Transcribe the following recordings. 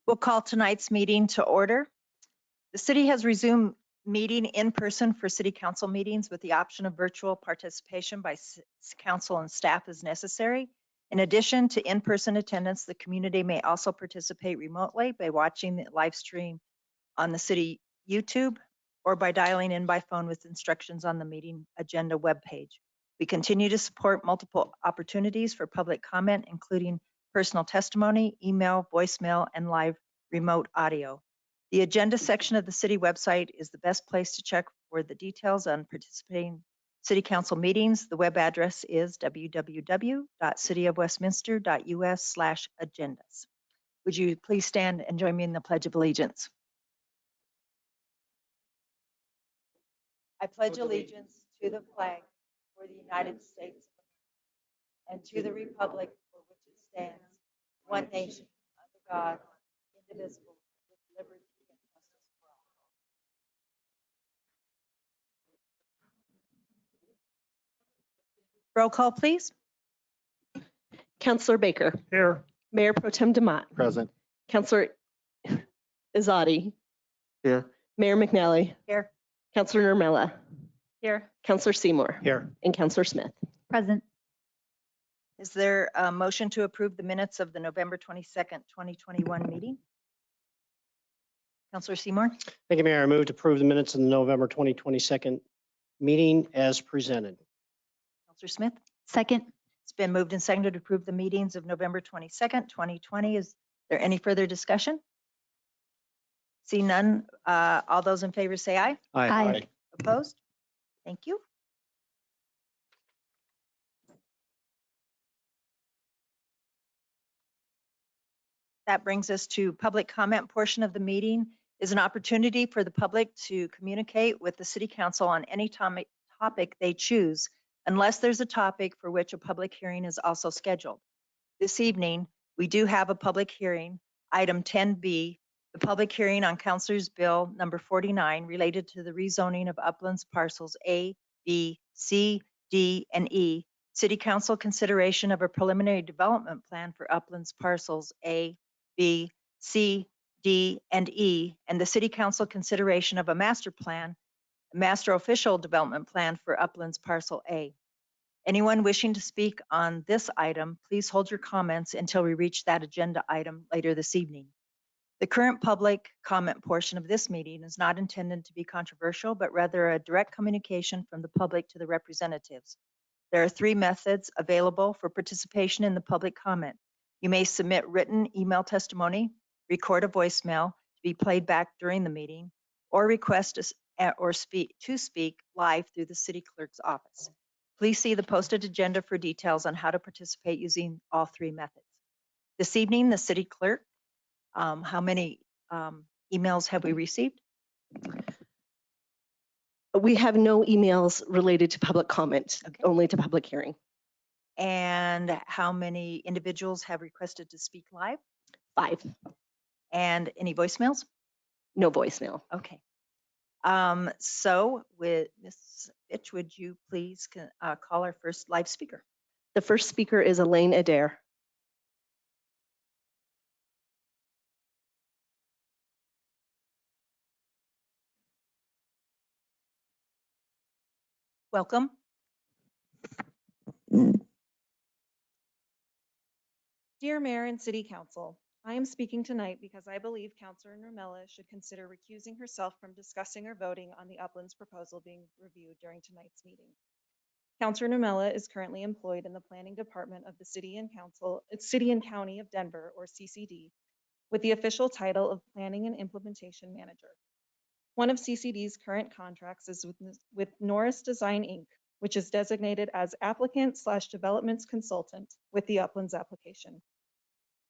We'll call tonight's meeting to order. The city has resumed meeting in person for city council meetings with the option of virtual participation by council and staff as necessary. In addition to in-person attendance, the community may also participate remotely by watching the live stream on the city YouTube or by dialing in by phone with instructions on the meeting agenda webpage. We continue to support multiple opportunities for public comment, including personal testimony, email, voicemail, and live remote audio. The agenda section of the city website is the best place to check for the details on participating city council meetings. The web address is www.cityofwestminster.us/agendas. Would you please stand and join me in the Pledge of Allegiance? I pledge allegiance to the flag for the United States and to the republic for which it stands, one nation, under God, indivisible, with liberty and justice for all. Roll call, please. Councillor Baker. Here. Mayor Pro Tem Demott. Present. Councillor Izadi. Here. Mayor McNally. Here. Councillor Nurmela. Here. Councillor Seymour. Here. And Councillor Smith. Present. Is there a motion to approve the minutes of the November 22nd, 2021 meeting? Councillor Seymour. Thank you, Mayor. I move to approve the minutes of the November 2022 meeting as presented. Councillor Smith. Second. It's been moved and seconded to approve the meetings of November 22nd, 2020. Is there any further discussion? See none. All those in favor say aye. Aye. Opposed? Thank you. That brings us to public comment portion of the meeting. Is an opportunity for the public to communicate with the city council on any topic they choose, unless there's a topic for which a public hearing is also scheduled. This evening, we do have a public hearing, item 10B, the public hearing on Councilor's Bill number 49 related to the rezoning of Uplands parcels A, B, C, D, and E. City Council consideration of a preliminary development plan for Uplands parcels A, B, C, D, and E, and the City Council consideration of a master plan, a master official development plan for Uplands parcel A. Anyone wishing to speak on this item, please hold your comments until we reach that agenda item later this evening. The current public comment portion of this meeting is not intended to be controversial, but rather a direct communication from the public to the representatives. There are 3 methods available for participation in the public comment. You may submit written email testimony, record a voicemail to be played back during the meeting, or request to speak live through the city clerk's office. Please see the posted agenda for details on how to participate using all 3 methods. This evening, the city clerk, how many emails have we received? We have no emails related to public comment, Okay. only to public hearing. And how many individuals have requested to speak live? 5. And any voicemails? No voicemail. Okay. So with Ms. Fitch, would you please call our first live speaker? The first speaker is Elaine Adair. Welcome. Dear Mayor and City Council, I am speaking tonight because I believe Councilor Nurmela should consider recusing herself from discussing or voting on the Uplands proposal being reviewed during tonight's meeting. Councilor Nurmela is currently employed in the Planning Department of the City and County of Denver, or CCD, with the official title of Planning and Implementation Manager. One of CCD's current contracts is with Norris Design Inc., which is designated as applicant/developments consultant with the Uplands application.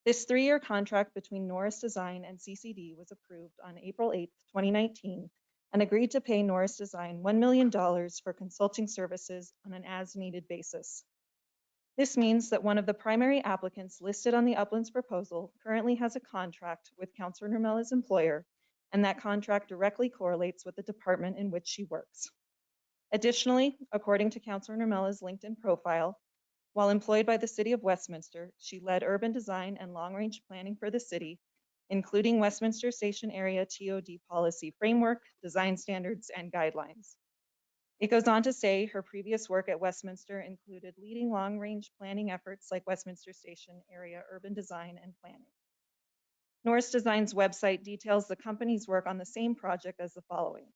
This 3-year contract between Norris Design and CCD was approved on April 8, 2019, and agreed to pay Norris Design $1 million for consulting services on an as-needed basis. This means that one of the primary applicants listed on the Uplands proposal currently has a contract with Councilor Nurmela's employer, and that contract directly correlates with the department in which she works. Additionally, according to Councilor Nurmela's LinkedIn profile, while employed by the City of Westminster, she led urban design and long-range planning for the city including Westminster Station Area TOD policy framework, design standards, and guidelines. It goes on to say her previous work at Westminster included leading long-range planning efforts like Westminster Station Area urban design and planning. Norris Design's website details the company's work on the same project as the following: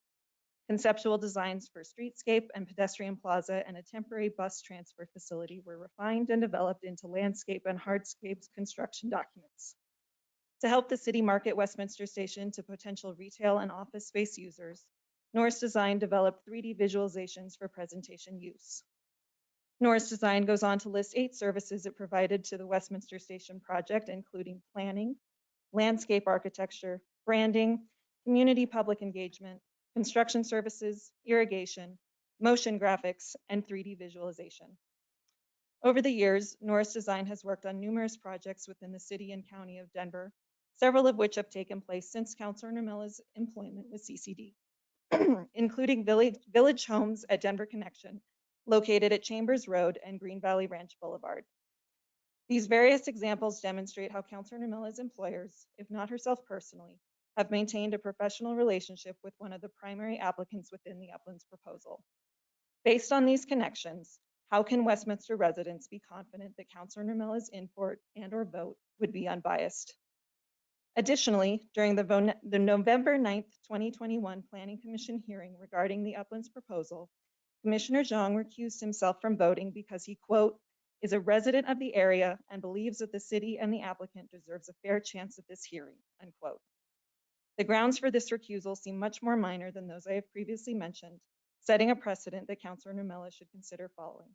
conceptual designs for streetscape and pedestrian plaza and a temporary bus transfer facility were refined and developed into landscape and hardscapes construction documents. To help the city market Westminster Station to potential retail and office space users, Norris Design developed 3D visualizations for presentation use. Norris Design goes on to list 8 services it provided to the Westminster Station project, including planning, landscape architecture, branding, community public engagement, construction services, irrigation, motion graphics, and 3D visualization. Over the years, Norris Design has worked on numerous projects within the city and county of Denver, several of which have taken place since Councilor Nermella's employment with CCD, including Village Homes at Denver Connection, located at Chambers Road and Green Valley Ranch Boulevard. These various examples demonstrate how Councilor Nermella's employers, if not herself personally, have maintained a professional relationship with one of the primary applicants within the Uplands proposal. Based on these connections, how can Westminster residents be confident that Councilor Nermella's input and/or vote would be unbiased? Additionally, during the November 9th, 2021 Planning Commission hearing regarding the Uplands proposal, Commissioner Zhang recused himself from voting because he, quote, is a resident of the area and believes that the city and the applicant deserves a fair chance at this hearing, unquote. The grounds for this recusal seem much more minor than those I have previously mentioned, setting a precedent that Councilor Nermella should consider following.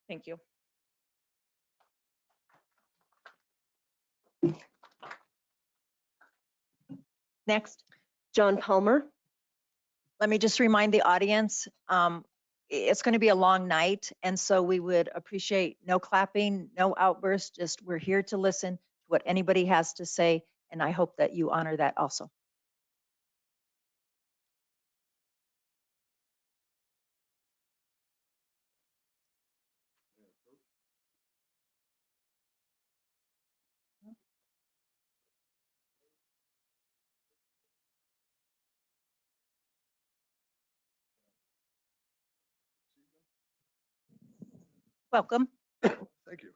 Thank you. Next. John Palmer. Let me just remind the audience, it's going to be a long night, and so we would appreciate no clapping, no outbursts, just we're here to listen to what anybody has to say, and I hope that you honor that also. Welcome. Thank you.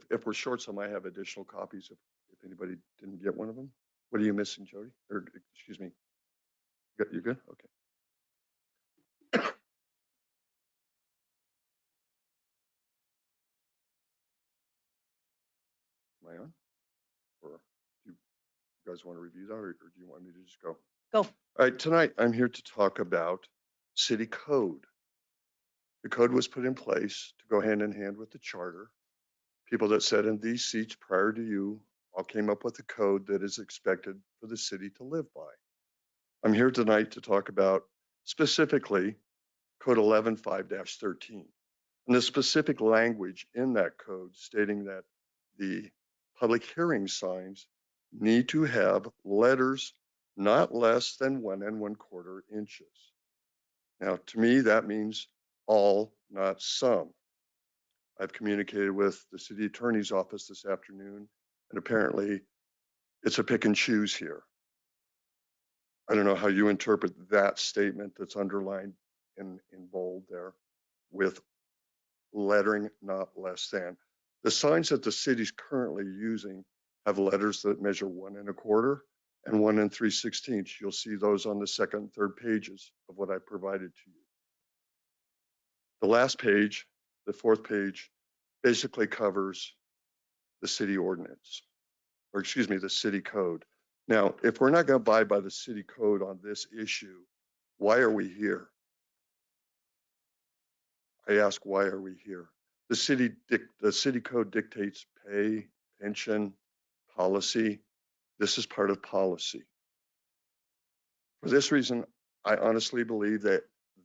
If we're short some, I have additional copies if anybody didn't get one of them. What are you missing, Jody? Or excuse me. You good? Okay. Am I on? Or do you guys want to review that, or do you want me to just go? Go. All right, tonight I'm here to talk about city code. The code was put in place to go hand in hand with the charter. People that sat in these seats prior to you all came up with a code that is expected for the city to live by. I'm here tonight to talk about specifically Code 11.5-13 and the specific language in that code stating that the public hearing signs need to have letters not less than 1 1/4 inches. Now, to me, that means all, not some. I've communicated with the city attorney's office this afternoon, and apparently it's a pick and choose here. I don't know how you interpret that statement that's underlined in bold there with lettering not less than. The signs that the city's currently using have letters that measure 1 1/4 and 1 3/16. You'll see those on the second and third pages of what I provided to you. The last page, the fourth page, basically covers the city ordinance, or excuse me, the city code. Now, if we're not going to abide by the city code on this issue, why are we here? I ask, why are we here? The city code dictates pay, pension, policy. This is part of policy. For this reason, I honestly believe that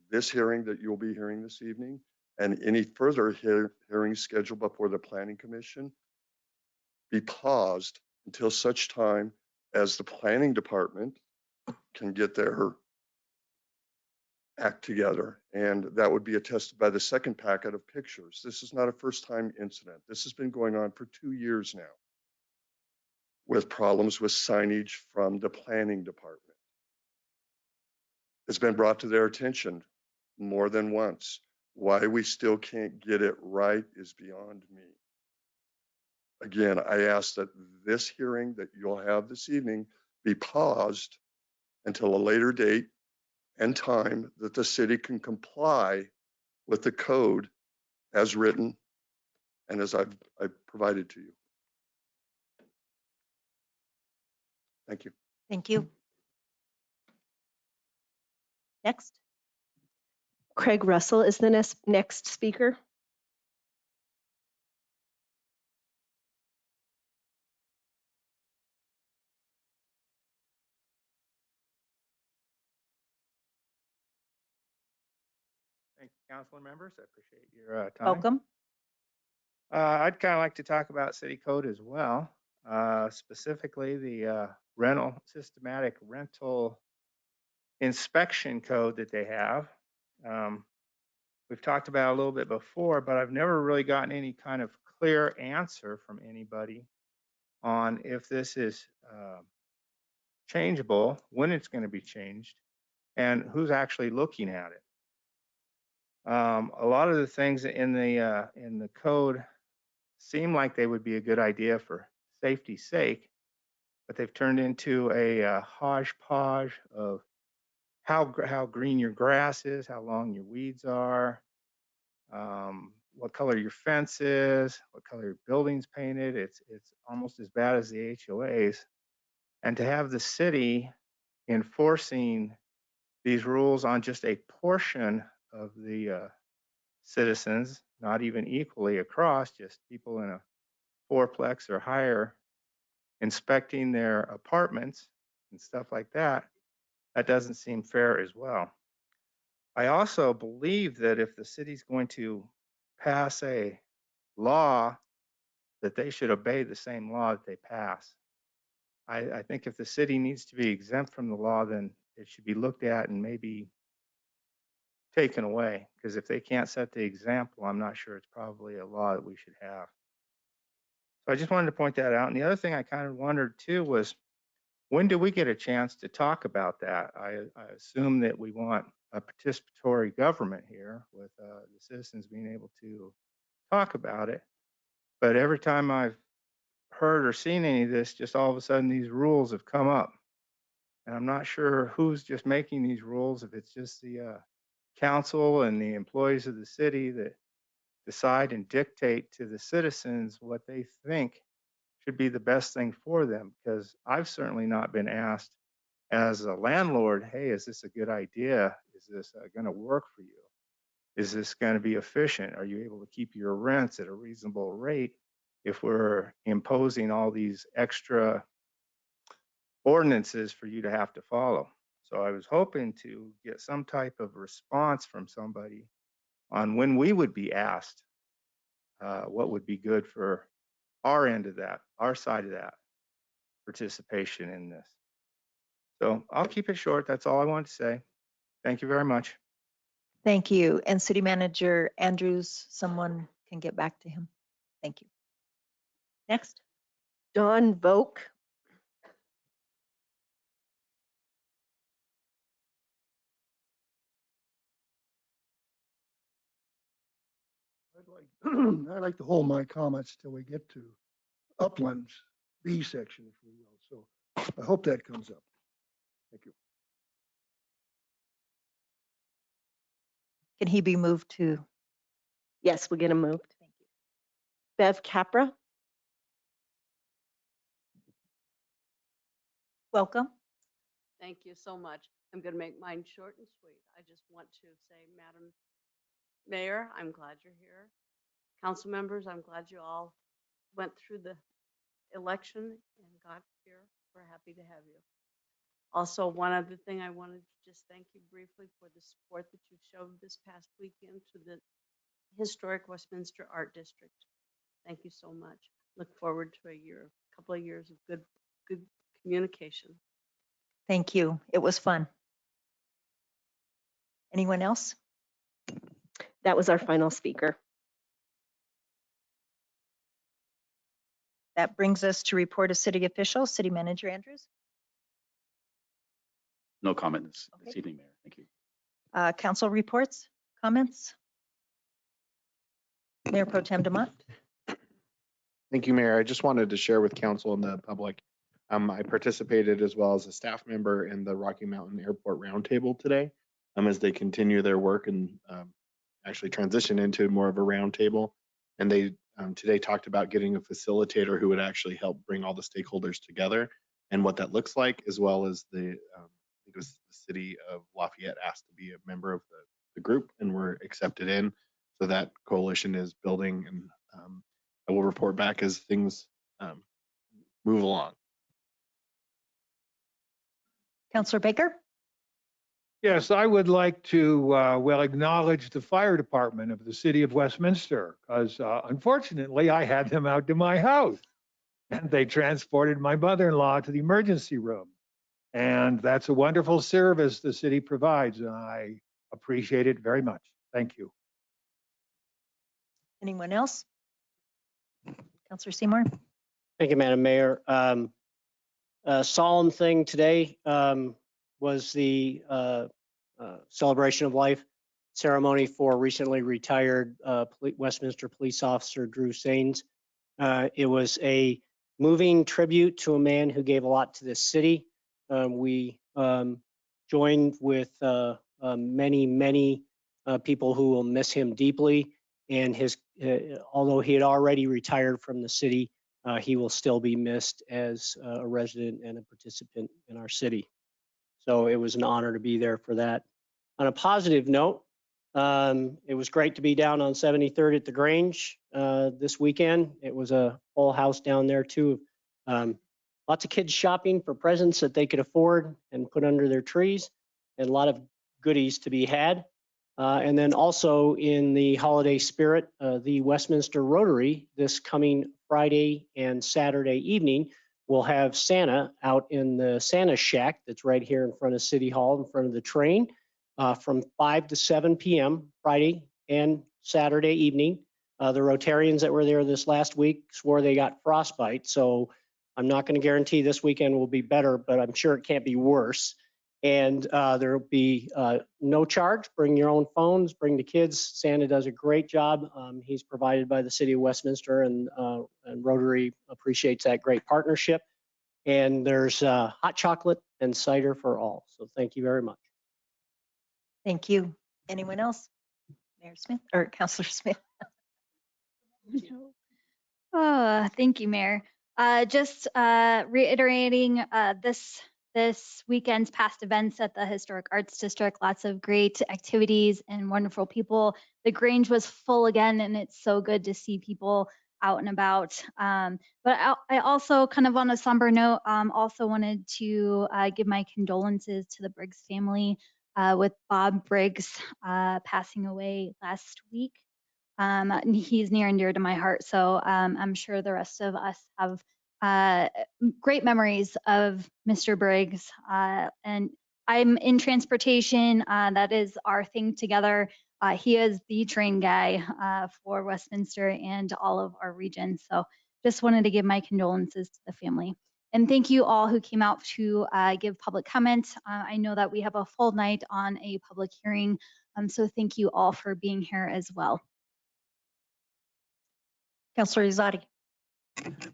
this hearing that you'll be hearing this evening and any further hearings scheduled before the Planning Commission be paused until such time as the Planning Department can get their act together. And that would be attested by the second packet of pictures. This is not a first-time incident. This has been going on for 2 years now with problems with signage from the Planning Department. It's been brought to their attention more than once. Why we still can't get it right is beyond me. Again, I ask that this hearing that you'll have this evening be paused until a later date and time that the city can comply with the code as written and as I've provided to you. Thank you. Thank you. Next. Craig Russell is the next speaker. Thank you, council members. I appreciate your time. Welcome. I'd kind of like to talk about city code as well, specifically the systematic rental inspection code that they have. We've talked about it a little bit before, but I've never really gotten any kind of clear answer from anybody on if this is changeable, when it's going to be changed, and who's actually looking at it. A lot of the things in the code seem like they would be a good idea for safety's sake, but they've turned into a hodgepodge of how green your grass is, how long your weeds are, what color your fence is, what color your building's painted. It's almost as bad as the HOAs. And to have the city enforcing these rules on just a portion of the citizens, not even equally across, just people in a fourplex or higher inspecting their apartments and stuff like that, that doesn't seem fair as well. I also believe that if the city's going to pass a law, that they should obey the same law that they pass. I think if the city needs to be exempt from the law, then it should be looked at and maybe taken away, because if they can't set the example, I'm not sure it's probably a law that we should have. So I just wanted to point that out. And the other thing I kind of wondered too was, when do we get a chance to talk about that? I assume that we want a participatory government here with the citizens being able to talk about it. But every time I've heard or seen any of this, just all of a sudden these rules have come up. And I'm not sure who's just making these rules, if it's just the council and the employees of the city that decide and dictate to the citizens what they think should be the best thing for them. Because I've certainly not been asked as a landlord, hey, is this a good idea? Is this going to work for you? Is this going to be efficient? Are you able to keep your rents at a reasonable rate if we're imposing all these extra ordinances for you to have to follow? So I was hoping to get some type of response from somebody on when we would be asked what would be good for our end of that, our side of that participation in this. So I'll keep it short. That's all I wanted to say. Thank you very much. Thank you. And City Manager Andrews, someone can get back to him. Thank you. Next. Don Voke. I'd like to hold my comments till we get to Uplands B section, if we will. So I hope that comes up. Thank you. Can he be moved to? Yes, we'll get him moved. Thank you. Bev Capra. Welcome. Thank you so much. I'm going to make mine short and sweet. I just want to say, Madam Mayor, I'm glad you're here. Council members, I'm glad you all went through the election and got here. We're happy to have you. Also, one other thing I wanted to just thank you briefly for the support that you showed this past weekend to the historic Westminster Art District. Thank you so much. Look forward to a couple of years of good communication. Thank you. It was fun. Anyone else? That was our final speaker. That brings us to report of city officials. City Manager Andrews. No comment this Okay. evening, Mayor. Thank you. Council reports, comments? Mayor Pro Tem Demott. Thank you, Mayor. I just wanted to share with council and the public. I participated as well as a staff member in the Rocky Mountain Airport Roundtable today as they continue their work and actually transition into more of a roundtable. And they today talked about getting a facilitator who would actually help bring all the stakeholders together and what that looks like, as well as I think it was the city of Lafayette asked to be a member of the group and were accepted in. So that coalition is building, and I will report back as things move along. Councilor Baker. Yes, I would like to, acknowledge the fire department of the city of Westminster, because unfortunately, I had them out to my house. And they transported my mother-in-law to the emergency room. And that's a wonderful service the city provides, and I appreciate it very much. Thank you. Anyone else? Councilor Seymour. Thank you, Madam Mayor. A solemn thing today was the celebration of life ceremony for recently retired Westminster police officer Drew Sainz. It was a moving tribute to a man who gave a lot to this city. We joined with many people who will miss him deeply. And although he had already retired from the city, he will still be missed as a resident and a participant in our city. So it was an honor to be there for that. On a positive note, it was great to be down on 73rd at the Grange this weekend. It was a full house down there too. Lots of kids shopping for presents that they could afford and put under their trees, and a lot of goodies to be had. And then also in the holiday spirit, the Westminster Rotary this coming Friday and Saturday evening will have Santa out in the Santa Shack that's right here in front of City Hall, in front of the train, from 5 to 7 p.m. Friday and Saturday evening. The Rotarians that were there this last week swore they got frostbite, so I'm not going to guarantee this weekend will be better, but I'm sure it can't be worse. And there will be no charge. Bring your own phones, bring the kids. Santa does a great job. He's provided by the city of Westminster, and Rotary appreciates that great partnership. And there's hot chocolate and cider for all. So thank you very much. Thank you. Anyone else? Mayor Smith or Councilor Smith? Thank you, Mayor. Just reiterating this weekend's past events at the Historic Arts District. Lots of great activities and wonderful people. The Grange was full again, and it's so good to see people out and about. But I also, kind of on a somber note, also wanted to give my condolences to the Briggs family with Bob Briggs passing away last week. He's near and dear to my heart, so I'm sure the rest of us have great memories of Mr. Briggs. And I'm in transportation. That is our thing together. He is the train guy for Westminster and all of our region. So just wanted to give my condolences to the family. And thank you all who came out to give public comment. I know that we have a full night on a public hearing. So thank you all for being here as well. Councilor Izadi.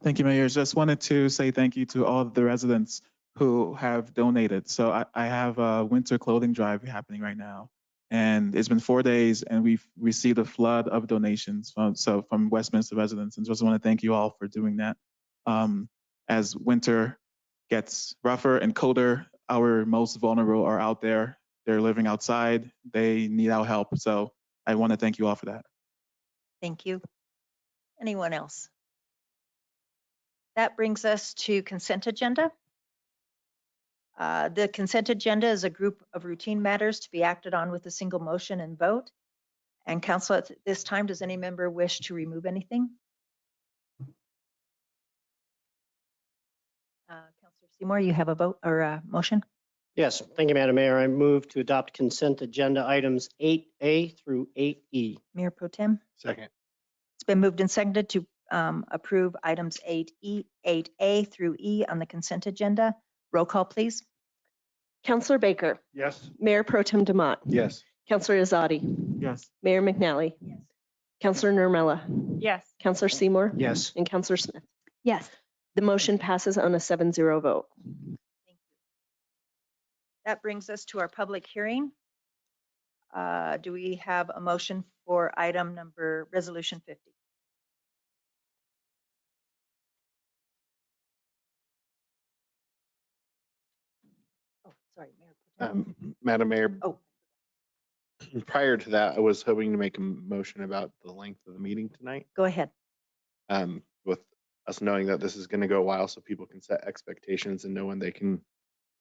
Thank you, Mayor. Just wanted to say thank you to all of the residents who have donated. So I have a winter clothing drive happening right now, and it's been 4 days, and we've received a flood of donations from Westminster residents, and just want to thank you all for doing that. As winter gets rougher and colder, our most vulnerable are out there. They're living outside. They need our help. So I want to thank you all for that. Thank you. Anyone else? That brings us to consent agenda. The consent agenda is a group of routine matters to be acted on with a single motion and vote. And council, at this time, does any member wish to remove anything? Councilor Seymour, you have a vote or a motion? Yes, thank you, Madam Mayor. I move to adopt consent agenda items 8A through 8E. Mayor Pro Tem? Second. It's been moved and seconded to approve items 8A through E on the consent agenda. Roll call, please. Counselor Baker, Yes. Mayor Pro Tem Demott, Yes. Counselor Azadi, Yes. Mayor McNally, Counselor Nurmela, Yes. Counselor Seymour, Yes. and Counselor Smith. Yes. The motion passes on a 7-0 vote. Thank you. That brings us to our public hearing. Do we have a motion for item number resolution 50? Oh, sorry, Mayor Pro Tem. Madam Mayor, Oh, prior to that, I was hoping to make a motion about the length of the meeting tonight. go ahead. With us knowing that this is going to go a while, so people can set expectations and know when they can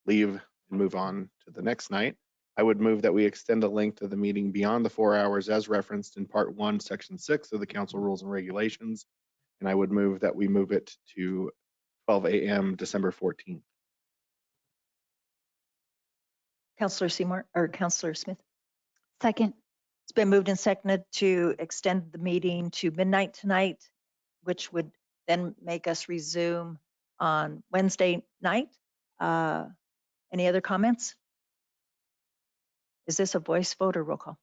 leave and move on to the next night. I would move that we extend the length of the meeting beyond the 4 hours as referenced in Part 1, Section 6 of the Council Rules and Regulations. And I would move that we move it to 12 a.m. December 14th. Counselor Seymour or Counselor Smith? Second. It's been moved and seconded to extend the meeting to midnight tonight, which would then make us resume on Wednesday night. Any other comments? Is this a voice vote or roll call?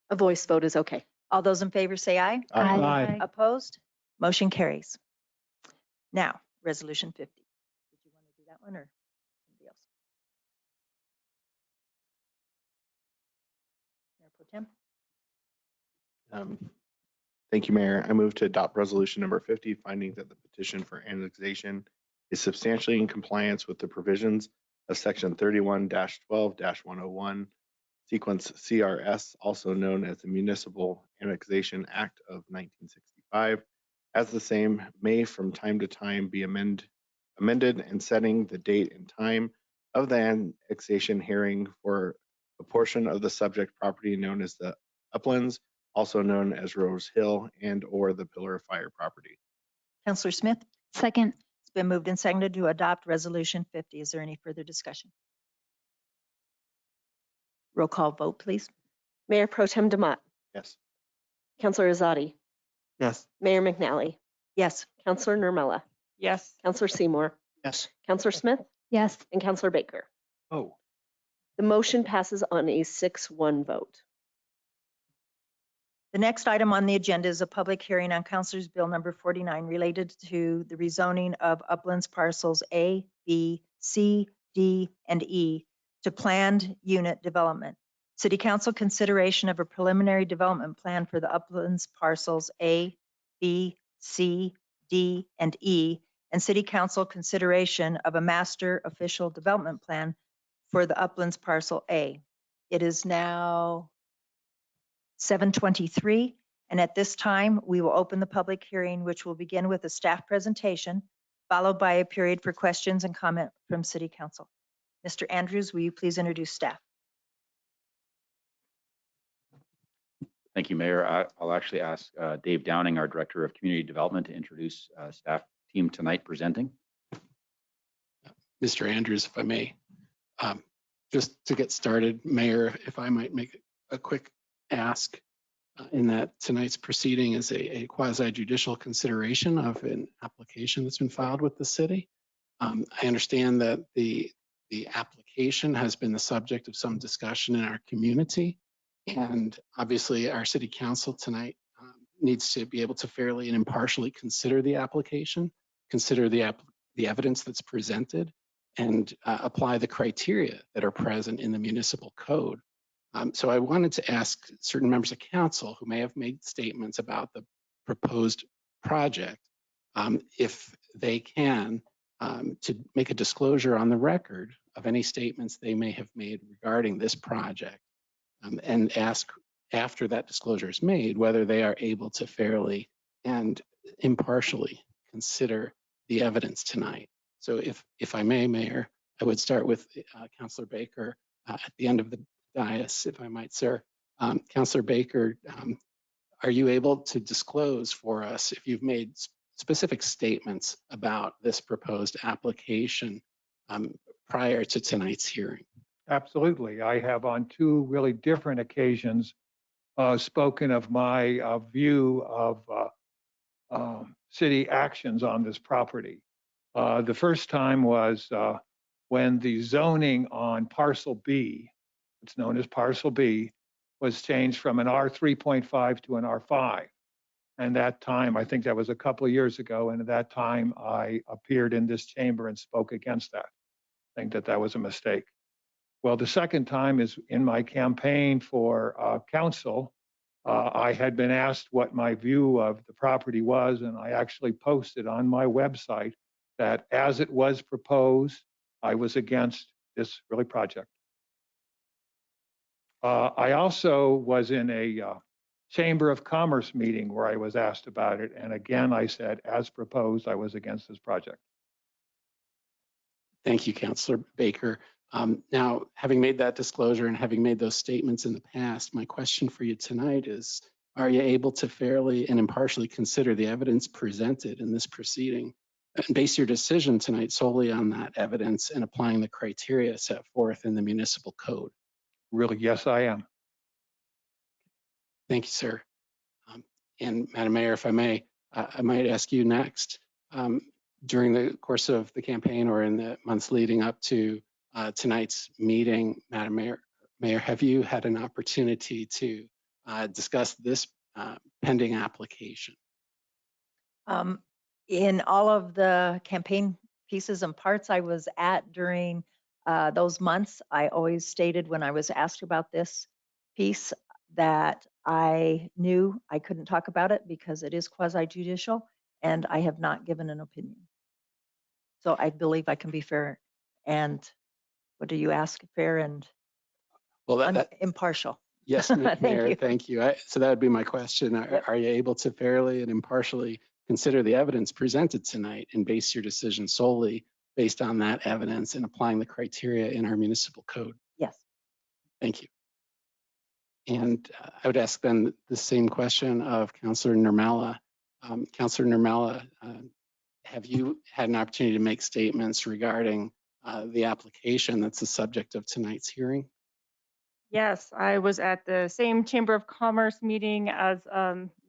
A voice vote is okay. All those in favor say aye. Aye. Opposed? Motion carries. Now, resolution 50. Did you want to do that one or somebody else? Mayor Pro Tem? Thank you, Mayor. I move to adopt resolution number 50, finding that the petition for annexation is substantially in compliance with the provisions of section 31-12-101, sequence CRS, also known as the Municipal Annexation Act of 1965, as the same may from time to time be amended and setting the date and time of the annexation hearing for a portion of the subject property known as the Uplands, also known as Rose Hill and/or the Pillar of Fire property. Counselor Smith? Second. It's been moved and seconded to adopt resolution 50. Is there any further discussion? Roll call vote, please. Mayor Pro Tem Demott, Yes. Counselor Azadi, Yes. Mayor McNally, Yes. Counselor Nurmela, Yes. Counselor Seymour, Yes. Counselor Smith, Yes. and Counselor Baker. Oh. The motion passes on a 6-1 vote. The next item on the agenda is a public hearing on Councilor's Bill number 49 related to the rezoning of Uplands parcels A, B, C, D, and E to planned unit development. City Council consideration of a preliminary development plan for the Uplands parcels A, B, C, D, and E, and City Council consideration of a master official development plan for the Uplands parcel A. It is now 7:23, and at this time, we will open the public hearing, which will begin with a staff presentation, followed by a period for questions and comment from City Council. Mr. Andrews, will you please introduce staff? Thank you, Mayor. I'll actually ask Dave Downing, our Director of Community Development, to introduce staff team tonight presenting. Mr. Andrews, if I may. Just to get started, Mayor, if I might make a quick ask in that tonight's proceeding is a quasi judicial consideration of an application that's been filed with the city. I understand that the application has been the subject of some discussion in our community, and obviously our city council tonight needs to be able to fairly and impartially consider the application, consider the evidence that's presented, and apply the criteria that are present in the municipal code. So I wanted to ask certain members of council who may have made statements about the proposed project, if they can, to make a disclosure on the record of any statements they may have made regarding this project, and ask after that disclosure is made whether they are able to fairly and impartially consider the evidence tonight. So if I may, Mayor, I would start with Councilor Baker at the end of the dais, if I might, sir. Councilor Baker, are you able to disclose for us if you've made specific statements about this proposed application prior to tonight's hearing? Absolutely. I have on two really different occasions spoken of my view of city actions on this property. The first time was when the zoning on Parcel B, it's known as Parcel B, was changed from an R3.5 to an R5. And that time, I think that was a couple of years ago, and at that time I appeared in this chamber and spoke against that, saying that that was a mistake. Well, the second time is in my campaign for council. I had been asked what my view of the property was, and I actually posted on my website that as it was proposed, I was against this really project. I also was in a Chamber of Commerce meeting where I was asked about it. And again, I said, as proposed, I was against this project. Thank you, Councilor Baker. Now, having made that disclosure and having made those statements in the past, my question for you tonight is, are you able to fairly and impartially consider the evidence presented in this proceeding and base your decision tonight solely on that evidence and applying the criteria set forth in the municipal code? Really, yes, I am. Thank you, sir. And Madam Mayor, if I may, I might ask you next. During the course of the campaign or in the months leading up to tonight's meeting, Madam Mayor, have you had an opportunity to discuss this pending application? In all of the campaign pieces and parts I was at during those months, I always stated when I was asked about this piece that I knew I couldn't talk about it because it is quasi-judicial, and I have not given an opinion. So I believe I can be fair and, what do you ask, fair and impartial? Yes, Mayor, thank you. So that would be my question. Are you able to fairly and impartially consider the evidence presented tonight and base your decision solely based on that evidence and applying the criteria in our municipal code? Yes. Thank you. And I would ask then the same question of Councilor Nurmela. Councilor Nurmela, have you had an opportunity to make statements regarding the application that's the subject of tonight's hearing? Yes, I was at the same Chamber of Commerce meeting as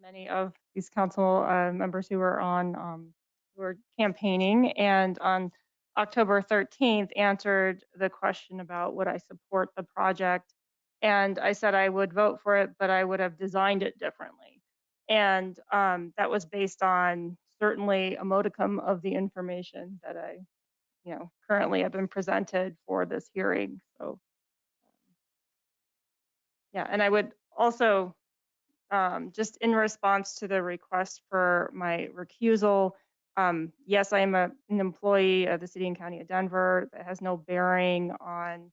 many of these council members who were on who were campaigning, and on October 13th answered the question about would I support the project. And I said I would vote for it, but I would have designed it differently. And that was based on certainly a modicum of the information that I, currently have been presented for this hearing. So, yeah, and I would also, just in response to the request for my recusal, yes, I am an employee of the city and county of Denver. That has no bearing on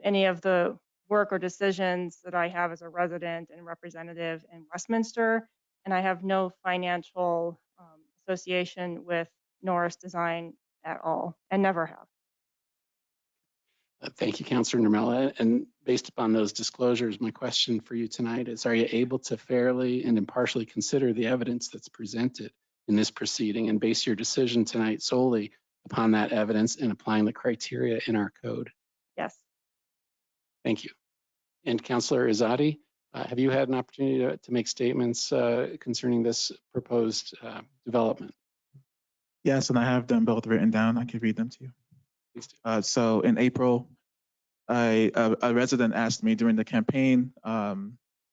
any of the work or decisions that I have as a resident and representative in Westminster, and I have no financial association with Norris Design at all, and never have. Thank you, Councilor Nurmela. And based upon those disclosures, my question for you tonight is, are you able to fairly and impartially consider the evidence that's presented in this proceeding and base your decision tonight solely upon that evidence and applying the criteria in our code? Yes. Thank you. And Councilor Izadi, have you had an opportunity to make statements concerning this proposed development? Yes, and I have them both written down. I can read them to you. Please do. So in April, a resident asked me during the campaign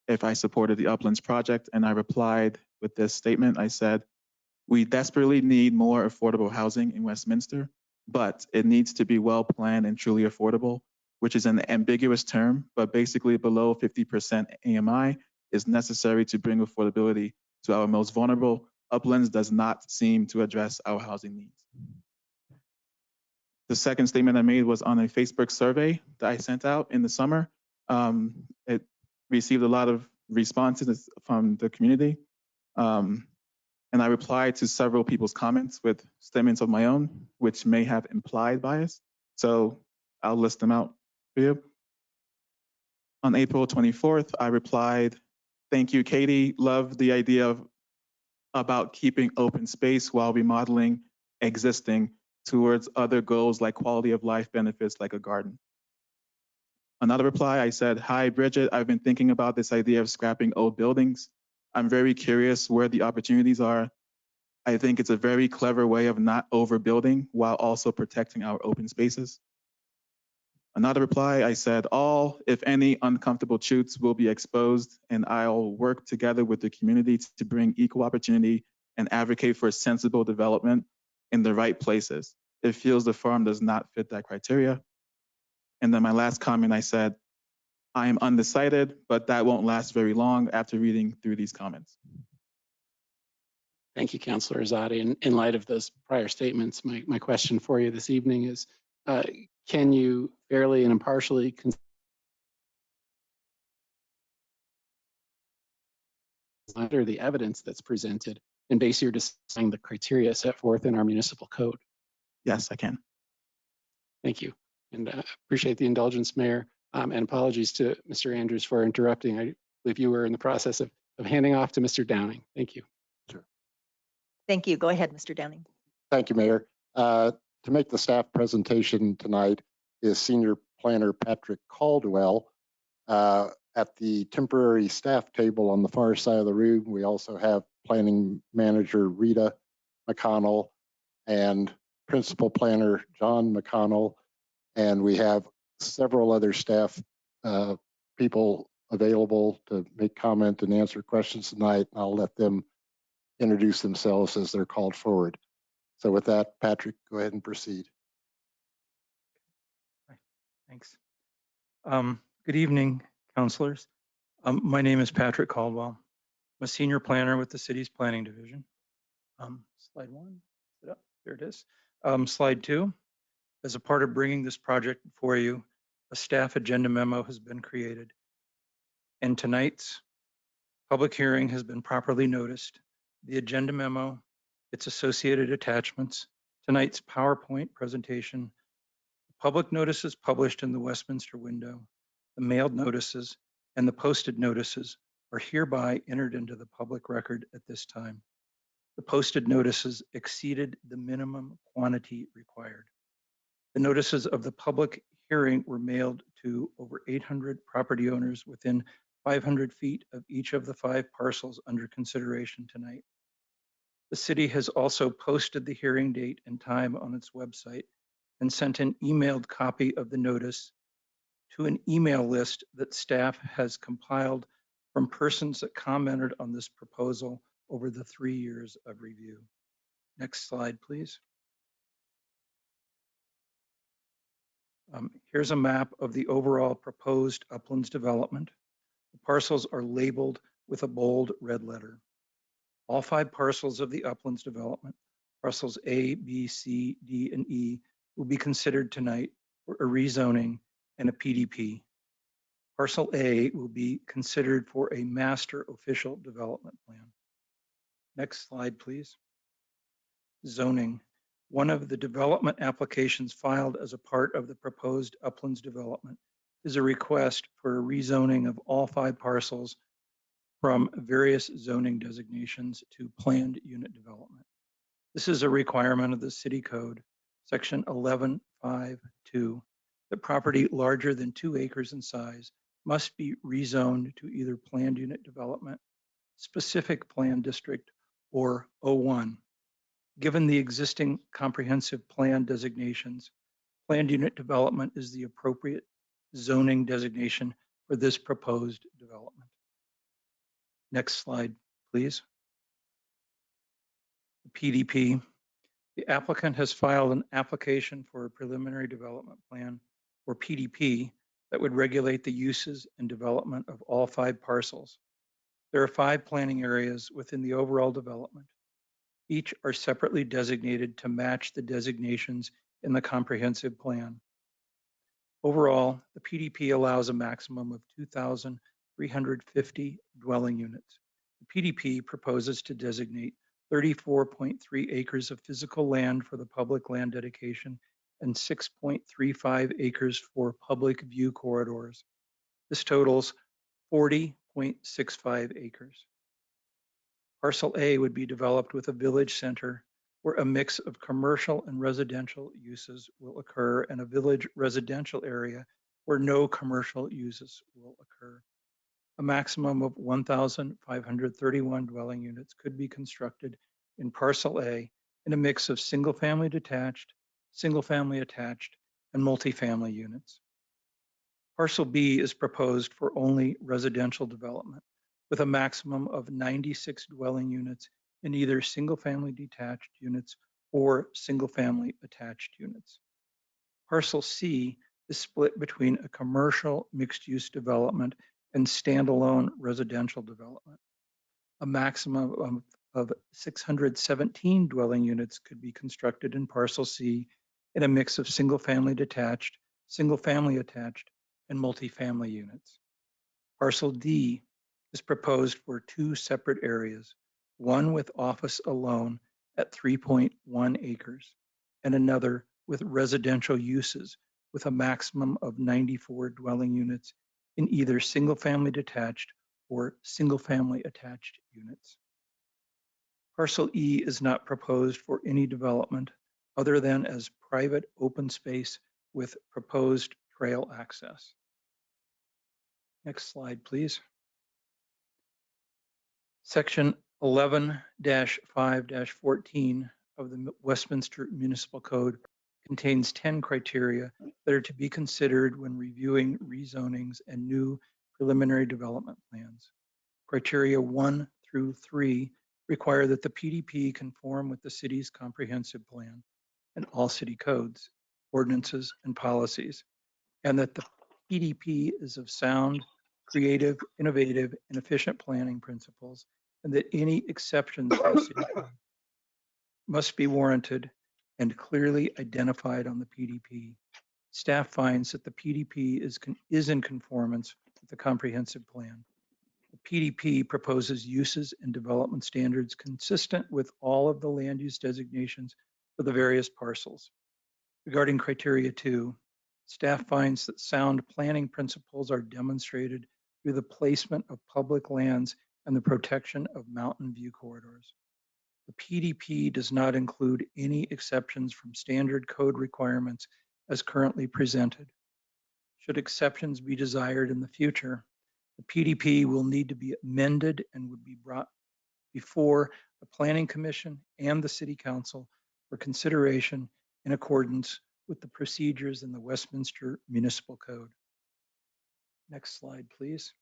if I supported the Uplands project, and I replied with this statement. I said, "We desperately need more affordable housing in Westminster, but it needs to be well planned and truly affordable," which is an ambiguous term, but basically below 50% AMI is necessary to bring affordability to our most vulnerable. Uplands does not seem to address our housing needs. The second statement I made was on a Facebook survey that I sent out in the summer. It received a lot of responses from the community. And and I replied to several people's comments with statements of my own, which may have implied bias. So I'll list them out for you. On April 24th, I replied, "Thank you, Katie. Love the idea about keeping open space while remodeling existing towards other goals like quality of life benefits like a garden." Another reply, I said, "Hi, Bridget. I've been thinking about this idea of scrapping old buildings. I'm very curious where the opportunities are. I think it's a very clever way of not overbuilding while also protecting our open spaces." Another reply, I said, "All, if any, uncomfortable truths will be exposed, and I'll work together with the community to bring equal opportunity and advocate for sensible development in the right places. It feels the farm does not fit that criteria." And then my last comment, I said, "I am undecided, but that won't last very long after reading through these comments." Thank you, Councilor Azadi. In light of those prior statements, my question for you this evening is, can you fairly and impartially consider the evidence that's presented and base your decision on the criteria set forth in our municipal code? Yes, I can. Thank you. And appreciate the indulgence, Mayor. And apologies to Mr. Andrews for interrupting. I believe you were in the process of handing off to Mr. Downing. Thank you. Thank you. Go ahead, Mr. Downing. Thank you, Mayor. To make the staff presentation tonight is Senior Planner Patrick Caldwell. At the temporary staff table on the far side of the room, we also have Planning Manager Rita McConnell and Principal Planner John McConnell. And we have several other staff people available to make comment and answer questions tonight. I'll let them introduce themselves as they're called forward. So with that, Patrick, go ahead and proceed. Thanks. Good evening, councilors. My name is Patrick Caldwell. I'm a senior planner with the city's planning division. Slide one, is it up? There it is. Slide two. As a part of bringing this project before you, a staff agenda memo has been created. And tonight's public hearing has been properly noticed. The agenda memo, its associated attachments, tonight's PowerPoint presentation, the public notices published in the Westminster window, the mailed notices, and the posted notices are hereby entered into the public record at this time. The posted notices exceeded the minimum quantity required. The notices of the public hearing were mailed to over 800 property owners within 500 feet of each of the 5 parcels under consideration tonight. The city has also posted the hearing date and time on its website and sent an emailed copy of the notice to an email list that staff has compiled from persons that commented on this proposal over the 3 years of review. Next slide, please. Here's a map of the overall proposed Uplands development. The parcels are labeled with a bold red letter. All 5 parcels of the Uplands development, parcels A, B, C, D, and E, will be considered tonight for a rezoning and a PDP. Parcel A will be considered for a master official development plan. Next slide, please. Zoning. One of the development applications filed as a part of the proposed Uplands development is a request for a rezoning of all 5 parcels from various zoning designations to planned unit development. This is a requirement of the city code, section 11.5.2, that property larger than 2 acres in size must be rezoned to either planned unit development, specific plan district, or O1. Given the existing comprehensive plan designations, planned unit development is the appropriate zoning designation for this proposed development. Next slide, please. The PDP. The applicant has filed an application for a preliminary development plan, or PDP, that would regulate the uses and development of all 5 parcels. There are 5 planning areas within the overall development. Each are separately designated to match the designations in the comprehensive plan. Overall, the PDP allows a maximum of 2,350 dwelling units. The PDP proposes to designate 34.3 acres of physical land for the public land dedication, and 6.35 acres for public view corridors. This totals 40.65 acres. Parcel A would be developed with a village center where a mix of commercial and residential uses will occur, and a village residential area where no commercial uses will occur. A maximum of 1,531 dwelling units could be constructed in Parcel A in a mix of single-family detached, single-family attached, and multifamily units. Parcel B is proposed for only residential development with a maximum of 96 dwelling units in either single-family detached units or single-family attached units. Parcel C is split between a commercial mixed-use development and standalone residential development. A maximum of 617 dwelling units could be constructed in Parcel C in a mix of single-family detached, single-family attached, and multifamily units. Parcel D is proposed for two separate areas, one with office alone at 3.1 acres, and another with residential uses with a maximum of 94 dwelling units in either single-family detached or single-family attached units. Parcel E is not proposed for any development other than as private open space with proposed trail access. Next slide, please. Section 11-5-14 of the Westminster Municipal Code contains 10 criteria that are to be considered when reviewing rezonings and new preliminary development plans. Criteria 1 through 3 require that the PDP conform with the city's comprehensive plan and all city codes, ordinances, and policies, and that the PDP is of sound, creative, innovative, and efficient planning principles, and that any exceptions to the city code must be warranted and clearly identified on the PDP. Staff finds that the PDP is in conformance with the comprehensive plan. The PDP proposes uses and development standards consistent with all of the land use designations for the various parcels. Regarding criteria 2, staff finds that sound planning principles are demonstrated through the placement of public lands and the protection of mountain view corridors. The PDP does not include any exceptions from standard code requirements as currently presented. Should exceptions be desired in the future, the PDP will need to be amended and would be brought before the Planning Commission and the City Council for consideration in accordance with the procedures in the Westminster Municipal Code. Next slide, please.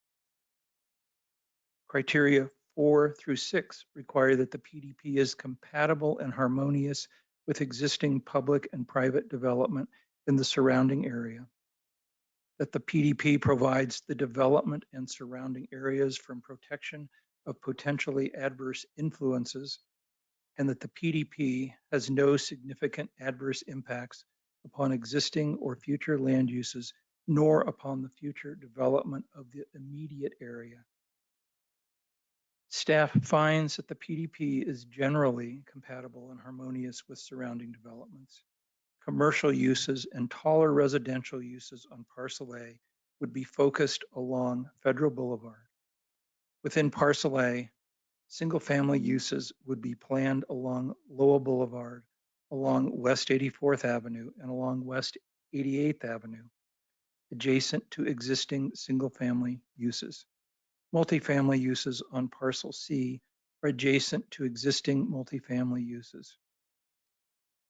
Criteria 4 through 6 require that the PDP is compatible and harmonious with existing public and private development in the surrounding area, that the PDP provides the development and surrounding areas from protection of potentially adverse influences, and that the PDP has no significant adverse impacts upon existing or future land uses, nor upon the future development of the immediate area. Staff finds that the PDP is generally compatible and harmonious with surrounding developments. Commercial uses and taller residential uses on Parcel A would be focused along Federal Boulevard. Within Parcel A, single-family uses would be planned along Lowell Boulevard, along West 84th Avenue, and along West 88th Avenue, adjacent to existing single-family uses. Multifamily uses on Parcel C are adjacent to existing multifamily uses.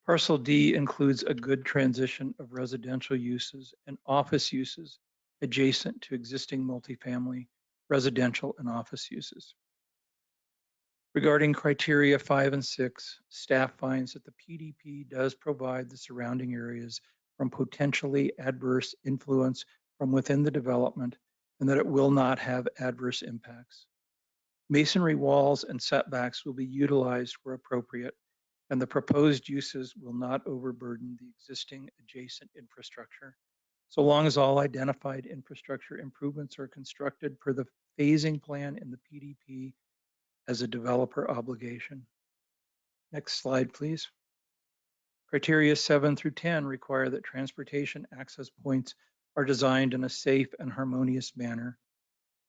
Parcel D includes a good transition of residential uses and office uses adjacent to existing multifamily, residential, and office uses. Regarding criteria 5 and 6, staff finds that the PDP does provide the surrounding areas from potentially adverse influence from within the development, and that it will not have adverse impacts. Masonry walls and setbacks will be utilized where appropriate, and the proposed uses will not overburden the existing adjacent infrastructure, so long as all identified infrastructure improvements are constructed per the phasing plan in the PDP as a developer obligation. Next slide, please. Criteria 7 through 10 require that transportation access points are designed in a safe and harmonious manner,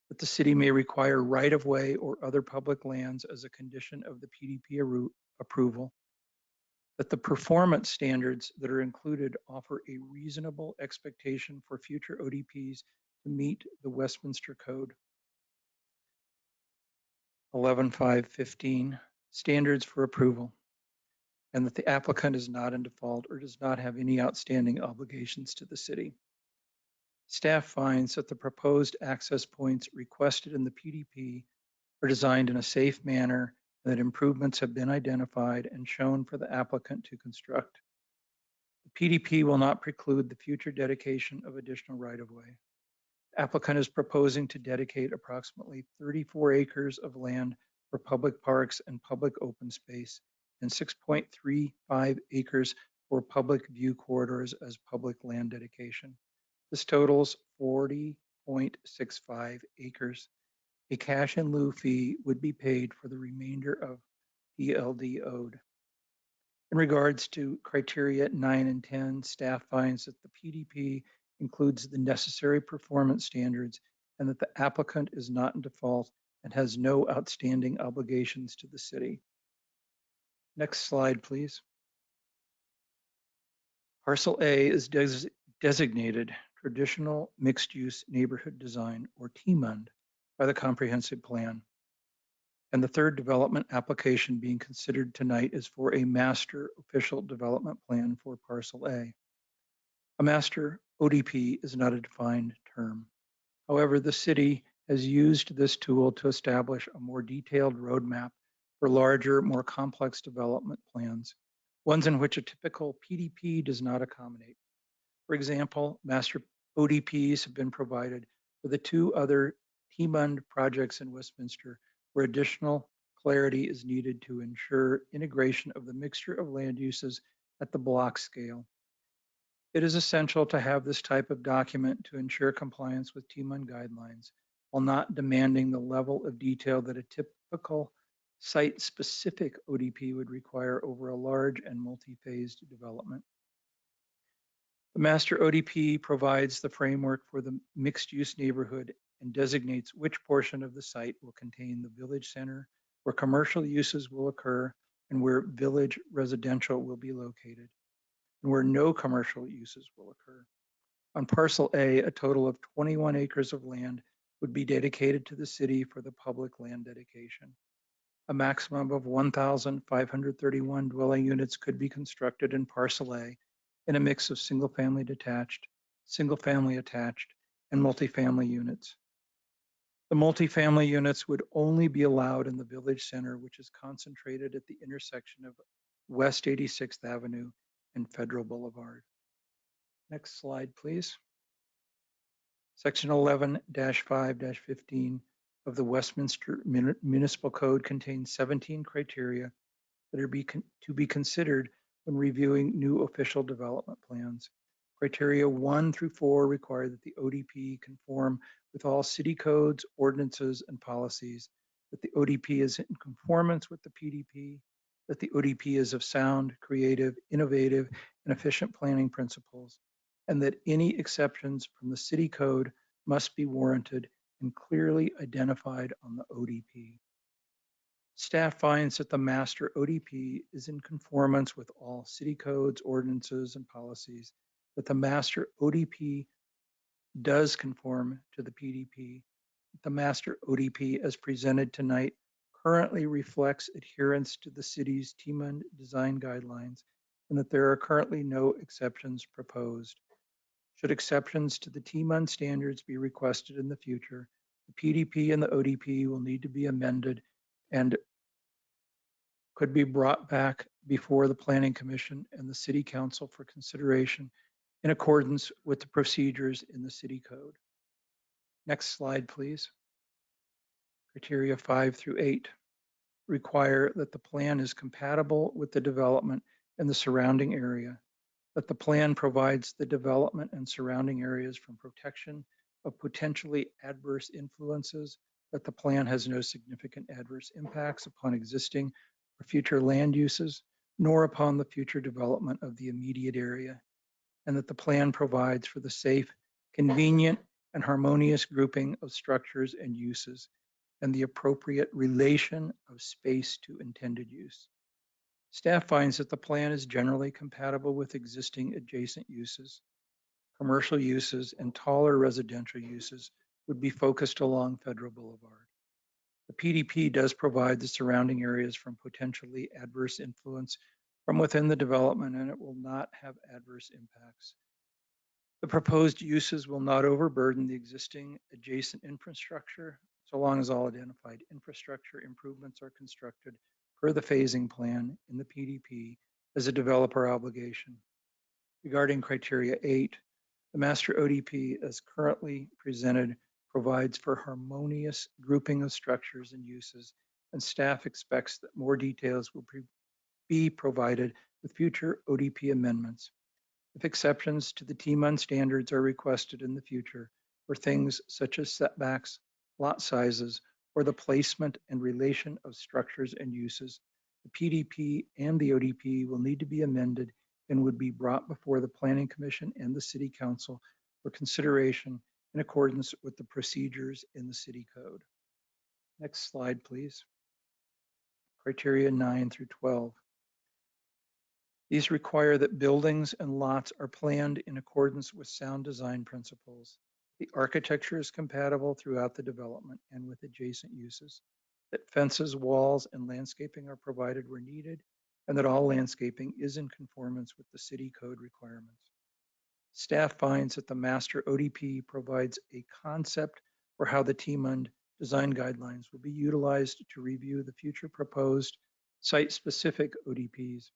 that the city may require right-of-way or other public lands as a condition of the PDP approval, that the performance standards that are included offer a reasonable expectation for future ODPs to meet the Westminster Code. 11.5.15, standards for approval, and that the applicant is not in default or does not have any outstanding obligations to the city. Staff finds that the proposed access points requested in the PDP are designed in a safe manner and that improvements have been identified and shown for the applicant to construct. The PDP will not preclude the future dedication of additional right-of-way. The applicant is proposing to dedicate approximately 34 acres of land for public parks and public open space and 6.35 acres for public view corridors as public land dedication. This totals 40.65 acres. A cash in lieu fee would be paid for the remainder of PLD owed. In regards to criteria 9 and 10, staff finds that the PDP includes the necessary performance standards and that the applicant is not in default and has no outstanding obligations to the city. Next slide, please. Parcel A is designated Traditional Mixed-Use Neighborhood Design, or TMUND, by the Comprehensive Plan. And the third development application being considered tonight is for a Master Official Development Plan for Parcel A. A Master ODP is not a defined term. However, the city has used this tool to establish a more detailed roadmap for larger, more complex development plans, ones in which a typical PDP does not accommodate. For example, Master ODPs have been provided for the two other TMUND projects in Westminster, where additional clarity is needed to ensure integration of the mixture of land uses at the block scale. It is essential to have this type of document to ensure compliance with TMUND guidelines, while not demanding the level of detail that a typical site-specific ODP would require over a large and multi-phased development. The Master ODP provides the framework for the mixed-use neighborhood and designates which portion of the site will contain the village center, where commercial uses will occur, and where village residential will be located, and where no commercial uses will occur. On Parcel A, a total of 21 acres of land would be dedicated to the city for the public land dedication. A maximum of 1,531 dwelling units could be constructed in Parcel A in a mix of single-family detached, single-family attached, and multifamily units. The multifamily units would only be allowed in the village center, which is concentrated at the intersection of West 86th Avenue and Federal Boulevard. Next slide, please. Section 11-5-15 of the Westminster Municipal Code contains 17 criteria that are to be considered when reviewing new official development plans. Criteria 1 through 4 require that the ODP conform with all city codes, ordinances, and policies, that the ODP is in conformance with the PDP, that the ODP is of sound, creative, innovative, and efficient planning principles, and that any exceptions from the city code must be warranted and clearly identified on the ODP. Staff finds that the Master ODP is in conformance with all city codes, ordinances, and policies, that the Master ODP does conform to the PDP. The Master ODP as presented tonight currently reflects adherence to the city's TMUND design guidelines, and that there are currently no exceptions proposed. Should exceptions to the TMUND standards be requested in the future, the PDP and the ODP will need to be amended and could be brought back before the Planning Commission and the City Council for consideration in accordance with the procedures in the City Code. Next slide, please. Criteria 5 through 8 require that the plan is compatible with the development and the surrounding area, that the plan provides the development and surrounding areas from protection of potentially adverse influences, that the plan has no significant adverse impacts upon existing or future land uses, nor upon the future development of the immediate area, and that the plan provides for the safe, convenient, and harmonious grouping of structures and uses, and the appropriate relation of space to intended use. Staff finds that the plan is generally compatible with existing adjacent uses. Commercial uses and taller residential uses would be focused along Federal Boulevard. The PDP does provide the surrounding areas from potentially adverse influence from within the development, and it will not have adverse impacts. The proposed uses will not overburden the existing adjacent infrastructure, so long as all identified infrastructure improvements are constructed per the phasing plan in the PDP as a developer obligation. Regarding criteria 8, the master ODP as currently presented provides for harmonious grouping of structures and uses, and staff expects that more details will be provided with future ODP amendments. If exceptions to the TMUN standards are requested in the future for things such as setbacks, lot sizes, or the placement and relation of structures and uses, the PDP and the ODP will need to be amended and would be brought before the Planning Commission and the City Council for consideration in accordance with the procedures in the City Code. Next slide, please. Criteria 9 through 12. These require that buildings and lots are planned in accordance with sound design principles. The architecture is compatible throughout the development and with adjacent uses, that fences, walls, and landscaping are provided where needed, and that all landscaping is in conformance with the city code requirements. Staff finds that the master ODP provides a concept for how the TMUND design guidelines will be utilized to review the future proposed site-specific ODPs.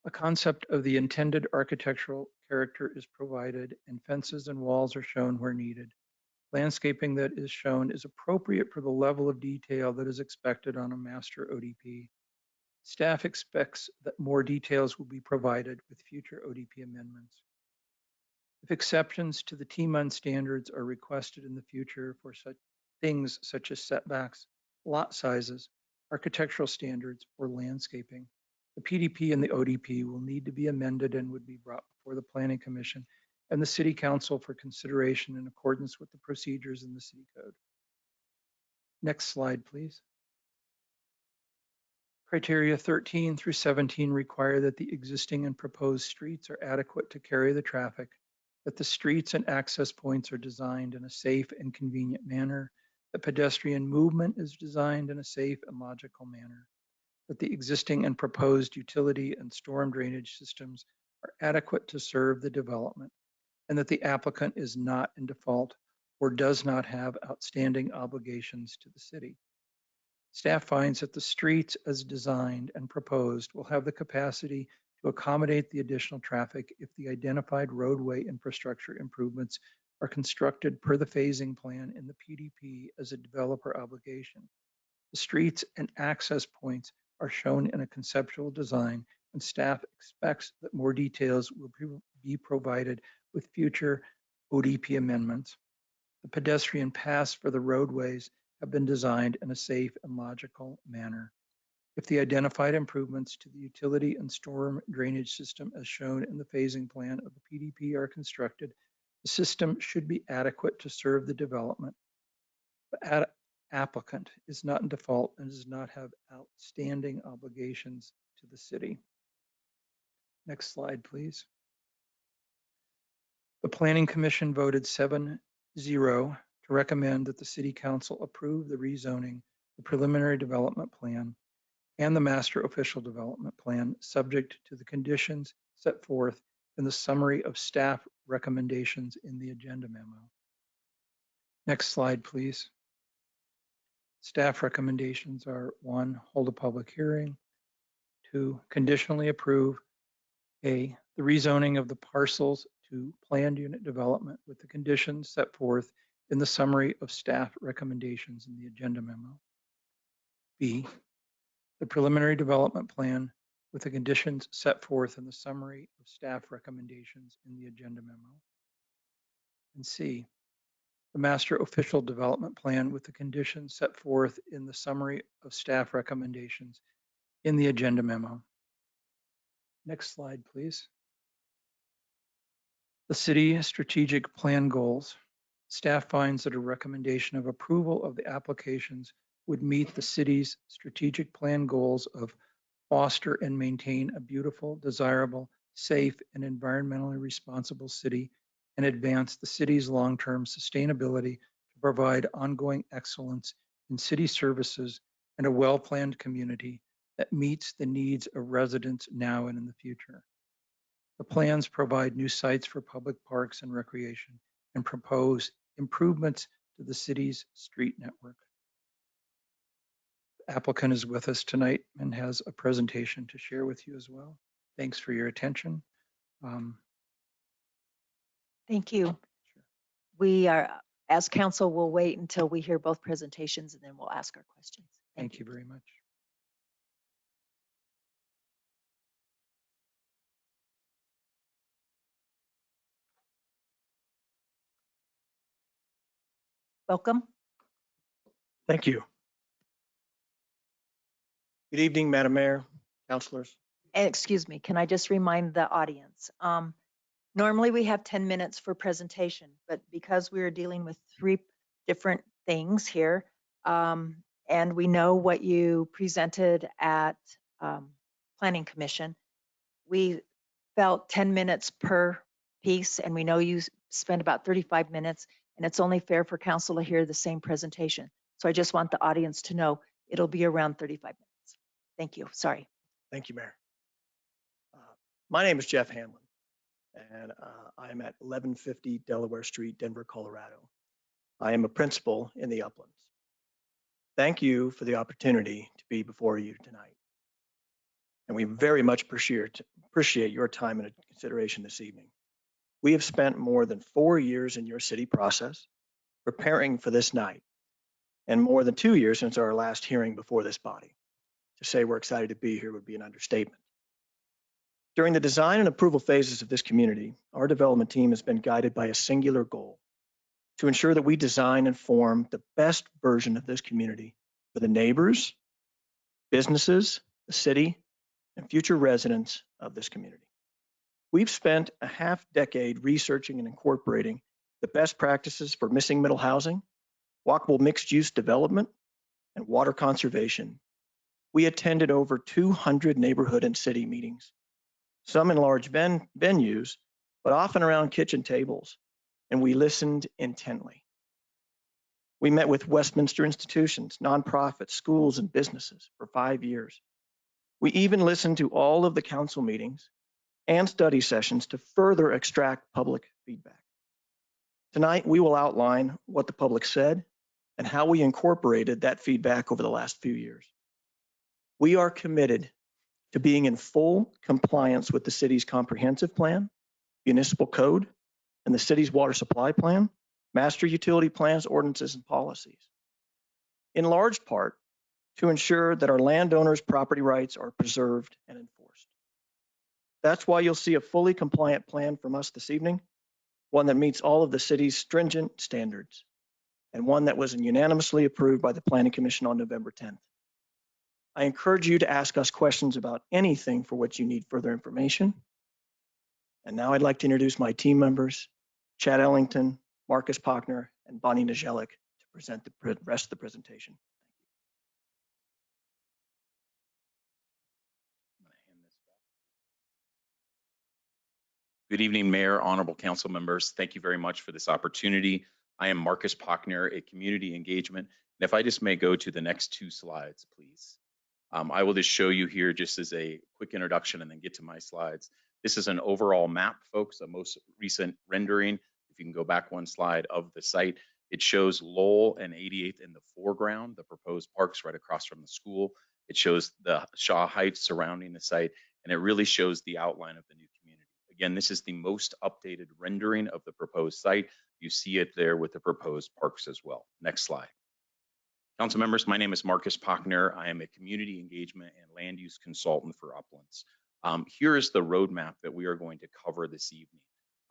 A concept of the intended architectural character is provided, and fences and walls are shown where needed. Landscaping that is shown is appropriate for the level of detail that is expected on a master ODP. Staff expects that more details will be provided with future ODP amendments. If exceptions to the TMUN standards are requested in the future for such things such as setbacks, lot sizes, architectural standards, or landscaping, the PDP and the ODP will need to be amended and would be brought before the Planning Commission and the City Council for consideration in accordance with the procedures in the City Code. Next slide, please. Criteria 13 through 17 require that the existing and proposed streets are adequate to carry the traffic, that the streets and access points are designed in a safe and convenient manner, that pedestrian movement is designed in a safe and logical manner, that the existing and proposed utility and storm drainage systems are adequate to serve the development, and that the applicant is not in default or does not have outstanding obligations to the city. Staff finds that the streets as designed and proposed will have the capacity to accommodate the additional traffic if the identified roadway infrastructure improvements are constructed per the phasing plan in the PDP as a developer obligation. The streets and access points are shown in a conceptual design, and staff expects that more details will be provided with future ODP amendments. The pedestrian paths for the roadways have been designed in a safe and logical manner. If the identified improvements to the utility and storm drainage system as shown in the phasing plan of the PDP are constructed, the system should be adequate to serve the development. The applicant is not in default and does not have outstanding obligations to the city. Next slide, please. The Planning Commission voted 7-0 to recommend that the City Council approve the rezoning, the preliminary development plan, and the master official development plan, subject to the conditions set forth in the summary of staff recommendations in the agenda memo. Next slide, please. Staff recommendations are 1, hold a public hearing. 2, conditionally approve the rezoning of the parcels to planned unit development with the conditions set forth in the summary of staff recommendations in the agenda memo. B, the preliminary development plan with the conditions set forth in the summary of staff recommendations in the agenda memo. And C, the master official development plan with the conditions set forth in the summary of staff recommendations in the agenda memo. Next slide, please. The city strategic plan goals. Staff finds that a recommendation of approval of the applications would meet the city's strategic plan goals of foster and maintain a beautiful, desirable, safe, and environmentally responsible city, and advance the city's long-term sustainability to provide ongoing excellence in city services and a well-planned community that meets the needs of residents now and in the future. The plans provide new sites for public parks and recreation and propose improvements to the city's street network. The applicant is with us tonight and has a presentation to share with you as well. Thanks for your attention. Thank you. We are, as council, will wait until we hear both presentations and then we'll ask our questions. Thank you very much. Welcome. Thank you. Good evening, Madam Mayor, councilors. And excuse me, can I just remind the audience? Normally we have 10 minutes for presentation, but because we are dealing with 3 different things here, and we know what you presented at Planning Commission, we felt 10 minutes per piece, and we know you spend about 35 minutes, and it's only fair for council to hear the same presentation. So I just want the audience to know it'll be around 35 minutes. Thank you. Sorry. Thank you, Mayor. My name is Jeff Hanlon, and I am at 1150 Delaware Street, Denver, Colorado. I am a principal in the Uplands. Thank you for the opportunity to be before you tonight. And we very much appreciate your time and consideration this evening. We have spent more than 4 years in your city process preparing for this night, and more than 2 years since our last hearing before this body. To say we're excited to be here would be an understatement. During the design and approval phases of this community, our development team has been guided by a singular goal: to ensure that we design and form the best version of this community for the neighbors, businesses, the city, and future residents of this community. We've spent a half-decade researching and incorporating the best practices for missing middle housing, walkable mixed-use development, and water conservation. We attended over 200 neighborhood and city meetings, some in large venues, but often around kitchen tables, and we listened intently. We met with Westminster institutions, nonprofits, schools, and businesses for 5 years. We even listened to all of the council meetings and study sessions to further extract public feedback. Tonight, we will outline what the public said and how we incorporated that feedback over the last few years. We are committed to being in full compliance with the city's comprehensive plan, municipal code, and the city's water supply plan, master utility plans, ordinances, and policies. In large part, to ensure that our landowners' property rights are preserved and enforced. That's why you'll see a fully compliant plan from us this evening, one that meets all of the city's stringent standards, and one that was unanimously approved by the Planning Commission on November 10th. I encourage you to ask us questions about anything for which you need further information. And now I'd like to introduce my team members, Chad Ellington, Marcus Pochner, and Bonnie Nijelik, to present the rest of the presentation. Good evening, Mayor, honorable council members. Thank you very much for this opportunity. I am Marcus Pochner, a community engagement. And if I just may go to the next 2 slides, please. I will just show you here just as a quick introduction and then get to my slides. This is an overall map, folks, a most recent rendering. If you can go back 1 slide of the site, it shows Lowell and 88th in the foreground, the proposed parks right across from the school. It shows the Shaw Heights surrounding the site, and it really shows the outline of the new community. Again, this is the most updated rendering of the proposed site. You see it there with the proposed parks as well. Next slide. Council members, my name is Marcus Pochner. I am a community engagement and land use consultant for Uplands. Here is the roadmap that we are going to cover this evening.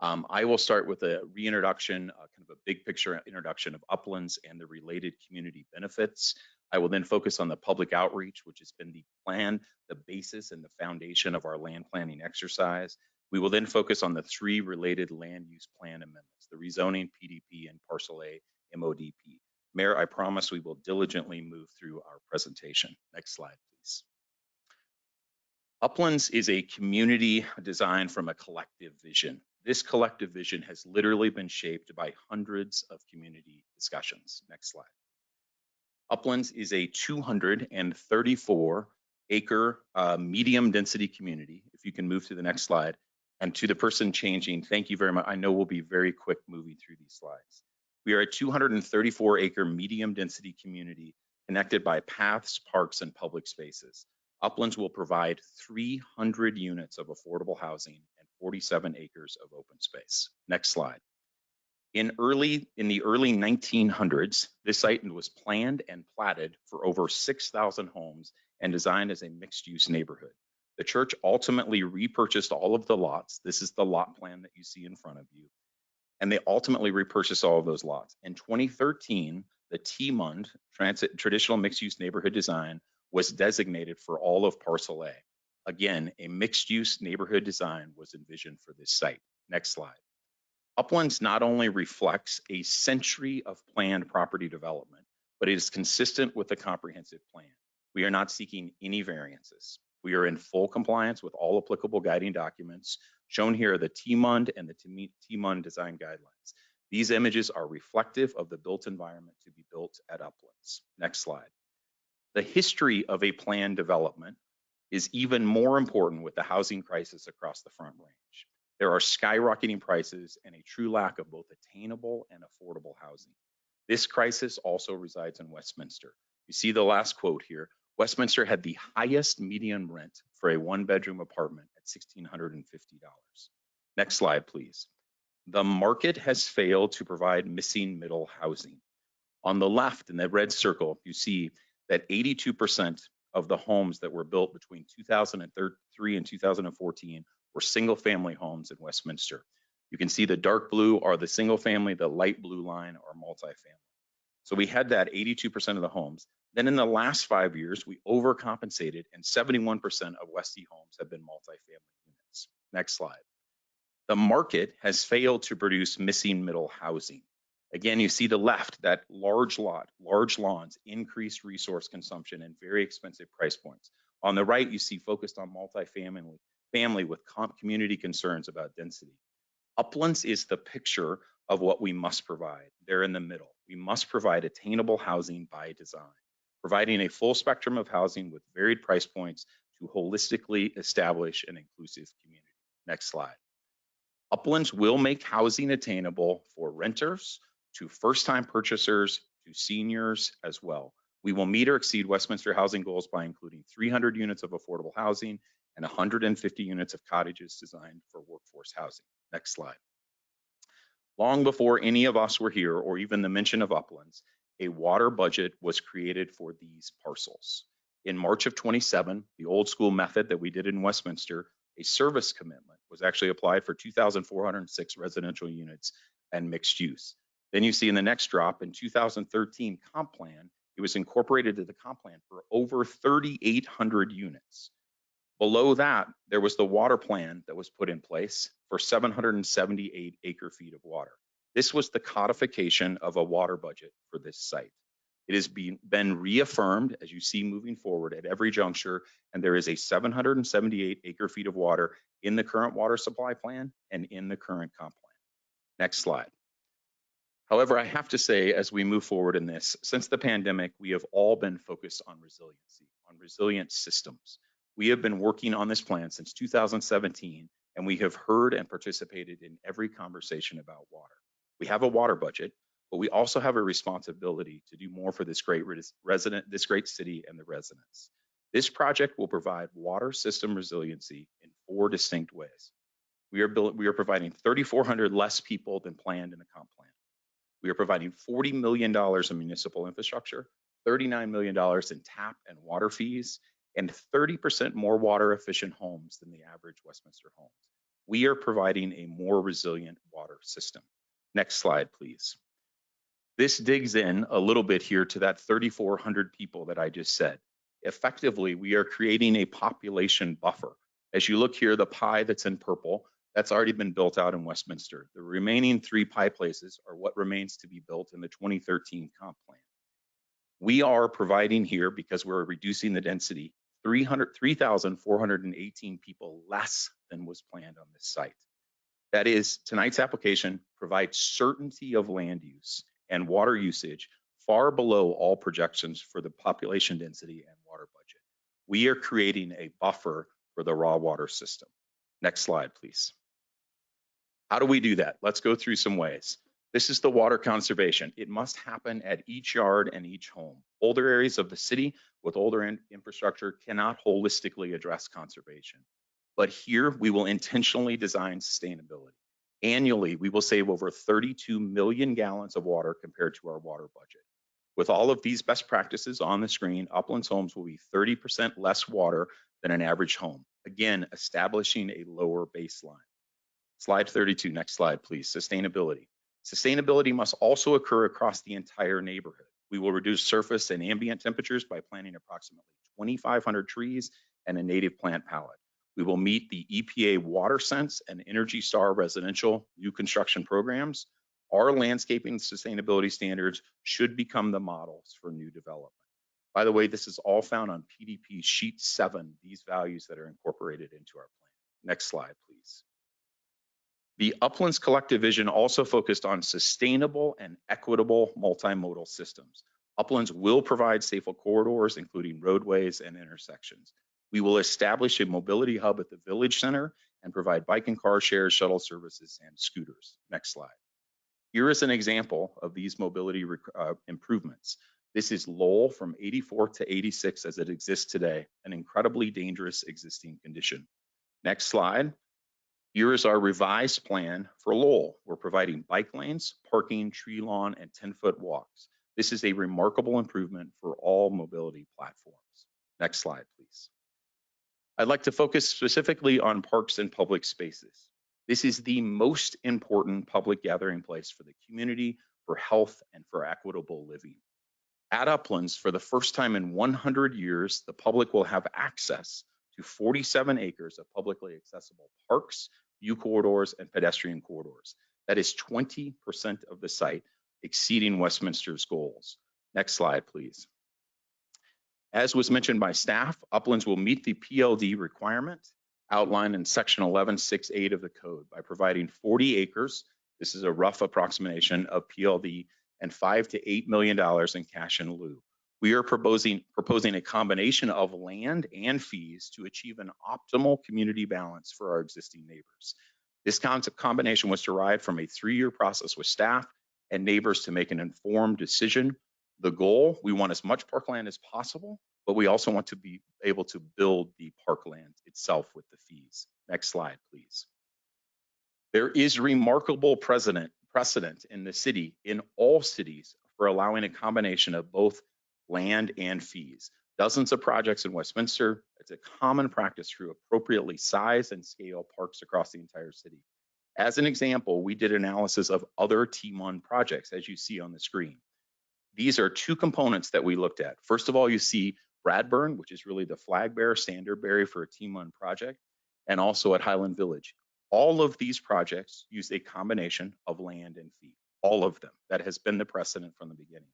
I will start with a reintroduction, kind of a big picture introduction of Uplands and the related community benefits. I will then focus on the public outreach, which has been the plan, the basis, and the foundation of our land planning exercise. We will then focus on the 3 related land use plan amendments, the rezoning, PDP, and Parcel A MODP. Mayor, I promise we will diligently move through our presentation. Next slide, please. Uplands is a community designed from a collective vision. This collective vision has literally been shaped by hundreds of community discussions. Next slide. Uplands is a 234 acre medium density community. If you can move to the next slide. And to the person changing, thank you very much. I know we'll be very quick moving through these slides. We are a 234 acre medium density community connected by paths, parks, and public spaces. Uplands will provide 300 units of affordable housing and 47 acres of open space. Next slide. In the early 1900s, this site was planned and platted for over 6,000 homes and designed as a mixed-use neighborhood. The church ultimately repurchased all of the lots. This is the lot plan that you see in front of you. And they ultimately repurchased all of those lots. In 2013, the TMUND, Traditional Mixed-Use Neighborhood Design, was designated for all of Parcel A. Again, a mixed-use neighborhood design was envisioned for this site. Next slide. Uplands not only reflects a century of planned property development, but it is consistent with the comprehensive plan. We are not seeking any variances. We are in full compliance with all applicable guiding documents. Shown here are the TMUND and the TMUND design guidelines. These images are reflective of the built environment to be built at Uplands. Next slide. The history of a planned development is even more important with the housing crisis across the Front Range. There are skyrocketing prices and a true lack of both attainable and affordable housing. This crisis also resides in Westminster. You see the last quote here. Westminster had the highest median rent for a 1-bedroom apartment at $1,650. Next slide, please. The market has failed to provide missing middle housing. On the left in the red circle, you see that 82% of the homes that were built between 2003 and 2014 were single-family homes in Westminster. You can see the dark blue are the single-family, the light blue line are multifamily. So we had that 82% of the homes. Then in the last 5 years, we overcompensated and 71% of Westie homes have been multifamily units. Next slide. The market has failed to produce missing middle housing. Again, you see the left, that large lawns, increased resource consumption and very expensive price points. On the right, you see focused on multifamily with community concerns about density. Uplands is the picture of what we must provide. They're in the middle. We must provide attainable housing by design, providing a full spectrum of housing with varied price points to holistically establish an inclusive community. Next slide. Uplands will make housing attainable for renters, to first-time purchasers, to seniors as well. We will meet or exceed Westminster housing goals by including 300 units of affordable housing and 150 units of cottages designed for workforce housing. Next slide. Long before any of us were here, or even the mention of Uplands, a water budget was created for these parcels. In March of 27, the old school method that we did in Westminster, a service commitment was actually applied for 2,406 residential units and mixed use. Then you see in the next drop in 2013 comp plan, it was incorporated to the comp plan for over 3,800 units. Below that, there was the water plan that was put in place for 778 acre feet of water. This was the codification of a water budget for this site. It has been reaffirmed, as you see moving forward at every juncture, and there is a 778 acre feet of water in the current water supply plan and in the current comp plan. Next slide. However, I have to say, as we move forward in this, since the pandemic, we have all been focused on resiliency, on resilient systems. We have been working on this plan since 2017, and we have heard and participated in every conversation about water. We have a water budget, but we also have a responsibility to do more for this great city and the residents. This project will provide water system resiliency in 4 distinct ways. We are providing 3,400 less people than planned in the comp plan. We are providing $40 million in municipal infrastructure, $39 million in tap and water fees, and 30% more water efficient homes than the average Westminster home. We are providing a more resilient water system. Next slide, please. This digs in a little bit here to that 3,400 people that I just said. Effectively, we are creating a population buffer. As you look here, the pie that's in purple, that's already been built out in Westminster. The remaining 3 pie places are what remains to be built in the 2013 comp plan. We are providing here, because we're reducing the density, 3,418 people less than was planned on this site. That is, tonight's application provides certainty of land use and water usage far below all projections for the population density and water budget. We are creating a buffer for the raw water system. Next slide, please. How do we do that? Let's go through some ways. This is the water conservation. It must happen at each yard and each home. Older areas of the city with older infrastructure cannot holistically address conservation. But here we will intentionally design sustainability. Annually, we will save over 32 million gallons of water compared to our water budget. With all of these best practices on the screen, Uplands homes will be 30% less water than an average home. Again, establishing a lower baseline. Slide 32, next slide, please. Sustainability. Sustainability must also occur across the entire neighborhood. We will reduce surface and ambient temperatures by planting approximately 2,500 trees and a native plant palette. We will meet the EPA WaterSense and Energy Star residential new construction programs. Our landscaping sustainability standards should become the models for new development. By the way, this is all found on PDP sheet 7, these values that are incorporated into our plan. Next slide, please. The Uplands Collective Vision also focused on sustainable and equitable multimodal systems. Uplands will provide safer corridors, including roadways and intersections. We will establish a mobility hub at the Village Center and provide bike and car shares, shuttle services, and scooters. Next slide. Here is an example of these mobility improvements. This is Lowell from 84 to 86 as it exists today, an incredibly dangerous existing condition. Next slide. Here is our revised plan for Lowell. We're providing bike lanes, parking, tree lawn, and 10-foot walks. This is a remarkable improvement for all mobility platforms. Next slide, please. I'd like to focus specifically on parks and public spaces. This is the most important public gathering place for the community, for health, and for equitable living. At Uplands, for the first time in 100 years, the public will have access to 47 acres of publicly accessible parks, view corridors, and pedestrian corridors. That is 20% of the site, exceeding Westminster's goals. Next slide, please. As was mentioned by staff, Uplands will meet the PLD requirement outlined in section 11.6.8 of the code by providing 40 acres. This is a rough approximation of PLD and $5 to $8 million in cash in lieu. We are proposing a combination of land and fees to achieve an optimal community balance for our existing neighbors. This combination was derived from a 3-year process with staff and neighbors to make an informed decision. The goal, we want as much parkland as possible, but we also want to be able to build the parkland itself with the fees. Next slide, please. There is remarkable precedent in the city, in all cities, for allowing a combination of both land and fees. Dozens of projects in Westminster. It's a common practice to appropriately size and scale parks across the entire city. As an example, we did analysis of other T1 projects, as you see on the screen. These are 2 components that we looked at. First of all, you see Bradburn, which is really the flag bearer, standard bearer for a T1 project, and also at Highland Village. All of these projects use a combination of land and fee, all of them. That has been the precedent from the beginning.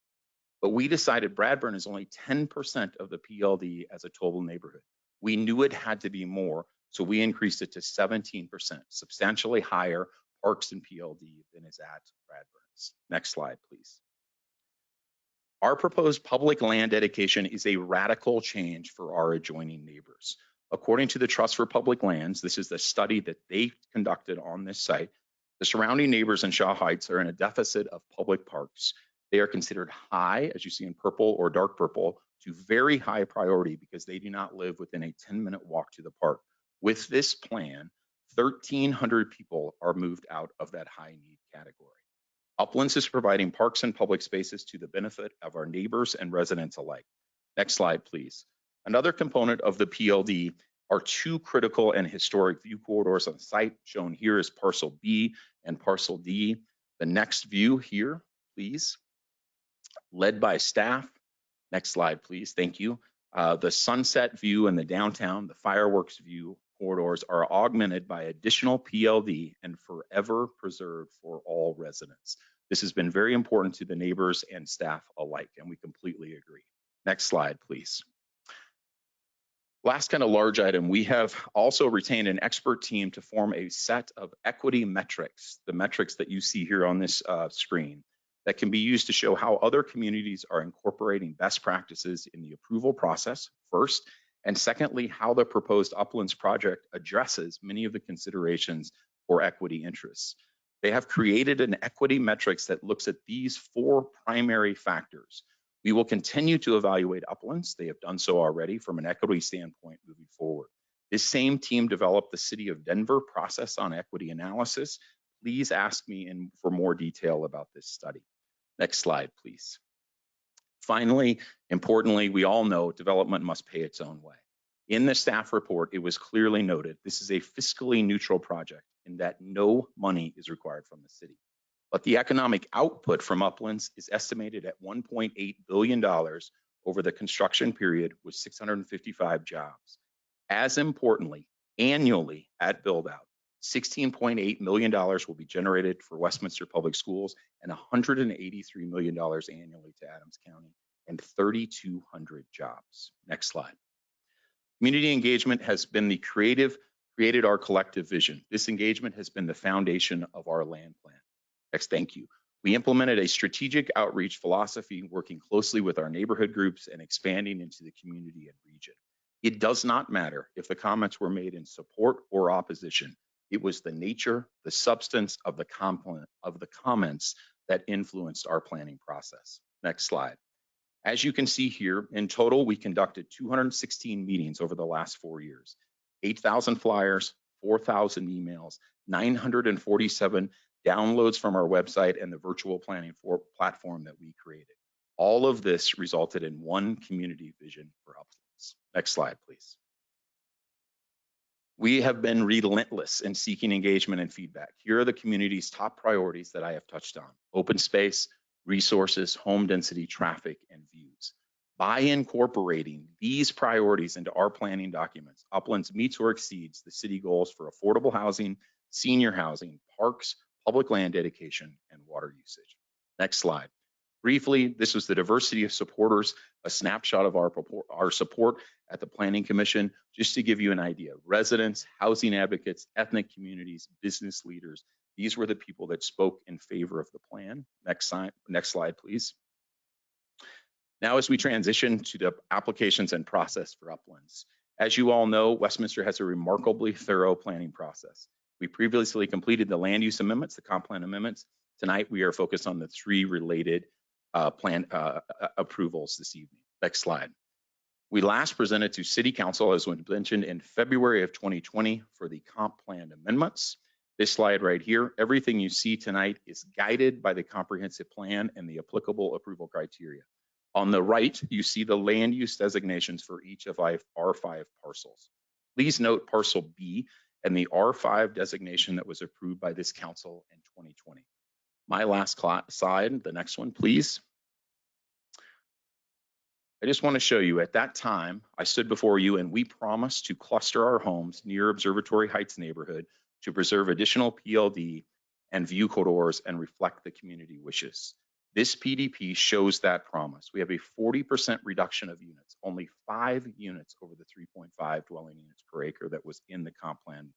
But we decided Bradburn is only 10% of the PLD as a total neighborhood. We knew it had to be more, so we increased it to 17%, substantially higher parks and PLD than is at Bradburn's. Next slide, please. Our proposed public land dedication is a radical change for our adjoining neighbors. According to the Trust for Public Lands, this is the study that they conducted on this site, the surrounding neighbors in Shaw Heights are in a deficit of public parks. They are considered high, as you see in purple or dark purple, to very high priority because they do not live within a 10-minute walk to the park. With this plan, 1,300 people are moved out of that high need category. Uplands is providing parks and public spaces to the benefit of our neighbors and residents alike. Next slide, please. Another component of the PLD are 2 critical and historic view corridors on the site. Shown here is Parcel B and Parcel D. The next view here, please. led by staff. Next slide, please. Thank you. The sunset view and the downtown, the fireworks view corridors are augmented by additional PLD and forever preserved for all residents. This has been very important to the neighbors and staff alike, and we completely agree. Next slide, please. Last kind of large item, we have also retained an expert team to form a set of equity metrics, the metrics that you see here on this screen, that can be used to show how other communities are incorporating best practices in the approval process first, and secondly, how the proposed Uplands project addresses many of the considerations for equity interests. They have created an equity metrics that looks at these 4 primary factors. We will continue to evaluate Uplands. They have done so already from an equity standpoint moving forward. This same team developed the City of Denver process on equity analysis. Please ask me for more detail about this study. Next slide, please. Finally, importantly, we all know development must pay its own way. In the staff report, it was clearly noted this is a fiscally neutral project in that no money is required from the city. But the economic output from Uplands is estimated at $1.8 billion over the construction period with 655 jobs. As importantly, annually at build-out, $16.8 million will be generated for Westminster Public Schools and $183 million annually to Adams County and 3,200 jobs. Next slide. Community engagement has been the created our collective vision. This engagement has been the foundation of our land plan. Next, thank you. We implemented a strategic outreach philosophy, working closely with our neighborhood groups and expanding into the community and region. It does not matter if the comments were made in support or opposition. It was the nature, the substance of the comments that influenced our planning process. Next slide. As you can see here, in total, we conducted 216 meetings over the last 4 years, 8,000 flyers, 4,000 emails, 947 downloads from our website and the virtual planning platform that we created. All of this resulted in one community vision for Uplands. Next slide, please. We have been relentless in seeking engagement and feedback. Here are the community's top priorities that I have touched on: open space, resources, home density, traffic, and views. By incorporating these priorities into our planning documents, Uplands meets or exceeds the city goals for affordable housing, senior housing, parks, public land dedication, and water usage. Next slide. Briefly, this was the diversity of supporters, a snapshot of our support at the Planning Commission, just to give you an idea. Residents, housing advocates, ethnic communities, business leaders, these were the people that spoke in favor of the plan. Next slide, please. Now, as we transition to the applications and process for Uplands, as you all know, Westminster has a remarkably thorough planning process. We previously completed the land use amendments, the comp plan amendments. Tonight, we are focused on the 3 related plan approvals this evening. Next slide. We last presented to City Council, as was mentioned, in February of 2020 for the comp plan amendments. This slide right here, everything you see tonight is guided by the comprehensive plan and the applicable approval criteria. On the right, you see the land use designations for each of our 5 parcels. Please note parcel B and the R5 designation that was approved by this council in 2020. My last slide, the next one, please. I just want to show you, at that time, I stood before you and we promised to cluster our homes near Observatory Heights neighborhood to preserve additional PLD and view corridors and reflect the community wishes. This PDP shows that promise. We have a 40% reduction of units, only 5 units over the 3.5 dwelling units per acre that was in the comp plan.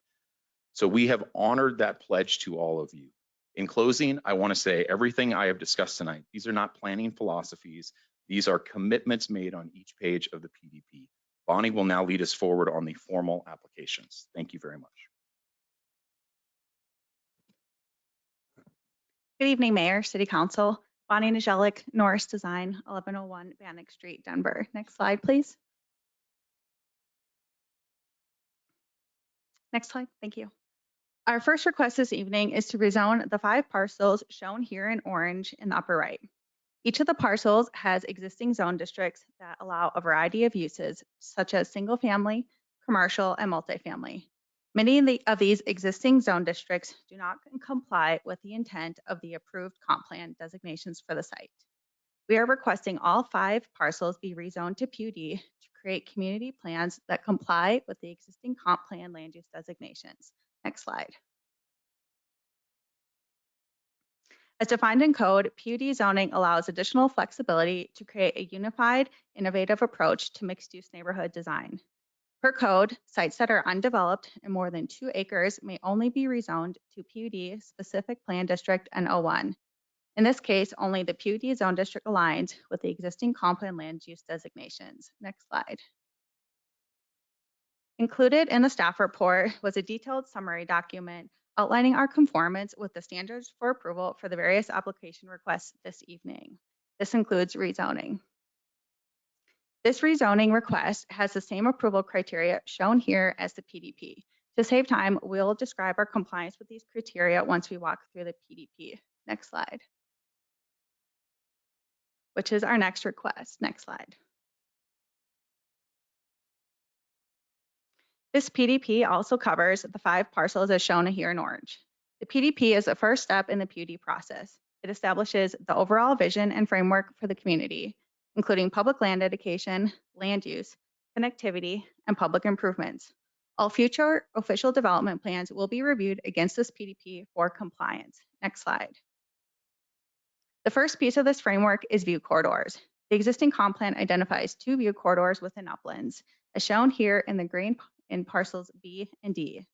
So we have honored that pledge to all of you. In closing, I want to say everything I have discussed tonight, these are not planning philosophies. These are commitments made on each page of the PDP. Bonnie will now lead us forward on the formal applications. Thank you very much. Good evening, Mayor, City Council. Bonnie Nijelik, Norris Design, 1101 Bannock Street, Denver. Next slide, please. Next slide, thank you. Our first request this evening is to rezone the 5 parcels shown here in orange in the upper right. Each of the parcels has existing zone districts that allow a variety of uses, such as single family, commercial, and multifamily. Many of these existing zone districts do not comply with the intent of the approved comp plan designations for the site. We are requesting all 5 parcels be rezoned to PUD to create community plans that comply with the existing comp plan land use designations. Next slide. As defined in code, PUD zoning allows additional flexibility to create a unified, innovative approach to mixed-use neighborhood design. Per code, sites that are undeveloped and more than 2 acres may only be rezoned to PUD specific plan district and O1. In this case, only the PUD zone district aligns with the existing comp plan land use designations. Next slide. Included in the staff report was a detailed summary document outlining our conformance with the standards for approval for the various application requests this evening. This includes rezoning. This rezoning request has the same approval criteria shown here as the PDP. To save time, we'll describe our compliance with these criteria once we walk through the PDP. Next slide. Which is our next request. Next slide. This PDP also covers the 5 parcels as shown here in orange. The PDP is the first step in the PUD process. It establishes the overall vision and framework for the community, including public land dedication, land use, connectivity, and public improvements. All future official development plans will be reviewed against this PDP for compliance. Next slide. The first piece of this framework is view corridors. The existing comp plan identifies 2 view corridors within Uplands, as shown here in the green in parcels B and D.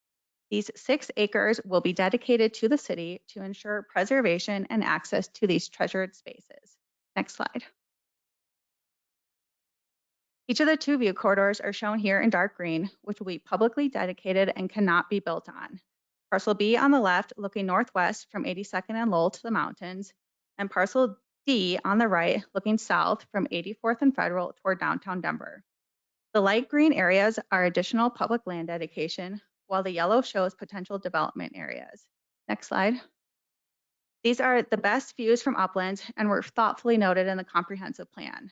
These 6 acres will be dedicated to the city to ensure preservation and access to these treasured spaces. Next slide. Each of the 2 view corridors are shown here in dark green, which will be publicly dedicated and cannot be built on. Parcel B on the left, looking northwest from 82nd and Lowell to the mountains, and parcel D on the right, looking south from 84th and Federal toward downtown Denver. The light green areas are additional public land dedication, while the yellow shows potential development areas. Next slide. These are the best views from Uplands and were thoughtfully noted in the comprehensive plan.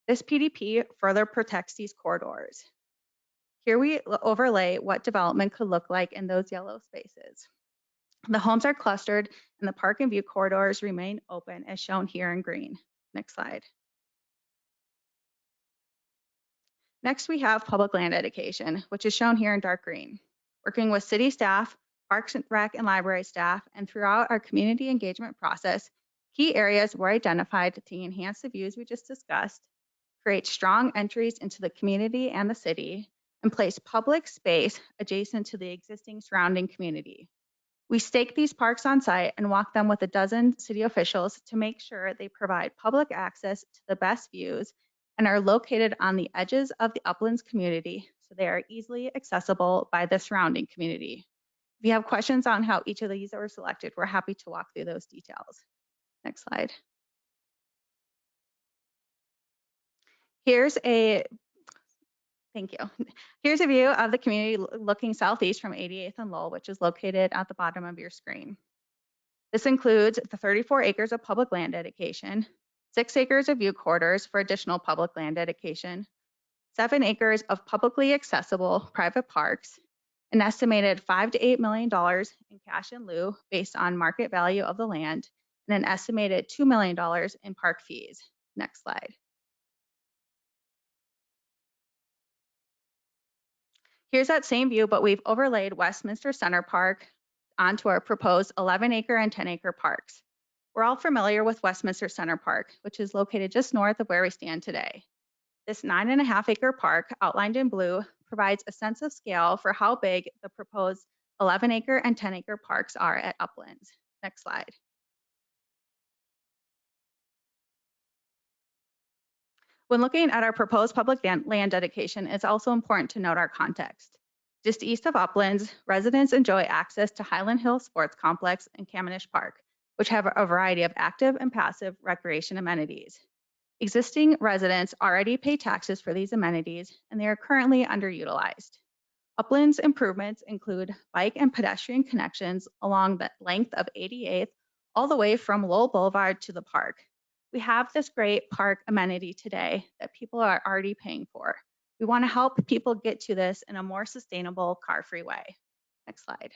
This PDP further protects these corridors. Here we overlay what development could look like in those yellow spaces. The homes are clustered and the park and view corridors remain open as shown here in green. Next slide. Next, we have public land dedication, which is shown here in dark green. Working with city staff, Parks and Rec and library staff, and throughout our community engagement process, key areas were identified to enhance the views we just discussed, create strong entries into the community and the city, and place public space adjacent to the existing surrounding community. We stake these parks on site and walk them with a dozen city officials to make sure they provide public access to the best views and are located on the edges of the Uplands community, so they are easily accessible by the surrounding community. If you have questions on how each of these are selected, we're happy to walk through those details. Next slide. Thank you. Here's a view of the community looking southeast from 88th and Lowell, which is located at the bottom of your screen. This includes the 34 acres of public land dedication, 6 acres of view corridors for additional public land dedication, 7 acres of publicly accessible private parks, an estimated $5 to $8 million in cash in lieu based on market value of the land, and an estimated $2 million in park fees. Next slide. Here's that same view, but we've overlaid Westminster Center Park onto our proposed 11-acre and 10-acre parks. We're all familiar with Westminster Center Park, which is located just north of where we stand today. This 9.5-acre park outlined in blue provides a sense of scale for how big the proposed 11-acre and 10-acre parks are at Uplands. Next slide. When looking at our proposed public land dedication, it's also important to note our context. Just east of Uplands, residents enjoy access to Highland Hill Sports Complex and Kamenish Park, which have a variety of active and passive recreation amenities. Existing residents already pay taxes for these amenities, and they are currently underutilized. Uplands improvements include bike and pedestrian connections along the length of 88th all the way from Lowell Boulevard to the park. We have this great park amenity today that people are already paying for. We want to help people get to this in a more sustainable, car-free way. Next slide.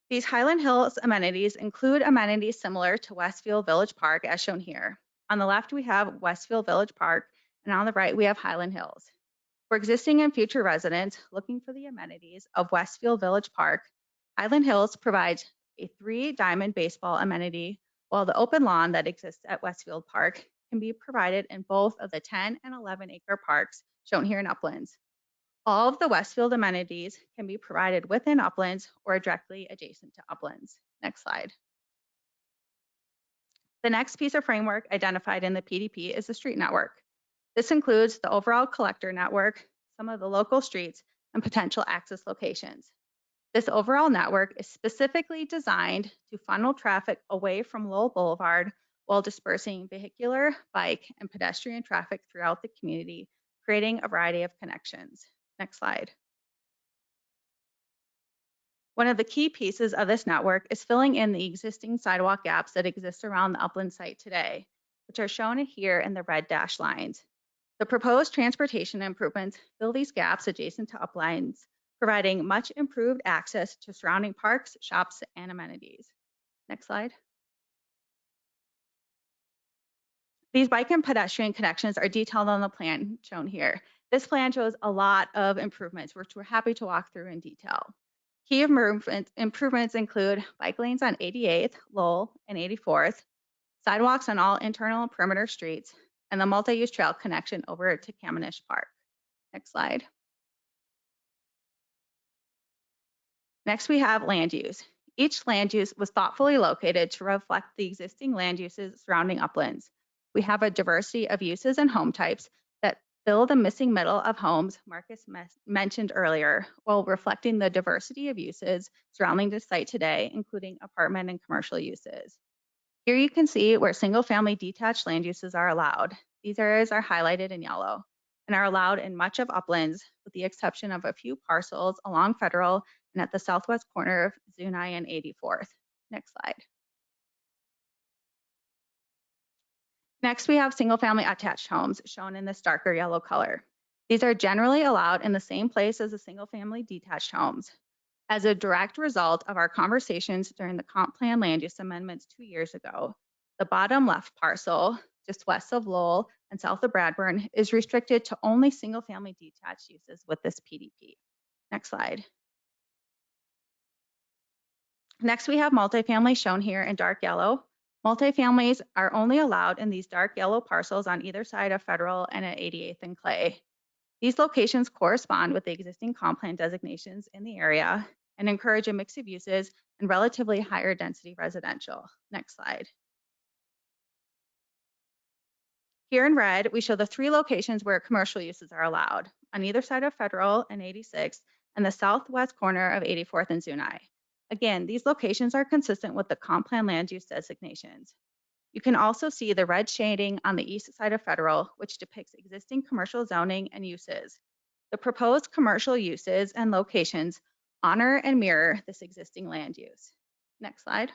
These Highland Hills amenities include amenities similar to Westfield Village Park as shown here. On the left, we have Westfield Village Park, and on the right, we have Highland Hills. For existing and future residents looking for the amenities of Westfield Village Park, Highland Hills provides a 3-diamond baseball amenity, while the open lawn that exists at Westfield Park can be provided in both of the 10 and 11-acre parks shown here in Uplands. All of the Westfield amenities can be provided within Uplands or directly adjacent to Uplands. Next slide. The next piece of framework identified in the PDP is the street network. This includes the overall collector network, some of the local streets, and potential access locations. This overall network is specifically designed to funnel traffic away from Lowell Boulevard while dispersing vehicular, bike, and pedestrian traffic throughout the community, creating a variety of connections. Next slide. One of the key pieces of this network is filling in the existing sidewalk gaps that exist around the Upland site today, which are shown here in the red dashed lines. The proposed transportation improvements fill these gaps adjacent to Uplands, providing much improved access to surrounding parks, shops, and amenities. Next slide. These bike and pedestrian connections are detailed on the plan shown here. This plan shows a lot of improvements, which we're happy to walk through in detail. Key improvements include bike lanes on 88th, Lowell, and 84th, sidewalks on all internal and perimeter streets, and the multi-use trail connection over to Kamenish Park. Next slide. Next, we have land use. Each land use was thoughtfully located to reflect the existing land uses surrounding Uplands. We have a diversity of uses and home types that fill the missing middle of homes Marcus mentioned earlier, while reflecting the diversity of uses surrounding the site today, including apartment and commercial uses. Here you can see where single-family detached land uses are allowed. These areas are highlighted in yellow and are allowed in much of Uplands, with the exception of a few parcels along Federal and at the southwest corner of Zuni and 84th. Next slide. Next, we have single-family attached homes shown in this darker yellow color. These are generally allowed in the same place as the single-family detached homes. As a direct result of our conversations during the comp plan land use amendments 2 years ago, the bottom left parcel, just west of Lowell and south of Bradburn, is restricted to only single-family detached uses with this PDP. Next slide. Next, we have multifamily shown here in dark yellow. Multifamilies are only allowed in these dark yellow parcels on either side of Federal and at 88th and Clay. These locations correspond with the existing comp plan designations in the area and encourage a mix of uses and relatively higher density residential. Next slide. Here in red, we show the 3 locations where commercial uses are allowed, on either side of Federal and 86th and the southwest corner of 84th and Zuni. Again, these locations are consistent with the comp plan land use designations. You can also see the red shading on the east side of Federal, which depicts existing commercial zoning and uses. The proposed commercial uses and locations honor and mirror this existing land use. Next slide.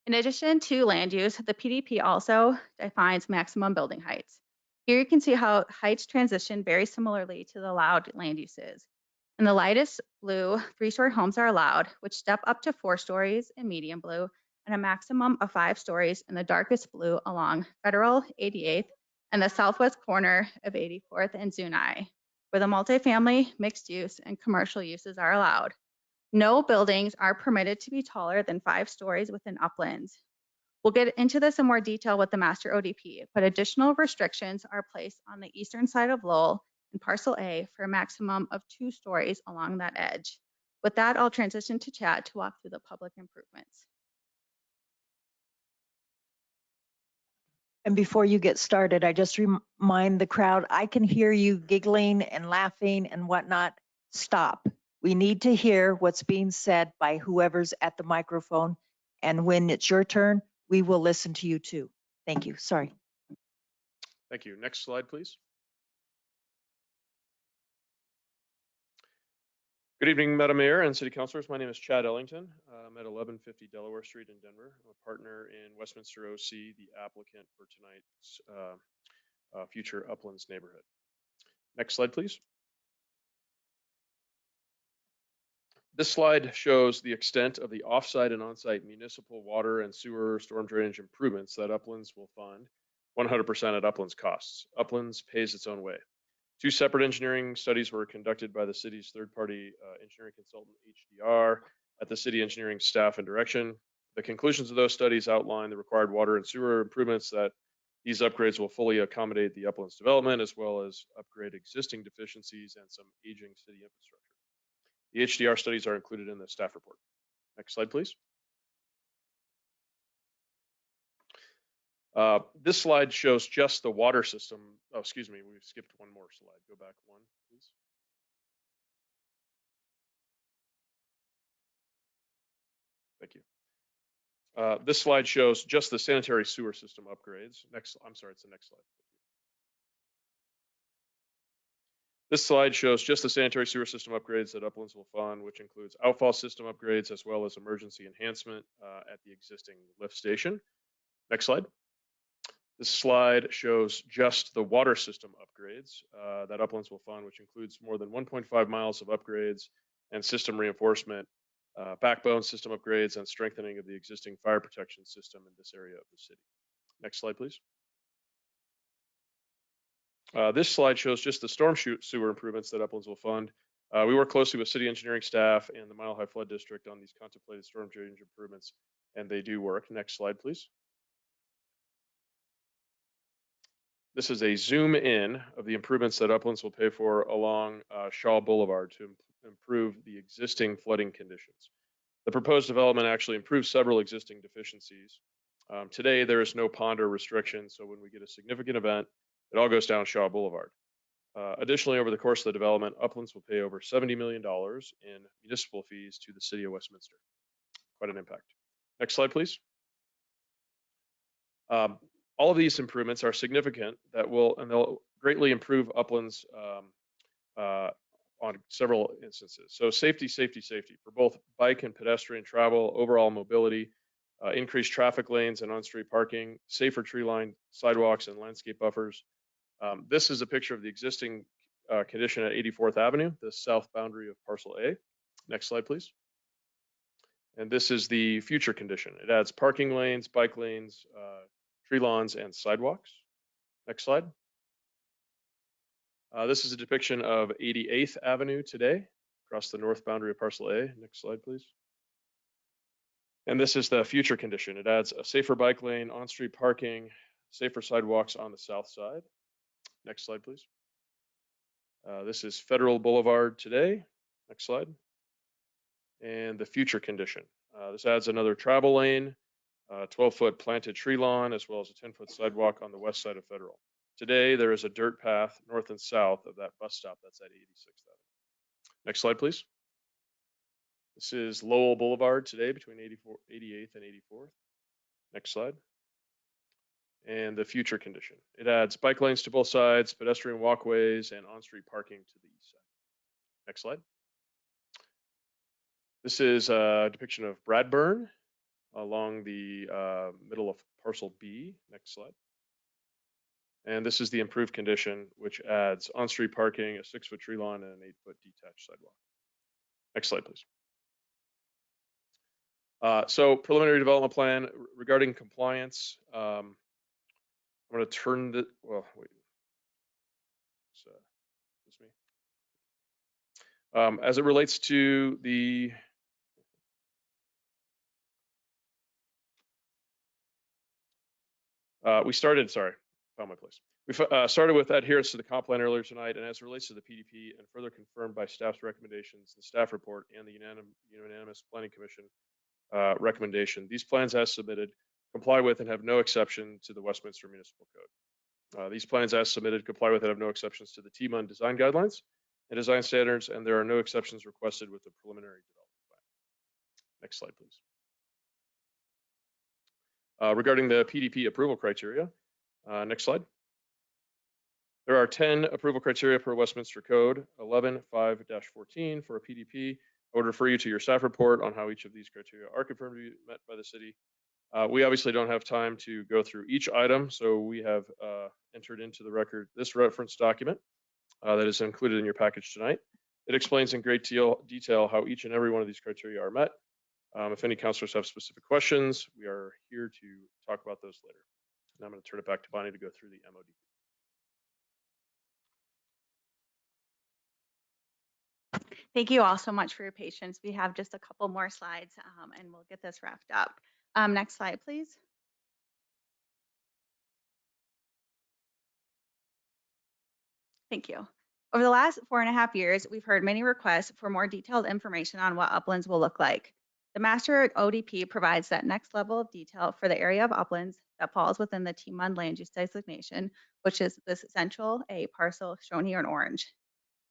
In addition to land use, the PDP also defines maximum building heights. Here you can see how heights transition very similarly to the allowed land uses. In the lightest blue, 3-story homes are allowed, which step up to 4 stories in medium blue and a maximum of 5 stories in the darkest blue along Federal, 88th, and the southwest corner of 84th and Zuni, where the multifamily, mixed use, and commercial uses are allowed. No buildings are permitted to be taller than 5 stories within Uplands. We'll get into this in more detail with the master ODP, but additional restrictions are placed on the eastern side of Lowell and Parcel A for a maximum of 2 stories along that edge. With that, I'll transition to Chad to walk through the public improvements. And before you get started, I just remind the crowd, I can hear you giggling and laughing and whatnot. Stop. We need to hear what's being said by whoever's at the microphone. And when it's your turn, we will listen to you too. Thank you. Sorry. Thank you. Next slide, please. Good evening, Madam Mayor and City Councilors. My name is Chad Ellington. I'm at 1150 Delaware Street in Denver. I'm a partner in Westminster OC, the applicant for tonight's future Uplands neighborhood. Next slide, please. This slide shows the extent of the offsite and onsite municipal water and sewer storm drainage improvements that Uplands will fund 100% at Uplands costs. Uplands pays its own way. 2 separate engineering studies were conducted by the city's third-party engineering consultant, HDR, at the city engineering staff and direction. The conclusions of those studies outline the required water and sewer improvements that these upgrades will fully accommodate the Uplands development, as well as upgrade existing deficiencies and some aging city infrastructure. The HDR studies are included in the staff report. Next slide, please. This slide shows just the water system. Oh, excuse me, we skipped one more slide. Go back one, please. Thank you. This slide shows just the sanitary sewer system upgrades. I'm sorry, it's the next slide. This slide shows just the sanitary sewer system upgrades that Uplands will fund, which includes outfall system upgrades as well as emergency enhancement at the existing lift station. Next slide. This slide shows just the water system upgrades that Uplands will fund, which includes more than 1.5 miles of upgrades and system reinforcement, backbone system upgrades, and strengthening of the existing fire protection system in this area of the city. Next slide, please. This slide shows just the storm sewer improvements that Uplands will fund. We work closely with city engineering staff and the Mile High Flood District on these contemplated storm drainage improvements, and they do work. Next slide, please. This is a zoom in of the improvements that Uplands will pay for along Shaw Boulevard to improve the existing flooding conditions. The proposed development actually improves several existing deficiencies. Today, there is no pond or restriction, so when we get a significant event, it all goes down Shaw Boulevard. Additionally, over the course of the development, Uplands will pay over $70 million in municipal fees to the city of Westminster. Quite an impact. Next slide, please. All of these improvements are significant they'll greatly improve Uplands on several instances. So safety for both bike and pedestrian travel, overall mobility, increased traffic lanes and on-street parking, safer tree-lined sidewalks and landscape buffers. This is a picture of the existing condition at 84th Avenue, the south boundary of Parcel A. Next slide, please. And this is the future condition. It adds parking lanes, bike lanes, tree lawns, and sidewalks. Next slide. This is a depiction of 88th Avenue today, across the north boundary of Parcel A. Next slide, please. And this is the future condition. It adds a safer bike lane, on-street parking, safer sidewalks on the south side. Next slide, please. This is Federal Boulevard today. Next slide. And the future condition. This adds another travel lane, 12-foot planted tree lawn, as well as a 10-foot sidewalk on the west side of Federal. Today, there is a dirt path north and south of that bus stop that's at 86th Avenue. Next slide, please. This is Lowell Boulevard today between 88th and 84th. Next slide. And the future condition. It adds bike lanes to both sides, pedestrian walkways, and on-street parking to the east side. Next slide. This is a depiction of Bradburn along the middle of Parcel B. Next slide. And this is the improved condition, which adds on-street parking, a 6-foot tree lawn, and an 8-foot detached sidewalk. Next slide, please. So preliminary development plan regarding compliance. I'm going to turn the, well, wait. It's me. As it relates to the, we started, sorry, found my place. We started with adherence to the comp plan earlier tonight, and as it relates to the PDP and further confirmed by staff's recommendations, the staff report, and the unanimous planning commission recommendation, these plans as submitted comply with and have no exception to the Westminster Municipal Code. These plans as submitted comply with and have no exceptions to the TMUN design guidelines and design standards, and there are no exceptions requested with the preliminary development plan. Next slide, please. Regarding the PDP approval criteria, next slide. There are 10 approval criteria per Westminster Code, 11.5-14 for a PDP. I would refer you to your staff report on how each of these criteria are confirmed to be met by the city. We obviously don't have time to go through each item, so we have entered into the record this reference document that is included in your package tonight. It explains in great detail how each and every one of these criteria are met. If any councilors have specific questions, we are here to talk about those later. And I'm going to turn it back to Bonnie to go through the MOD. Thank you all so much for your patience. We have just a couple more slides and we'll get this wrapped up. Next slide, please. Thank you. Over the last 4.5 years, we've heard many requests for more detailed information on what Uplands will look like. The Master ODP provides that next level of detail for the area of Uplands that falls within the T-MUD land use designation, which is this Central A parcel shown here in orange.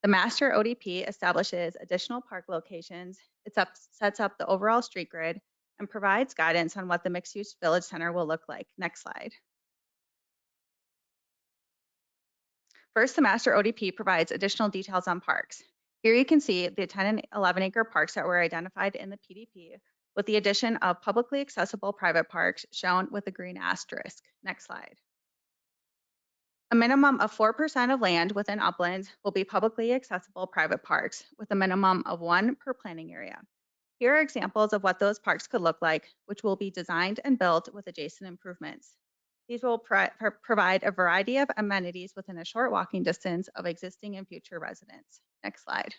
The Master ODP establishes additional park locations, sets up the overall street grid, and provides guidance on what the mixed-use village center will look like. Next slide. First, the Master ODP provides additional details on parks. Here you can see the 10 and 11 acre parks that were identified in the PDP, with the addition of publicly accessible private parks shown with a green asterisk. Next slide. A minimum of 4% of land within Uplands will be publicly accessible private parks, with a minimum of 1 per planning area. Here are examples of what those parks could look like, which will be designed and built with adjacent improvements. These will provide a variety of amenities within a short walking distance of existing and future residents. Next slide.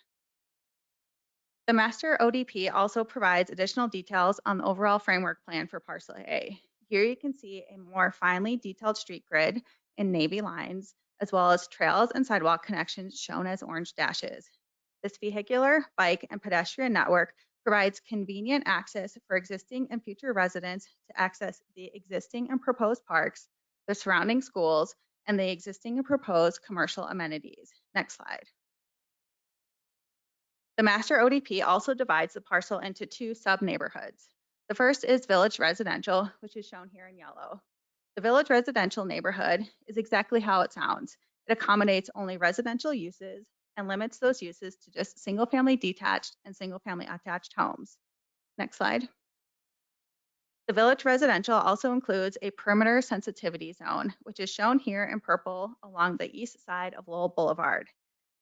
The Master ODP also provides additional details on the overall framework plan for Parcel A. Here you can see a more finely detailed street grid in navy lines, as well as trails and sidewalk connections shown as orange dashes. This vehicular, bike, and pedestrian network provides convenient access for existing and future residents to access the existing and proposed parks, the surrounding schools, and the existing and proposed commercial amenities. Next slide. The Master ODP also divides the parcel into 2 sub-neighborhoods. The first is Village Residential, which is shown here in yellow. The Village Residential neighborhood is exactly how it sounds. It accommodates only residential uses and limits those uses to just single-family detached and single-family attached homes. Next slide. The Village Residential also includes a perimeter sensitivity zone, which is shown here in purple along the east side of Lowell Boulevard.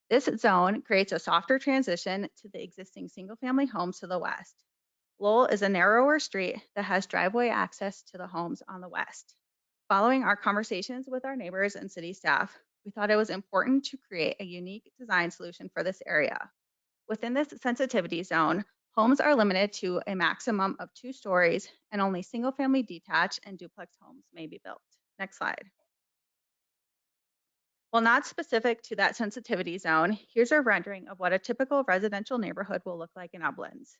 This zone creates a softer transition to the existing single-family homes to the west. Lowell is a narrower street that has driveway access to the homes on the west. Following our conversations with our neighbors and city staff, we thought it was important to create a unique design solution for this area. Within this sensitivity zone, homes are limited to a maximum of 2 stories and only single-family detached and duplex homes may be built. Next slide. While not specific to that sensitivity zone, here's a rendering of what a typical residential neighborhood will look like in Uplands.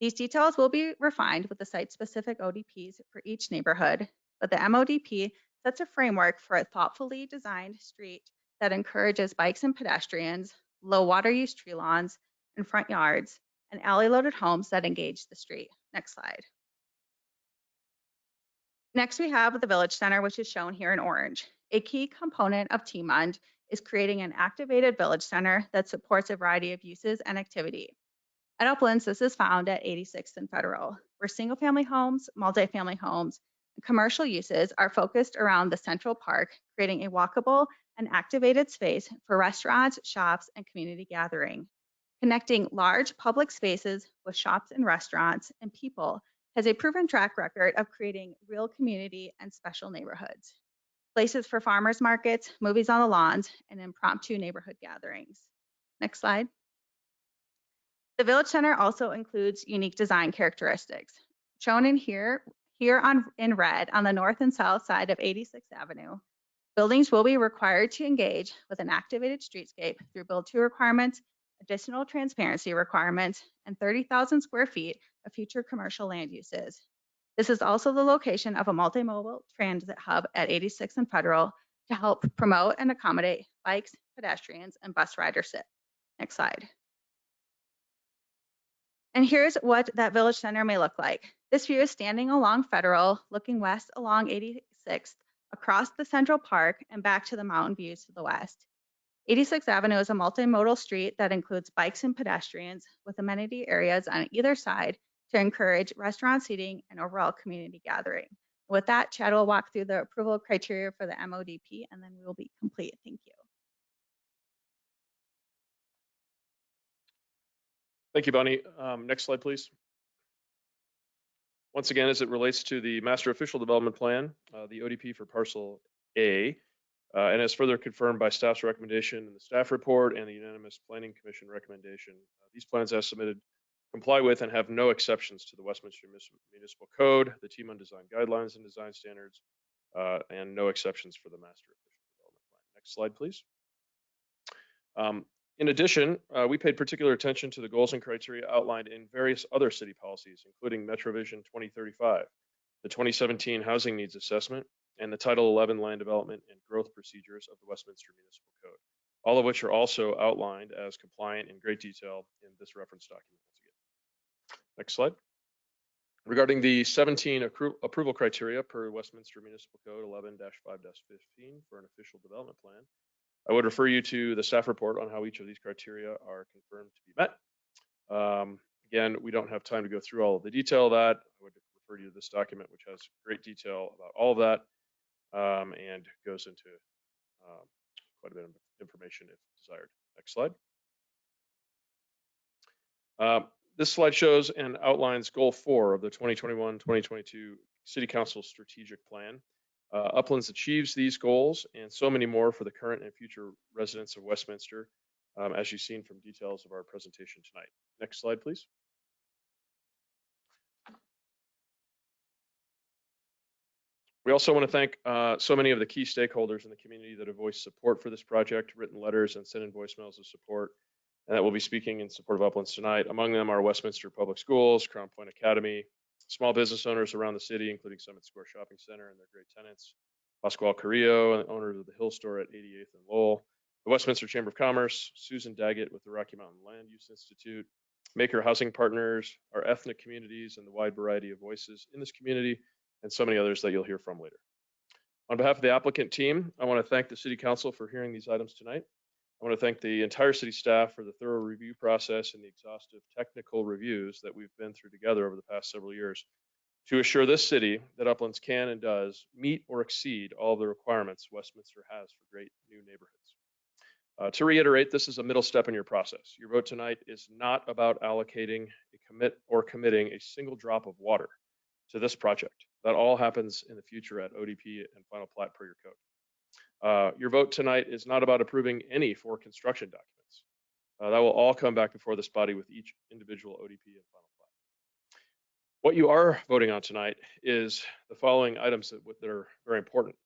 These details will be refined with the site-specific ODPs for each neighborhood, but the MODP sets a framework for a thoughtfully designed street that encourages bikes and pedestrians, low water use tree lawns and front yards, and alley-loaded homes that engage the street. Next slide. Next, we have the Village Center, which is shown here in orange. A key component of T-MUD is creating an activated village center that supports a variety of uses and activity. At Uplands, this is found at 86th and Federal, where single-family homes, multifamily homes, and commercial uses are focused around the Central Park, creating a walkable and activated space for restaurants, shops, and community gathering. Connecting large public spaces with shops and restaurants and people has a proven track record of creating real community and special neighborhoods. Places for farmers markets, movies on the lawns, and impromptu neighborhood gatherings. Next slide. The Village Center also includes unique design characteristics. Shown in here in red on the north and south side of 86th Avenue, buildings will be required to engage with an activated streetscape through Build 2 requirements, additional transparency requirements, and 30,000 square feet of future commercial land uses. This is also the location of a multimodal transit hub at 86th and Federal to help promote and accommodate bikes, pedestrians, and bus riders. Next slide. And here's what that Village Center may look like. This view is standing along Federal, looking west along 86th, across the Central Park, and back to the mountain views to the west. 86th Avenue is a multimodal street that includes bikes and pedestrians with amenity areas on either side to encourage restaurant seating and overall community gathering. With that, Chad will walk through the approval criteria for the MODP, and then we will be complete. Thank you. Thank you, Bonnie. Next slide, please. Once again, as it relates to the Master Official Development Plan, the ODP for Parcel A, and as further confirmed by staff's recommendation in the staff report and the unanimous Planning Commission recommendation, these plans as submitted comply with and have no exceptions to the Westminster Municipal Code, the Team on Design Guidelines and Design Standards, and no exceptions for the Master Official Development Plan. Next slide, please. In addition, we paid particular attention to the goals and criteria outlined in various other city policies, including MetroVision 2035, the 2017 Housing Needs Assessment, and the Title 11 Land Development and Growth Procedures of the Westminster Municipal Code, all of which are also outlined as compliant in great detail in this reference document. Next slide. Regarding the 17 approval criteria per Westminster Municipal Code 11-5-15 for an official development plan, I would refer you to the staff report on how each of these criteria are confirmed to be met. Again, we don't have time to go through all of the detail of that. I would refer you to this document, which has great detail about all of that and goes into quite a bit of information if desired. Next slide. This slide shows and outlines Goal 4 of the 2021-2022 City Council Strategic Plan. Uplands achieves these goals and so many more for the current and future residents of Westminster, as you've seen from details of our presentation tonight. Next slide, please. We also want to thank so many of the key stakeholders in the community that have voiced support for this project, written letters and sent in voicemails of support, and that will be speaking in support of Uplands tonight. Among them are Westminster Public Schools, Crown Point Academy, small business owners around the city, including Summit Square Shopping Center and their great tenants, Pascual Carrillo, owner of the Hill Store at 88th and Lowell, the Westminster Chamber of Commerce, Susan Daggett with the Rocky Mountain Land Use Institute, Maker Housing Partners, our ethnic communities, and the wide variety of voices in this community, and so many others that you'll hear from later. On behalf of the applicant team, I want to thank the City Council for hearing these items tonight. I want to thank the entire city staff for the thorough review process and the exhaustive technical reviews that we've been through together over the past several years to assure this city that Uplands can and does meet or exceed all of the requirements Westminster has for great new neighborhoods. To reiterate, this is a middle step in your process. Your vote tonight is not about allocating committing a single drop of water to this project. That all happens in the future at ODP and final plat per your code. Your vote tonight is not about approving any 4 construction documents. That will all come back before this body with each individual ODP and final plat. What you are voting on tonight is the following items that are very important.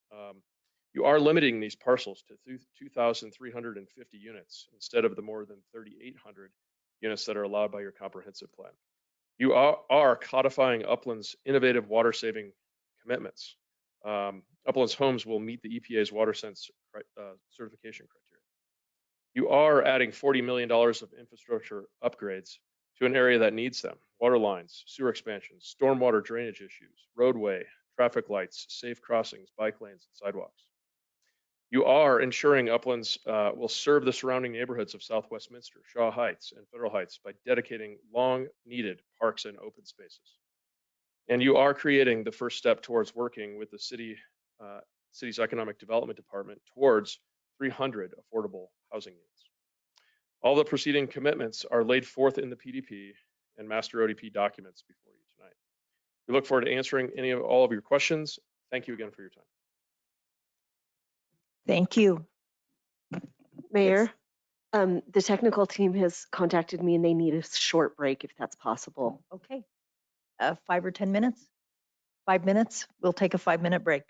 You are limiting these parcels to 2,350 units instead of the more than 3,800 units that are allowed by your comprehensive plan. You are codifying Uplands' innovative water saving commitments. Uplands homes will meet the EPA's water sense certification criteria. You are adding $40 million of infrastructure upgrades to an area that needs them: water lines, sewer expansions, stormwater drainage issues, roadway, traffic lights, safe crossings, bike lanes, and sidewalks. You are ensuring Uplands will serve the surrounding neighborhoods of South Westminster, Shaw Heights, and Federal Heights by dedicating long-needed parks and open spaces. And you are creating the first step towards working with the city's economic development department towards 300 affordable housing units. All the preceding commitments are laid forth in the PDP and Master ODP documents before you tonight. We look forward to answering all of your questions. Thank you again for your time. Thank you. Mayor, the technical team has contacted me and they need a short break if that's possible. Okay. 5 or 10 minutes? 5 minutes? We'll take a 5-minute break.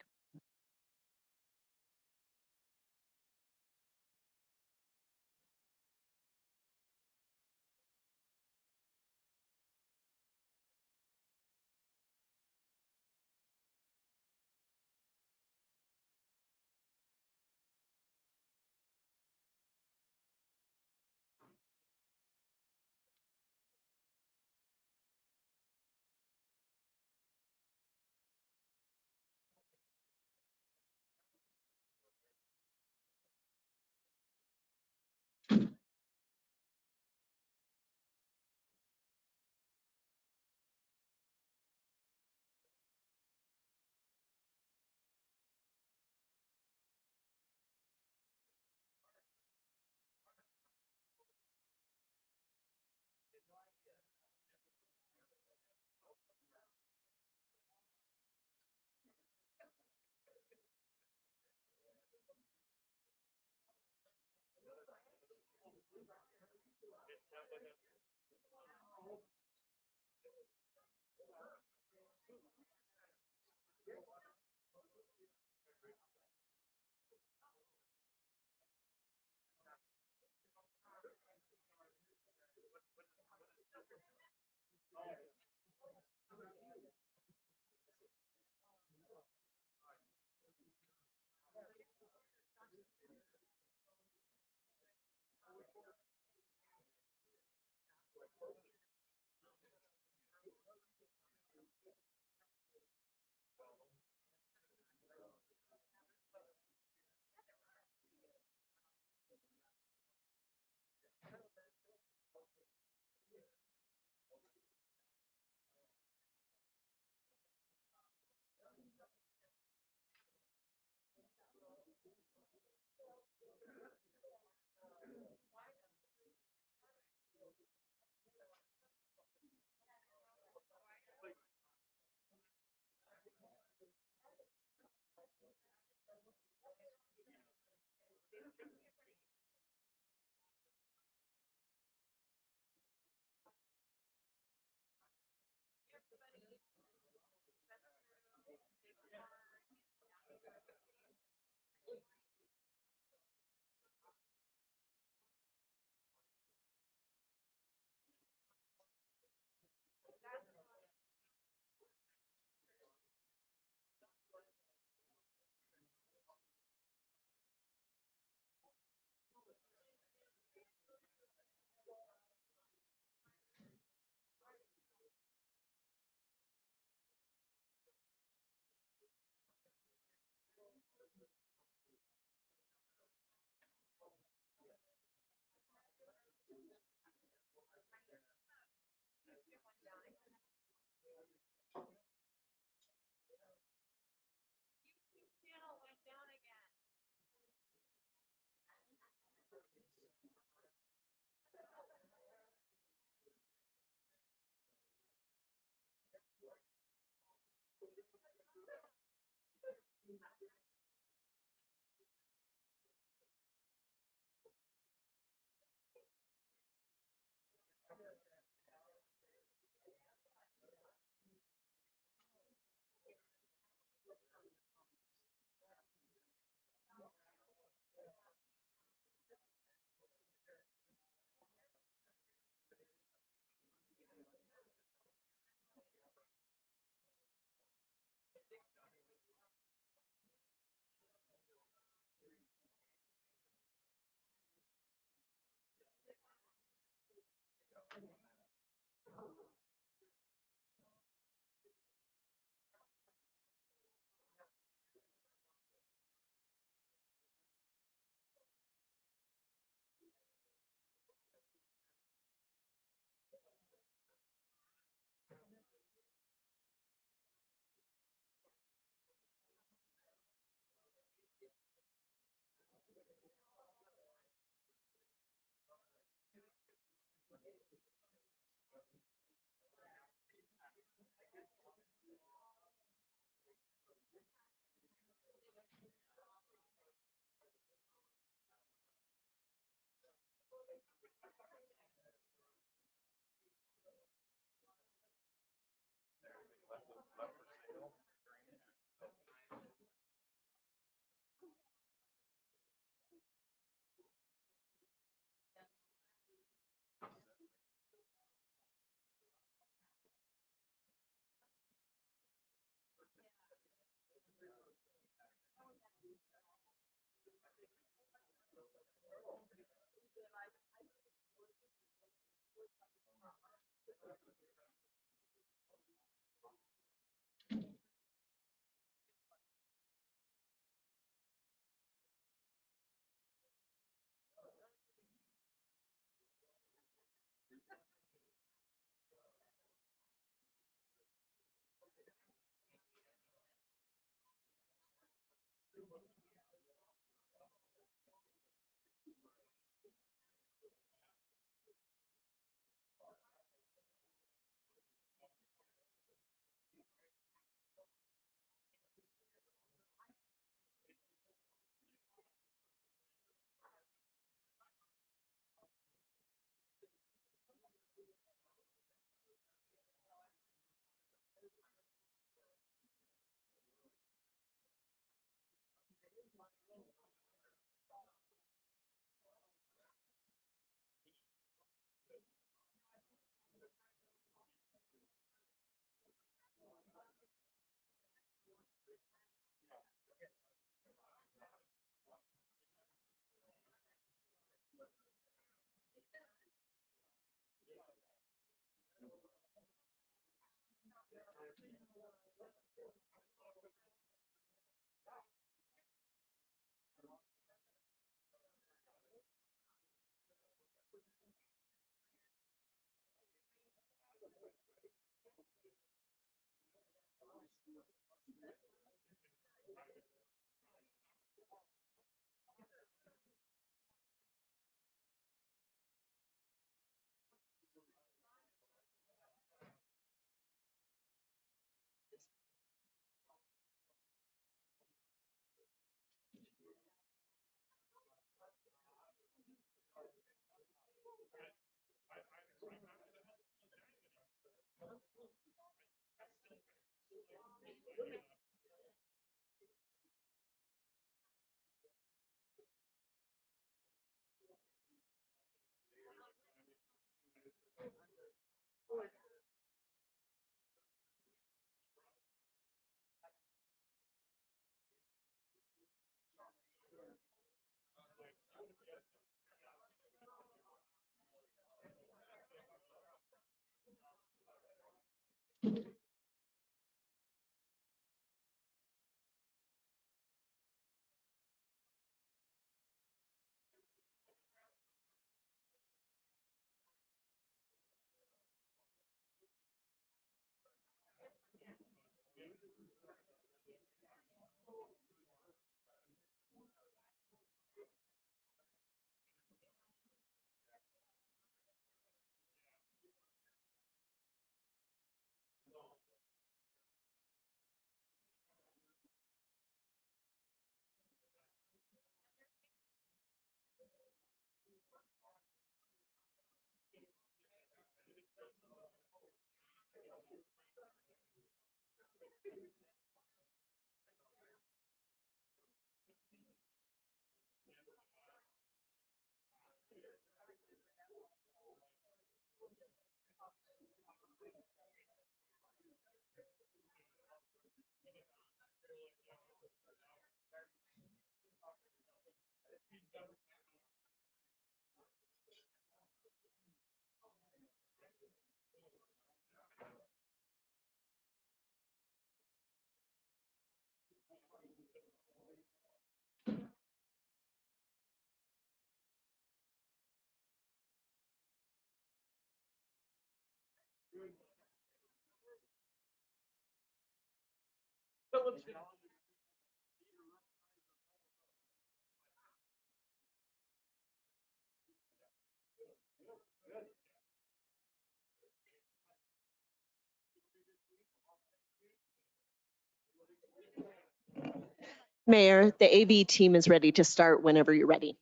Mayor, the AV team is ready to start whenever you're ready.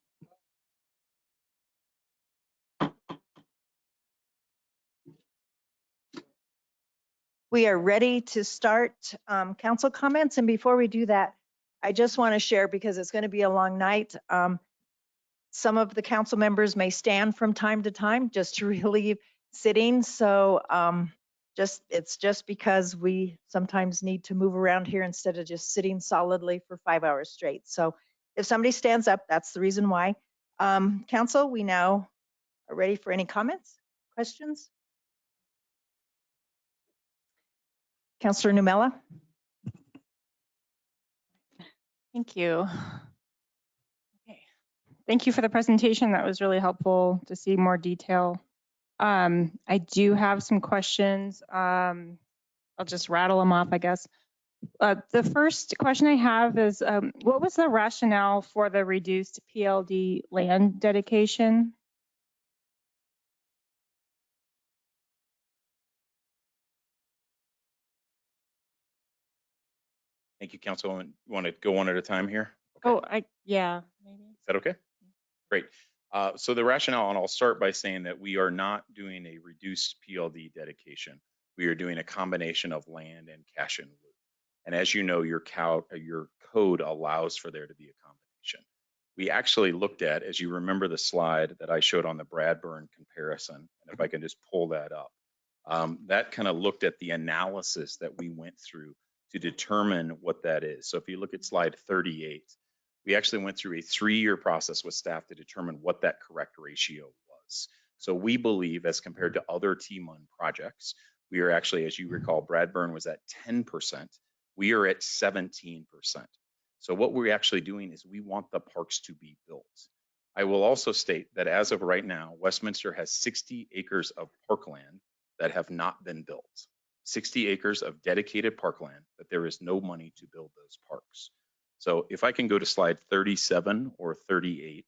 We are ready to start council comments. And before we do that, I just want to share, because it's going to be a long night, some of the council members may stand from time to time just to relieve sitting. So it's just because we sometimes need to move around here instead of just sitting solidly for 5 hours straight. So if somebody stands up, that's the reason why. Council, we now are ready for any comments, questions? Councillor Numela? Thank you. Okay. Thank you for the presentation. That was really helpful to see more detail. I do have some questions. I'll just rattle them off, I guess. The first question I have is, what was the rationale for the reduced PLD land dedication? Thank you, Councilwoman. You want to go one at a time here? Oh, yeah, maybe. Is that okay? Great. So the rationale, and I'll start by saying that we are not doing a reduced PLD dedication. We are doing a combination of land and cash in lieu. And as you know, your code allows for there to be a combination. We actually looked at, as you remember the slide that I showed on the Bradburn comparison, and if I can just pull that up, that kind of looked at the analysis that we went through to determine what that is. So if you look at slide 38, we actually went through a 3-year process with staff to determine what that correct ratio was. So we believe, as compared to other T-MUN projects, we are actually, as you recall, Bradburn was at 10%. We are at 17%. So what we're actually doing is we want the parks to be built. I will also state that as of right now, Westminster has 60 acres of parkland that have not been built. 60 acres of dedicated parkland, but there is no money to build those parks. So if I can go to slide 37 or 38,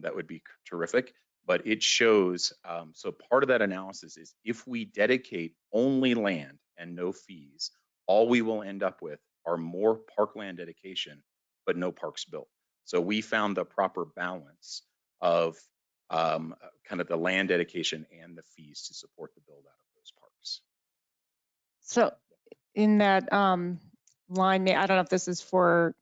that would be terrific. But it shows, so part of that analysis is if we dedicate only land and no fees, all we will end up with are more parkland dedication, but no parks built. So we found the proper balance of kind of the land dedication and the fees to support the build out of those parks. So in that line, I don't know if this is for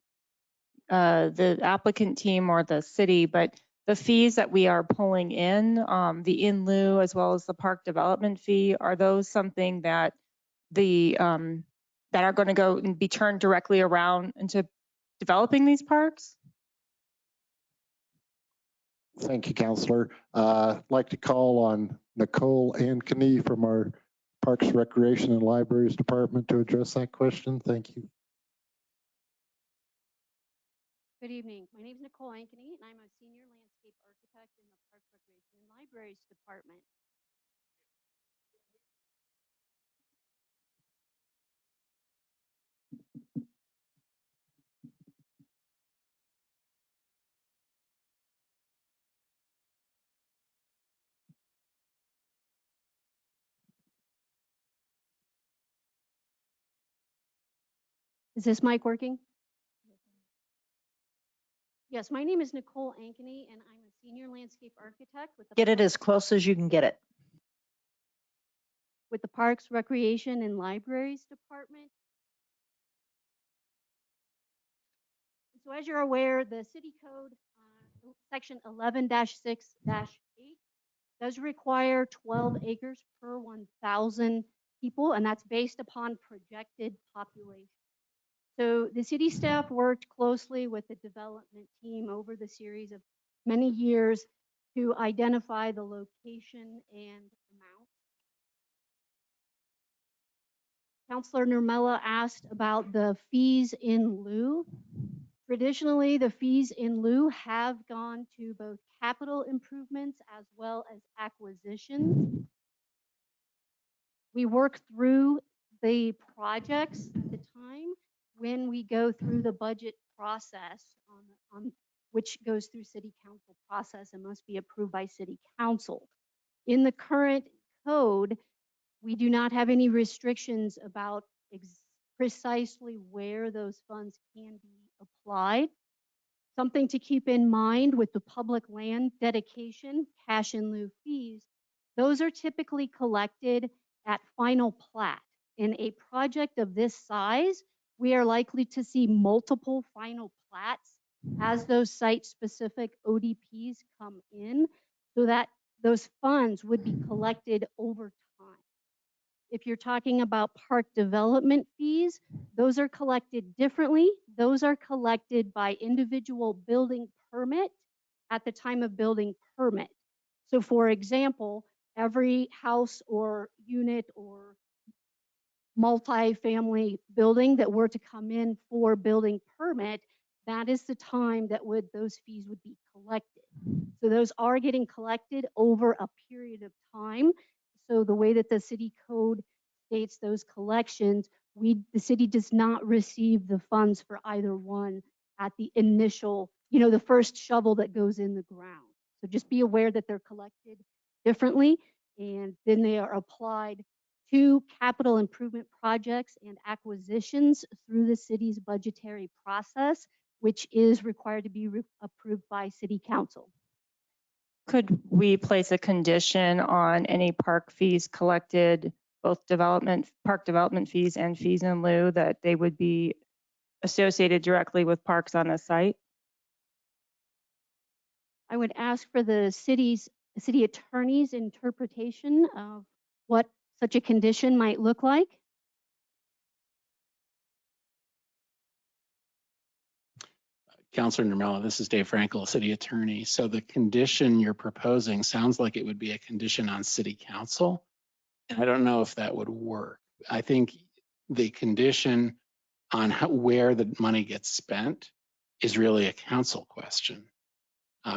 the applicant team or the city, but the fees that we are pulling in, the in lieu as well as the park development fee, are those something that the that are going to go and be turned directly around into developing these parks? Thank you, Councillor. I'd like to call on Nicole Ankeny from our Parks, Recreation, and Libraries Department to address that question. Thank you. Good evening. My name is Nicole Ankeny, and I'm a senior landscape architect in the Parks, Recreation, and Libraries Department. Is this mic working? Yes, my name is Nicole Ankeny, and I'm a senior landscape architect with the Get it as close as you can get it. with the Parks, Recreation, and Libraries Department. So as you're aware, the city code, section 11-6-8, does require 12 acres per 1,000 people, and that's based upon projected population. So the city staff worked closely with the development team over the series of many years to identify the location and amount. Councilor Nurmela asked about the fees in lieu. Traditionally, the fees in lieu have gone to both capital improvements as well as acquisitions. We work through the projects at the time when we go through the budget process, on which goes through city council process and must be approved by city council. In the current code, we do not have any restrictions about precisely where those funds can be applied. Something to keep in mind with the public land dedication, cash in lieu fees, those are typically collected at final plat. In a project of this size, we are likely to see multiple final plats as those site-specific ODPs come in, so that those funds would be collected over time. If you're talking about park development fees, those are collected differently. Those are collected by individual building permit at the time of building permit. So for example, every house or unit or multi-family building that were to come in for building permit, that is the time that those fees would be collected. So those are getting collected over a period of time. So the way that the city code states those collections, the city does not receive the funds for either one at the initial, the first shovel that goes in the ground. So just be aware that they're collected differently, and then they are applied to capital improvement projects and acquisitions through the city's budgetary process, which is required to be approved by city council. Could we place a condition on any park fees collected, both park development fees and fees in lieu, that they would be associated directly with parks on a site? I would ask for the city attorney's interpretation of what such a condition might look like. Councilor Nermella, this is Dave Frankel, city attorney. So the condition you're proposing sounds like it would be a condition on city council. And I don't know if that would work. I think the condition on where the money gets spent is really a council question,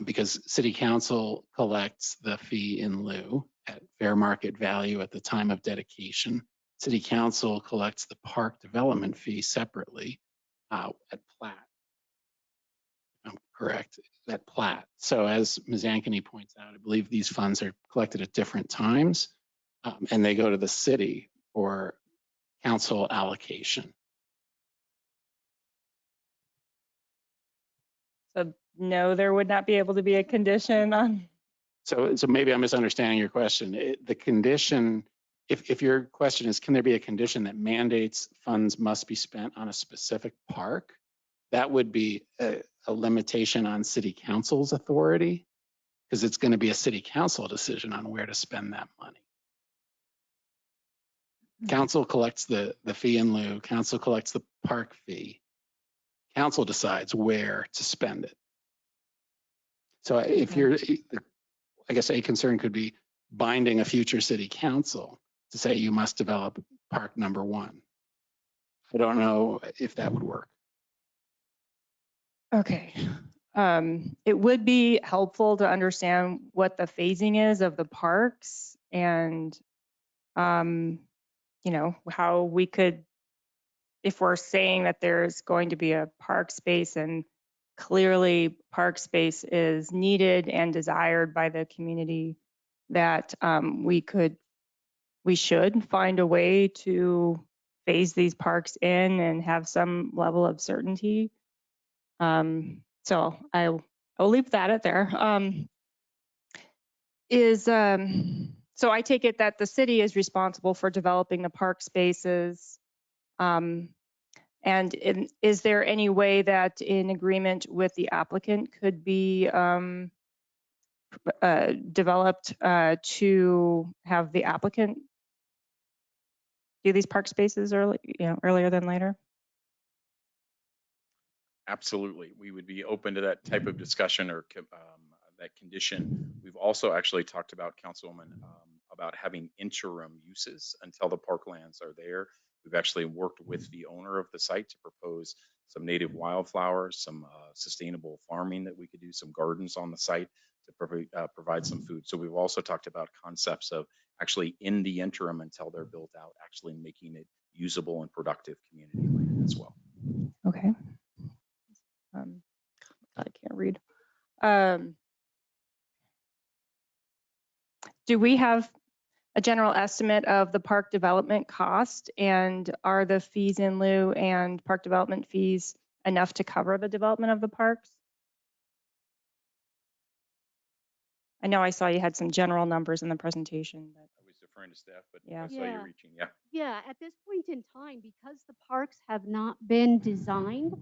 because city council collects the fee in lieu at fair market value at the time of dedication. City council collects the park development fee separately at plat. I'm correct, at plat. So as Ms. Ankeny points out, I believe these funds are collected at different times, and they go to the city for council allocation. So no, there would not be able to be a condition on. So maybe I'm misunderstanding your question. The condition, if your question is, can there be a condition that mandates funds must be spent on a specific park? That would be a limitation on city council's authority, because it's going to be a city council decision on where to spend that money. Council collects the fee in lieu, council collects the park fee. Council decides where to spend it. So if you're, I guess a concern could be binding a future city council to say you must develop park number one. I don't know if that would work. Okay. It would be helpful to understand what the phasing is of the parks and, how we could, if we're saying that there's going to be a park space and clearly park space is needed and desired by the community, that we should find a way to phase these parks in and have some level of certainty. So I'll leave that at there. So I take it that the city is responsible for developing the park spaces. And is there any way that in agreement with the applicant could be developed to have the applicant do these park spaces earlier than later? Absolutely. We would be open to that type of discussion or that condition. We've also actually talked about, Councilwoman, about having interim uses until the parklands are there. We've actually worked with the owner of the site to propose some native wildflowers, some sustainable farming that we could do, some gardens on the site to provide some food. So we've also talked about concepts of actually in the interim until they're built out, actually making it usable and productive community land as well. Okay. I can't read. Do we have a general estimate of the park development cost, and are the fees in lieu and park development fees enough to cover the development of the parks? I know I saw you had some general numbers in the presentation. But I was deferring to staff, but yeah. I saw you reaching. Yeah. Yeah, at this point in time, because the parks have not been designed,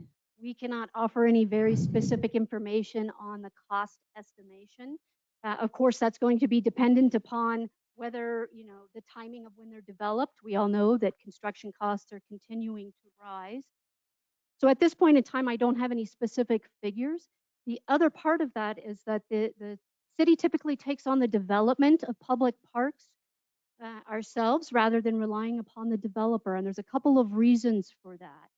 we cannot offer any very specific information on the cost estimation. Of course, that's going to be dependent upon whether, the timing of when they're developed. We all know that construction costs are continuing to rise. So at this point in time, I don't have any specific figures. The other part of that is that the city typically takes on the development of public parks ourselves rather than relying upon the developer. And there's a couple of reasons for that.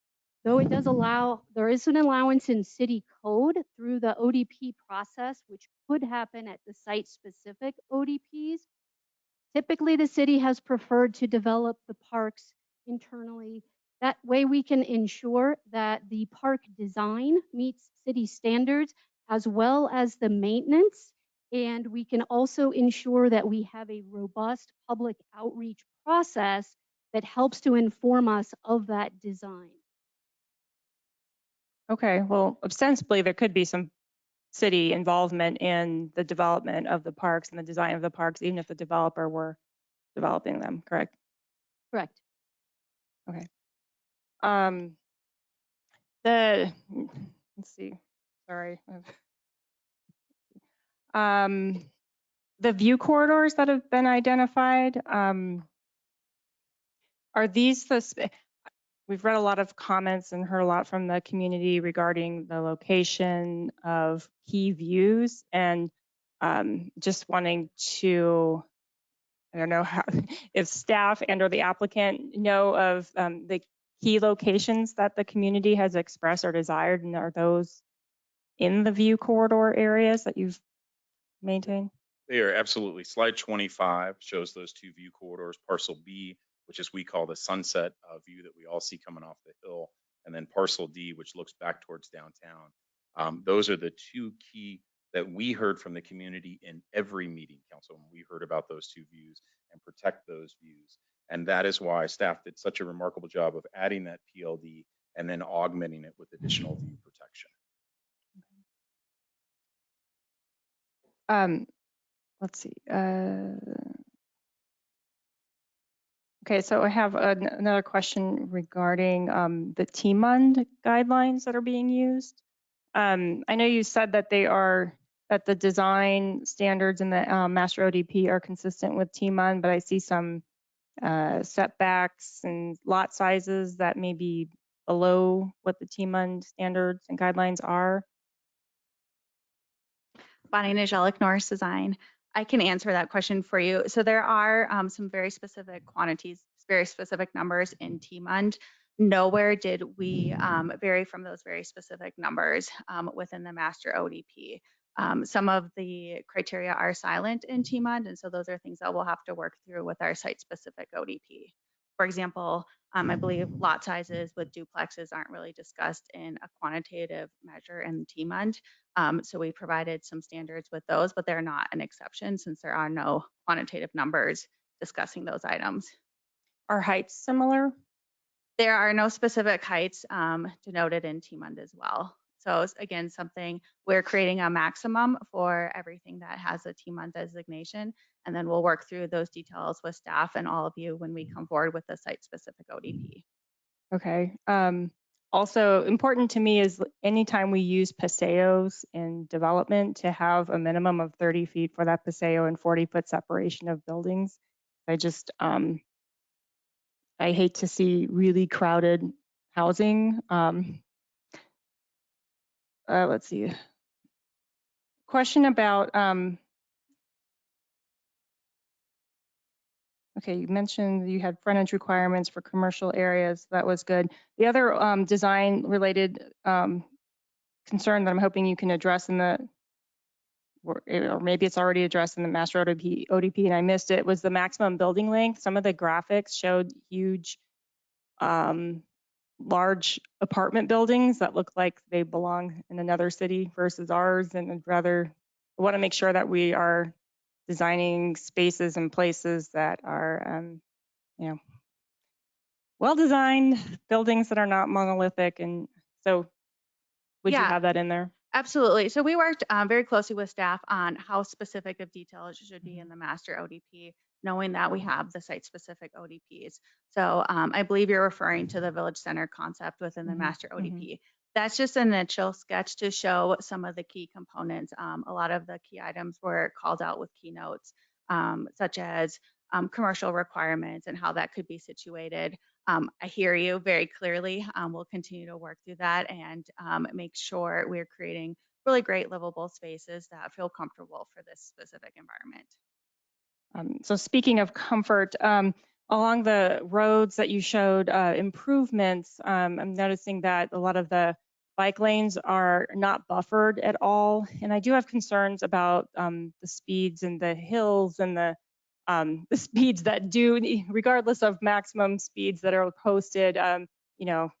Though it does allow, there is an allowance in city code through the ODP process, which could happen at the site-specific ODPs. Typically, the city has preferred to develop the parks internally. That way we can ensure that the park design meets city standards as well as the maintenance. And we can also ensure that we have a robust public outreach process that helps to inform us of that design. Okay, well, ostensibly, there could be some city involvement in the development of the parks and the design of the parks, even if the developer were developing them, correct? Correct. Okay. Let's see, sorry. The view corridors that have been identified, are these we've read a lot of comments and heard a lot from the community regarding the location of key views, and just wanting to, I don't know how, if staff and or the applicant know of the key locations that the community has expressed or desired, and are those in the view corridor areas that you've maintained? They are absolutely. Slide 25 shows those two view corridors, parcel B, which is we call the sunset view that we all see coming off the hill, and then parcel D, which looks back towards downtown. Those are the two key that we heard from the community in every meeting, Councilman. We heard about those two views and protect those views. And that is why staff did such a remarkable job of adding that PLD and then augmenting it with additional view protection. Let's see. Okay, so I have another question regarding the TMUND guidelines that are being used. I know you said that that the design standards in the master ODP are consistent with TMUND, but I see some setbacks and lot sizes that may be below what the TMUND standards and guidelines are. Bonnie Nijalik, Norris Design. I can answer that question for you. So there are some very specific quantities, very specific numbers in TMUND. Nowhere did we vary from those very specific numbers within the master ODP. Some of the criteria are silent in TMUND, and so those are things that we'll have to work through with our site-specific ODP. For example, I believe lot sizes with duplexes aren't really discussed in a quantitative measure in TMUND. So we provided some standards with those, but they're not an exception since there are no quantitative numbers discussing those items. Are heights similar? There are no specific heights denoted in TMUND as well. So again, something we're creating a maximum for everything that has a TMUND designation, and then we'll work through those details with staff and all of you when we come forward with the site-specific ODP. Okay. Also important to me is anytime we use paseos in development to have a minimum of 30 feet for that paseo and 40-foot separation of buildings. I just, I hate to see really crowded housing. Let's see. Question about, okay, you mentioned you had frontage requirements for commercial areas. That was good. The other design related concern that I'm hoping you can address in the, or maybe it's already addressed in the master ODP and I missed it, was the maximum building length. Some of the graphics showed huge, large apartment buildings that look like they belong in another city versus ours. And I'd rather, I want to make sure that we are designing spaces and places that are, you know, well-designed buildings that are not monolithic. And so would you have that in there? Absolutely. So we worked very closely with staff on how specific of details should be in the master ODP, knowing that we have the site-specific ODPs. So I believe you're referring to the village center concept within the master ODP. That's just an initial sketch to show some of the key components. A lot of the key items were called out with keynotes, such as commercial requirements and how that could be situated. I hear you very clearly. We'll continue to work through that and make sure we're creating really great livable spaces that feel comfortable for this specific environment. So speaking of comfort, along the roads that you showed improvements, I'm noticing that a lot of the bike lanes are not buffered at all. And I do have concerns about the speeds and the hills and the speeds that do, regardless of maximum speeds that are posted, you know,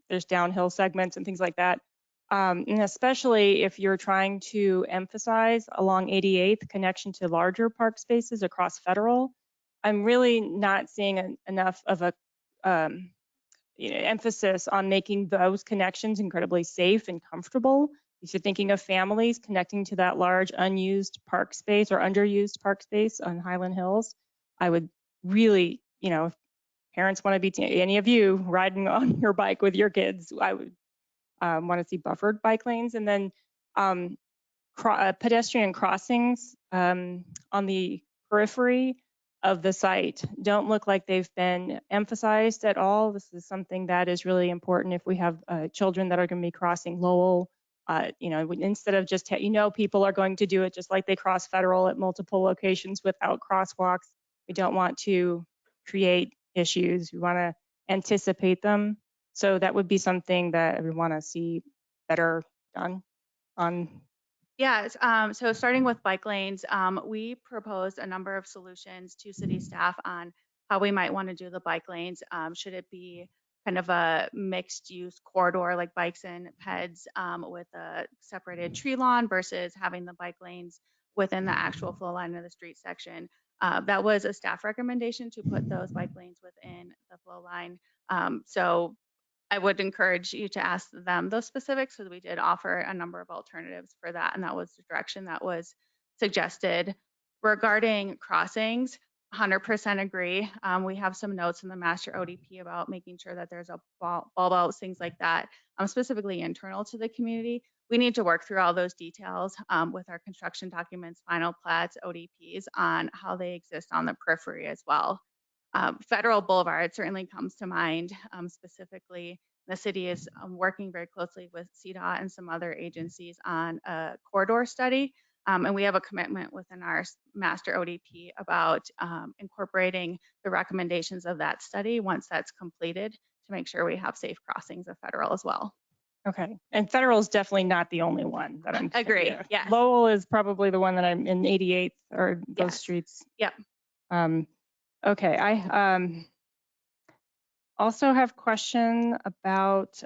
there's downhill segments and things like that. And especially if you're trying to emphasize along 88th connection to larger park spaces across Federal, I'm really not seeing enough of a emphasis on making those connections incredibly safe and comfortable. If you're thinking of families connecting to that large unused park space or underused park space on Highland Hills, I would really, if parents want to be, any of you riding on your bike with your kids, I would want to see buffered bike lanes, and then pedestrian crossings on the periphery of the site don't look like they've been emphasized at all. This is something that is really important if we have children that are going to be crossing Lowell. Instead of just, people are going to do it just like they cross Federal at multiple locations without crosswalks. We don't want to create issues. We want to anticipate them. So that would be something that we want to see better done on. Yes, so starting with bike lanes, we proposed a number of solutions to city staff on how we might want to do the bike lanes. Should it be kind of a mixed use corridor like bikes and peds with a separated tree lawn versus having the bike lanes within the actual flow line of the street section? That was a staff recommendation to put those bike lanes within the flow line. So I would encourage you to ask them those specifics, because we did offer a number of alternatives for that, and that was the direction that was suggested. Regarding crossings, 100% agree. We have some notes in the master ODP about making sure that there's a bulb outs, things like that, specifically internal to the community. We need to work through all those details with our construction documents, final plats, ODPs on how they exist on the periphery as well. Federal Boulevard certainly comes to mind. Specifically, the city is working very closely with CDOT and some other agencies on a corridor study. And we have a commitment within our master ODP about incorporating the recommendations of that study once that's completed to make sure we have safe crossings of Federal as well. Okay, and Federal is definitely not the only one that I'm agree. Yes. Lowell is probably the one that I'm in 88th or those streets. Yep. Okay, I also have a question about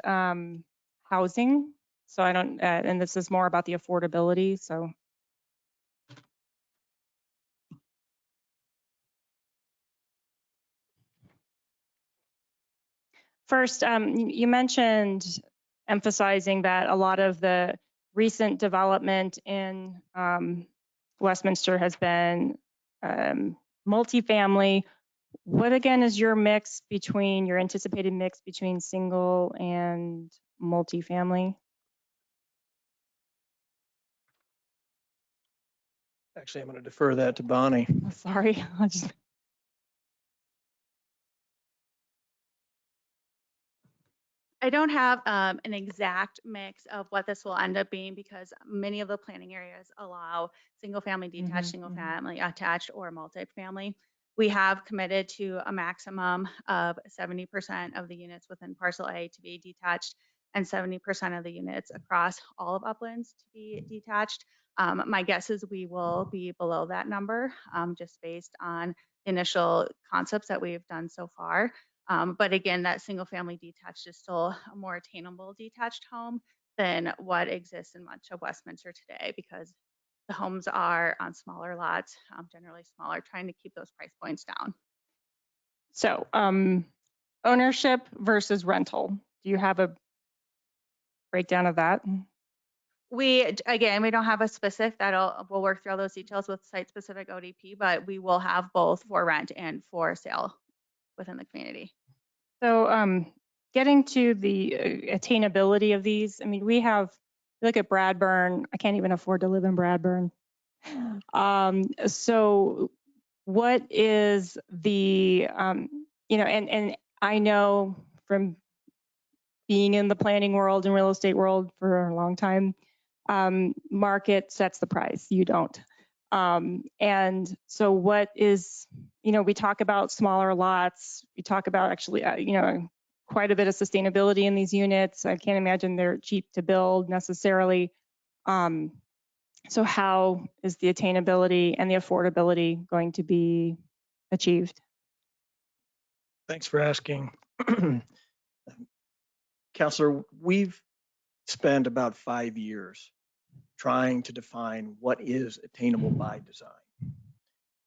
housing. So I don't, and this is more about the affordability. So first, you mentioned emphasizing that a lot of the recent development in Westminster has been multifamily. What again is your mix between your anticipated mix between single and multifamily? Actually, I'm going to defer that to Bonnie. Oh, sorry, I don't have an exact mix of what this will end up being, because many of the planning areas allow single family detached, single family attached, or multifamily. We have committed to a maximum of 70% of the units within parcel A to be detached and 70% of the units across all of Uplands to be detached. My guess is we will be below that number just based on initial concepts that we've done so far. But again, that single family detached is still a more attainable detached home than what exists in much of Westminster today, because the homes are on smaller lots, generally smaller, trying to keep those price points down. So ownership versus rental. Do you have a breakdown of that? We don't have a specific we'll work through all those details with site specific ODP, but we will have both for rent and for sale within the community. So getting to the attainability of these, I mean, look at Bradburn. I can't even afford to live in Bradburn. So what is the, and I know from being in the planning world and real estate world for a long time, Market sets the price, you don't. And so what is, we talk about smaller lots, we talk about actually, quite a bit of sustainability in these units. I can't imagine they're cheap to build necessarily. So how is the attainability and the affordability going to be achieved? Thanks for asking. Counselor, we've spent about 5 years trying to define what is attainable by design.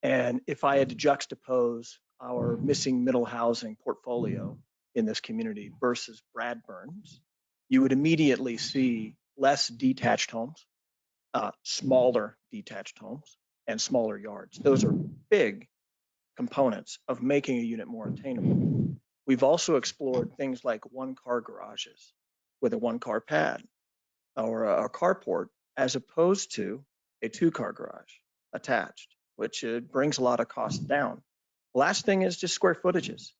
And if I had to juxtapose our missing middle housing portfolio in this community versus Bradburn's, you would immediately see less detached homes, smaller detached homes, and smaller yards. Those are big components of making a unit more attainable. We've also explored things like one-car garages with a one-car pad or a carport, as opposed to a two-car garage attached, which brings a lot of costs down. Last thing is just square footages.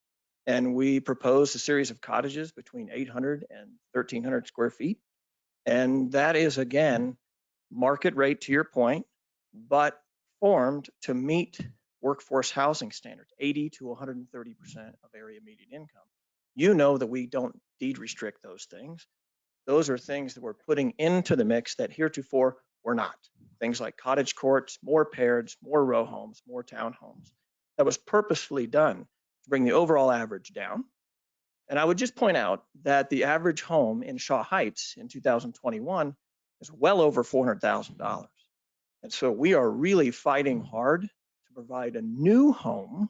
And we proposed a series of cottages between 800 and 1,300 square feet. And that is, again, market rate to your point, but formed to meet workforce housing standards, 80 to 130% of area median income. You know that we don't deed restrict those things. Those are things that we're putting into the mix that heretofore were not. Things like cottage courts, more pairs, more row homes, more townhomes. That was purposefully done to bring the overall average down. And I would just point out that the average home in Shaw Heights in 2021 is well over $400,000. And so we are really fighting hard to provide a new home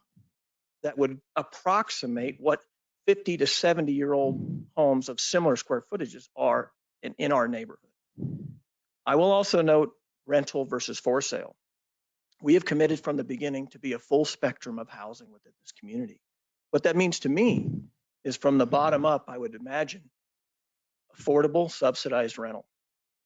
that would approximate what 50 to 70-year-old homes of similar square footages are in our neighborhood. I will also note rental versus for sale. We have committed from the beginning to be a full spectrum of housing within this community. What that means to me is from the bottom up, I would imagine, affordable subsidized rental,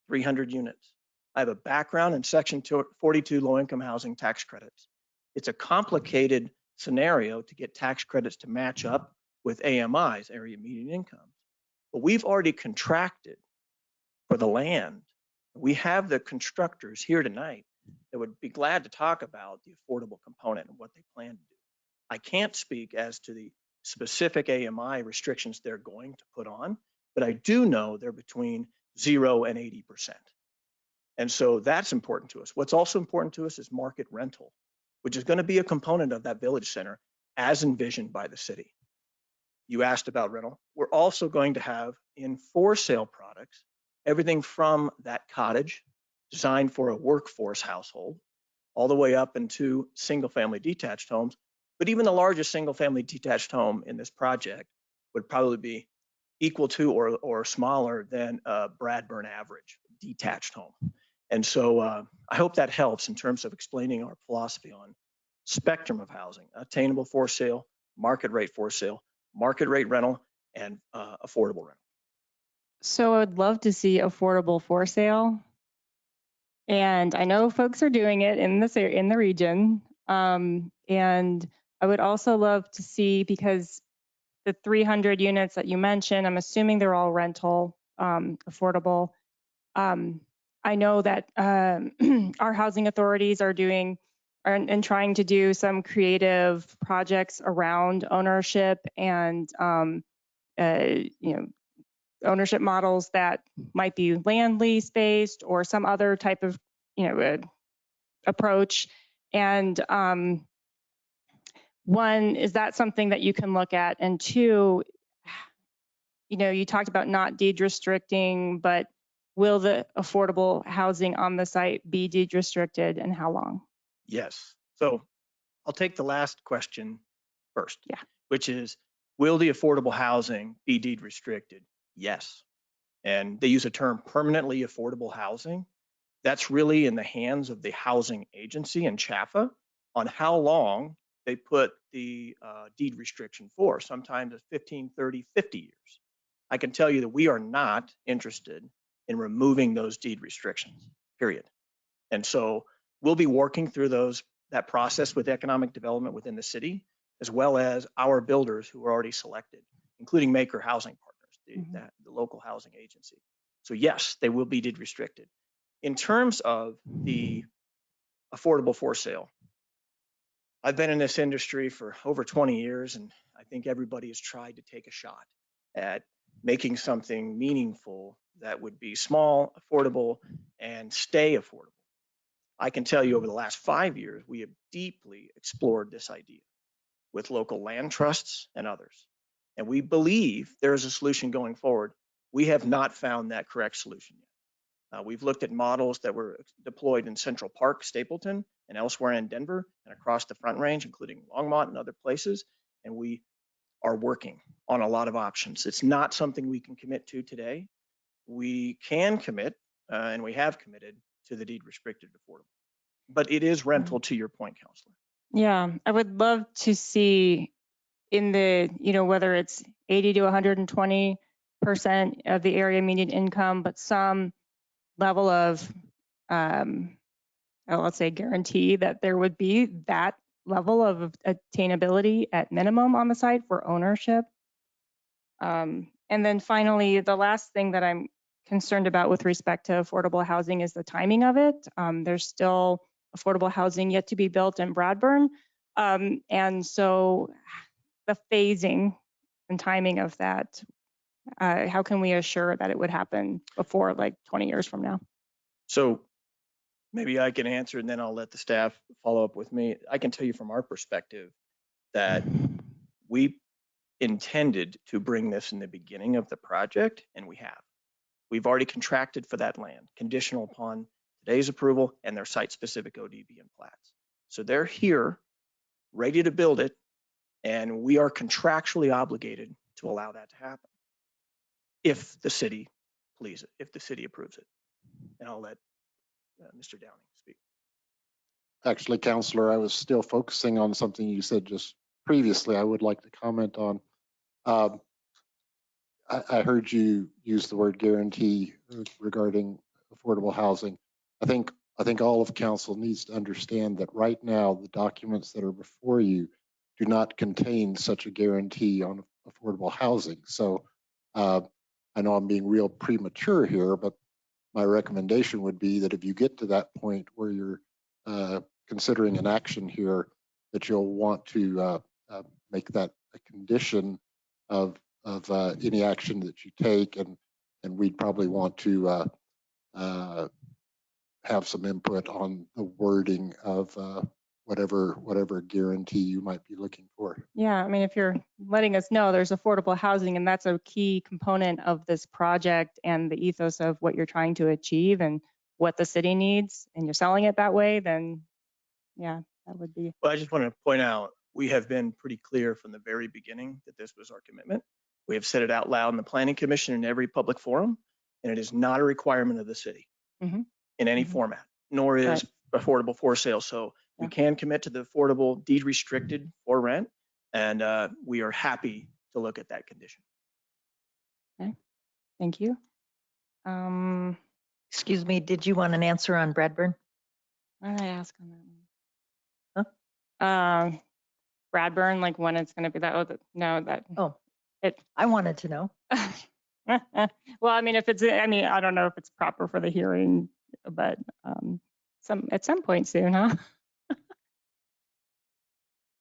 300 units. I have a background in Section 42 low-income housing tax credits. It's a complicated scenario to get tax credits to match up with AMIs, area median income. But we've already contracted for the land. We have the constructors here tonight that would be glad to talk about the affordable component and what they plan to do. I can't speak as to the specific AMI restrictions they're going to put on, but I do know they're between 0 and 80%. And so that's important to us. What's also important to us is market rental, which is going to be a component of that village center as envisioned by the city. You asked about rental. We're also going to have in for sale products, everything from that cottage designed for a workforce household, all the way up into single family detached homes. But even the largest single family detached home in this project would probably be equal to or smaller than a Bradburn average detached home. And so I hope that helps in terms of explaining our philosophy on spectrum of housing, attainable for sale, market rate for sale, market rate rental, and affordable rental. So I would love to see affordable for sale. And I know folks are doing it in the region. And I would also love to see, because the 300 units that you mentioned, I'm assuming they're all rental, affordable. I know that our housing authorities are doing and trying to do some creative projects around ownership and ownership models that might be land lease based or some other type of approach. And one, is that something that you can look at? And two, you talked about not deed restricting, but will the affordable housing on the site be deed restricted, and how long? Yes. So I'll take the last question first, which is, will the affordable housing be deed restricted? Yes. And they use a term permanently affordable housing. That's really in the hands of the housing agency and CHFA on how long they put the deed restriction for. Sometimes it's 15, 30, 50 years. I can tell you that we are not interested in removing those deed restrictions, period. And so we'll be working through that process with economic development within the city, as well as our builders who are already selected, including Maker Housing Partners, the local housing agency. So yes, they will be deed restricted. In terms of the affordable for sale, I've been in this industry for over 20 years, and I think everybody has tried to take a shot at making something meaningful that would be small, affordable, and stay affordable. I can tell you over the last 5 years, we have deeply explored this idea with local land trusts and others. And we believe there is a solution going forward. We have not found that correct solution yet. We've looked at models that were deployed in Central Park, Stapleton, and elsewhere in Denver and across the Front Range, including Longmont and other places. And we are working on a lot of options. It's not something we can commit to today. We can commit, and we have committed to the deed restricted affordable. But it is rental, to your point, Counselor. Yeah, I would love to see in the, whether it's 80 to 120% of the area median income, but some level of, let's say, guarantee that there would be that level of attainability at minimum on the site for ownership. And then finally, the last thing that I'm concerned about with respect to affordable housing is the timing of it. There's still affordable housing yet to be built in Bradburn. And so the phasing and timing of that, how can we assure that it would happen before like 20 years from now? So maybe I can answer and then I'll let the staff follow up with me. I can tell you from our perspective that we intended to bring this in the beginning of the project, and we have. We've already contracted for that land, conditional upon today's approval and their site-specific ODB and plats. So they're here, ready to build it, and we are contractually obligated to allow that to happen if the city please it, if the city approves it. And I'll let Mr. Downing speak. Actually, Counselor, I was still focusing on something you said just previously. I would like to comment on. I heard you use the word guarantee regarding affordable housing. I think all of council needs to understand that right now the documents that are before you do not contain such a guarantee on affordable housing. So I know I'm being real premature here, but my recommendation would be that if you get to that point where you're considering an action here, that you'll want to make that a condition of any action that you take, and we'd probably want to have some input on the wording of whatever guarantee you might be looking for. Yeah, I mean, if you're letting us know there's affordable housing and that's a key component of this project and the ethos of what you're trying to achieve and what the city needs, and you're selling it that way, then yeah, that would be. Well, I just want to point out, we have been pretty clear from the very beginning that this was our commitment. We have said it out loud in the Planning Commission in every public forum, and it is not a requirement of the city in any format, nor is affordable for sale. So we can commit to the affordable deed restricted for rent, and we are happy to look at that condition. Okay, thank you. Excuse me, did you want an answer on Bradburn? What did I ask on that one? Bradburn, like when it's going to be that? I wanted to know. Well, I mean, I don't know if it's proper for the hearing, but at some point soon, huh?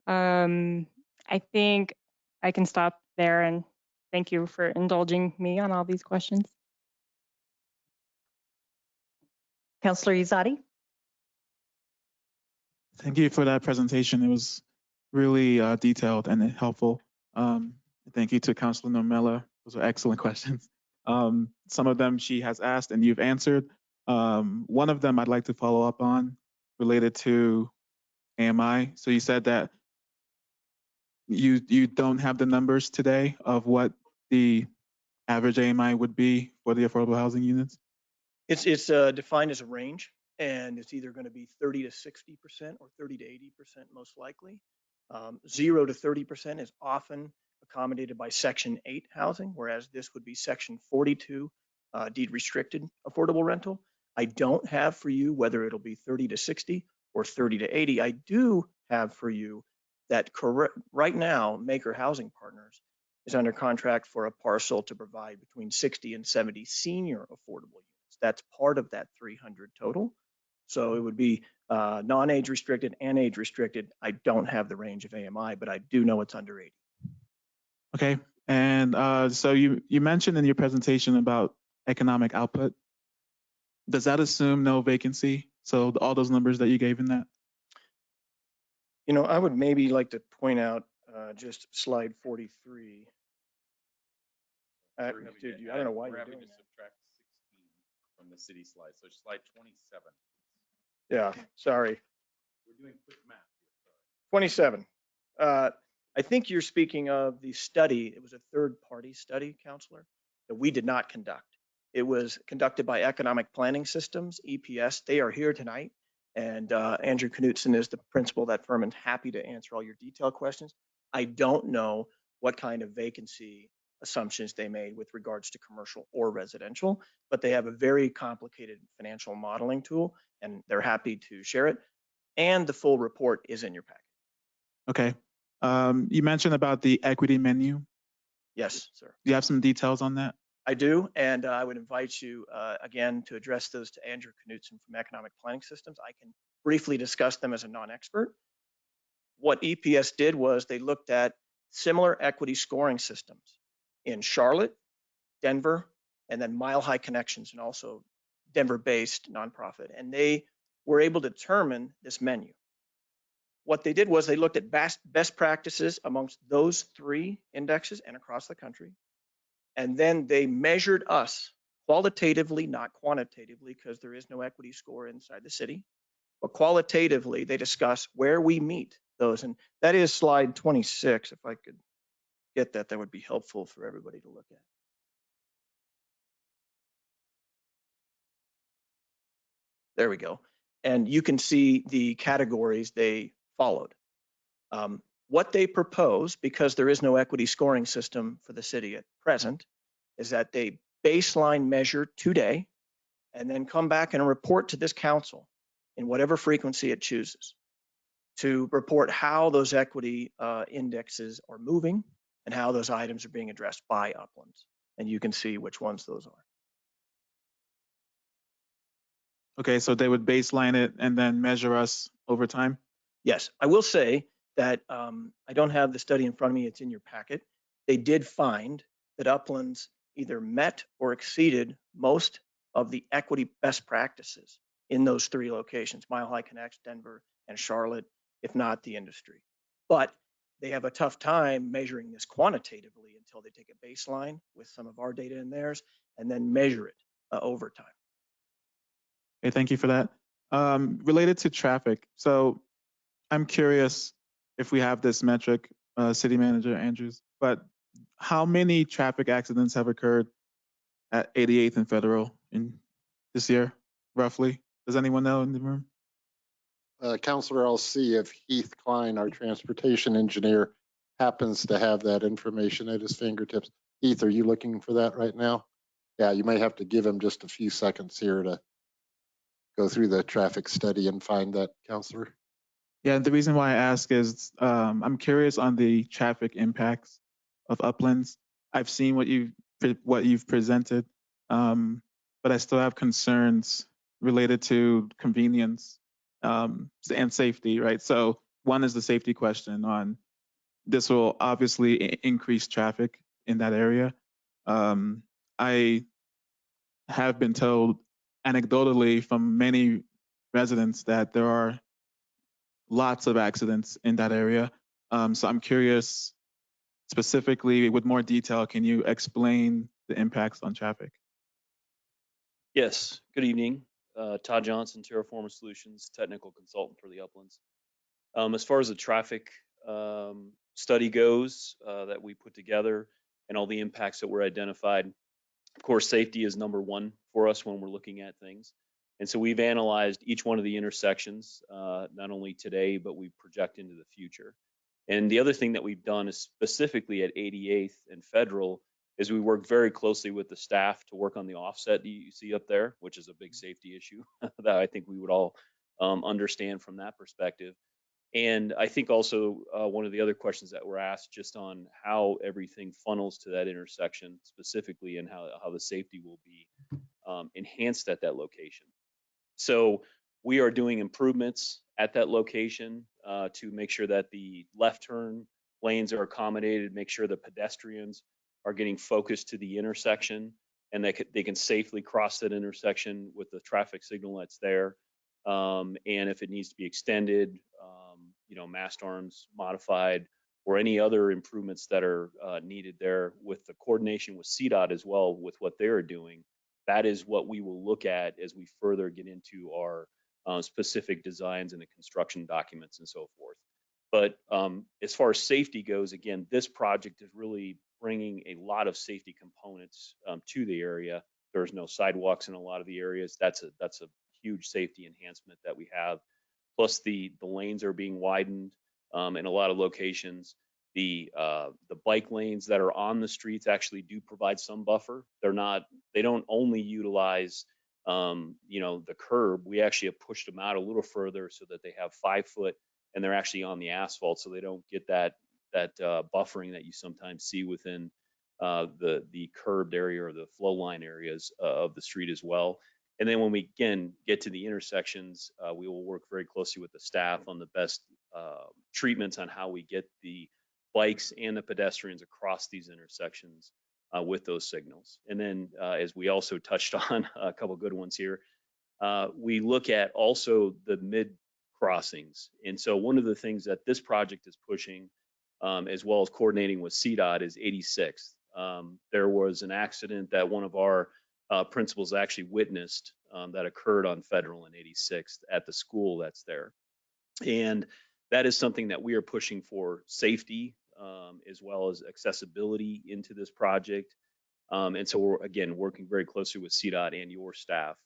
I think I can stop there, and thank you for indulging me on all these questions. Councilor Izadi? Thank you for that presentation. It was really detailed and helpful. Thank you to Councilor Normella. Those are excellent questions. Some of them she has asked and you've answered. One of them I'd like to follow up on related to AMI. So you said that you don't have the numbers today of what the average AMI would be for the affordable housing units? It's defined as a range, and it's either going to be 30 to 60% or 30 to 80% most likely. 0 to 30% is often accommodated by Section 8 housing, whereas this would be Section 42 deed restricted affordable rental. I don't have for you whether it'll be 30 to 60 or 30 to 80. I do have for you that right now, Maker Housing Partners is under contract for a parcel to provide between 60 and 70 senior affordable units. that's part of that 300 total. So it would be non-age restricted and age restricted. I don't have the range of AMI, but I do know it's under 80. Okay. And so you mentioned in your presentation about economic output. Does that assume no vacancy? So all those numbers that you gave in that? You know, I would maybe like to point out just slide 43. Dude, I don't know why We're you're having doing to that. subtract 16 from the city slide. So slide 27. Yeah, sorry. We're doing quick math. 27. I think you're speaking of the study. It was a third-party study, Counselor, that we did not conduct. It was conducted by Economic Planning Systems, EPS. They are here tonight. And Andrew Knutson is the principal of that firm and happy to answer all your detailed questions. I don't know what kind of vacancy assumptions they made with regards to commercial or residential, but they have a very complicated financial modeling tool and they're happy to share it. And the full report is in your packet. Okay. You mentioned about the equity menu. Yes, sir. Do you have some details on that? I do, and I would invite you again to address those to Andrew Knutson from Economic Planning Systems. I can briefly discuss them as a non-expert. What EPS did was they looked at similar equity scoring systems in Charlotte, Denver, and then Mile High Connections, and also Denver-based nonprofit, and they were able to determine this menu. What they did was they looked at best practices amongst those three indexes and across the country. And then they measured us qualitatively, not quantitatively, because there is no equity score inside the city. But qualitatively, they discuss where we meet those. And that is slide 26. If I could get that, that would be helpful for everybody to look at. There we go. And you can see the categories they followed. What they propose, because there is no equity scoring system for the city at present, is that they baseline measure today and then come back and report to this council in whatever frequency it chooses to report how those equity indexes are moving and how those items are being addressed by Uplands. And you can see which ones those are. Okay, so they would baseline it and then measure us over time? Yes, I will say that I don't have the study in front of me. It's in your packet. They did find that Uplands either met or exceeded most of the equity best practices in those three locations, Mile High Connects, Denver, and Charlotte, if not the industry. But they have a tough time measuring this quantitatively until they take a baseline with some of our data in theirs and then measure it over time. Okay, thank you for that. Related to traffic, so I'm curious if we have this metric, City Manager Andrews, but how many traffic accidents have occurred at 88th and Federal in this year, roughly? Does anyone know in the room? Counselor, I'll see if Heath Klein, our transportation engineer, happens to have that information at his fingertips. Heath, are you looking for that right now? Yeah, you may have to give him just a few seconds here to go through the traffic study and find that, Counselor. Yeah, the reason why I ask is I'm curious on the traffic impacts of Uplands. I've seen what you've presented, but I still have concerns related to convenience and safety, right? So one is the safety question on this will obviously increase traffic in that area. I have been told anecdotally from many residents that there are lots of accidents in that area. So I'm curious, specifically with more detail, can you explain the impacts on traffic? Yes, good evening. Todd Johnson, Terraform Solutions, technical consultant for the Uplands. As far as the traffic study goes that we put together and all the impacts that were identified, of course, safety is number one for us when we're looking at things. And so we've analyzed each one of the intersections, not only today, but we project into the future. And the other thing that we've done is specifically at 88th and Federal is we work very closely with the staff to work on the offset that you see up there, which is a big safety issue that I think we would all understand from that perspective. And I think also one of the other questions that were asked just on how everything funnels to that intersection specifically and how the safety will be. enhanced at that location. So we are doing improvements at that location to make sure that the left turn lanes are accommodated, make sure the pedestrians are getting focused to the intersection and they can safely cross that intersection with the traffic signal that's there. And if it needs to be extended, mast arms modified, or any other improvements that are needed there with the coordination with CDOT as well with what they're doing, that is what we will look at as we further get into our specific designs and the construction documents and so forth. But as far as safety goes, again, this project is really bringing a lot of safety components to the area. There's no sidewalks in a lot of the areas. That's a huge safety enhancement that we have. Plus the lanes are being widened in a lot of locations. The bike lanes that are on the streets actually do provide some buffer. They don't only utilize the curb. We actually have pushed them out a little further so that they have 5 foot and they're actually on the asphalt, so they don't get that buffering that you sometimes see within the curbed area or the flow line areas of the street as well. And then when we again get to the intersections, we will work very closely with the staff on the best treatments on how we get the bikes and the pedestrians across these intersections with those signals. And then as we also touched on a couple good ones here, we look at also the mid crossings. And so one of the things that this project is pushing, as well as coordinating with CDOT, is 86th. There was an accident that one of our principals actually witnessed that occurred on Federal and 86th at the school that's there. And that is something that we are pushing for safety as well as accessibility into this project. And so we're, again, working very closely with CDOT and your staff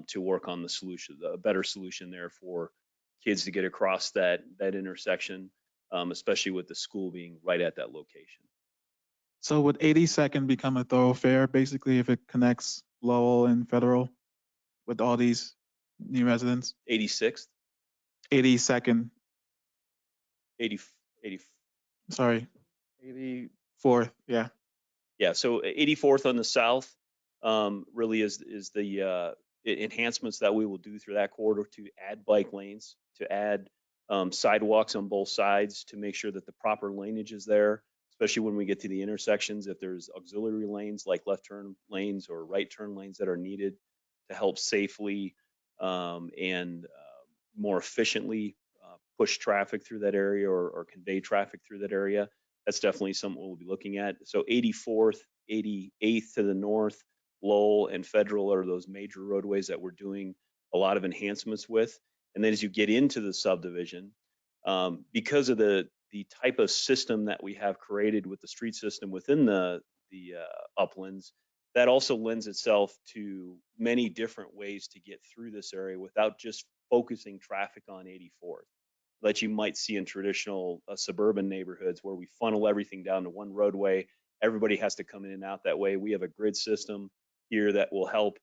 to work on the solution, a better solution there for kids to get across that intersection, especially with the school being right at that location. So would 82nd become a thoroughfare, basically, if it connects Lowell and Federal with all these new residents? 86th? 82nd. 80. Sorry, 84th, yeah. Yeah, so 84th on the south really is the enhancements that we will do through that corridor to add bike lanes, to add sidewalks on both sides, to make sure that the proper laneage is there, especially when we get to the intersections. If there's auxiliary lanes like left turn lanes or right turn lanes that are needed to help safely and more efficiently push traffic through that area or convey traffic through that area, that's definitely something we'll be looking at. So 84th, 88th to the north, Lowell and Federal are those major roadways that we're doing a lot of enhancements with. And then as you get into the subdivision, because of the type of system that we have created with the street system within the Uplands, that also lends itself to many different ways to get through this area without just focusing traffic on 84th. That you might see in traditional suburban neighborhoods where we funnel everything down to one roadway. Everybody has to come in and out that way. We have a grid system here that will help,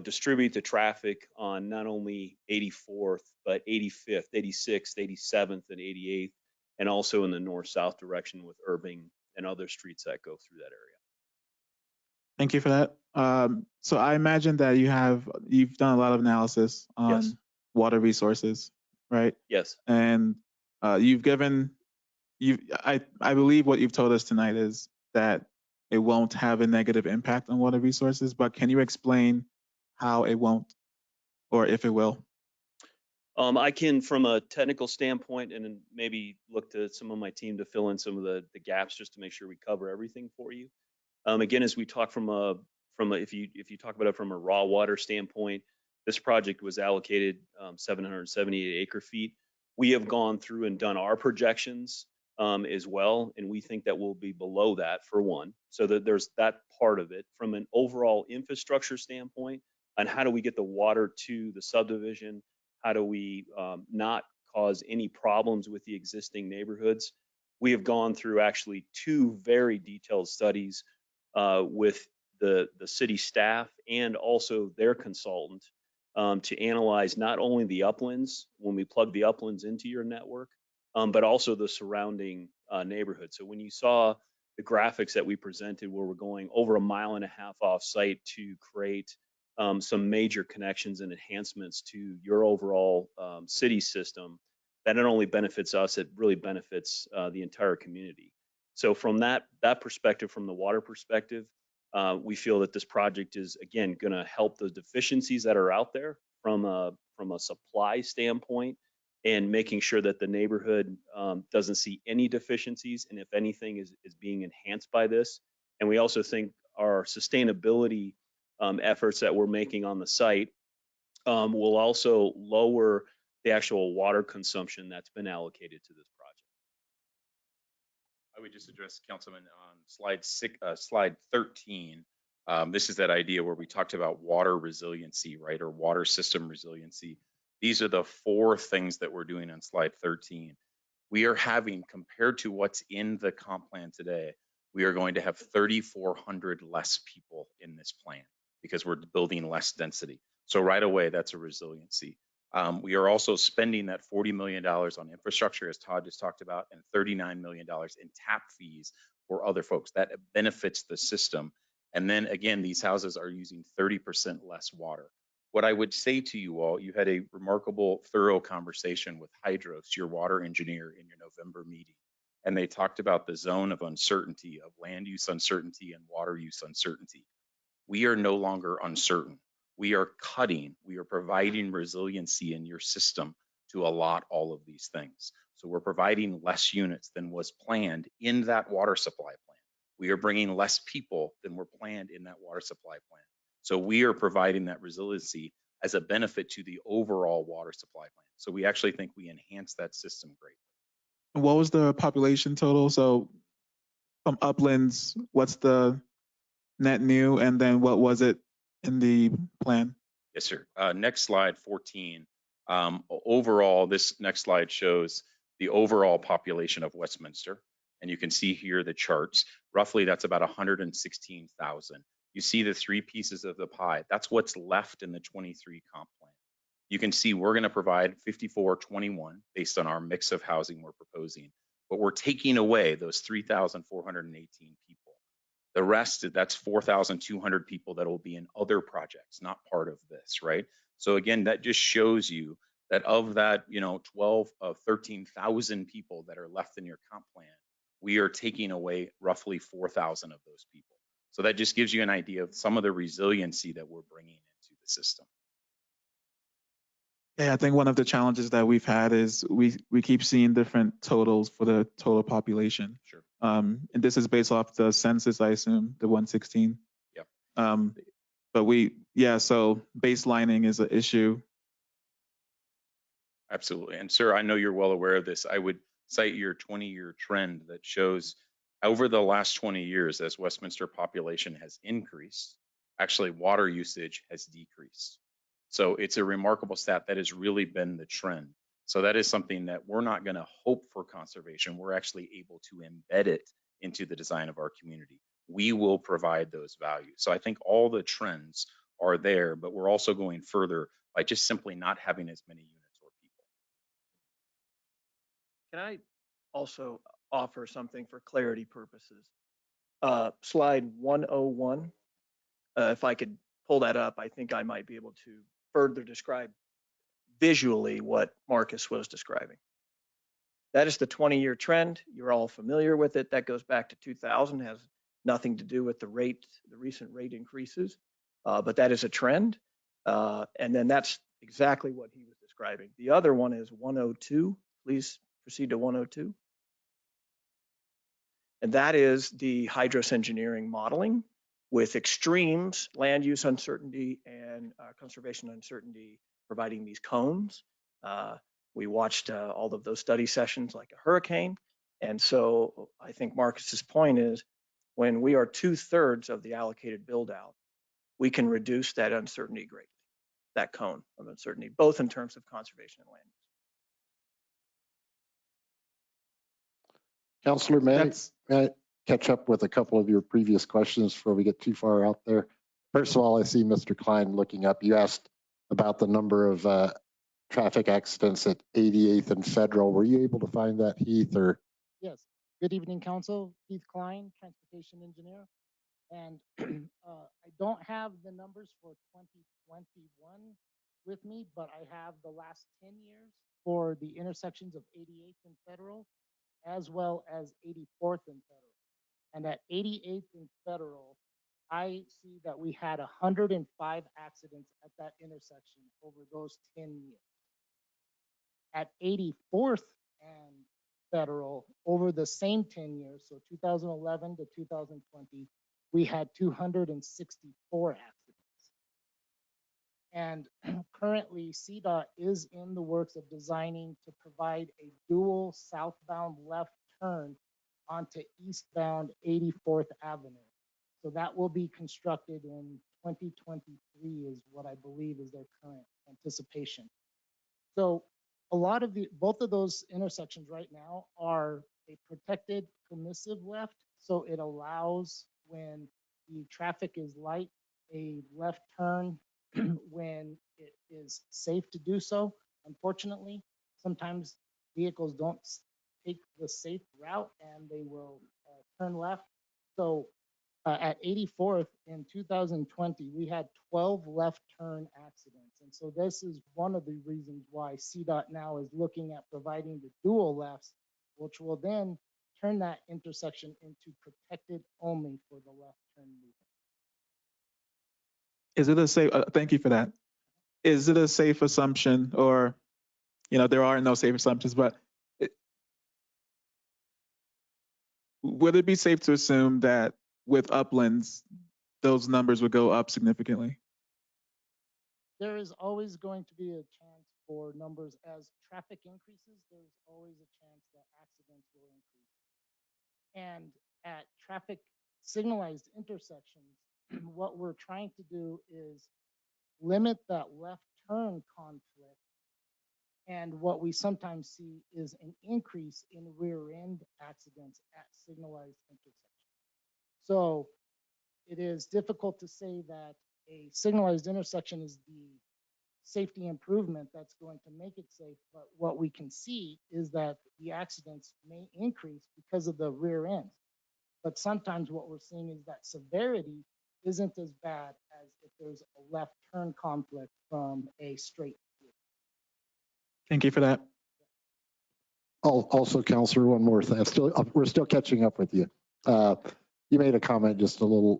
distribute the traffic on not only 84th, but 85th, 86th, 87th, and 88th, and also in the north-south direction with Irving and other streets that go through that area. Thank you for that. So I imagine that you've done a lot of analysis on water resources, right? Yes. And I believe what you've told us tonight is that it won't have a negative impact on water resources, but can you explain how it won't, or if it will? I can, from a technical standpoint, and then maybe look to some of my team to fill in some of the gaps just to make sure we cover everything for you. Again, as we talk if you talk about it from a raw water standpoint, this project was allocated 778 acre feet. We have gone through and done our projections as well, and we think that we'll be below that for one. So that there's that part of it. From an overall infrastructure standpoint, on how do we get the water to the subdivision? How do we not cause any problems with the existing neighborhoods? We have gone through actually 2 very detailed studies with the city staff and also their consultant to analyze not only the uplands when we plug the uplands into your network, but also the surrounding neighborhood. So when you saw the graphics that we presented where we're going over 1.5 miles off site to create some major connections and enhancements to your overall city system that not only benefits us, it really benefits the entire community. So from that perspective, from the water perspective, we feel that this project is, again, going to help those deficiencies that are out there from a supply standpoint, and making sure that the neighborhood doesn't see any deficiencies, and if anything is being enhanced by this. And we also think our sustainability efforts that we're making on the site will also lower the actual water consumption that's been allocated to this project. I would just address Councilman on slide 13. This is that idea where we talked about water resiliency, right, or water system resiliency. These are the 4 things that we're doing on slide 13. We are having, compared to what's in the comp plan today, we are going to have 3,400 less people in this plan because we're building less density. So right away, that's a resiliency. We are also spending that $40 million on infrastructure, as Todd just talked about, and $39 million in tap fees for other folks. That benefits the system. And then again, these houses are using 30% less water. What I would say to you all, you had a remarkable, thorough conversation with Hydros, your water engineer, in your November meeting. And they talked about the zone of uncertainty, of land use uncertainty and water use uncertainty. We are no longer uncertain. We are cutting, we are providing resiliency in your system to allot all of these things. So we're providing less units than was planned in that water supply plan. We are bringing less people than were planned in that water supply plan. So we are providing that resiliency as a benefit to the overall water supply plan. So we actually think we enhance that system greatly. What was the population total? So from Uplands, what's the net new, and then what was it in the plan? Yes, sir. Next slide, 14. Overall, this next slide shows the overall population of Westminster. And you can see here the charts. Roughly, that's about 116,000. You see the 3 pieces of the pie. That's what's left in the 23 comp plan. You can see we're going to provide 5421 based on our mix of housing we're proposing, but we're taking away those 3,418 people. The rest, that's 4,200 people that will be in other projects, not part of this, right? So again, that just shows you that of that, 12 of 13,000 people that are left in your comp plan, we are taking away roughly 4,000 of those people. So that just gives you an idea of some of the resiliency that we're bringing into the system. Yeah, I think one of the challenges that we've had is we keep seeing different totals for the total population. Sure. And this is based off the census, I assume, the 116. Yep. But so baselining is an issue. Absolutely. And sir, I know you're well aware of this. I would cite your 20-year trend that shows over the last 20 years, as Westminster population has increased, actually water usage has decreased. So it's a remarkable stat that has really been the trend. So that is something that we're not going to hope for conservation. We're actually able to embed it into the design of our community. We will provide those values. So I think all the trends are there, but we're also going further by just simply not having as many units or people. Can I also offer something for clarity purposes? Slide 101, if I could pull that up, I think I might be able to further describe visually what Marcus was describing. That is the 20-year trend. You're all familiar with it. That goes back to 2000, has nothing to do with the recent rate increases, but that is a trend. And then that's exactly what he was describing. The other one is 102. Please proceed to 102. And that is the Hydros engineering modeling with extremes, land use uncertainty and conservation uncertainty, providing these cones. We watched all of those study sessions like a hurricane. And so I think Marcus's point is when we are 2/3 of the allocated build out, we can reduce that uncertainty greatly, that cone of uncertainty, both in terms of conservation and land use. Councillor, may I catch up with a couple of your previous questions before we get too far out there? First of all, I see Mr. Klein looking up. You asked about the number of traffic accidents at 88th and Federal. Were you able to find that, Heath? Or Yes. Good evening, Council. Heath Klein, Transportation Engineer. And I don't have the numbers for 2021 with me, but I have the last 10 years for the intersections of 88th and Federal, as well as 84th and Federal. And at 88th and Federal, I see that we had 105 accidents at that intersection over those 10 years. At 84th and Federal, over the same 10 years, so 2011 to 2020, we had 264 accidents. And currently, CDOT is in the works of designing to provide a dual southbound left turn onto eastbound 84th Avenue. So that will be constructed in 2023 is what I believe is their current anticipation. So a lot of both of those intersections right now are a protected permissive left. So it allows when the traffic is light, a left turn when it is safe to do so. Unfortunately, sometimes vehicles don't take the safe route and they will turn left. So at 84th in 2020, we had 12 left turn accidents. And so this is one of the reasons why CDOT now is looking at providing the dual lefts, which will then turn that intersection into protected only for the left turn movement. Is it a safe, thank you for that. Is it a safe assumption, or, you know, there are no safe assumptions, but would it be safe to assume that with Uplands, those numbers would go up significantly? There is always going to be a chance for numbers as traffic increases, there's always a chance that accidents will increase. And at traffic signalized intersections, what we're trying to do is limit that left turn conflict. And what we sometimes see is an increase in rear end accidents at signalized intersections. So it is difficult to say that a signalized intersection is the safety improvement that's going to make it safe. But what we can see is that the accidents may increase because of the rear end. But sometimes what we're seeing is that severity isn't as bad as if there's a left turn conflict from a straight view. Thank you for that. Also, Counselor, one more thing. We're still catching up with you. You made a comment just a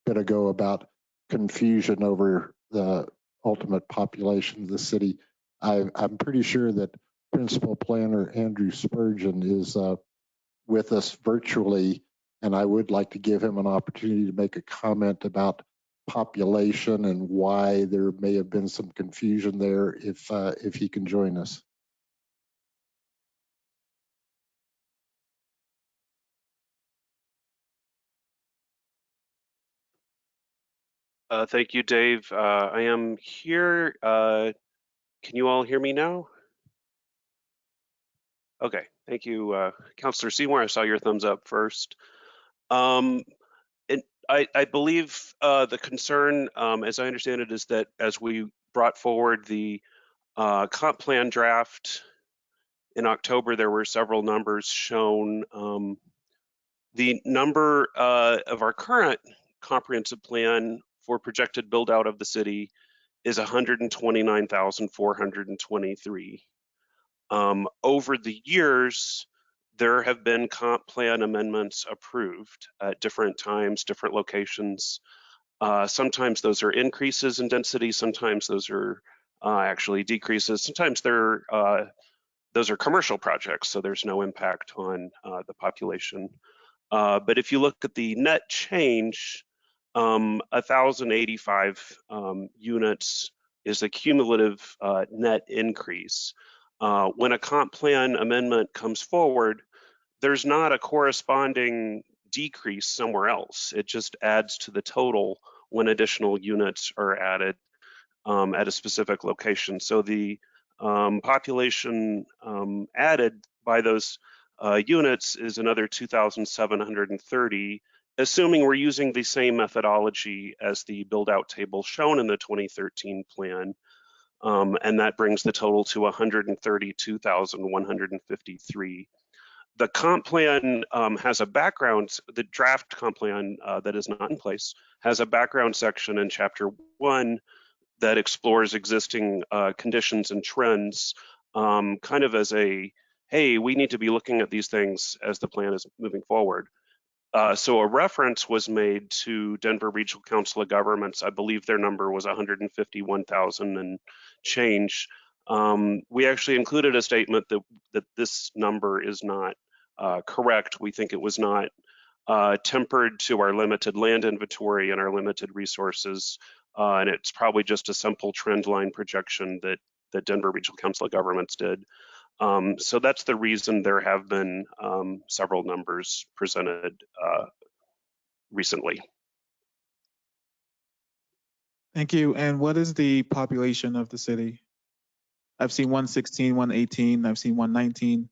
bit ago about confusion over the ultimate population of the city. I'm pretty sure that Principal Planner Andrew Spurgeon is with us virtually, and I would like to give him an opportunity to make a comment about population and why there may have been some confusion there if he can join us. Thank you, Dave. I am here. Can you all hear me now? Okay, thank you. Councillor Seymour, I saw your thumbs up first. And I believe the concern, as I understand it, is that as we brought forward the comp plan draft in October, there were several numbers shown. The number of our current comprehensive plan for projected build out of the city is 129,423. Over the years, there have been comp plan amendments approved at different times, different locations. Sometimes those are increases in density, sometimes those are actually decreases, sometimes those are commercial projects, so there's no impact on the population. But if you look at the net change, 1,085 units is a cumulative net increase. When a comp plan amendment comes forward, there's not a corresponding decrease somewhere else. It just adds to the total when additional units are added at a specific location. So the population added by those units is another 2,730, assuming we're using the same methodology as the build out table shown in the 2013 plan. And that brings the total to 132,153. The comp plan has a background, the draft comp plan that is not in place has a background section in Chapter 1 that explores existing conditions and trends, kind of as a, hey, we need to be looking at these things as the plan is moving forward. So a reference was made to Denver Regional Council of Governments. I believe their number was 151,000 and change. We actually included a statement that this number is not correct. We think it was not tempered to our limited land inventory and our limited resources. And it's probably just a simple trend line projection that Denver Regional Council of Governments did. So that's the reason there have been several numbers presented recently. Thank you. And what is the population of the city? I've seen 116, 118, I've seen 119.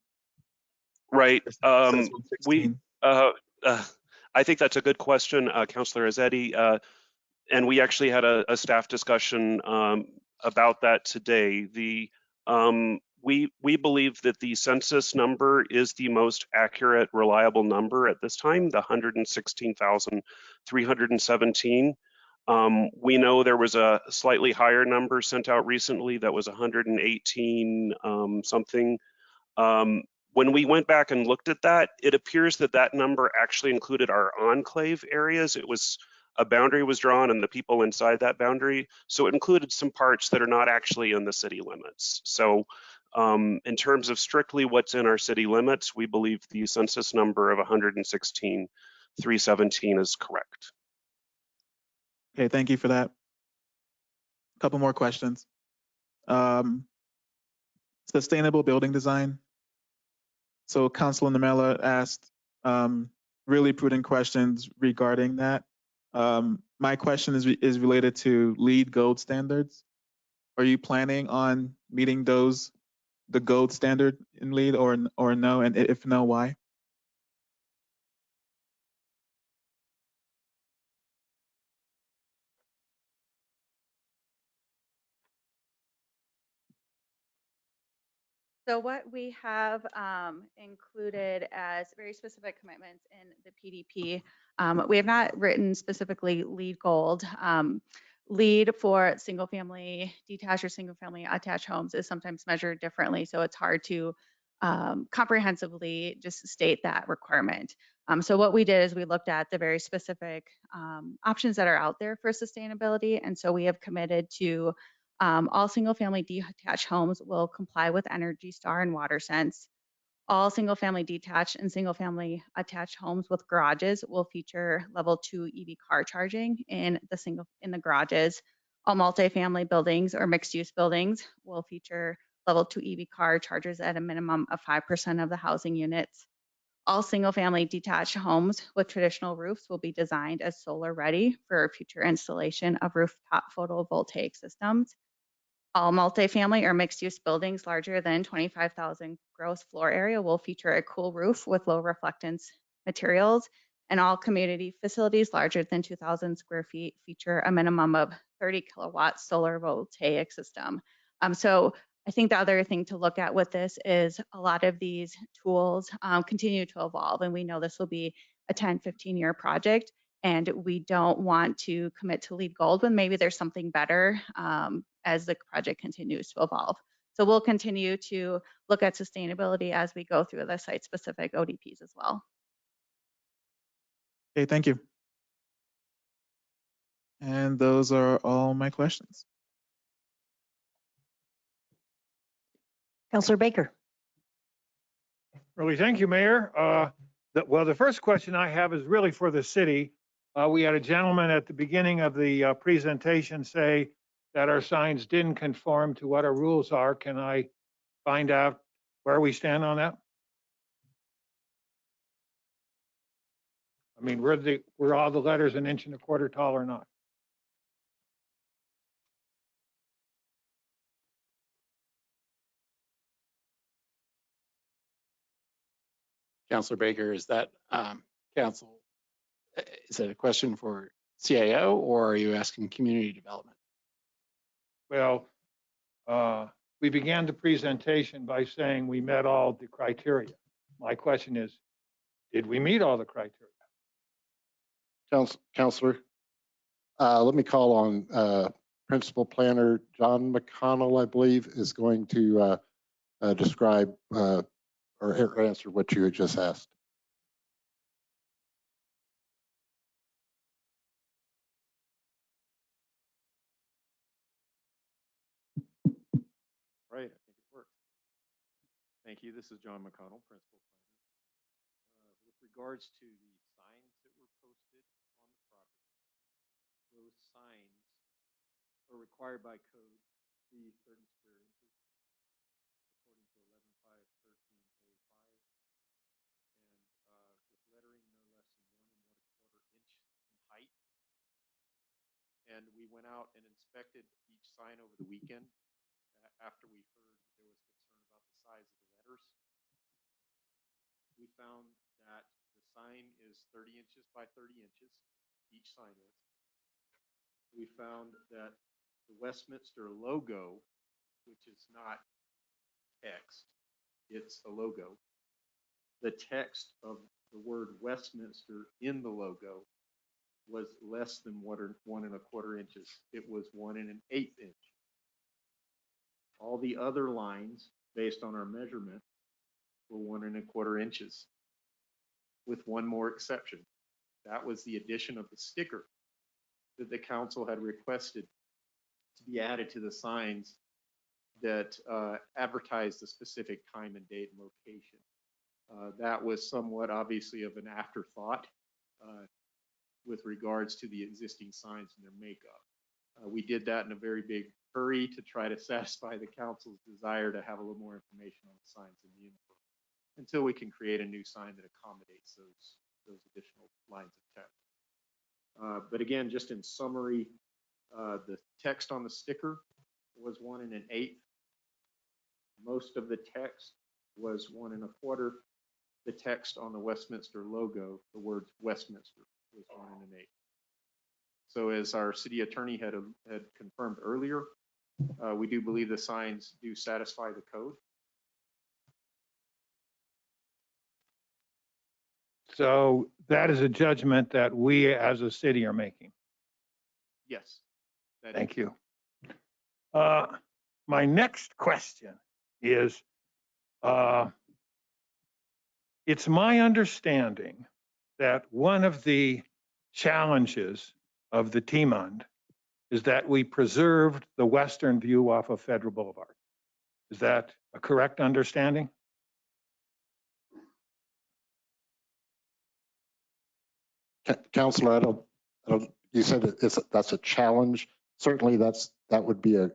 Right. It says 116. I think that's a good question, Councilor Azzetti. And we actually had a staff discussion about that today. We believe that the census number is the most accurate, reliable number at this time, the 116,317. We know there was a slightly higher number sent out recently that was 118 something. When we went back and looked at that, it appears that that number actually included our enclave areas. It was a boundary was drawn and the people inside that boundary. So it included some parts that are not actually in the city limits. So in terms of strictly what's in our city limits, we believe the census number of 116,317 is correct. Okay, thank you for that. A couple more questions. Sustainable building design. So Councilor Namela asked really prudent questions regarding that. My question is related to LEED Gold standards. Are you planning on meeting the gold standard in LEED or no? And if no, why? So what we have included as very specific commitments in the PDP, we have not written specifically LEED Gold. LEED for single family detached or single family attached homes is sometimes measured differently. So it's hard to comprehensively just state that requirement. So what we did is we looked at the very specific options that are out there for sustainability. And so we have committed to all single family detached homes will comply with Energy Star and WaterSense. All single family detached and single family attached homes with garages will feature level 2 EV car charging in the garages. All multifamily buildings or mixed use buildings will feature level 2 EV car chargers at a minimum of 5% of the housing units. All single family detached homes with traditional roofs will be designed as solar ready for future installation of rooftop photovoltaic systems. All multifamily or mixed-use buildings larger than 25,000 gross floor area will feature a cool roof with low reflectance materials, and all community facilities larger than 2,000 square feet feature a minimum of 30 kilowatt solar voltaic system. So I think the other thing to look at with this is a lot of these tools continue to evolve, and we know this will be a 10, 15-year project. And we don't want to commit to LEED Gold when maybe there's something better as the project continues to evolve. So we'll continue to look at sustainability as we go through the site-specific ODPs as well. Okay, thank you. And those are all my questions. Councilor Baker. Really, thank you, Mayor. Well, the first question I have is really for the city. We had a gentleman at the beginning of the presentation say that our signs didn't conform to what our rules are. Can I find out where we stand on that? I mean, were all the letters 1.25 inches tall or not? Councilor Baker, is that council? Is it a question for CAO or are you asking community development? Well, we began the presentation by saying we met all the criteria. my question is, did we meet all the criteria? Counselor, let me call on Principal Planner John McConnell, I believe, is going to describe or answer what you had just asked. Right, I think it works. Thank you. This is John McConnell, Principal Planner. With regards to the signs that were posted on the property, those signs are required by code to be 30 square inches according to 11.513A5 and with lettering no less than 1 1/4 inch in height. And we went out and inspected each sign over the weekend after we heard there was concern about the size of the letters. We found that the sign is 30 inches by 30 inches, each sign is. We found that the Westminster logo, which is not text, it's a logo. The text of the word Westminster in the logo was less than 1 1/4 inches. It was 1 1/8 inch. All the other lines, based on our measurement, were 1 1/4 inches, with one more exception. That was the addition of the sticker that the council had requested to be added to the signs that advertised the specific time and date and location. That was somewhat obviously of an afterthought with regards to the existing signs and their makeup. We did that in a very big hurry to try to satisfy the council's desire to have a little more information on the signs in the info until we can create a new sign that accommodates those additional lines of text. But again, just in summary, the text on the sticker was 1 1/8. Most of the text was 1 1/4. The text on the Westminster logo, the words Westminster, was 1 1/8. So as our city attorney had confirmed earlier, we do believe the signs do satisfy the code. So that is a judgment that we as a city are making. Yes. Thank you. My next question is, it's my understanding that one of the challenges of the Tiemund is that we preserved the western view off of Federal Boulevard. Is that a correct understanding? Councilor, I don't, you said that's a challenge. Certainly that would be a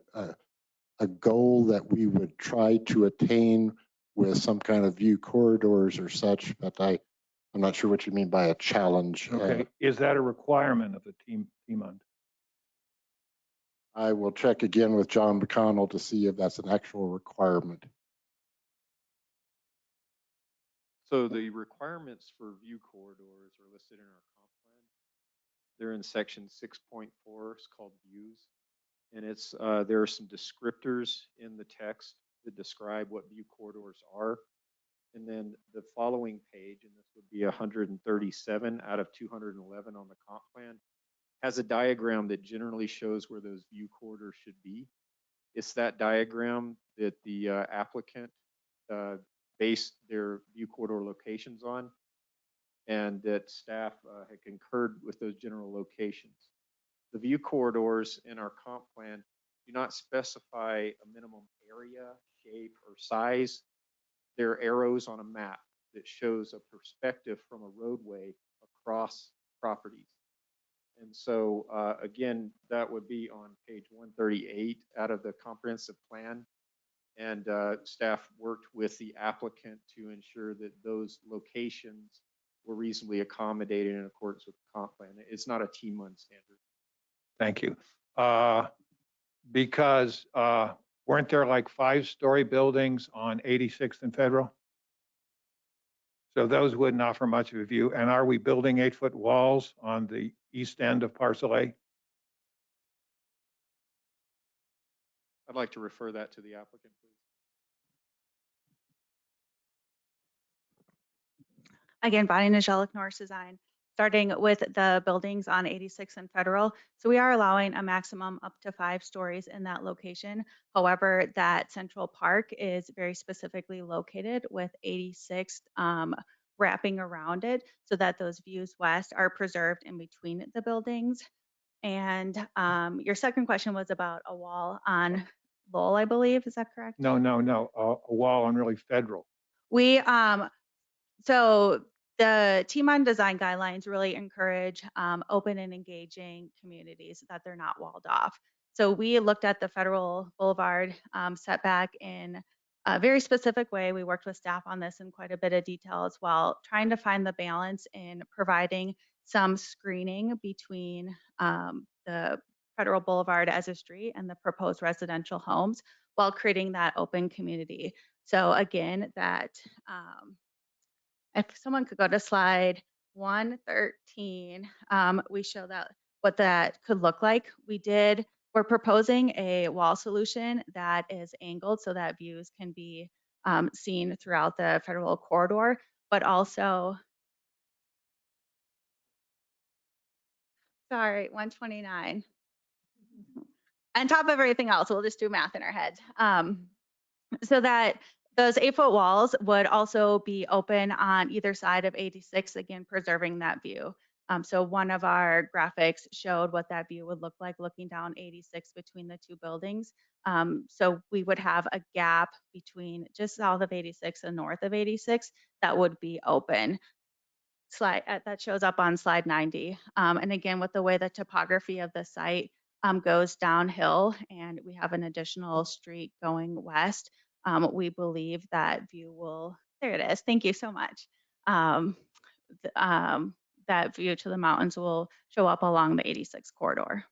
goal that we would try to attain with some kind of view corridors or such, but I'm not sure what you mean by a challenge. Okay, is that a requirement of the Tiemund? I will check again with John McConnell to see if that's an actual requirement. So the requirements for view corridors are listed in our comp plan. They're in section 6.4. It's called views. And it's there are some descriptors in the text that describe what view corridors are. And then the following page, and this would be 137 out of 211 on the comp plan, has a diagram that generally shows where those view corridors should be. It's that diagram that the applicant based their view corridor locations on, and that staff had concurred with those general locations. The view corridors in our comp plan do not specify a minimum area, shape, or size. They're arrows on a map that shows a perspective from a roadway across properties. And so again, that would be on page 138 out of the comprehensive plan. And staff worked with the applicant to ensure that those locations were reasonably accommodated in accordance with the comp plan. It's not a Tiemund standard. Thank you. Because weren't there like 5-story buildings on 86th and Federal? So those wouldn't offer much of a view. And are we building 8-foot walls on the east end of Parcel A? I'd like to refer that to the applicant, please. Again, Bonnie Nigelic Norris Design, starting with the buildings on 86 and Federal. So we are allowing a maximum up to 5 stories in that location. However, that Central Park is very specifically located with 86 wrapping around it so that those views west are preserved in between the buildings. And your second question was about a wall on Lowell, I believe. Is that correct? No, a wall on really Federal. We so the team on design guidelines really encourage open and engaging communities that they're not walled off. So we looked at the Federal Boulevard setback in a very specific way. We worked with staff on this in quite a bit of detail as well, trying to find the balance in providing some screening between the Federal Boulevard as a street and the proposed residential homes while creating that open community. So again, that if someone could go to slide 113, we show that what that could look like. We're proposing a wall solution that is angled so that views can be seen throughout the Federal corridor, but also, sorry, 129. On top of everything else, we'll just do math in our heads. So that those 8-foot walls would also be open on either side of 86, again, preserving that view. So one of our graphics showed what that view would look like looking down 86 between the two buildings. So we would have a gap between just south of 86 and north of 86 that would be open. Slide that shows up on slide 90. And again, with the way the topography of the site goes downhill and we have an additional street going west, we believe that view will, there it is, thank you so much. That view to the mountains will show up along the 86 corridor.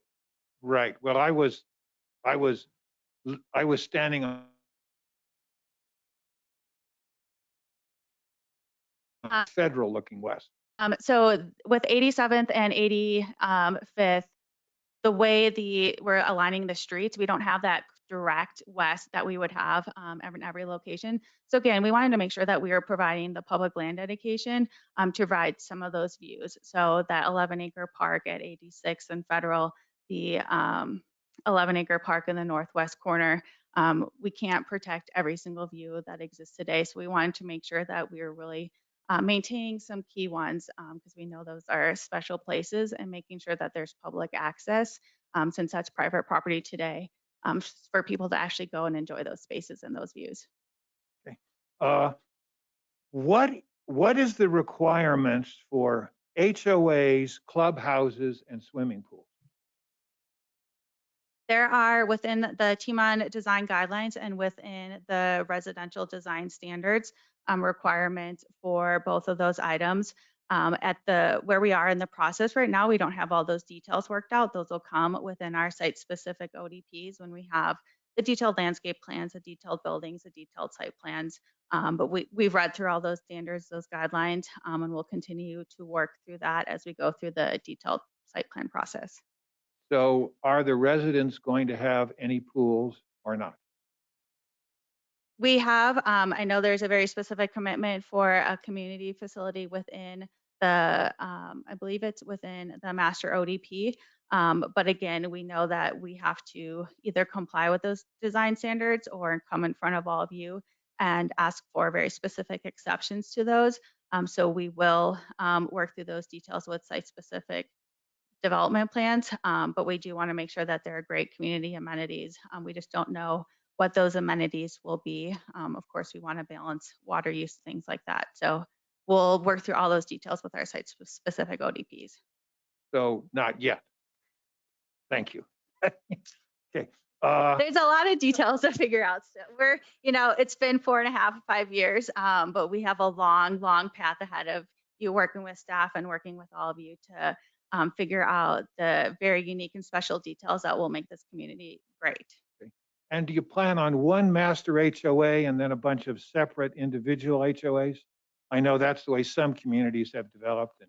Right. Well, I was standing on Federal looking west. So with 87th and 85th, the way we're aligning the streets, we don't have that direct west that we would have in every location. So again, we wanted to make sure that we are providing the public land dedication to provide some of those views. So that 11-acre park at 86 and Federal, the 11-acre park in the northwest corner, we can't protect every single view that exists today. So we wanted to make sure that we are really maintaining some key ones because we know those are special places and making sure that there's public access since that's private property today for people to actually go and enjoy those spaces and those views. Okay. What is the requirements for HOAs, clubhouses, and swimming pools? There are within the TMON design guidelines and within the residential design standards requirements for both of those items. Where we are in the process right now, we don't have all those details worked out. Those will come within our site-specific ODPs when we have the detailed landscape plans, the detailed buildings, the detailed site plans. But we've read through all those standards, those guidelines, and we'll continue to work through that as we go through the detailed site plan process. So are the residents going to have any pools or not? We have, I know there's a very specific commitment for a community facility within the, I believe it's within the master ODP. But again, we know that we have to either comply with those design standards or come in front of all of you and ask for very specific exceptions to those. So we will work through those details with site-specific development plans, but we do want to make sure that there are great community amenities. We just don't know what those amenities will be. Of course, we want to balance water use, things like that. So we'll work through all those details with our site-specific ODPs. So not yet. Thank you. Okay. There's a lot of details to figure out. So we're, it's been 4.5, 5 years, but we have a long, long path ahead of you working with staff and working with all of you to figure out the very unique and special details that will make this community great. Okay. And do you plan on one master HOA and then a bunch of separate individual HOAs? I know that's the way some communities have developed.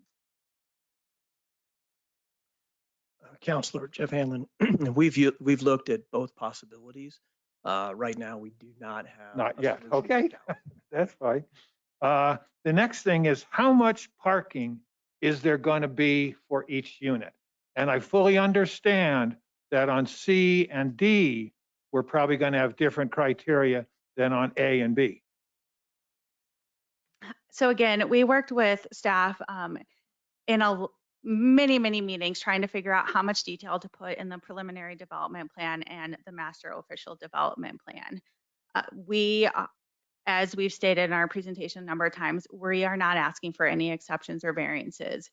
Councilor Jeff Hanlon, we've looked at both possibilities. Right now, we do not have. Not yet. Okay, that's fine. The next thing is how much parking is there going to be for each unit? And I fully understand that on C and D, we're probably going to have different criteria than on A and B. So again, we worked with staff in many meetings trying to figure out how much detail to put in the preliminary development plan and the master official development plan. As we've stated in our presentation a number of times, we are not asking for any exceptions or variances.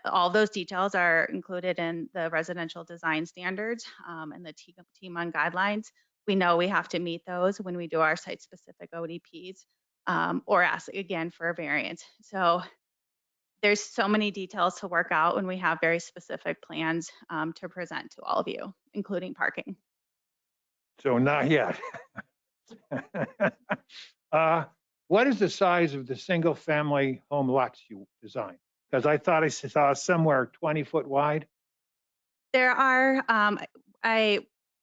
All those details are included in the residential design standards and the T1 guidelines. We know we have to meet those when we do our site-specific ODPs or ask again for a variance. So there's so many details to work out when we have very specific plans to present to all of you, including parking. So not yet. What is the size of the single family home lots you designed? Because I thought I saw somewhere 20-foot wide. There are,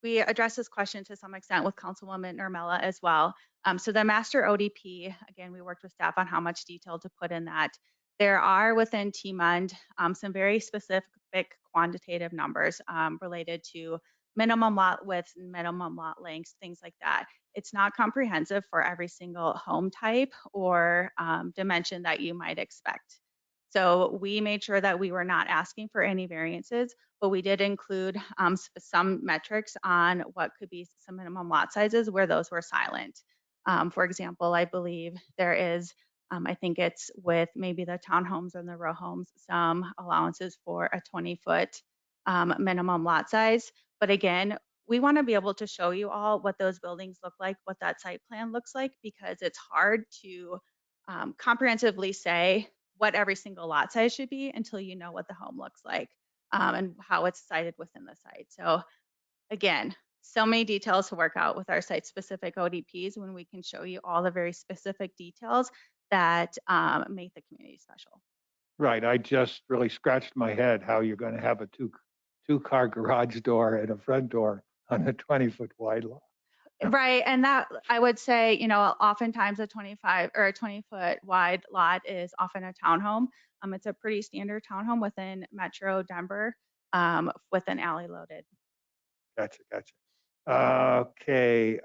we addressed this question to some extent with Councilwoman Nurmela as well. So the master ODP, again, we worked with staff on how much detail to put in that. There are within TMUND some very specific quantitative numbers related to minimum lot width, minimum lot lengths, things like that. It's not comprehensive for every single home type or dimension that you might expect. So we made sure that we were not asking for any variances, but we did include some metrics on what could be some minimum lot sizes where those were silent. For example, I believe there is, I think it's with maybe the townhomes and the row homes, some allowances for a 20-foot minimum lot size. But again, we want to be able to show you all what those buildings look like, what that site plan looks like, because it's hard to comprehensively say what every single lot size should be until you know what the home looks like and how it's sited within the site. So again, so many details to work out with our site-specific ODPs when we can show you all the very specific details that make the community special. Right. I just really scratched my head how you're going to have a two-car garage door and a front door on a 20-foot wide lot. Right, and that I would say, you know, oftentimes a 25 or a 20-foot wide lot is often a townhome. It's a pretty standard townhome within Metro Denver with an alley loaded. Gotcha. Okay.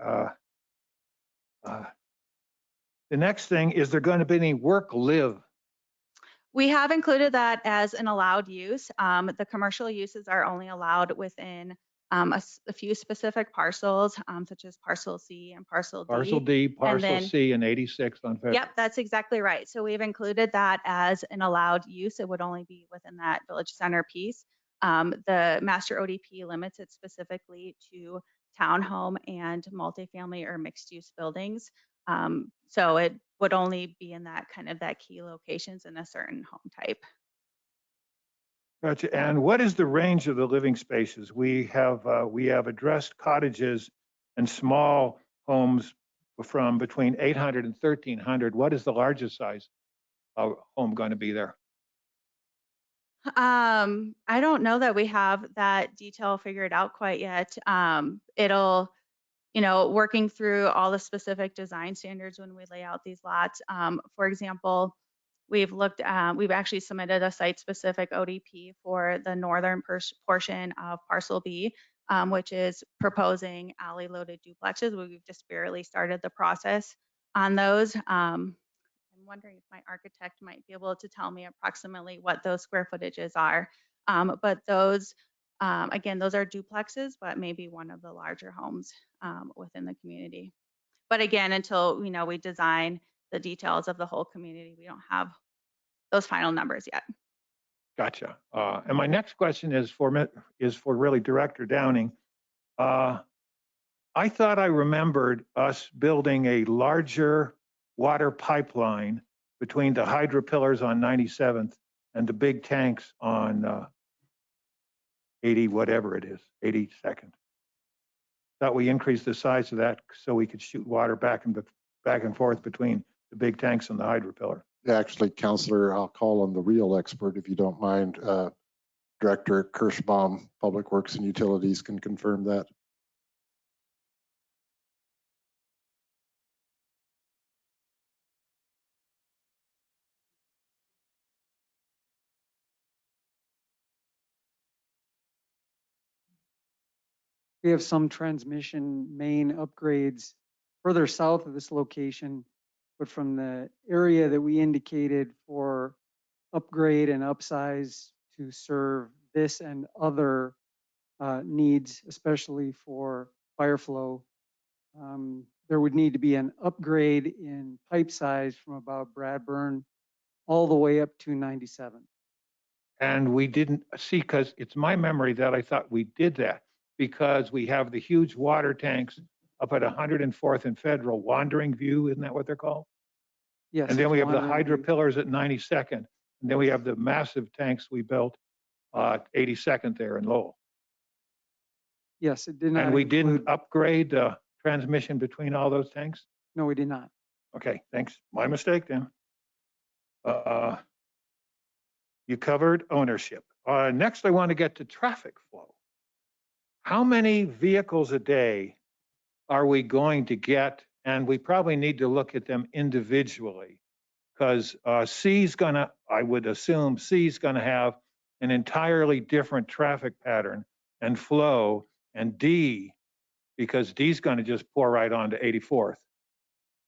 The next thing, is there going to be any work live? We have included that as an allowed use. The commercial uses are only allowed within a few specific parcels, such as Parcel C and Parcel D. Parcel D, Parcel C, and 86 on Federal. Yep, that's exactly right. So we've included that as an allowed use. It would only be within that village center piece. The master ODP limits it specifically to townhome and multifamily or mixed use buildings. So it would only be in that kind of that key locations in a certain home type. Gotcha. And what is the range of the living spaces? We have addressed cottages and small homes from between 800 and 1,300. What is the largest size home going to be there? I don't know that we have that detail figured out quite yet. It'll, you know, working through all the specific design standards when we lay out these lots. For example, we've actually submitted a site-specific ODP for the northern portion of Parcel B, which is proposing alley-loaded duplexes. We've just barely started the process on those. I'm wondering if my architect might be able to tell me approximately what those square footages are. But those, again, those are duplexes, but maybe one of the larger homes within the community. But again, until we design the details of the whole community, we don't have those final numbers yet. Gotcha. And my next question is for really Director Downing. I thought I remembered us building a larger water pipeline between the hydro pillars on 97th and the big tanks on 80, whatever it is, 82nd. Thought we increased the size of that so we could shoot water back and forth between the big tanks and the hydro pillar. Actually, Councilor, I'll call on the real expert if you don't mind. Director Kirschbaum, Public Works and Utilities, can confirm that. We have some transmission main upgrades further south of this location, but from the area that we indicated for upgrade and upsize to serve this and other needs, especially for fire flow, there would need to be an upgrade in pipe size from about Bradburn all the way up to 97. And we didn't see, because it's my memory that I thought we did that because we have the huge water tanks up at 104th and Federal, Wandering View, isn't that what they're called? Yes. And then it's we have the Wandering hydro View. pillars at 92nd. And then we have the massive tanks we built 82nd there in Lowell. Yes, it did not. And we include- didn't upgrade the transmission between all those tanks? No, we did not. Okay, thanks. My mistake then. You covered ownership. Next, I want to get to traffic flow. How many vehicles a day are we going to get? And we probably need to look at them individually because C's gonna, I would assume C's gonna have an entirely different traffic pattern and flow, and D, because D's gonna just pour right onto 84th.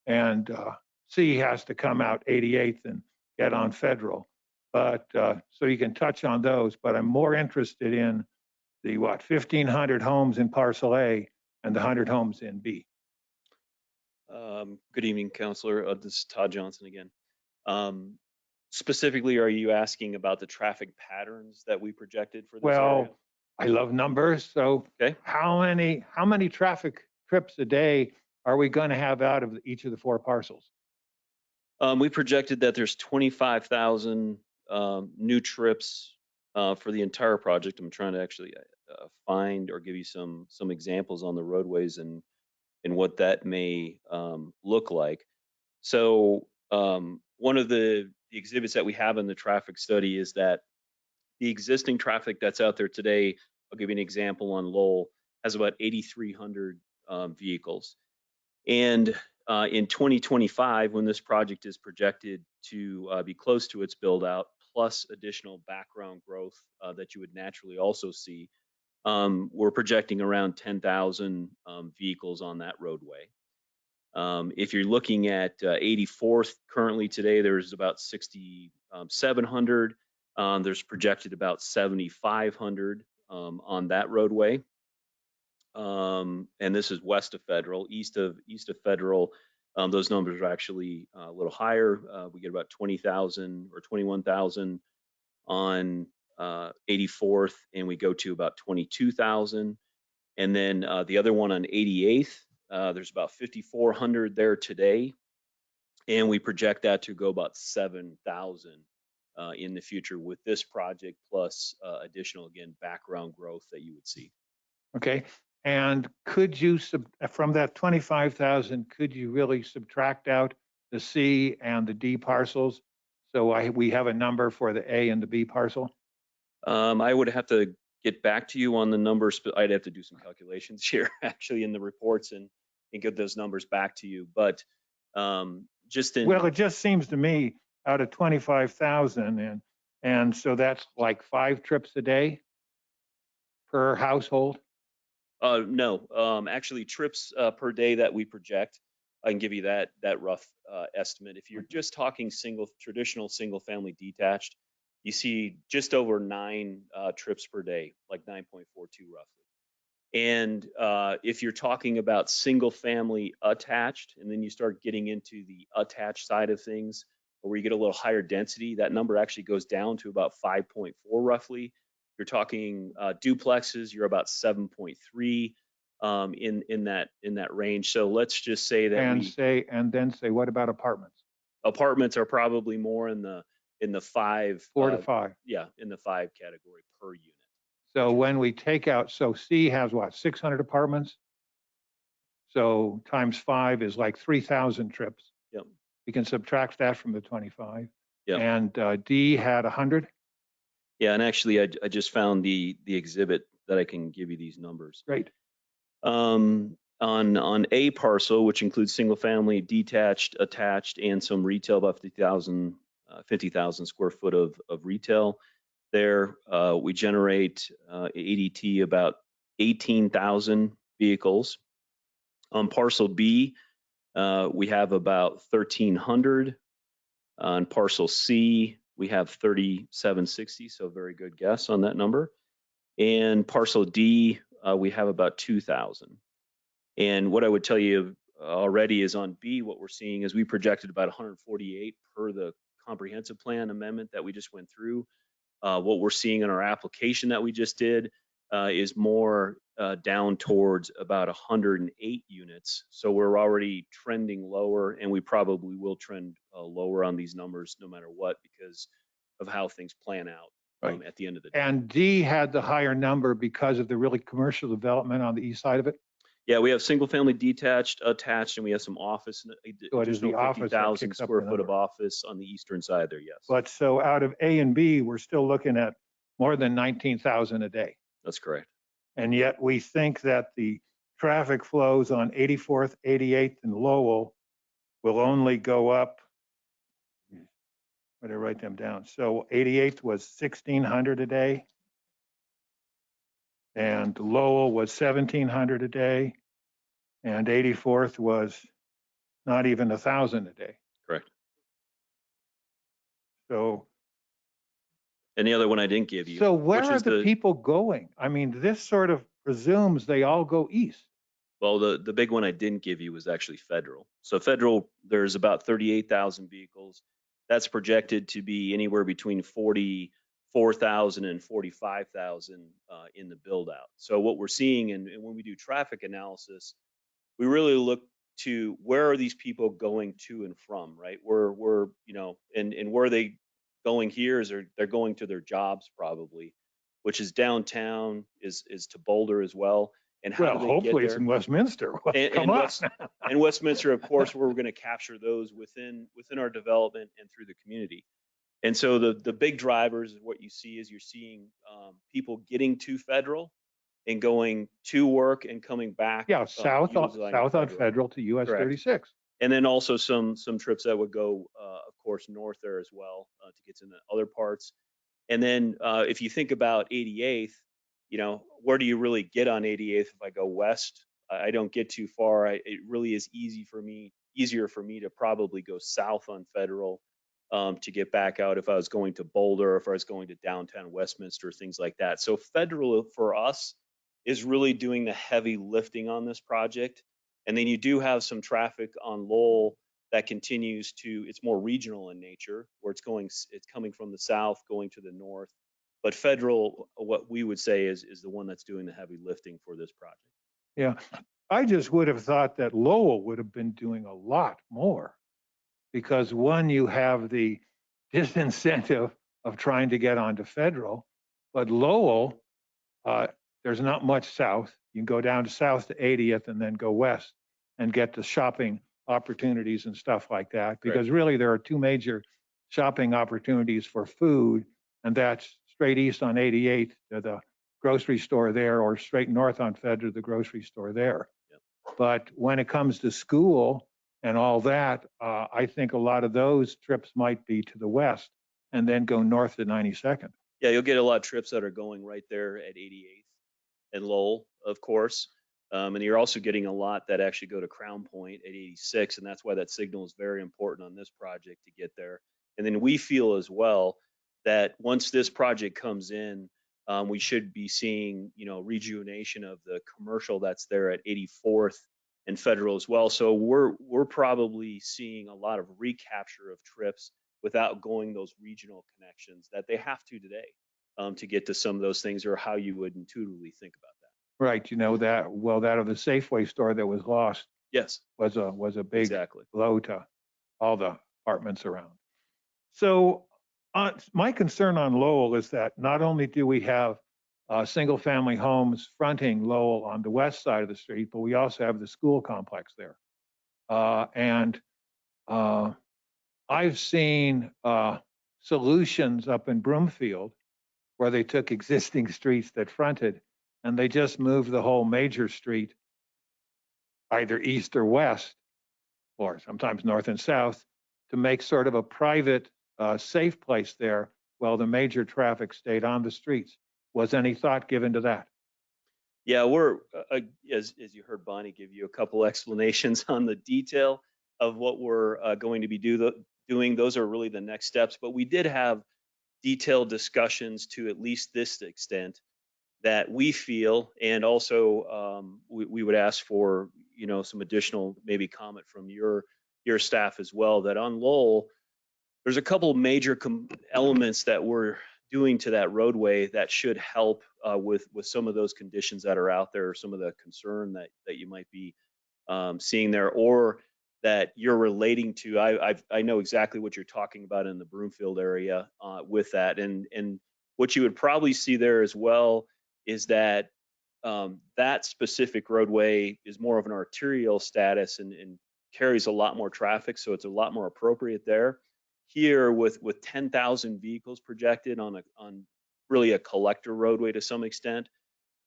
And C has to come out 88th and get on Federal. But so you can touch on those, but I'm more interested in the 1,500 homes in Parcel A and the 100 homes in B. Good evening, Councilor. This is Todd Johnson again. Specifically, are you asking about the traffic patterns that we projected for this area? Well, I love numbers. So Okay. how many traffic trips a day are we going to have out of each of the 4 parcels? We projected that there's 25,000 new trips for the entire project. I'm trying to actually find or give you some examples on the roadways and what that may look like. So one of the exhibits that we have in the traffic study is that the existing traffic that's out there today, I'll give you an example on Lowell, has about 8,300 vehicles. And in 2025, when this project is projected to be close to its build out, plus additional background growth that you would naturally also see, we're projecting around 10,000 vehicles on that roadway. If you're looking at 84th currently today, there's about 6,700. There's projected about 7,500 on that roadway. And this is west of Federal. East of Federal, those numbers are actually a little higher. We get about 20,000 or 21,000 on 84th, and we go to about 22,000. And then the other one on 88th, there's about 5,400 there today, and we project that to go about 7,000 in the future with this project, plus additional, again, background growth that you would see. Okay. And could you, from that 25,000, could you really subtract out the C and the D parcels? So we have a number for the A and the B parcel? I would have to get back to you on the numbers, but I'd have to do some calculations here actually in the reports and get those numbers back to you. But just in. Well, it just seems to me out of 25,000 and so that's like 5 trips a day per household? No, actually trips per day that we project, I can give you that rough estimate. If you're just talking traditional single family detached, you see just over 9 trips per day, like 9.42 roughly. And if you're talking about single family attached, and then you start getting into the attached side of things, where you get a little higher density, that number actually goes down to about 5.4 roughly. You're talking duplexes, you're about 7.3 in that range. So let's just say that and then say what about apartments? Apartments are probably more in the 5, 4 to 5. Yeah, in the 5 category per unit. So when we take out, so C has what, 600 apartments? So times 5 is like 3,000 trips. Yep. We can subtract that from the 25. Yep. And D had 100. Yeah, and actually I just found the exhibit that I can give you these numbers. Great. On A parcel, which includes single family, detached, attached, and some retail, about 50,000 square foot of retail there, we generate ADT about 18,000 vehicles. On parcel B, we have about 1,300. On parcel C, we have 3,760, so very good guess on that number. And parcel D, we have about 2,000. And what I would tell you already is on B, what we're seeing is we projected about 148 per the comprehensive plan amendment that we just went through. What we're seeing in our application that we just did is more down towards about 108 units. So we're already trending lower, and we probably will trend lower on these numbers no matter what because of how things plan out at the end of the day. And D had the higher number because of the really commercial development on the east side of it. Yeah, we have single family detached, attached, and we have some office, So it is the office that 50,000 kicks up square the foot of number. office on the eastern side there, yes. But so out of A and B, we're still looking at more than 19,000 a day. That's correct. And yet we think that the traffic flows on 84th, 88th, and Lowell will only go up. Where did I write them down? So 88th was 1,600 a day. And Lowell was 1,700 a day. And 84th was not even 1,000 a day. Correct. So, And the other one I didn't give you. so where which are is the people going? I mean, this sort of presumes they all go east. Well, the big one I didn't give you was actually federal. So federal, there's about 38,000 vehicles. That's projected to be anywhere between 44,000 and 45,000 in the build out. So what we're seeing, and when we do traffic analysis, we really look to where are these people going to and from, right? We're you know, and where are they going here is they're going to their jobs probably, which is downtown, is to Boulder as well. And how Well, do they get hopefully it's there? in Westminster. And, Come and, on. West, and Westminster, of course, we're going to capture those within our development and through the community. And so the big drivers, what you see is you're seeing people getting to federal and going to work and coming back. Yeah, south on utilizing Federal to US Correct. 36. And then also some trips that would go, of course, north there as well to get to the other parts. And then if you think about 88th, you know, where do you really get on 88th if I go west? I don't get too far. It really is easier for me to probably go south on Federal to get back out if I was going to Boulder, or if I was going to downtown Westminster, things like that. So Federal for us is really doing the heavy lifting on this project. And then you do have some traffic on Lowell that continues to, it's more regional in nature, where it's coming from the south, going to the north. But Federal, what we would say is the one that's doing the heavy lifting for this project. Yeah, I just would have thought that Lowell would have been doing a lot more because one, you have the disincentive of trying to get onto Federal, but Lowell, there's not much south. You can go down to south to 80th and then go west and get to shopping opportunities and stuff like that. Because really there are two major shopping opportunities for food, and that's straight east on 88 to the grocery store there, or straight north on Federal to the grocery store there. Yep. But when it comes to school and all that, I think a lot of those trips might be to the west and then go north to 92nd. Yeah, you'll get a lot of trips that are going right there at 88th and Lowell, of course. And you're also getting a lot that actually go to Crown Point at 86, and that's why that signal is very important on this project to get there. And then we feel as well that once this project comes in, we should be seeing, you know, rejuvenation of the commercial that's there at 84th and Federal as well. So we're probably seeing a lot of recapture of trips without going those regional connections that they have to today to get to some of those things, or how you would intuitively think about that. Right, you know that that of the Safeway store that was lost. Yes, was a big blow to all the apartments around. So my concern on Lowell is that not only do we have single family homes fronting Lowell on the west side of the street, but we also have the school complex there. And I've seen solutions up in Broomfield where they took existing streets that fronted and they just moved the whole major street either east or west, or sometimes north and south, to make sort of a private, safe place there while the major traffic stayed on the streets. Was any thought given to that? Yeah, we're, as you heard Bonnie give you a couple explanations on the detail of what we're going to be doing. Those are really the next steps. But we did have detailed discussions to at least this extent that we feel, and also we would ask for, some additional maybe comment from your staff as well, that on Lowell, there's a couple major elements that we're doing to that roadway that should help with some of those conditions that are out there, or some of the concern that you might be seeing there, or that you're relating to. I know exactly what you're talking about in the Broomfield area with that, and what you would probably see there as well is that that specific roadway is more of an arterial status and carries a lot more traffic, so it's a lot more appropriate there. Here, with 10,000 vehicles projected on really a collector roadway to some extent,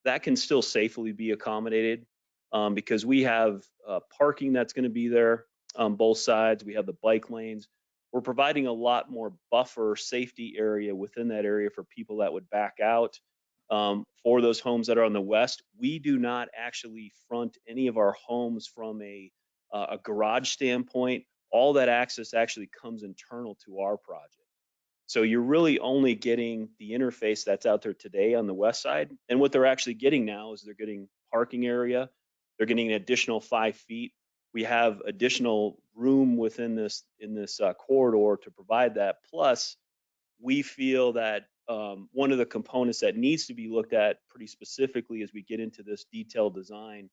that can still safely be accommodated because we have parking that's going to be there on both sides. We have the bike lanes. We're providing a lot more buffer safety area within that area for people that would back out. For those homes that are on the west, we do not actually front any of our homes from a garage standpoint. All that access actually comes internal to our project. So you're really only getting the interface that's out there today on the west side. And what they're actually getting now is they're getting parking area. They're getting an additional 5 feet. We have additional room within this corridor to provide that. Plus, we feel that one of the components that needs to be looked at pretty specifically as we get into this detailed design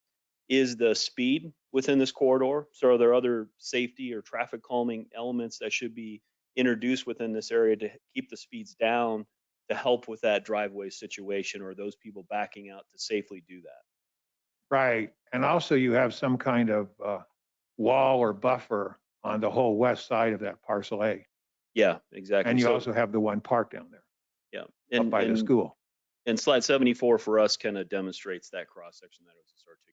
is the speed within this corridor. So are there other safety or traffic calming elements that should be introduced within this area to keep the speeds down to help with that driveway situation, or those people backing out to safely do that? Right. And also you have some kind of wall or buffer on the whole west side of that parcel A. Yeah, exactly. And you So, also have the one park down there yeah, up by the school. And slide 74 for us kind of demonstrates that cross section that I was just articulating.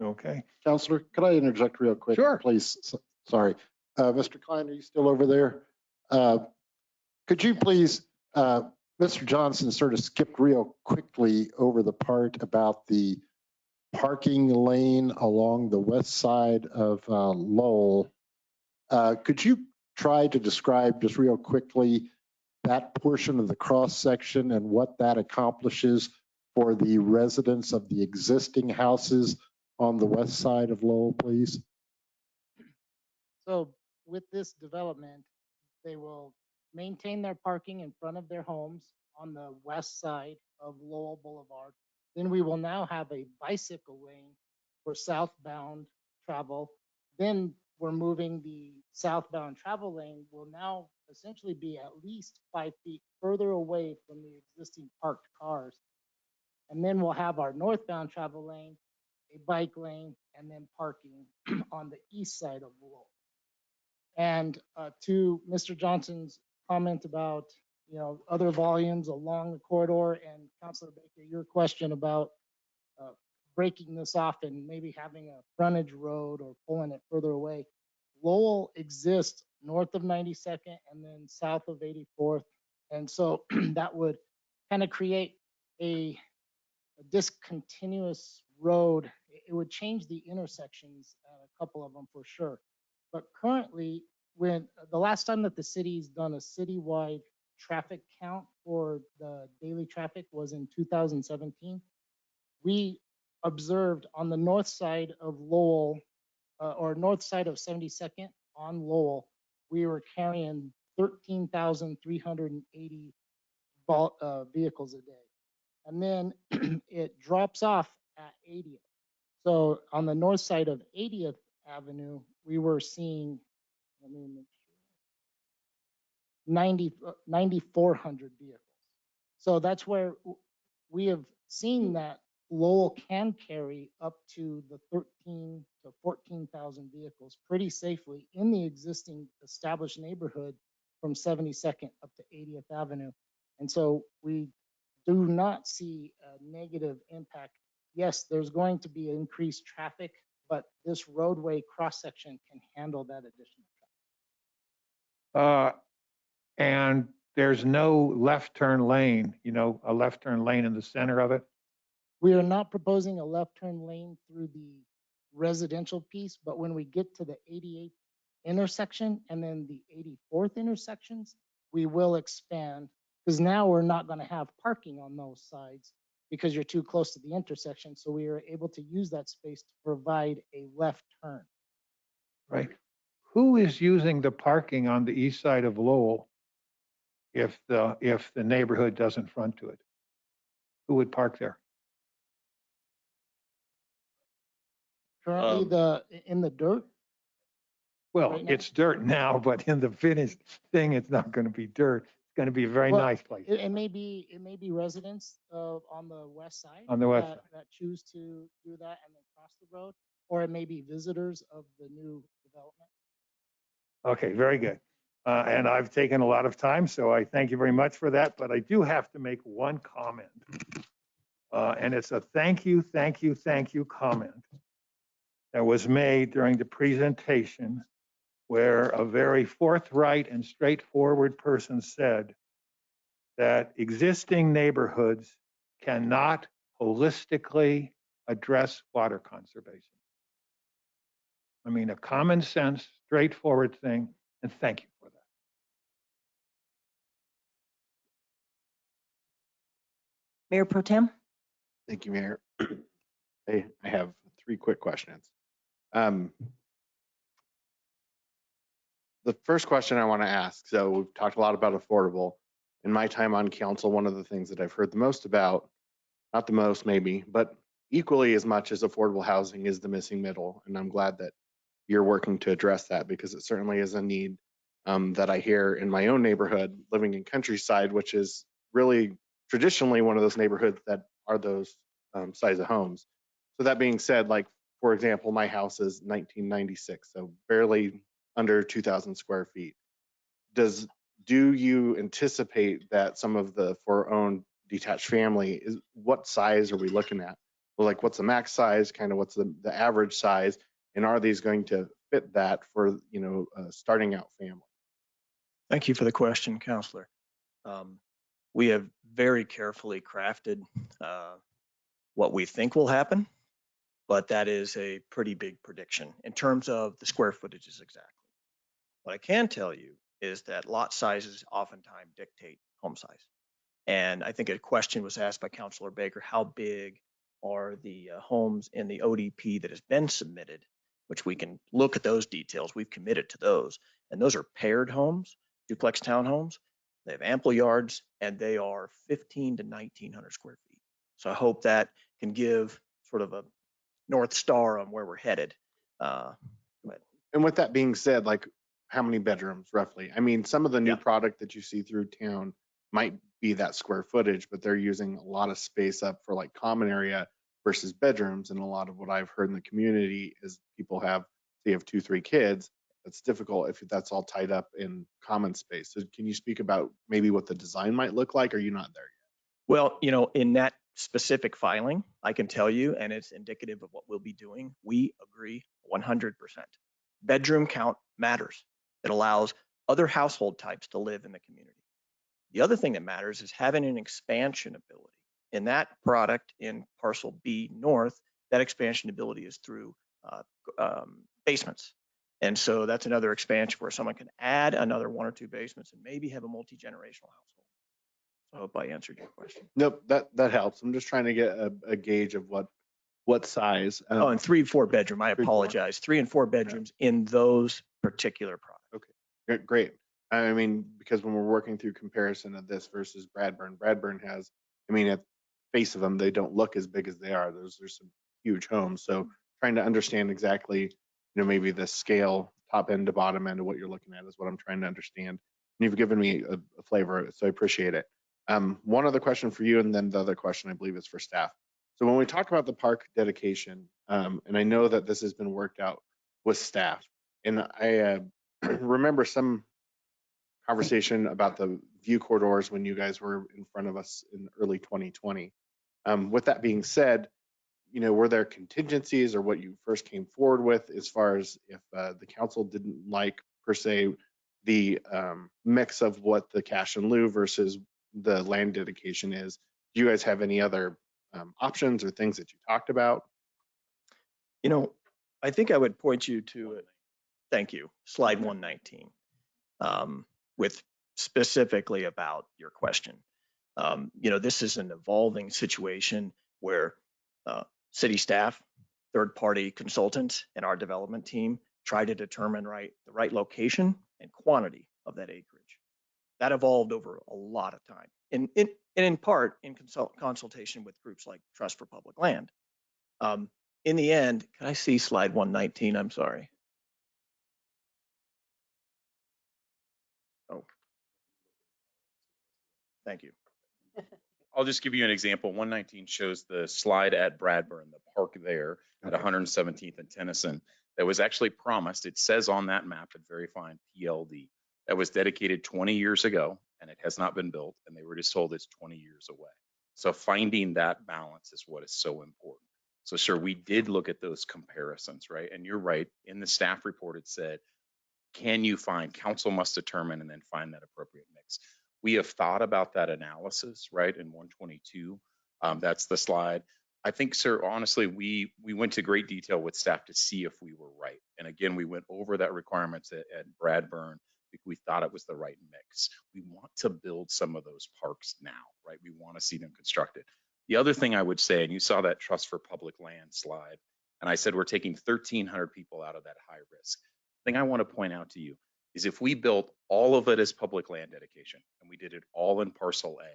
Okay. Counselor, could I interject real quick? Sure. Please. Sorry. Mr. Klein, are you still over there? Could you please, Mr. Johnson sort of skipped real quickly over the part about the parking lane along the west side of Lowell. Could you try to describe just real quickly that portion of the cross section and what that accomplishes for the residents of the existing houses on the west side of Lowell, please? So with this development, they will maintain their parking in front of their homes on the west side of Lowell Boulevard. Then we will now have a bicycle lane for southbound travel. Then we're moving the southbound travel lane will now essentially be at least 5 feet further away from the existing parked cars. And then we'll have our northbound travel lane, a bike lane, and then parking on the east side of Lowell. And to Mr. Johnson's comment about, other volumes along the corridor, and Councilor Baker, your question about breaking this off and maybe having a frontage road or pulling it further away. Lowell exists north of 92nd and then south of 84th. And so that would kind of create a discontinuous road. It would change the intersections, a couple of them for sure. But currently, when the last time that the city's done a citywide traffic count for the daily traffic was in 2017, we observed on the north side of Lowell, or north side of 72nd on Lowell, we were carrying 13,380 vehicles a day. And then it drops off at 80th. So on the north side of 80th Avenue, we were seeing, 9,400 vehicles. So that's where we have seen that Lowell can carry up to the 13 to 14,000 vehicles pretty safely in the existing established neighborhood from 72nd up to 80th Avenue. And so we do not see a negative impact. Yes, there's going to be increased traffic, but this roadway cross-section can handle that additional traffic. And there's no left turn lane, a left turn lane in the center of it. We are not proposing a left turn lane through the residential piece, but when we get to the 88th intersection and then the 84th intersections, we will expand, because now we're not going to have parking on those sides because you're too close to the intersection. So we are able to use that space to provide a left turn. Right. Who is using the parking on the east side of Lowell if the neighborhood doesn't front to it? Who would park there? Currently, in the dirt. Well, Right now? it's dirt now, but in the finished thing, it's not going to be dirt. It's going to be a very Well, nice place. It may be residents on the west side. On the west side. That choose to do that and then cross the road, or it may be visitors of the new development. Okay, very good. And I've taken a lot of time, so I thank you very much for that. But I do have to make one comment. And it's a thank you comment that was made during the presentation, where a very forthright and straightforward person said that existing neighborhoods cannot holistically address water conservation. I mean, a common sense, straightforward thing, and thank you for that. Mayor Pro Tem? Thank you, Mayor. I have 3 quick questions. The first question I want to ask, so we've talked a lot about affordable. In my time on council, one of the things that I've heard the most about, not the most maybe, but equally as much as affordable housing, is the missing middle. And I'm glad that you're working to address that, because it certainly is a need that I hear in my own neighborhood, living in Countryside, which is really traditionally one of those neighborhoods that are those size of homes. So that being said, like, for example, my house is 1996, so barely under 2,000 square feet. Do you anticipate that some of the for owned detached family, is what size are we looking at? Well, like, what's the max size, kind of what's the average size, and are these going to fit that for, you know, starting out family? Thank you for the question, Counselor. We have very carefully crafted what we think will happen, but that is a pretty big prediction in terms of the square footages exactly. What I can tell you is that lot sizes oftentimes dictate home size. And I think a question was asked by Councilor Baker, how big are the homes in the ODP that has been submitted, which we can look at those details. We've committed to those. And those are paired homes, duplex townhomes. They have ample yards, and they are 1,500 to 1,900 square feet. So I hope that can give sort of a North Star on where we're headed. And with that being said, like, how many bedrooms roughly? I mean, some of the new product that you see through town might be that square footage, but they're using a lot of space up for like common area versus bedrooms. And a lot of what I've heard in the community is people they have 2-3 kids. It's difficult if that's all tied up in common space. So can you speak about maybe what the design might look like? Or are you not there yet? Well, you know, in that specific filing, I can tell you, and it's indicative of what we'll be doing, we agree 100%. Bedroom count matters. It allows other household types to live in the community. The other thing that matters is having an expansion ability. In that product in Parcel B North, that expansion ability is through basements. And so that's another expansion where someone can add another 1 or 2 basements and maybe have a multi-generational household. So I hope I answered your question. Nope, that helps. I'm just trying to get a gauge of what size. Oh, and 3 and 4 bedroom. I apologize. 3 and 4 bedrooms in those particular products. Okay, great. I mean, because when we're working through comparison of this versus Bradburn has, I mean, at face of them, they don't look as big as they are. There's some huge homes. So trying to understand exactly, you know, maybe the scale, top end to bottom end of what you're looking at is what I'm trying to understand. And you've given me a flavor of it, so I appreciate it. One other question for you, and then the other question I believe is for staff. So when we talk about the park dedication, and I know that this has been worked out with staff, and I remember some conversation about the view corridors when you guys were in front of us in early 2020. With that being said, you know, were there contingencies or what you first came forward with as far as if the council didn't like per se the mix of what the cash in lieu versus the land dedication is? Do you guys have any other options or things that you talked about? You know, I think I would point you to, thank you, slide 119, with specifically about your question. You know, this is an evolving situation where city staff, third-party consultants, and our development team try to determine the right location and quantity of that acreage. That evolved over a lot of time, and in part in consultation with groups like Trust for Public Land. In the end, can I see slide 119? I'm sorry. Oh, thank you. I'll just give you an example. 119 shows the slide at Bradburn, the park there at 117th and Tennyson that was actually promised. It says on that map, it's very fine, PLD. That was dedicated 20 years ago, and it has not been built, and they were just told it's 20 years away. So finding that balance is what is so important. So sure, we did look at those comparisons, right? And you're right, in the staff report, it said, can you find, council must determine and then find that appropriate mix. We have thought about that analysis, right, in 122. That's the slide. I think, sir, honestly, we went to great detail with staff to see if we were right. And again, we went over that requirements at Bradburn because we thought it was the right mix. We want to build some of those parks now, right? We want to see them constructed. The other thing I would say, and you saw that Trust for Public Land slide, and I said we're taking 1,300 people out of that high risk. The thing I want to point out to you is if we built all of it as public land dedication and we did it all in parcel A,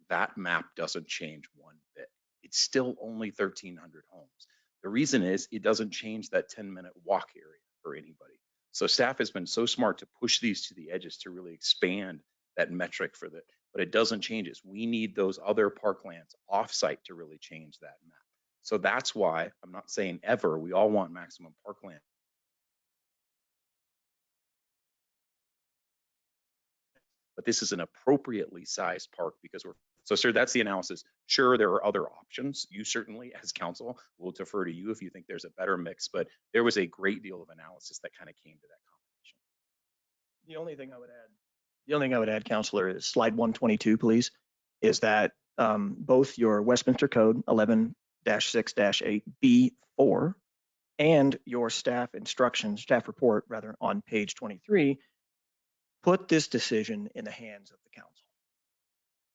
that map doesn't change one bit. It's still only 1,300 homes. The reason is it doesn't change that 10-minute walk area for anybody. So staff has been so smart to push these to the edges to really expand that metric for that, but it doesn't change it. We need those other parklands offsite to really change that map. So that's why I'm not saying ever, we all want maximum parkland. But this is an appropriately sized park because we're, so sir, that's the analysis. Sure, there are other options. You certainly, as council, will defer to you if you think there's a better mix, but there was a great deal of analysis that kind of came to that combination. The only thing I would add, Councilor, is slide 122, please, is that both your Westminster Code 11-6-8B4 and your staff report rather, on page 23, put this decision in the hands of the council.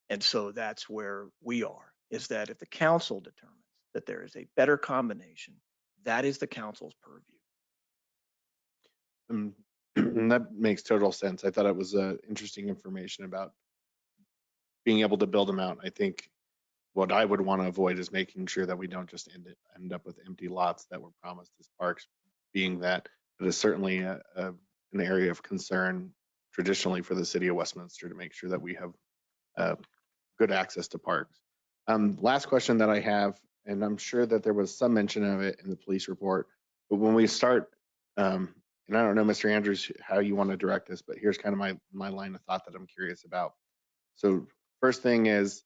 And so that's where we are, is that if the council determines that there is a better combination, that is the council's purview. That makes total sense. I thought it was interesting information about being able to build them out. I think what I would want to avoid is making sure that we don't just end up with empty lots that were promised as parks, being that it is certainly an area of concern traditionally for the city of Westminster to make sure that we have good access to parks. Last question that I have, and I'm sure that there was some mention of it in the police report, but when we start, and I don't know, Mr. Andrews, how you want to direct this, but here's kind of my line of thought that I'm curious about. So first thing is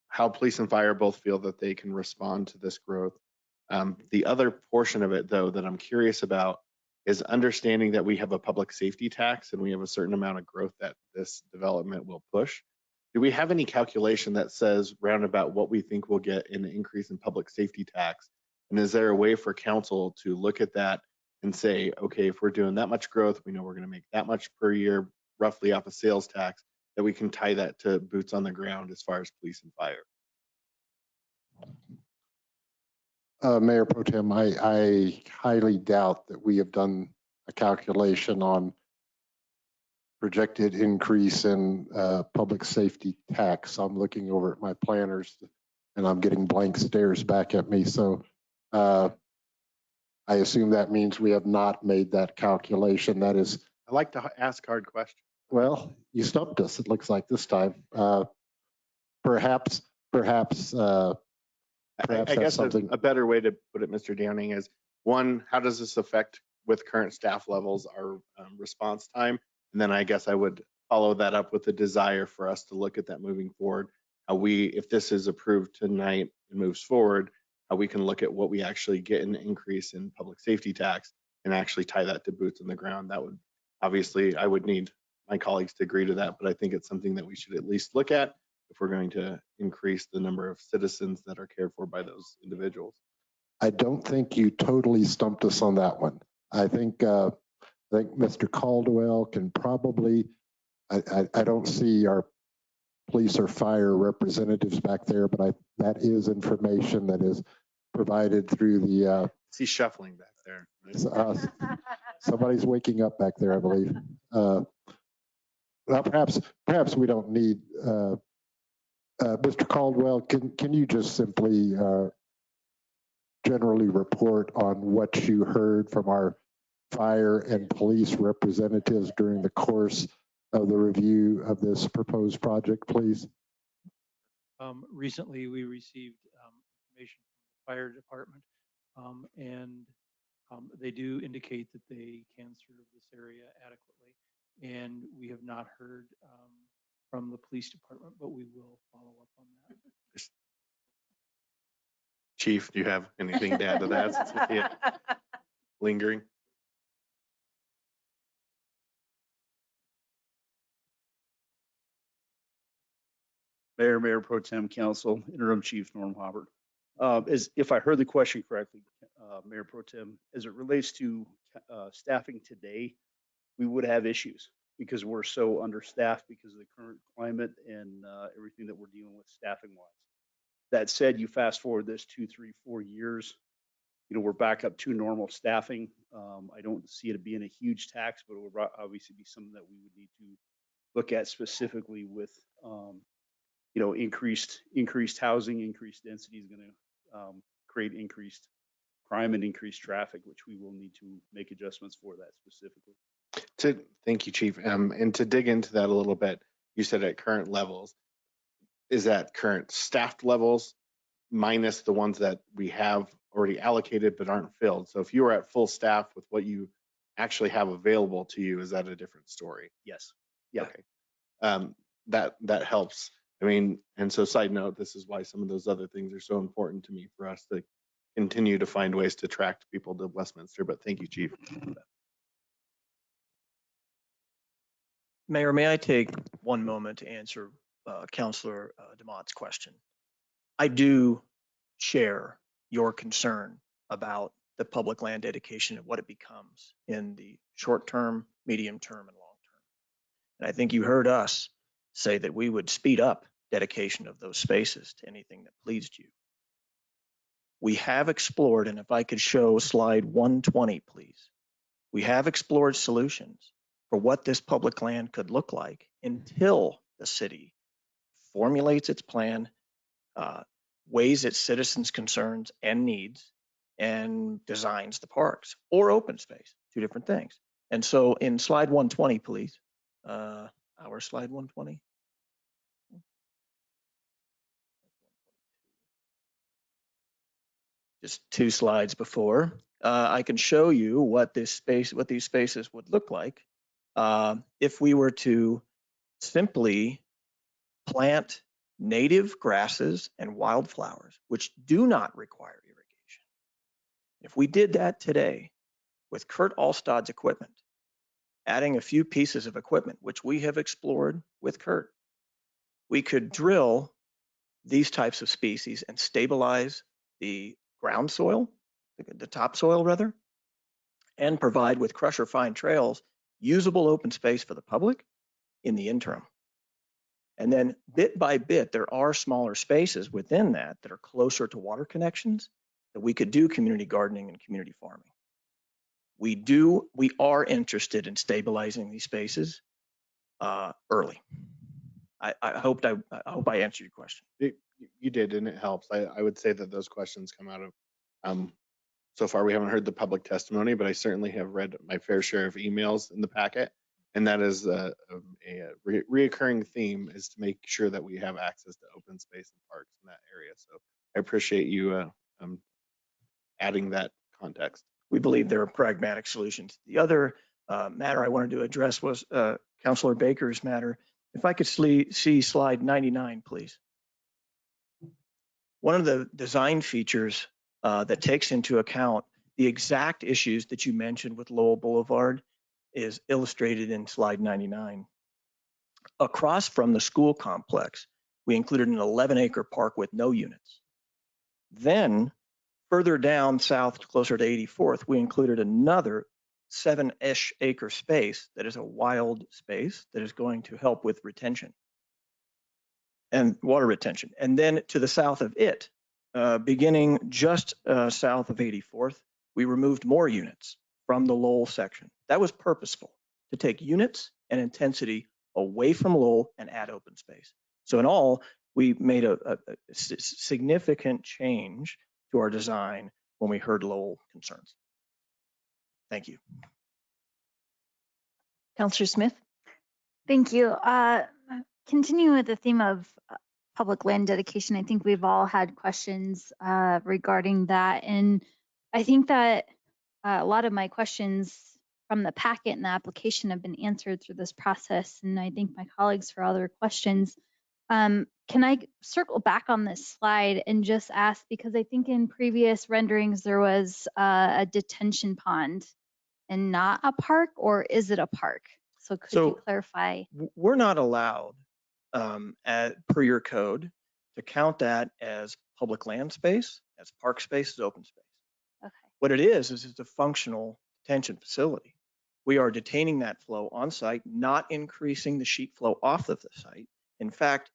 how police and fire both feel that they can respond to this growth. The other portion of it, though, that I'm curious about is understanding that we have a public safety tax and we have a certain amount of growth that this development will push. Do we have any calculation that says roundabout what we think we'll get in an increase in public safety tax? And is there a way for council to look at that and say, okay, if we're doing that much growth, we know we're going to make that much per year roughly off of sales tax, that we can tie that to boots on the ground as far as police and fire? Mayor Pro Tem, I highly doubt that we have done a calculation on projected increase in public safety tax. I'm looking over at my planners and I'm getting blank stares back at me. So I assume that means we have not made that calculation. That is, I like to ask hard questions. Well, you stumped us, it looks like this time. Perhaps I guess something. a better way to put it, Mr. Downing, is one, how does this affect with current staff levels, our response time? And then I guess I would follow that up with a desire for us to look at that moving forward. How we, if this is approved tonight and moves forward, how we can look at what we actually get an increase in public safety tax and actually tie that to boots on the ground. That would, obviously, I would need my colleagues to agree to that, but I think it's something that we should at least look at. if we're going to increase the number of citizens that are cared for by those individuals. I don't think you totally stumped us on that one. I think Mr. Caldwell can probably, I don't see our police or fire representatives back there, but that is information that is provided through the. See shuffling back there. Somebody's waking up back there, I believe. Well, perhaps we don't need. Mr. Caldwell, can you just simply generally report on what you heard from our fire and police representatives during the course of the review of this proposed project, please? Recently, we received information from the fire department, and they do indicate that they can serve this area adequately. And we have not heard from the police department, but we will follow up on that. Chief, do you have anything to add to that? Lingering. Mayor Pro Tem Council, Interim Chief Norm Hobart. If I heard the question correctly, Mayor Pro Tem, as it relates to staffing today, we would have issues because we're so understaffed because of the current climate and everything that we're dealing with staffing wise. That said, you fast forward this 2, 3, 4 years, we're back up to normal staffing. I don't see it being a huge tax, but it would obviously be something that we would need to look at specifically with increased housing, increased density is going to create increased crime and increased traffic, which we will need to make adjustments for that specifically. Thank you, Chief. And to dig into that a little bit, you said at current levels, is that current staffed levels minus the ones that we have already allocated but aren't filled? So if you were at full staff with what you actually have available to you, is that a different story? Yes. Yeah. Okay. That helps. I mean, and so side note, this is why some of those other things are so important to me for us to continue to find ways to attract people to Westminster. But thank you, Chief. Mayor, may I take one moment to answer Councilor DeMott's question? I do share your concern about the public land dedication and what it becomes in the short term, medium term, and long term. And I think you heard us say that we would speed up dedication of those spaces to anything that pleased you. We have explored, and if I could show slide 120, please. We have explored solutions for what this public land could look like until the city formulates its plan, weighs its citizens' concerns and needs, and designs the parks or open space, two different things. And so in slide 120, please, our slide 120. Just 2 slides before, I can show you what these spaces would look like if we were to simply plant native grasses and wildflowers, which do not require irrigation. If we did that today with Kurt Alstad's equipment, adding a few pieces of equipment, which we have explored with Kurt, we could drill these types of species and stabilize the ground soil, the topsoil rather, and provide with crusher fine trails usable open space for the public in the interim. And then bit by bit, there are smaller spaces within that that are closer to water connections that we could do community gardening and community farming. We are interested in stabilizing these spaces early. I hope I answered your question. You did, and it helps. I would say that those questions come out of, so far we haven't heard the public testimony, but I certainly have read my fair share of emails in the packet. And that is a reoccurring theme, is to make sure that we have access to open space and parks in that area. So I appreciate you adding that context. We believe there are pragmatic solutions. The other matter I wanted to address was Councilor Baker's matter. If I could see slide 99, please. One of the design features that takes into account the exact issues that you mentioned with Lowell Boulevard is illustrated in slide 99. Across from the school complex, we included an 11-acre park with no units. Then further down south, closer to 84th, we included another 7-ish acre space that is a wild space that is going to help with retention and water retention. And then to the south of it, beginning just south of 84th, we removed more units from the Lowell section. That was purposeful, to take units and intensity away from Lowell and add open space. So in all, we made a significant change to our design when we heard Lowell concerns. Thank you. Councillor Smith? Thank you. Continuing with the theme of public land dedication, I think we've all had questions regarding that. And I think that a lot of my questions from the packet and the application have been answered through this process. And I thank my colleagues for all their questions. Can I circle back on this slide and just ask, because I think in previous renderings there was a detention pond and not a park, or is it a park? So could you clarify? We're not allowed, per your code, to count that as public land space, as park space, as open space. Okay. What it is it's a functional detention facility. We are detaining that flow on site, not increasing the sheet flow off of the site. In fact,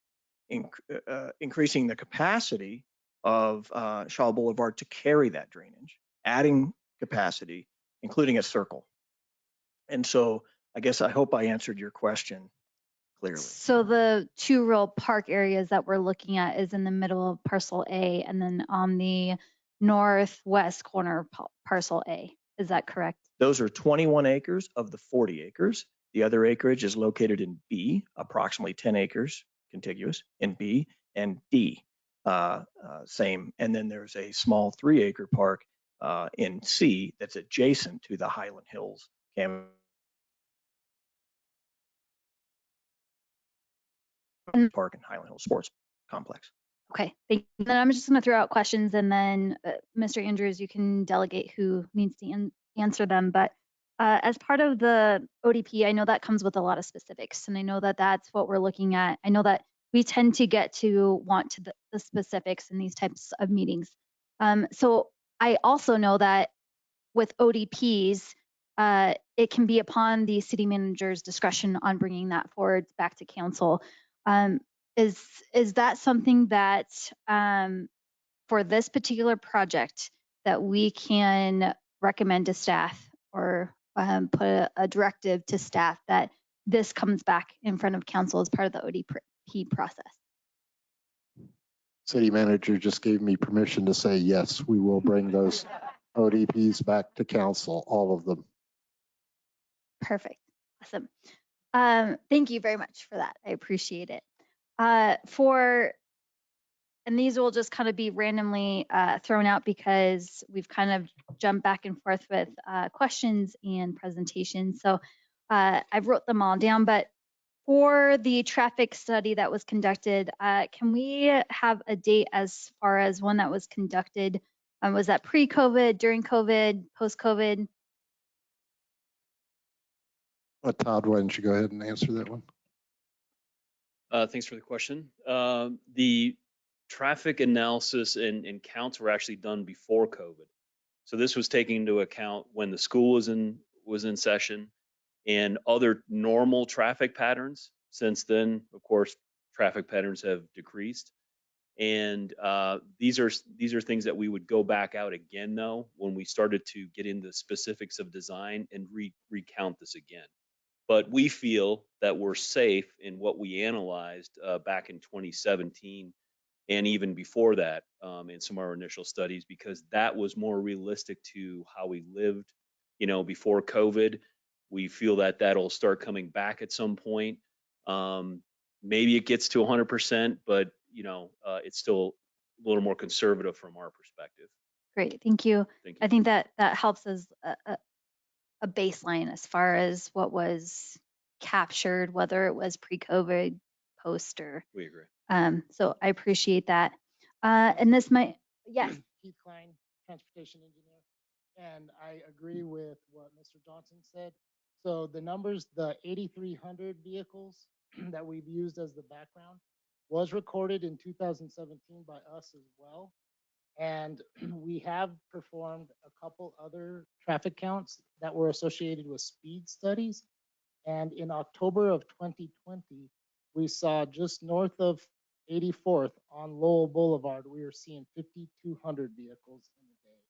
increasing the capacity of Shaw Boulevard to carry that drainage, adding capacity, including a circle. And so I hope I answered your question clearly. So the two real park areas that we're looking at is in the middle of parcel A and then on the northwest corner of parcel A. Is that correct? Those are 21 acres of the 40 acres. The other acreage is located in B, approximately 10 acres contiguous in B, and D, same. And then there's a small 3-acre park in C that's adjacent to the Highland Hills campus. Park and Highland Hills Sports Complex. Okay, thank you. Then I'm just going to throw out questions, and then Mr. Andrews, you can delegate who needs to answer them. But as part of the ODP, I know that comes with a lot of specifics, and I know that that's what we're looking at. I know that we tend to get to want to the specifics in these types of meetings. So I also know that with ODPs, it can be upon the city manager's discretion on bringing that forward back to council. Is that something that for this particular project that we can recommend to staff or put a directive to staff that this comes back in front of council as part of the ODP process? City manager just gave me permission to say, yes, we will bring those ODPs back to council, all of them. Perfect. Awesome. Thank you very much for that. I appreciate it. And these will just kind of be randomly thrown out because we've kind of jumped back and forth with questions and presentations. So I've wrote them all down, but for the traffic study that was conducted, can we have a date as far as when that was conducted? Was that pre-COVID, during COVID, post-COVID? Todd, why don't you go ahead and answer that one? Thanks for the question. The traffic analysis and counts were actually done before COVID. So this was taking into account when the school was in session and other normal traffic patterns. Since then, of course, traffic patterns have decreased. And these are things that we would go back out again, though, when we started to get into specifics of design and recount this again. But we feel that we're safe in what we analyzed back in 2017 and even before that in some of our initial studies, because that was more realistic to how we lived, before COVID. We feel that that'll start coming back at some point. Maybe it gets to 100%, but it's still a little more conservative from our perspective. Great, thank you. Thank you. I think that helps as a baseline as far as what was captured, whether it was pre-COVID, post, or. We agree. So I appreciate that. And this might, yes. Keith Klein, transportation engineer, and I agree with what Mr. Johnson said. So the numbers, the 8,300 vehicles that we've used as the background, was recorded in 2017 by us as well. And we have performed a couple other traffic counts that were associated with speed studies. And in October of 2020, we saw just north of 84th on Lowell Boulevard, we were seeing 5,200 vehicles in a day.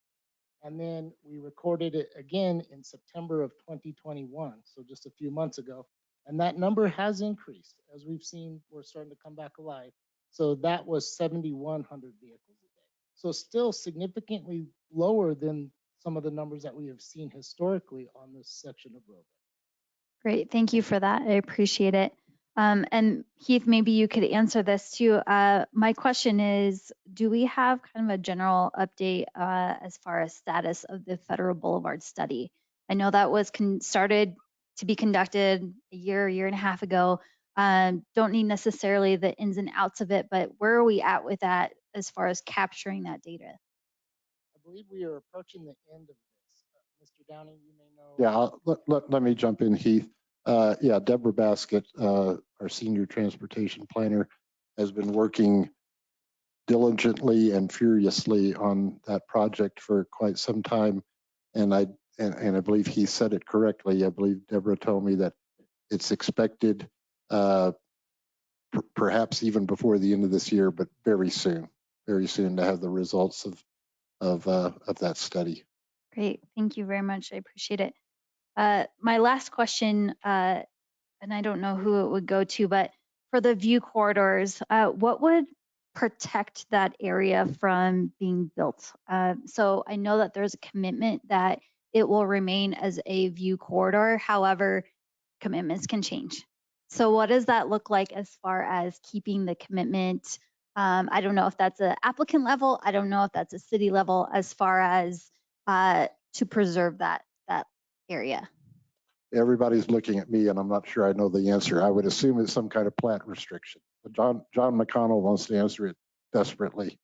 And then we recorded it again in September of 2021, so just a few months ago. And that number has increased. As we've seen, we're starting to come back alive. So that was 7,100 vehicles a day. So still significantly lower than some of the numbers that we have seen historically on this section of road. Great, thank you for that. I appreciate it. And Heath, maybe you could answer this too. My question is, do we have kind of a general update as far as status of the Federal Boulevard study? I know that was started to be conducted a year and a half ago. Don't need necessarily the ins and outs of it, but where are we at with that as far as capturing that data? I believe we are approaching the end of this. Mr. Downing, you may know. Yeah, let me jump in, Heath. Yeah, Deborah Baskett, our senior transportation planner, has been working diligently and furiously on that project for quite some time. And I believe he said it correctly. I believe Deborah told me that it's expected perhaps even before the end of this year, but very soon to have the results of that study. Great, thank you very much. I appreciate it. My last question, and I don't know who it would go to, but for the view corridors, what would protect that area from being built? So I know that there's a commitment that it will remain as a view corridor. However, commitments can change. So what does that look like as far as keeping the commitment? I don't know if that's an applicant level. I don't know if that's a city level as far as to preserve that area. Everybody's looking at me and I'm not sure I know the answer. I would assume it's some kind of plant restriction. But John McConnell wants to answer it desperately.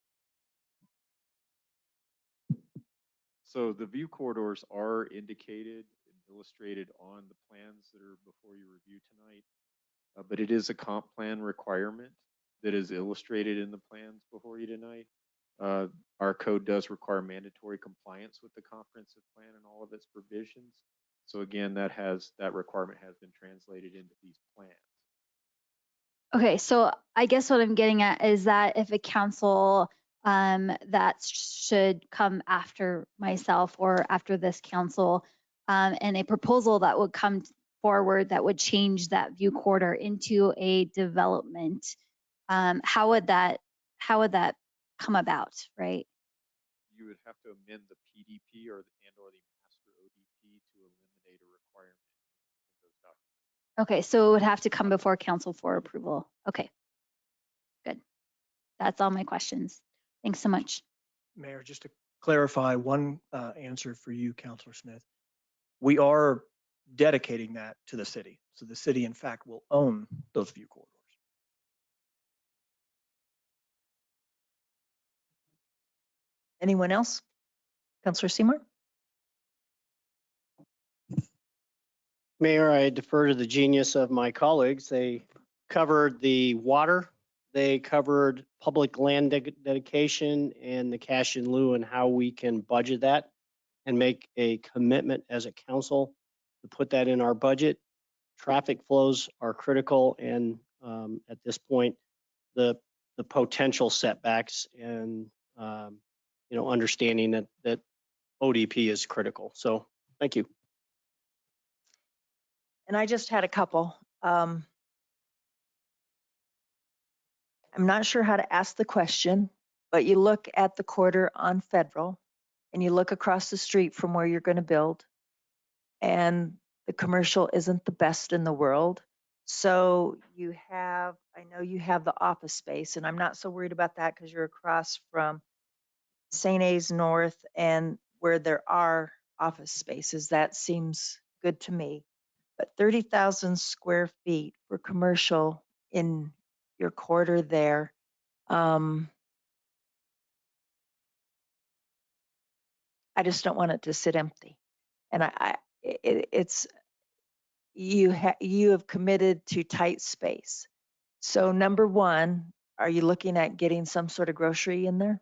So the view corridors are indicated and illustrated on the plans that are before you review tonight, but it is a comp plan requirement that is illustrated in the plans before you tonight. Our code does require mandatory compliance with the comprehensive plan and all of its provisions. So again, that requirement has been translated into these plans. Okay, so I guess what I'm getting at is that if a council that should come after myself or after this council and a proposal that would come forward that would change that view corridor into a development, how would that come about, right? You would have to amend the PDP or the master ODP to eliminate a requirement in those documents. Okay, so it would have to come before council for approval. Okay, good. That's all my questions. Thanks so much. Mayor, just to clarify one answer for you, Councilor Smith. We are dedicating that to the city. So the city, in fact, will own those view corridors. Anyone else? Councillor Seymour? Mayor, I defer to the genius of my colleagues. They covered the water, they covered public land dedication and the cash in lieu and how we can budget that and make a commitment as a council to put that in our budget. Traffic flows are critical, and at this point, the potential setbacks and understanding that ODP is critical. So thank you. And I just had a couple. I'm not sure how to ask the question, but you look at the corridor on Federal and you look across the street from where you're going to build, and the commercial isn't the best in the world. So I know you have the office space, and I'm not so worried about that because you're across from St. A's North and where there are office spaces. That seems good to me. But 30,000 square feet for commercial in your corridor there. I just don't want it to sit empty. And you have committed to tight space. So number one, Are you looking at getting some sort of grocery in there?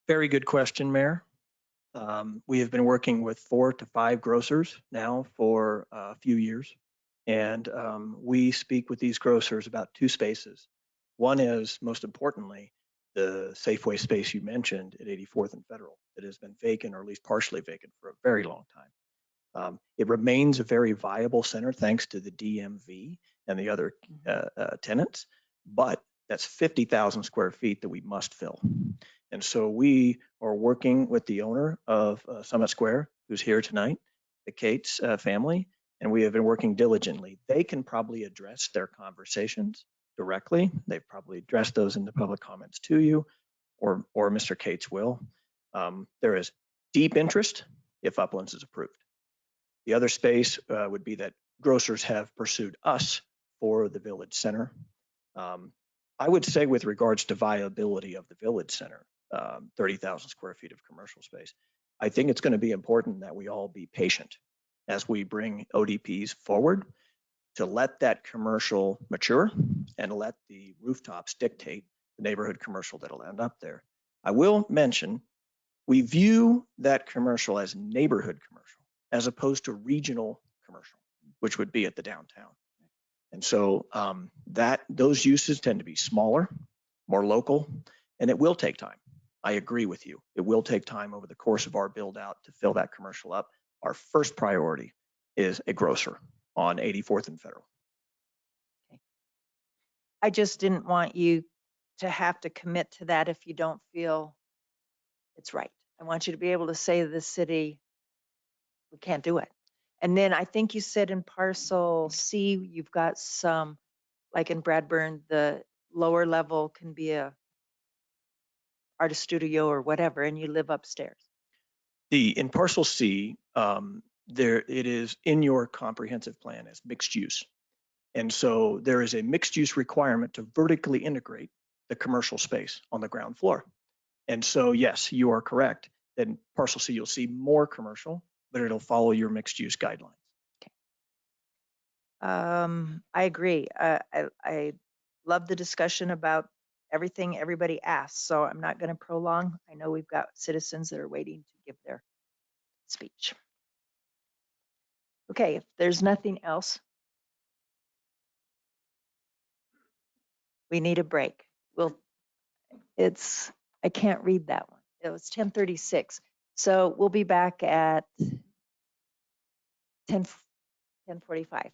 Very good question, Mayor. We have been working with 4 to 5 grocers now for a few years. And we speak with these grocers about 2 spaces. One is, most importantly, the Safeway space you mentioned at 84th and Federal that has been vacant, or at least partially vacant, for a very long time. It remains a very viable center thanks to the DMV and the other tenants, but that's 50,000 square feet that we must fill. And so we are working with the owner of Summit Square, who's here tonight, the Cates family, and we have been working diligently. They can probably address their conversations directly. They've probably addressed those in the public comments to you, or Mr. Cates will. There is deep interest if Uplands is approved. The other space would be that grocers have pursued us for the Village Center. I would say with regards to viability of the Village Center, 30,000 square feet of commercial space, I think it's going to be important that we all be patient as we bring ODPs forward to let that commercial mature and let the rooftops dictate the neighborhood commercial that'll end up there. I will mention, we view that commercial as neighborhood commercial as opposed to regional commercial, which would be at the downtown. And so those uses tend to be smaller, more local, and it will take time. I agree with you. It will take time over the course of our build out to fill that commercial up. Our first priority is a grocer on 84th and Federal. I just didn't want you to have to commit to that if you don't feel it's right. I want you to be able to say to the city, we can't do it. And then I think you said in parcel C, you've got some, like in Bradburn, the lower level can be a artist studio or whatever, and you live upstairs. In parcel C, it is in your comprehensive plan as mixed use. And so there is a mixed use requirement to vertically integrate the commercial space on the ground floor. And so, yes, you are correct. In parcel C, you'll see more commercial, but it'll follow your mixed use guidelines. I agree. I love the discussion about everything everybody asks, so I'm not going to prolong. I know we've got citizens that are waiting to give their speech. Okay, if there's nothing else, we need a break. I can't read that one. It was 10:36. So we'll be back at 10:45.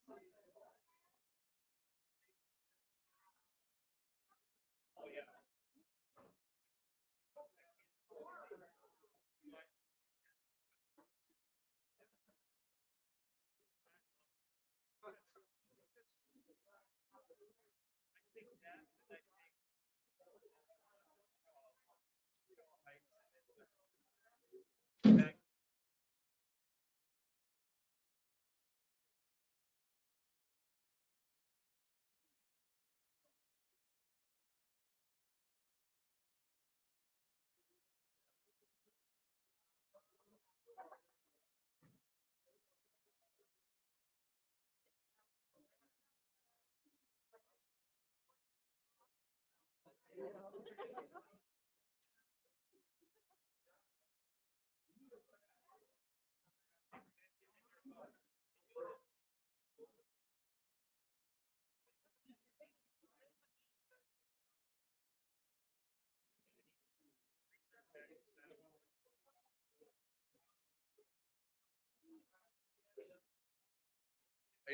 How you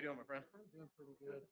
doing, my friend? I'm doing pretty good.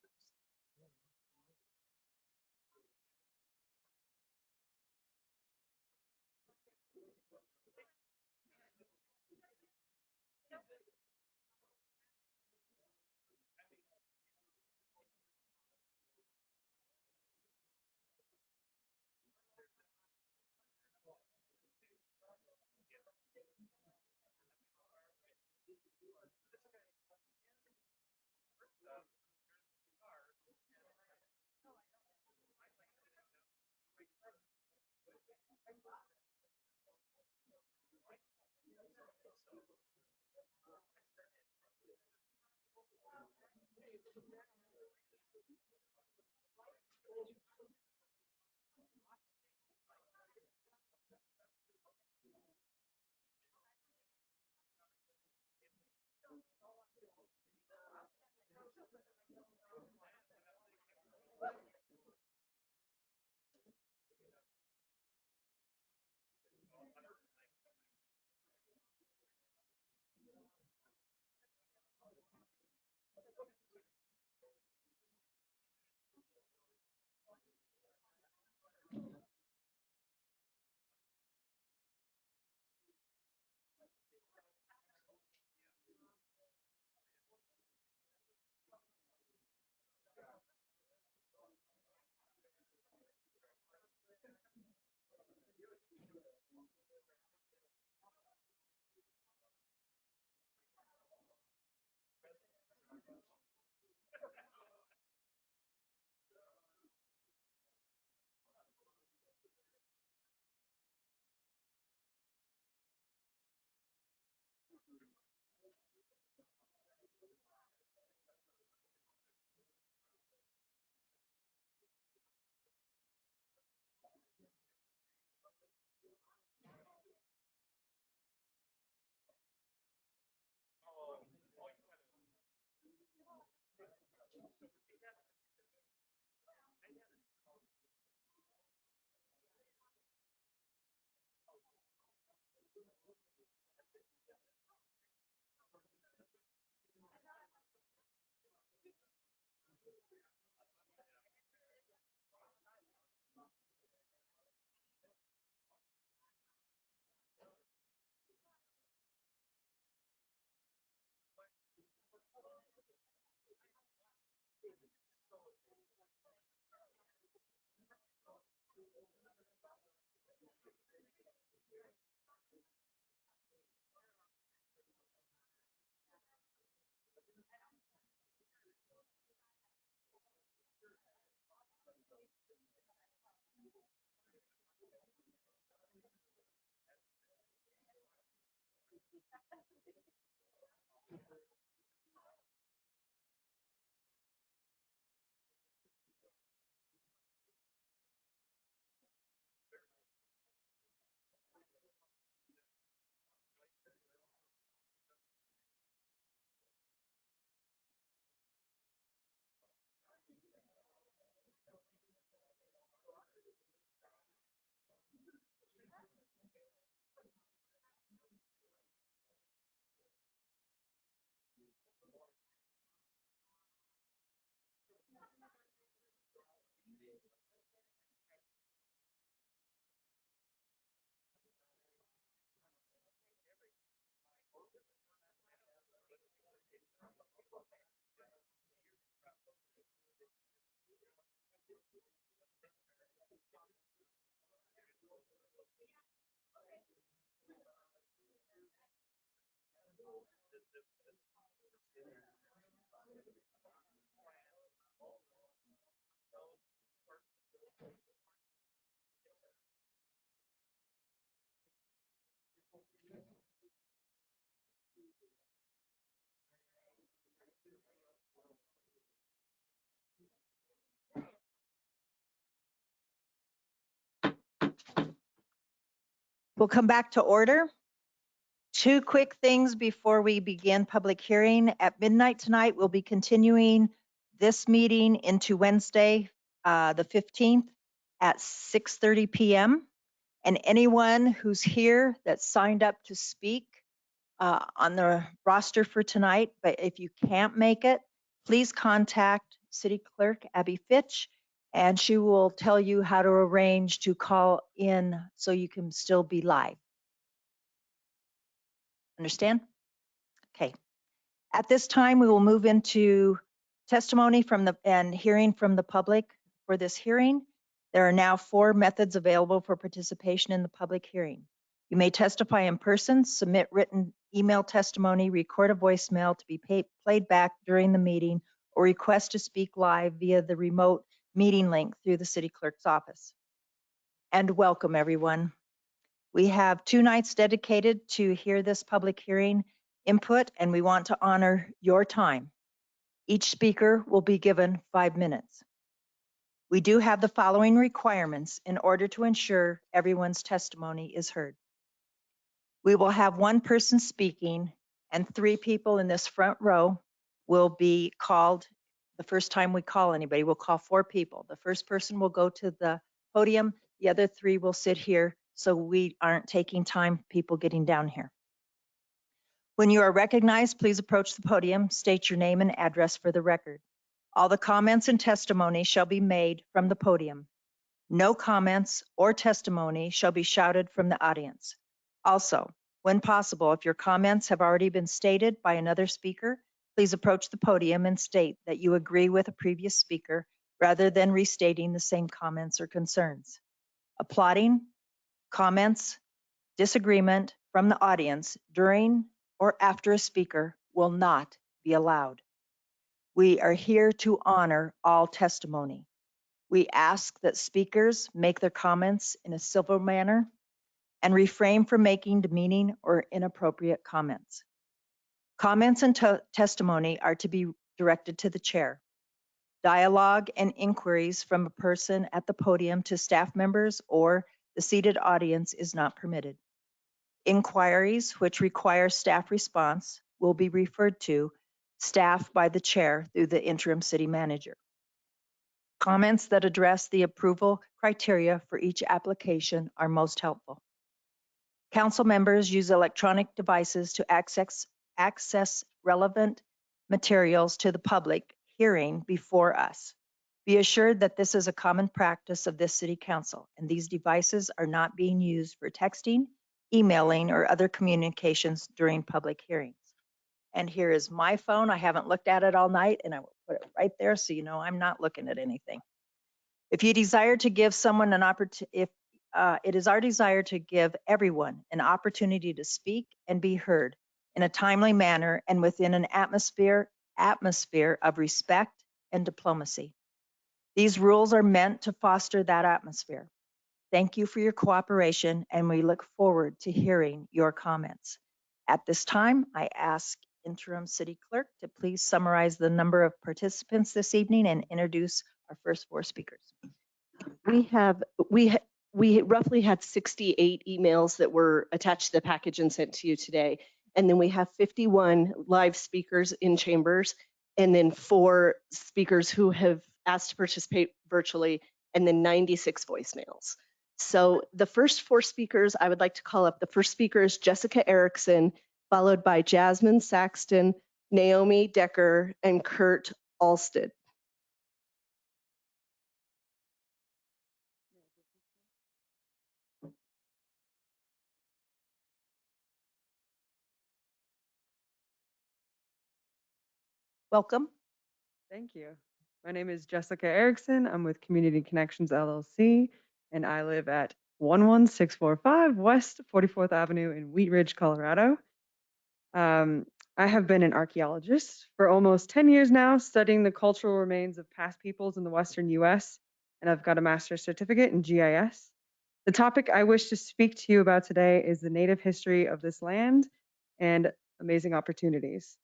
We'll come back to order. Two quick things before we begin public hearing. At midnight tonight, we'll be continuing this meeting into Wednesday, the 15th at 6:30 p.m. And anyone who's here that signed up to speak on the roster for tonight, but if you can't make it, please contact City Clerk Abby Fitch, and she will tell you how to arrange to call in so you can still be live. Understand? Okay. At this time, we will move into testimony from the and hearing from the public for this hearing. There are now 4 methods available for participation in the public hearing. You may testify in person, submit written email testimony, record a voicemail to be played back during the meeting, or request to speak live via the remote meeting link through the city clerk's office. And welcome, everyone. We have 2 nights dedicated to hear this public hearing input, and we want to honor your time. Each speaker will be given 5 minutes. We do have the following requirements in order to ensure everyone's testimony is heard. We will have 1 person speaking, and 3 people in this front row will be called. The first time we call anybody, we'll call 4 people. The first person will go to the podium. The other 3 will sit here so we aren't taking time people getting down here. When you are recognized, please approach the podium, state your name and address for the record. All the comments and testimony shall be made from the podium. No comments or testimony shall be shouted from the audience. Also, when possible, if your comments have already been stated by another speaker, please approach the podium and state that you agree with a previous speaker rather than restating the same comments or concerns. Applauding, comments, disagreement from the audience during or after a speaker will not be allowed. We are here to honor all testimony. We ask that speakers make their comments in a civil manner and refrain from making demeaning or inappropriate comments. Comments and testimony are to be directed to the chair. Dialogue and inquiries from a person at the podium to staff members or the seated audience is not permitted. Inquiries which require staff response will be referred to staff by the chair through the interim city manager. Comments that address the approval criteria for each application are most helpful. Council members use electronic devices to access relevant materials to the public hearing before us. Be assured that this is a common practice of this city council, and these devices are not being used for texting, emailing, or other communications during public hearings. And here is my phone. I haven't looked at it all night, and I will put it right there so you know I'm not looking at anything. If you desire to give someone an opportunity, it is our desire to give everyone an opportunity to speak and be heard in a timely manner and within an atmosphere of respect and diplomacy. These rules are meant to foster that atmosphere. Thank you for your cooperation, and we look forward to hearing your comments. At this time, I ask Interim City Clerk to please summarize the number of participants this evening and introduce our first 4 speakers. We roughly had 68 emails that were attached to the package and sent to you today. And then we have 51 live speakers in chambers, and then 4 speakers who have asked to participate virtually, and then 96 voicemails. So the first 4 speakers I would like to call up. The first speaker is Jessica Erickson, followed by Jasmine Saxton, Naomi Decker, and Kurt Alsted. Welcome. Thank you. My name is Jessica Erickson. I'm with Community Connections LLC, and I live at 11645 West 44th Avenue in Wheat Ridge, Colorado. I have been an archaeologist for almost 10 years now, studying the cultural remains of past peoples in the Western US, and I've got a master's certificate in GIS. The topic I wish to speak to you about today is the native history of this land and amazing opportunities.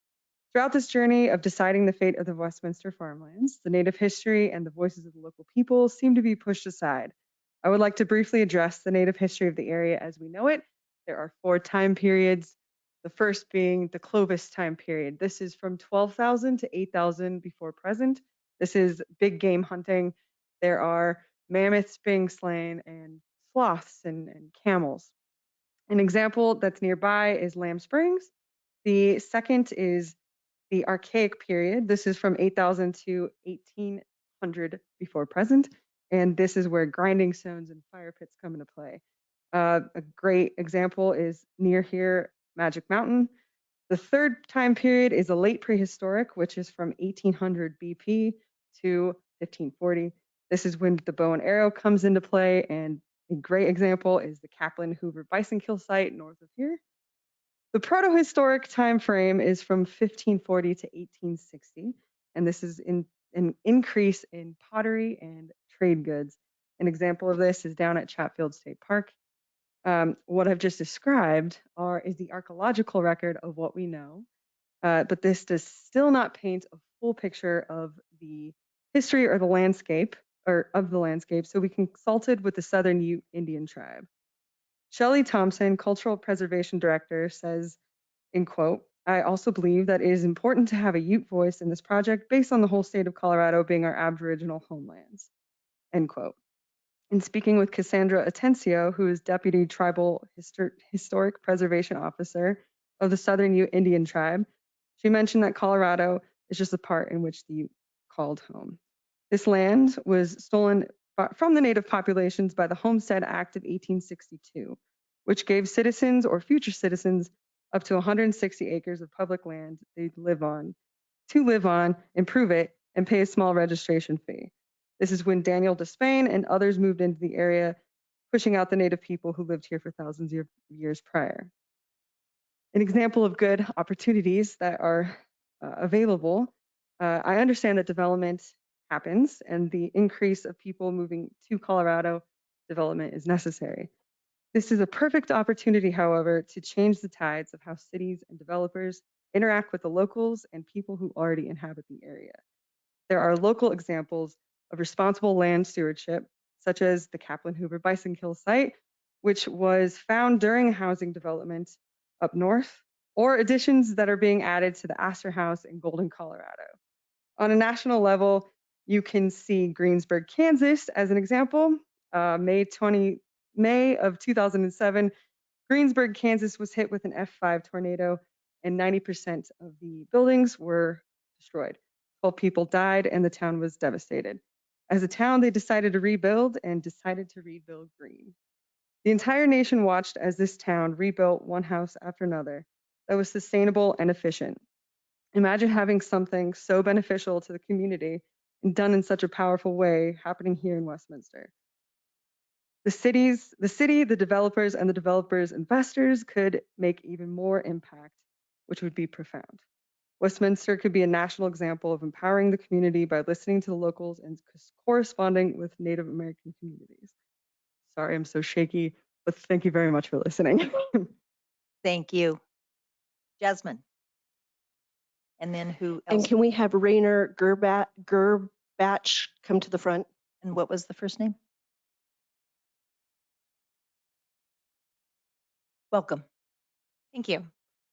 Throughout this journey of deciding the fate of the Westminster farmlands, the native history and the voices of the local people seem to be pushed aside. I would like to briefly address the native history of the area as we know it. There are 4 time periods, the first being the Clovis time period. This is from 12,000 to 8,000 before present. This is big game hunting. There are mammoths being slain and sloths and camels. An example that's nearby is Lamb Springs. The second is the Archaic period. This is from 8,000 to 1800 before present. And this is where grinding stones and fire pits come into play. A great example is near here, Magic Mountain. The third time period is a late prehistoric, which is from 1800 BP to 1540. This is when the bow and arrow comes into play, and a great example is the Kaplan Hoover Bison Kill site north of here. The protohistoric time frame is from 1540 to 1860, and this is an increase in pottery and trade goods. An example of this is down at Chatfield State Park. What I've just described is the archaeological record of what we know, but this does still not paint a full picture of the history or the landscape, or of the landscape, so we consulted with the Southern Ute Indian tribe. Shelley Thompson, Cultural Preservation Director, says, in quote, "I also believe that it is important to have a Ute voice in this project based on the whole state of Colorado being our Aboriginal homelands," end quote. In speaking with Cassandra Atencio, who is Deputy Tribal Historic Preservation Officer of the Southern Ute Indian Tribe, she mentioned that Colorado is just a part in which the Ute called home. This land was stolen from the native populations by the Homestead Act of 1862, which gave citizens or future citizens up to 160 acres of public land they'd live on, improve it, and pay a small registration fee. This is when Daniel Despain and others moved into the area, pushing out the native people who lived here for thousands of years prior. An example of good opportunities that are available, I understand that development happens and the increase of people moving to Colorado, development is necessary. This is a perfect opportunity, however, to change the tides of how cities and developers interact with the locals and people who already inhabit the area. There are local examples of responsible land stewardship, such as the Kaplan Hoover Bison Kill site, which was found during housing development up north, or additions that are being added to the Astor House in Golden, Colorado. On a national level, you can see Greensburg, Kansas as an example. May of 2007, Greensburg, Kansas was hit with an F5 tornado and 90% of the buildings were destroyed. 12 people died and the town was devastated. As a town, they decided to rebuild and decided to rebuild green. The entire nation watched as this town rebuilt one house after another that was sustainable and efficient. Imagine having something so beneficial to the community and done in such a powerful way happening here in Westminster. The city, the developers, and the developers' investors could make even more impact, which would be profound. Westminster could be a national example of empowering the community by listening to the locals and corresponding with Native American communities. Sorry, I'm so shaky, but thank you very much for listening. Thank you. Jasmine. And then who And else? can we have Rainer Gerbach come to the front? And what was the first name? Welcome. Thank you.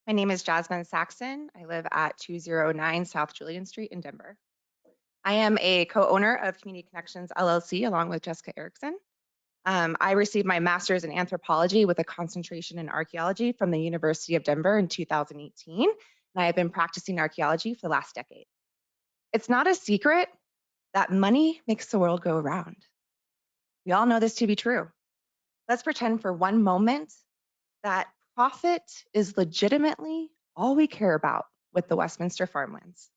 My name is Jasmine Saxon. I live at 209 South Julian Street in Denver. I am a co-owner of Community Connections LLC along with Jessica Erickson. I received my master's in anthropology with a concentration in archaeology from the University of Denver in 2018, and I have been practicing archaeology for the last decade. It's not a secret that money makes the world go around. We all know this to be true. Let's pretend for one moment that profit is legitimately all we care about with the Westminster farmlands.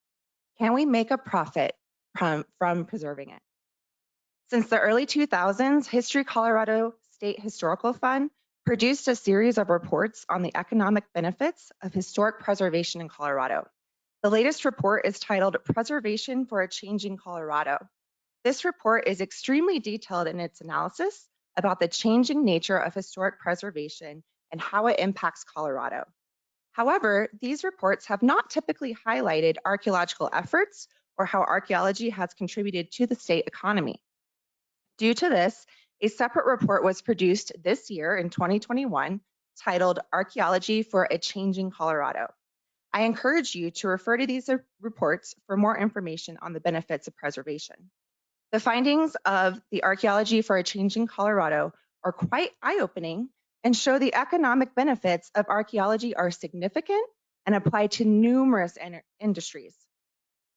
Can we make a profit from preserving it? Since the early 2000s, History Colorado State Historical Fund produced a series of reports on the economic benefits of historic preservation in Colorado. The latest report is titled Preservation for a Changing Colorado. This report is extremely detailed in its analysis about the changing nature of historic preservation and how it impacts Colorado. However, these reports have not typically highlighted archaeological efforts or how archaeology has contributed to the state economy. Due to this, a separate report was produced this year in 2021 titled Archaeology for a Changing Colorado. I encourage you to refer to these reports for more information on the benefits of preservation. The findings of the Archaeology for a Changing Colorado are quite eye-opening and show the economic benefits of archaeology are significant and apply to numerous industries.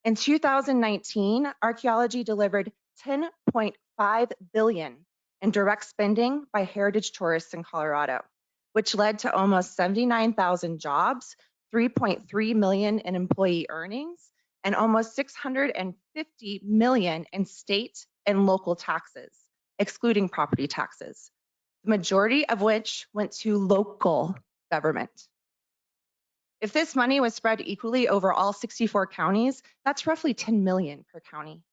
In 2019, archaeology delivered $10.5 billion in direct spending by heritage tourists in Colorado, which led to almost 79,000 jobs, 3.3 million in employee earnings, and almost 650 million in state and local taxes, excluding property taxes, the majority of which went to local government. If this money was spread equally over all 64 counties, that's roughly 10 million per county.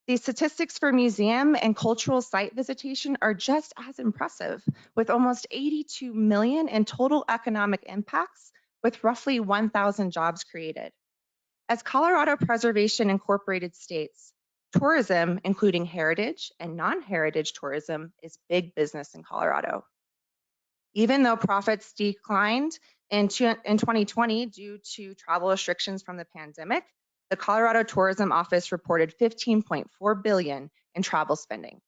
The statistics for museum and cultural site visitation are just as impressive, with almost 82 million in total economic impacts, with roughly 1,000 jobs created. As Colorado Preservation Incorporated states, tourism, including heritage and non-heritage tourism, is big business in Colorado. Even though profits declined in 2020 due to travel restrictions from the pandemic, the Colorado Tourism Office reported $15.4 billion in travel spending.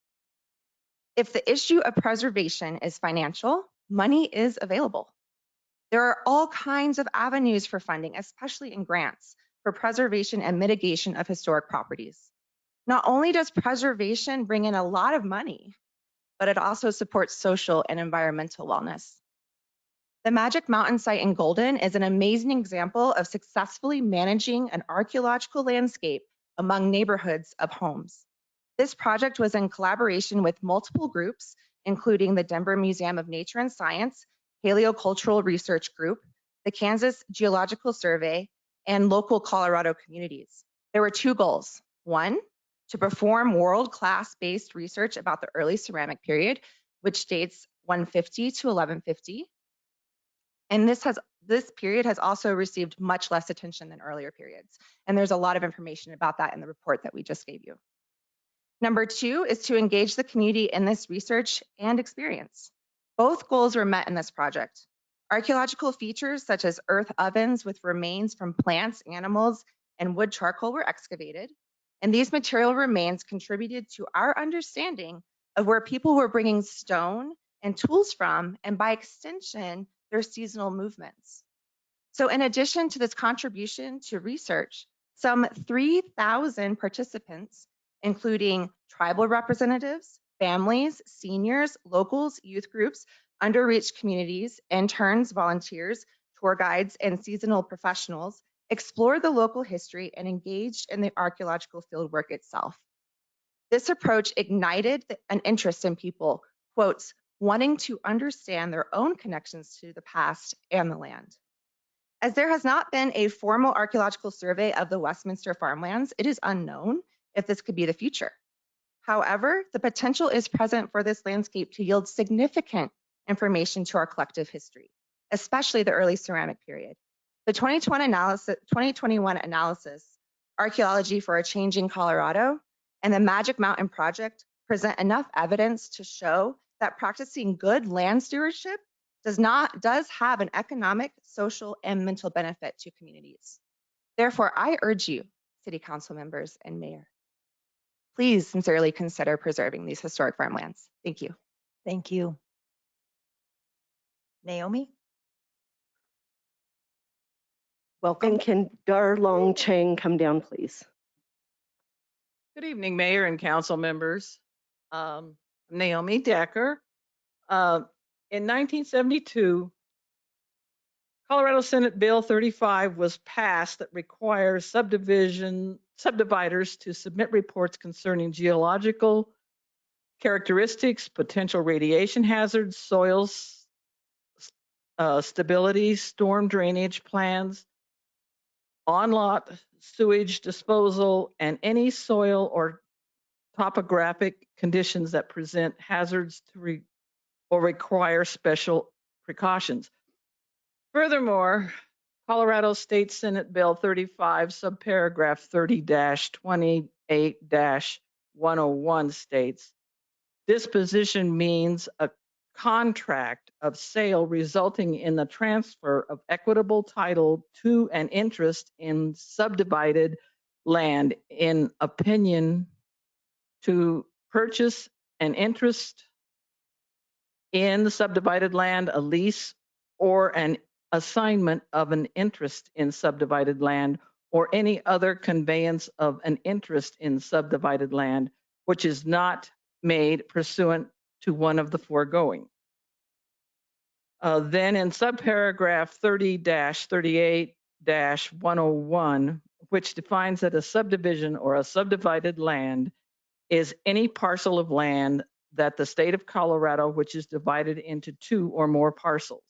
If the issue of preservation is financial, money is available. There are all kinds of avenues for funding, especially in grants, for preservation and mitigation of historic properties. Not only does preservation bring in a lot of money, but it also supports social and environmental wellness. The Magic Mountain site in Golden is an amazing example of successfully managing an archaeological landscape among neighborhoods of homes. This project was in collaboration with multiple groups, including the Denver Museum of Nature and Science, Paleocultural Research Group, the Kansas Geological Survey, and local Colorado communities. There were two goals. One, to perform world-class based research about the early ceramic period, which dates 150 to 1150. And this period has also received much less attention than earlier periods. And there's a lot of information about that in the report that we just gave you. Number two is to engage the community in this research and experience. Both goals were met in this project. Archaeological features such as earth ovens with remains from plants, animals, and wood charcoal were excavated. And these material remains contributed to our understanding of where people were bringing stone and tools from, and by extension, their seasonal movements. So in addition to this contribution to research, some 3,000 participants, including tribal representatives, families, seniors, locals, youth groups, underreached communities, interns, volunteers, tour guides, and seasonal professionals, explored the local history and engaged in the archaeological fieldwork itself. This approach ignited an interest in people, quotes, wanting to understand their own connections to the past and the land. As there has not been a formal archaeological survey of the Westminster farmlands, it is unknown if this could be the future. However, the potential is present for this landscape to yield significant information to our collective history, especially the early ceramic period. The 2021 analysis, Archaeology for a Changing Colorado, and the Magic Mountain Project present enough evidence to show that practicing good land stewardship does have an economic, social, and mental benefit to communities. Therefore, I urge you, City Council members and Mayor, please sincerely consider preserving these historic farmlands. Thank you. Thank you. Naomi? Welcome. And can Darlong Chang come down, please? Good evening, Mayor and council members. Naomi Decker. In 1972, Colorado Senate Bill 35 was passed that requires subdividers to submit reports concerning geological, characteristics, potential radiation hazards, soils, stability, storm drainage plans, on-lot sewage disposal, and any soil or topographic conditions that present hazards to or require special precautions. Furthermore, Colorado State Senate Bill 35, subparagraph 30-28-101 states, disposition means a contract of sale resulting in the transfer of equitable title to an interest in subdivided land in opinion to purchase an interest in the subdivided land, a lease, or an assignment of an interest in subdivided land, or any other conveyance of an interest in subdivided land, which is not made pursuant to one of the foregoing. Then in subparagraph 30-38-101, which defines that a subdivision or a subdivided land is any parcel of land that the state of Colorado, which is divided into 2 or more parcels.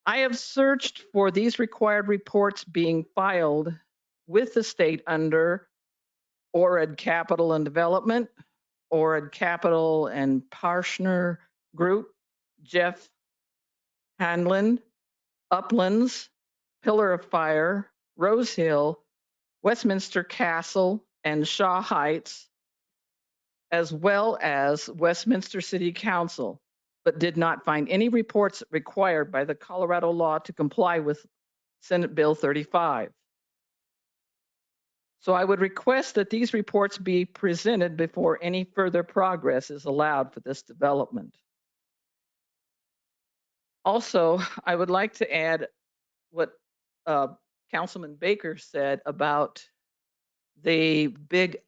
I have searched for these required reports being filed with the state under ORAD Capital and Development, ORAD Capital and Partner Group, Jeff Hanlon, Uplands, Pillar of Fire, Rose Hill, Westminster Castle, and Shaw Heights, as well as Westminster City Council, but did not find any reports required by the Colorado law to comply with Senate Bill 35. So I would request that these reports be presented before any further progress is allowed for this development. Also, I would like to add what Councilman Baker said about the big,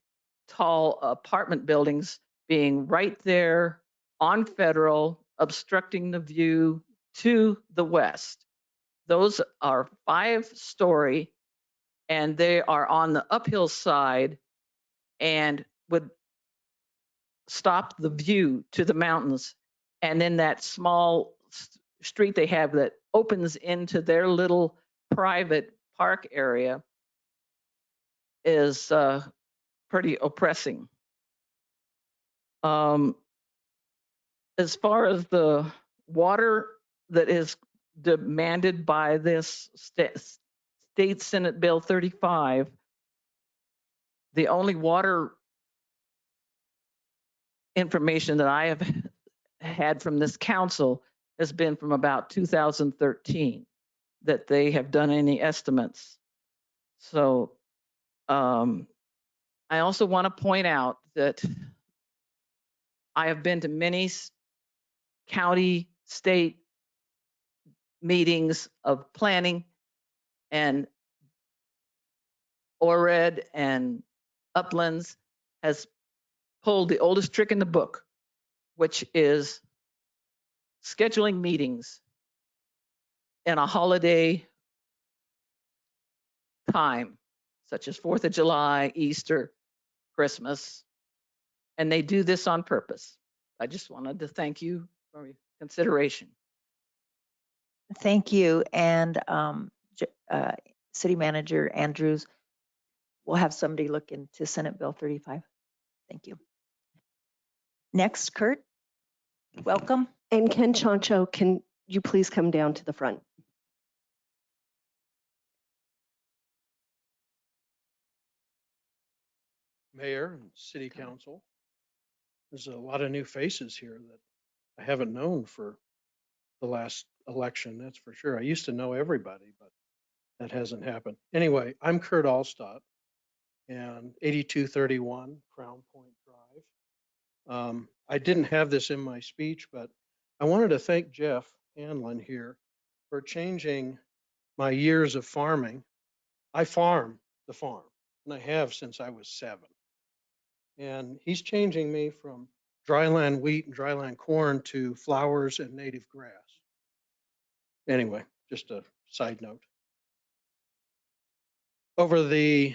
tall apartment buildings being right there on Federal, obstructing the view to the west. Those are 5-story, and they are on the uphill side and would stop the view to the mountains. And then that small street they have that opens into their little private park area is pretty oppressing. As far as the water that is demanded by this State Senate Bill 35, the only water information that I have had from this council has been from about 2013, that they have done any estimates. So I also want to point out that I have been to many county, state meetings of planning, and ORAD and Uplands has pulled the oldest trick in the book, which is scheduling meetings in a holiday time, such as 4th of July, Easter, Christmas, and they do this on purpose. I just wanted to thank you for your consideration. Thank you. And City Manager Andrews, we'll have somebody look into Senate Bill 35. Thank you. Next, Kurt, welcome. And Ken Chancho, can you please come down to the front? Mayor and City Council. There's a lot of new faces here that I haven't known for the last election, that's for sure. I used to know everybody, but that hasn't happened. Anyway, I'm Kurt Allstott and 8231 Crown Point Drive. I didn't have this in my speech, but I wanted to thank Jeff Hanlon here for changing my years of farming. I farm the farm, and I have since I was 7. And he's changing me from dryland wheat and dryland corn to flowers and native grass. Anyway, just a side note. Over the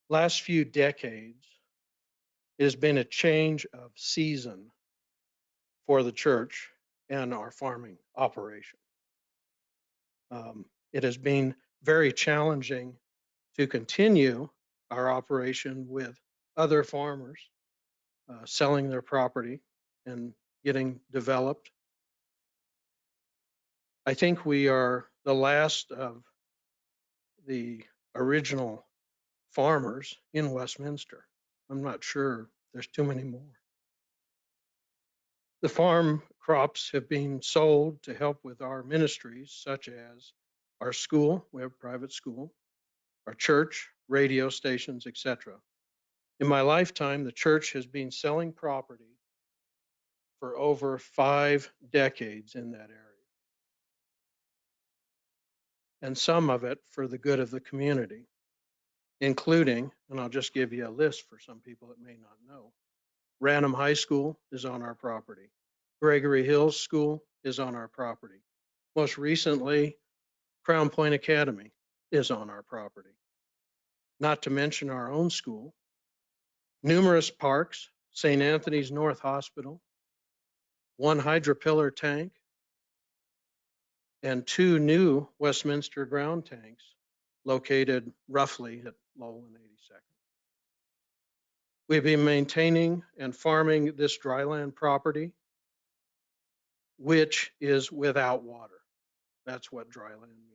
last few decades, It has been a change of season for the church and our farming operation. It has been very challenging to continue our operation with other farmers selling their property and getting developed. I think we are the last of the original farmers in Westminster. I'm not sure there's too many more. The farm crops have been sold to help with our ministries, such as our school, we have a private school, our church, radio stations, etc. In my lifetime, the church has been selling property for over 5 decades in that area, and some of it for the good of the community, including, and I'll just give you a list for some people that may not know, Ranham High School is on our property. Gregory Hills School is on our property. Most recently, Crown Point Academy is on our property. Not to mention our own school, numerous parks, St. Anthony's North Hospital, 1 hydropillar tank, and 2 new Westminster ground tanks located roughly at Lowell and 82nd. We've been maintaining and farming this dryland property, which is without water. That's what dryland means.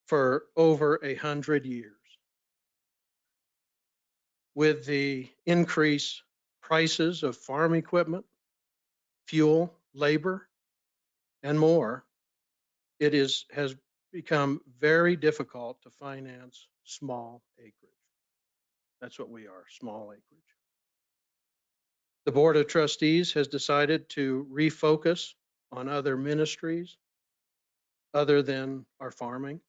For over 100 years. With the increased prices of farm equipment, fuel, labor, and more, it has become very difficult to finance small acreage. That's what we are, small acreage. The Board of Trustees has decided to refocus on other ministries other than our farming.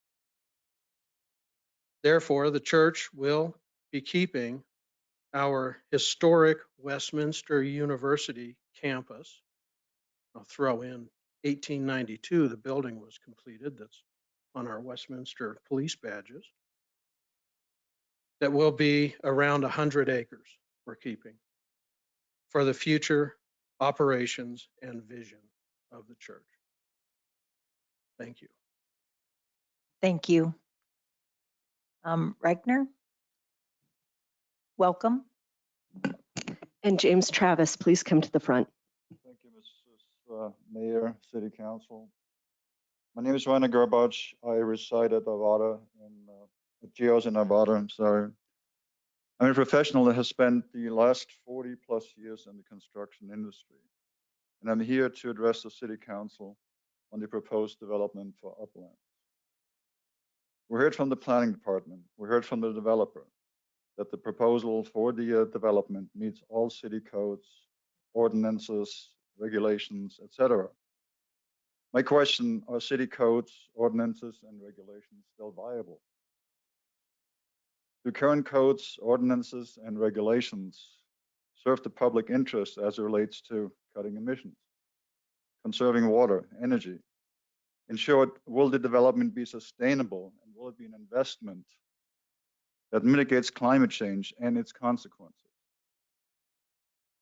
Therefore, the church will be keeping our historic Westminster University campus. I'll throw in 1892, the building was completed. That's on our Westminster police badges. That will be around 100 acres we're keeping for the future operations and vision of the church. Thank you. Thank you. Reichner, welcome. And James Travis, please come to the front. Thank you, Mrs. Mayor, City Council. My name is Rainer Gerbach. I reside at Nevada, at Geos in Nevada, I'm sorry. I'm a professional that has spent the last 40 plus years in the construction industry. And I'm here to address the City Council on the proposed development for Uplands. We heard from the planning department, we heard from the developer that the proposal for the development meets all city codes, ordinances, regulations, etc. My question, are city codes, ordinances, and regulations still viable? Do current codes, ordinances, and regulations serve the public interest as it relates to cutting emissions, conserving water, energy? In short, will the development be sustainable, and will it be an investment that mitigates climate change and its consequences?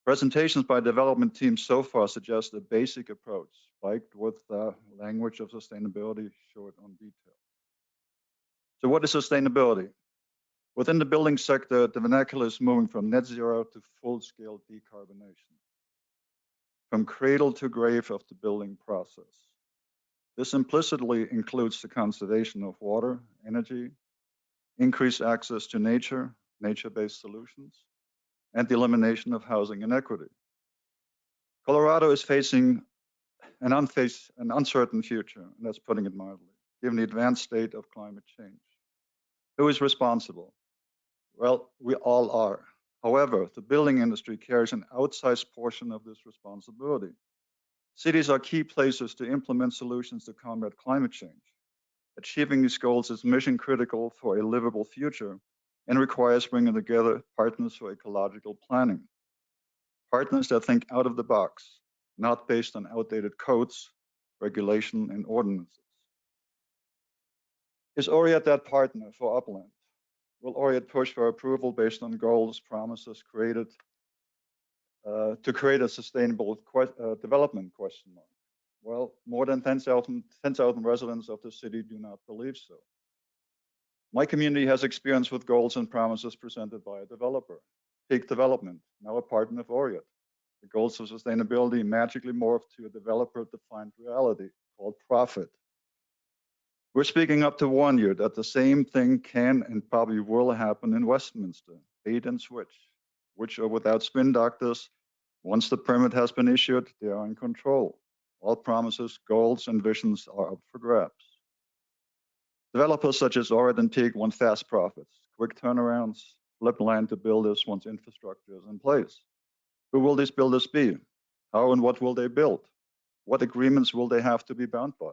Presentations by development teams so far suggest a basic approach, spiked with the language of sustainability, short on detail. So what is sustainability? Within the building sector, the vernacular is moving from net zero to full-scale decarbonation, from cradle to grave of the building process. This implicitly includes the conservation of water, energy, increased access to nature, nature-based solutions, and the elimination of housing inequity. Colorado is facing an uncertain future, and that's putting it mildly, given the advanced state of climate change. Who is responsible? Well, we all are. However, the building industry carries an outsized portion of this responsibility. Cities are key places to implement solutions to combat climate change. Achieving these goals is mission critical for a livable future and requires bringing together partners for ecological planning. Partners that think out of the box, not based on outdated codes, regulation, and ordinances. Is Oriat that partner for Upland? Will Oriat push for approval based on goals, promises created to create a sustainable development ? Well, more than 10,000 residents of the city do not believe so. My community has experience with goals and promises presented by a developer. Peak Development, now a partner of Oriat. The goals of sustainability magically morphed to a developer-defined reality called profit. We're speaking up to warn you that the same thing can and probably will happen in Westminster. Bait and switch, which are without spin doctors. Once the permit has been issued, they are in control. All promises, goals, and visions are up for grabs. Developers such as Oriat and Peak want fast profits, quick turnarounds, flip land to builders once infrastructure is in place. Who will these builders be? How and what will they build? What agreements will they have to be bound by?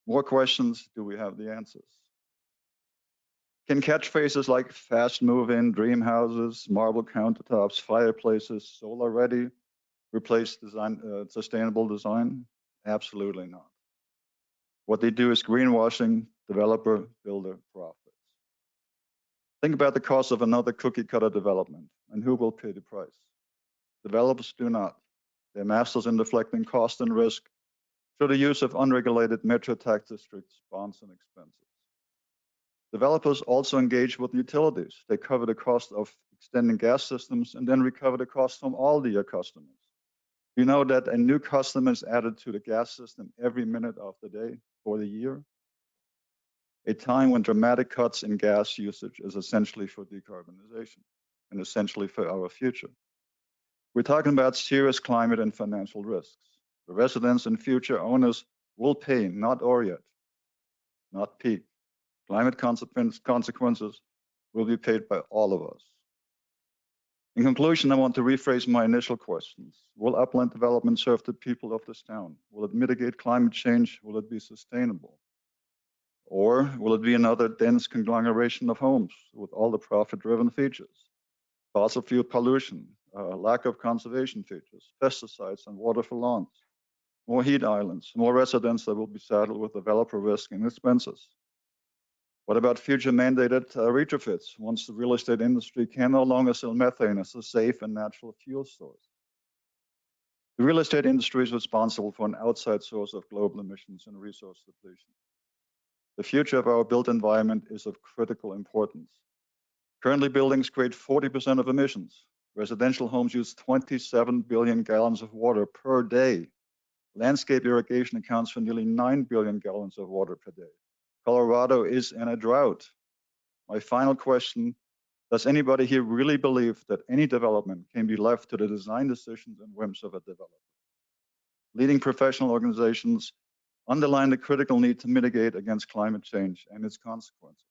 More questions, do we have the answers? Can catchphrases like fast move-in, dream houses, marble countertops, fireplaces, solar ready replace sustainable design? Absolutely not. What they do is greenwashing, developer, builder, profits. Think about the cost of another cookie cutter development and who will pay the price. Developers do not. They're masters in deflecting cost and risk through the use of unregulated metro tax districts, bonds, and expenses. Developers also engage with utilities. They cover the cost of extending gas systems and then recover the cost from all their customers. You know that a new customer is added to the gas system every minute of the day for the year? A time when dramatic cuts in gas usage is essentially for decarbonization and essentially for our future. We're talking about serious climate and financial risks. The residents and future owners will pay, not Oriat, not Peak. Climate consequences will be paid by all of us. In conclusion, I want to rephrase my initial questions. Will upland development serve the people of this town? Will it mitigate climate change? Will it be sustainable? Or will it be another dense conglomeration of homes with all the profit-driven features? Fossil fuel pollution, lack of conservation features, pesticides and water for lawns, more heat islands, more residents that will be saddled with developer risk and expenses. What about future mandated retrofits once the real estate industry can no longer sell methane as a safe and natural fuel source? The real estate industry is responsible for an outside source of global emissions and resource depletion. The future of our built environment is of critical importance. Currently, buildings create 40% of emissions. Residential homes use 27 billion gallons of water per day. Landscape irrigation accounts for nearly 9 billion gallons of water per day. Colorado is in a drought. My final question, does anybody here really believe that any development can be left to the design decisions and whims of a developer? Leading professional organizations underline the critical need to mitigate against climate change and its consequences.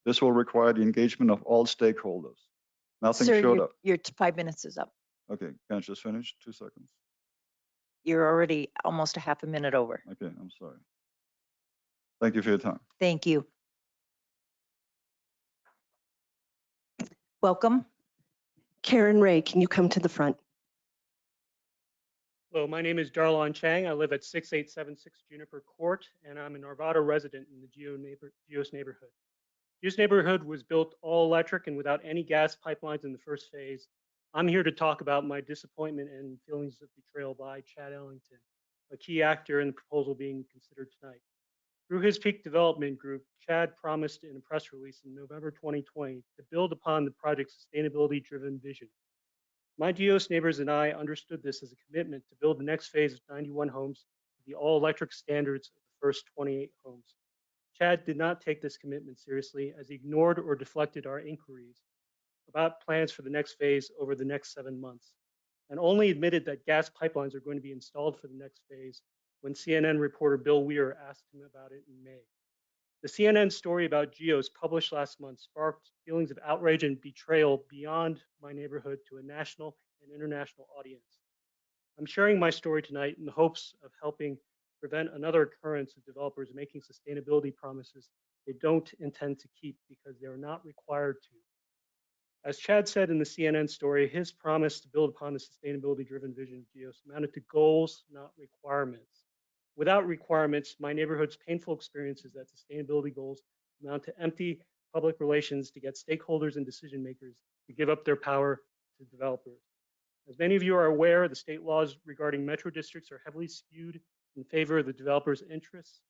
This will require the engagement of all stakeholders. Nothing Sir, short of. your 5 minutes is up. Okay, can I just finish? 2 seconds. You're already almost a half a minute over. Okay, I'm sorry. Thank you for your time. Thank you. Welcome. Karen Ray, can you come to the front? Hello, my name is Darlon Chang. I live at 6876 Juniper Court, and I'm a Novato resident in the Geos neighborhood. Geos neighborhood was built all electric and without any gas pipelines in the first phase. I'm here to talk about my disappointment and feelings of betrayal by Chad Ellington, a key actor in the proposal being considered tonight. Through his Peak Development Group, Chad promised in a press release in November 2020 to build upon the project's sustainability-driven vision. My Geos neighbors and I understood this as a commitment to build the next phase of 91 homes to the all-electric standards of the first 28 homes. Chad did not take this commitment seriously as he ignored or deflected our inquiries about plans for the next phase over the next 7 months, and only admitted that gas pipelines are going to be installed for the next phase when CNN reporter Bill Weir asked him about it in May. The CNN story about Geos published last month sparked feelings of outrage and betrayal beyond my neighborhood to a national and international audience. I'm sharing my story tonight in the hopes of helping prevent another occurrence of developers making sustainability promises they don't intend to keep because they are not required to. As Chad said in the CNN story, his promise to build upon the sustainability-driven vision of Geos amounted to goals, not requirements. Without requirements, my neighborhood's painful experience is that sustainability goals amount to empty public relations to get stakeholders and decision makers to give up their power to developers. As many of you are aware, the state laws regarding metro districts are heavily skewed in favor of the developer's interests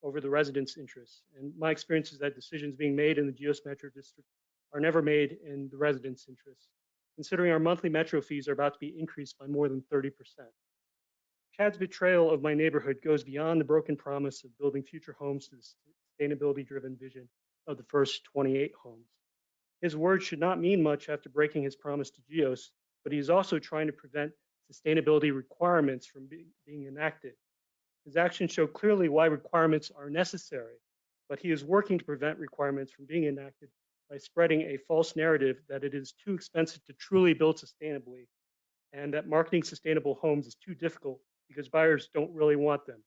over the residents' interests. And my experience is that decisions being made in the Geos Metro District are never made in the residents' interests, considering our monthly metro fees are about to be increased by more than 30%. Chad's betrayal of my neighborhood goes beyond the broken promise of building future homes to the sustainability-driven vision of the first 28 homes. His words should not mean much after breaking his promise to Geos, but he is also trying to prevent sustainability requirements from being enacted. His actions show clearly why requirements are necessary, but he is working to prevent requirements from being enacted by spreading a false narrative that it is too expensive to truly build sustainably and that marketing sustainable homes is too difficult because buyers don't really want them.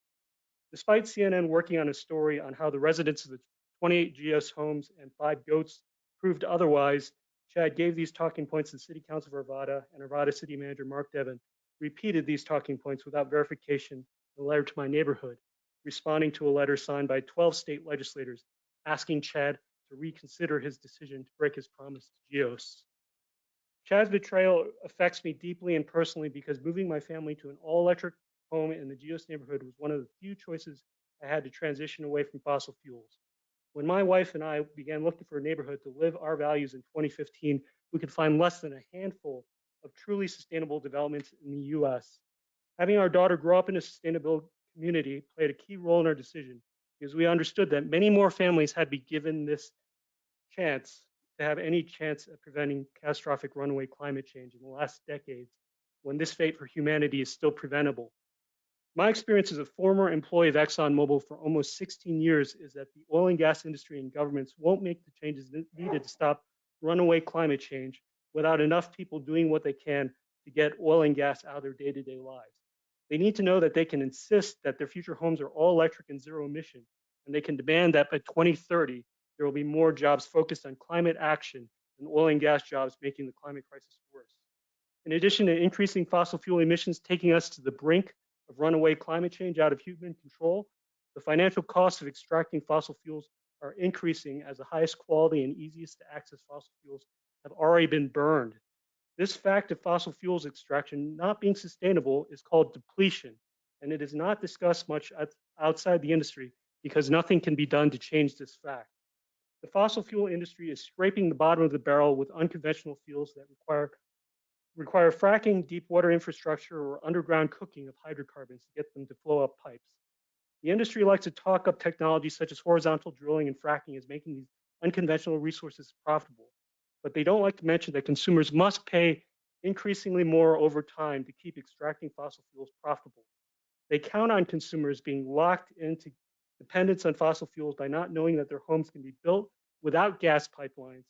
Despite CNN working on a story on how the residents of the 28 Geos homes and 5 goats proved otherwise, Chad gave these talking points to the City Council of Arvada, and Arvada City Manager Mark Devon repeated these talking points without verification in a letter to my neighborhood, responding to a letter signed by 12 state legislators asking Chad to reconsider his decision to break his promise to Geos. Chad's betrayal affects me deeply and personally because moving my family to an all-electric home in the Geos neighborhood was one of the few choices I had to transition away from fossil fuels. When my wife and I began looking for a neighborhood to live our values in 2015, we could find less than a handful of truly sustainable developments in the US. Having our daughter grow up in a sustainable community played a key role in our decision because we understood that many more families had to be given this chance to have any chance at preventing catastrophic runaway climate change in the last decades when this fate for humanity is still preventable. My experience as a former employee of ExxonMobil for almost 16 years is that the oil and gas industry and governments won't make the changes needed to stop runaway climate change without enough people doing what they can to get oil and gas out of their day-to-day lives. They need to know that they can insist that their future homes are all electric and zero emission, and they can demand that by 2030, there will be more jobs focused on climate action than oil and gas jobs making the climate crisis worse. In addition to increasing fossil fuel emissions taking us to the brink of runaway climate change out of human control, the financial costs of extracting fossil fuels are increasing as the highest quality and easiest to access fossil fuels have already been burned. This fact of fossil fuels extraction not being sustainable is called depletion, and it is not discussed much outside the industry because nothing can be done to change this fact. The fossil fuel industry is scraping the bottom of the barrel with unconventional fuels that require fracking, deep water infrastructure, or underground cooking of hydrocarbons to get them to flow up pipes. The industry likes to talk up technologies such as horizontal drilling and fracking as making these unconventional resources profitable, but they don't like to mention that consumers must pay increasingly more over time to keep extracting fossil fuels profitable. They count on consumers being locked into dependence on fossil fuels by not knowing that their homes can be built without gas pipelines,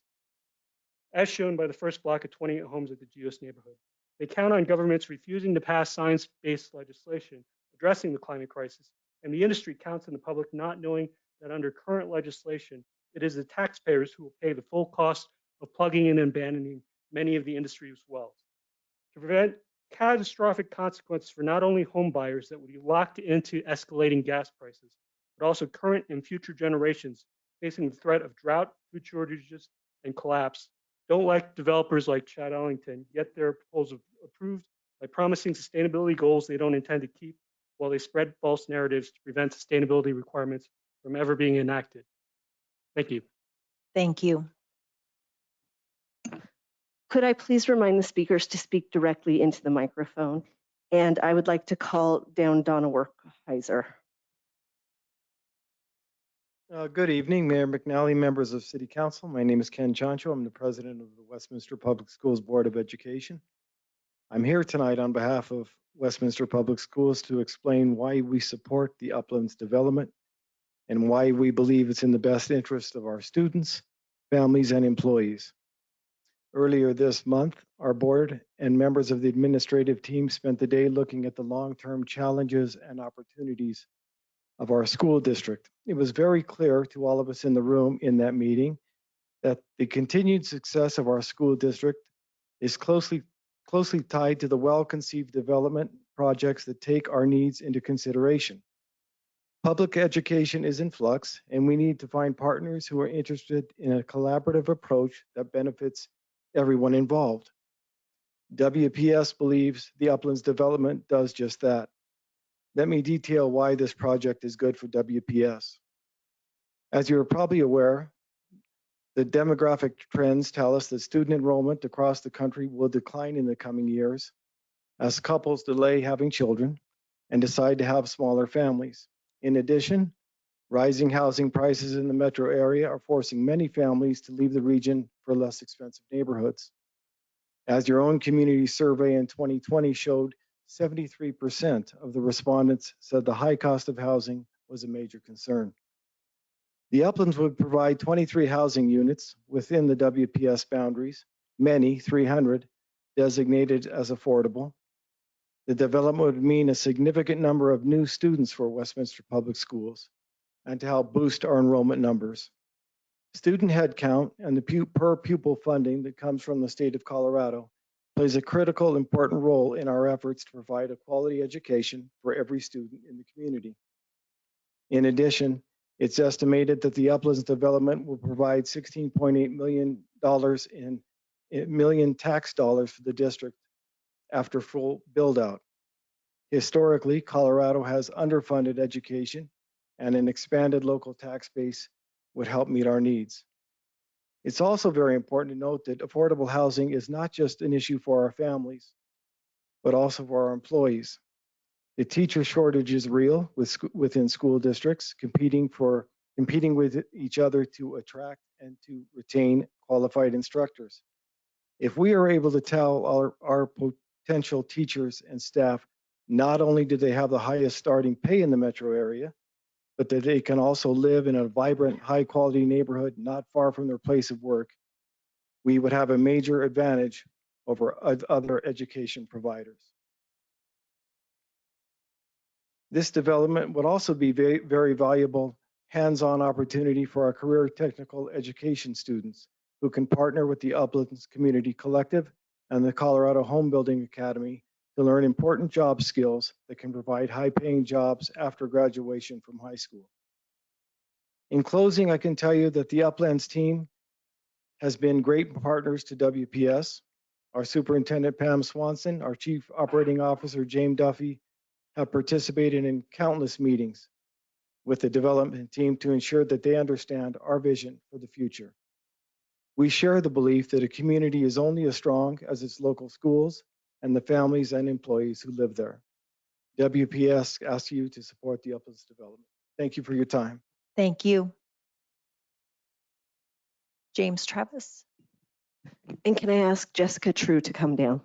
as shown by the first block of 28 homes at the Geos neighborhood. They count on governments refusing to pass science-based legislation addressing the climate crisis, and the industry counts on the public not knowing that under current legislation, it is the taxpayers who will pay the full cost of plugging in and abandoning many of the industry's wells. To prevent catastrophic consequences for not only home buyers that would be locked into escalating gas prices, but also current and future generations facing the threat of drought, food shortages, and collapse, don't let developers like Chad Ellington get their proposal approved by promising sustainability goals they don't intend to keep while they spread false narratives to prevent sustainability requirements from ever being enacted. Thank you. Thank you. Could I please remind the speakers to speak directly into the microphone? And I would like to call down Donna Werkheiser. Good evening, Mayor McNally, members of City Council. My name is Ken Chancho. I'm the president of the Westminster Public Schools Board of Education. I'm here tonight on behalf of Westminster Public Schools to explain why we support the Uplands development and why we believe it's in the best interest of our students, families, and employees. Earlier this month, our board and members of the administrative team spent the day looking at the long-term challenges and opportunities of our school district. It was very clear to all of us in the room in that meeting that the continued success of our school district is closely tied to the well-conceived development projects that take our needs into consideration. Public education is in flux, and we need to find partners who are interested in a collaborative approach that benefits everyone involved. WPS believes the Uplands development does just that. Let me detail why this project is good for WPS. As you're probably aware, the demographic trends tell us that student enrollment across the country will decline in the coming years as couples delay having children and decide to have smaller families. In addition, rising housing prices in the metro area are forcing many families to leave the region for less expensive neighborhoods. As your own community survey in 2020 showed, 73% of the respondents said the high cost of housing was a major concern. The Uplands would provide 23 housing units within the WPS boundaries, many, 300, designated as affordable. The development would mean a significant number of new students for Westminster Public Schools and to help boost our enrollment numbers. Student headcount and the per pupil funding that comes from the state of Colorado plays a critical, important role in our efforts to provide a quality education for every student in the community. In addition, it's estimated that the Uplands development will provide $16.8 million tax dollars for the district after full build out. Historically, Colorado has underfunded education, and an expanded local tax base would help meet our needs. It's also very important to note that affordable housing is not just an issue for our families, but also for our employees. The teacher shortage is real within school districts, competing with each other to attract and to retain qualified instructors. If we are able to tell our potential teachers and staff, not only do they have the highest starting pay in the metro area, but that they can also live in a vibrant, high-quality neighborhood not far from their place of work, we would have a major advantage over other education providers. This development would also be very, very valuable hands-on opportunity for our career technical education students who can partner with the Uplands Community Collective and the Colorado Home Building Academy to learn important job skills that can provide high-paying jobs after graduation from high school. In closing, I can tell you that the Uplands team has been great partners to WPS. Our Superintendent Pam Swanson, our Chief Operating Officer James Duffy have participated in countless meetings with the development team to ensure that they understand our vision for the future. We share the belief that a community is only as strong as its local schools and the families and employees who live there. WPS asks you to support the Uplands development. Thank you for your time. Thank you. James Travis. And can I ask Jessica True to come down?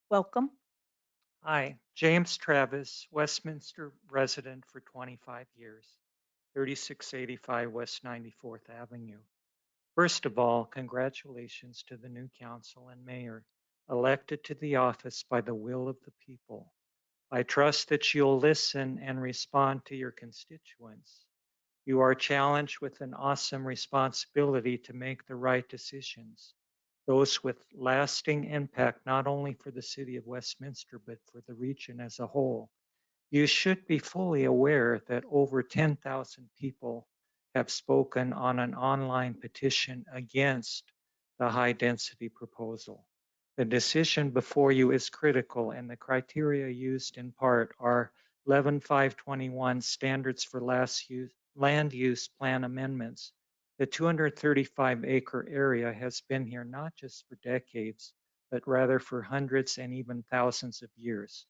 Welcome. Hi, James Travis, Westminster resident for 25 years, 3685 West 94th Avenue. First of all, congratulations to the new council and mayor elected to the office by the will of the people. I trust that you'll listen and respond to your constituents. You are challenged with an awesome responsibility to make the right decisions, those with lasting impact not only for the city of Westminster, but for the region as a whole. You should be fully aware that over 10,000 people have spoken on an online petition against the high density proposal. The decision before you is critical, and the criteria used in part are 11.521 standards for land use plan amendments. The 235-acre area has been here not just for decades, but rather for hundreds and even thousands of years.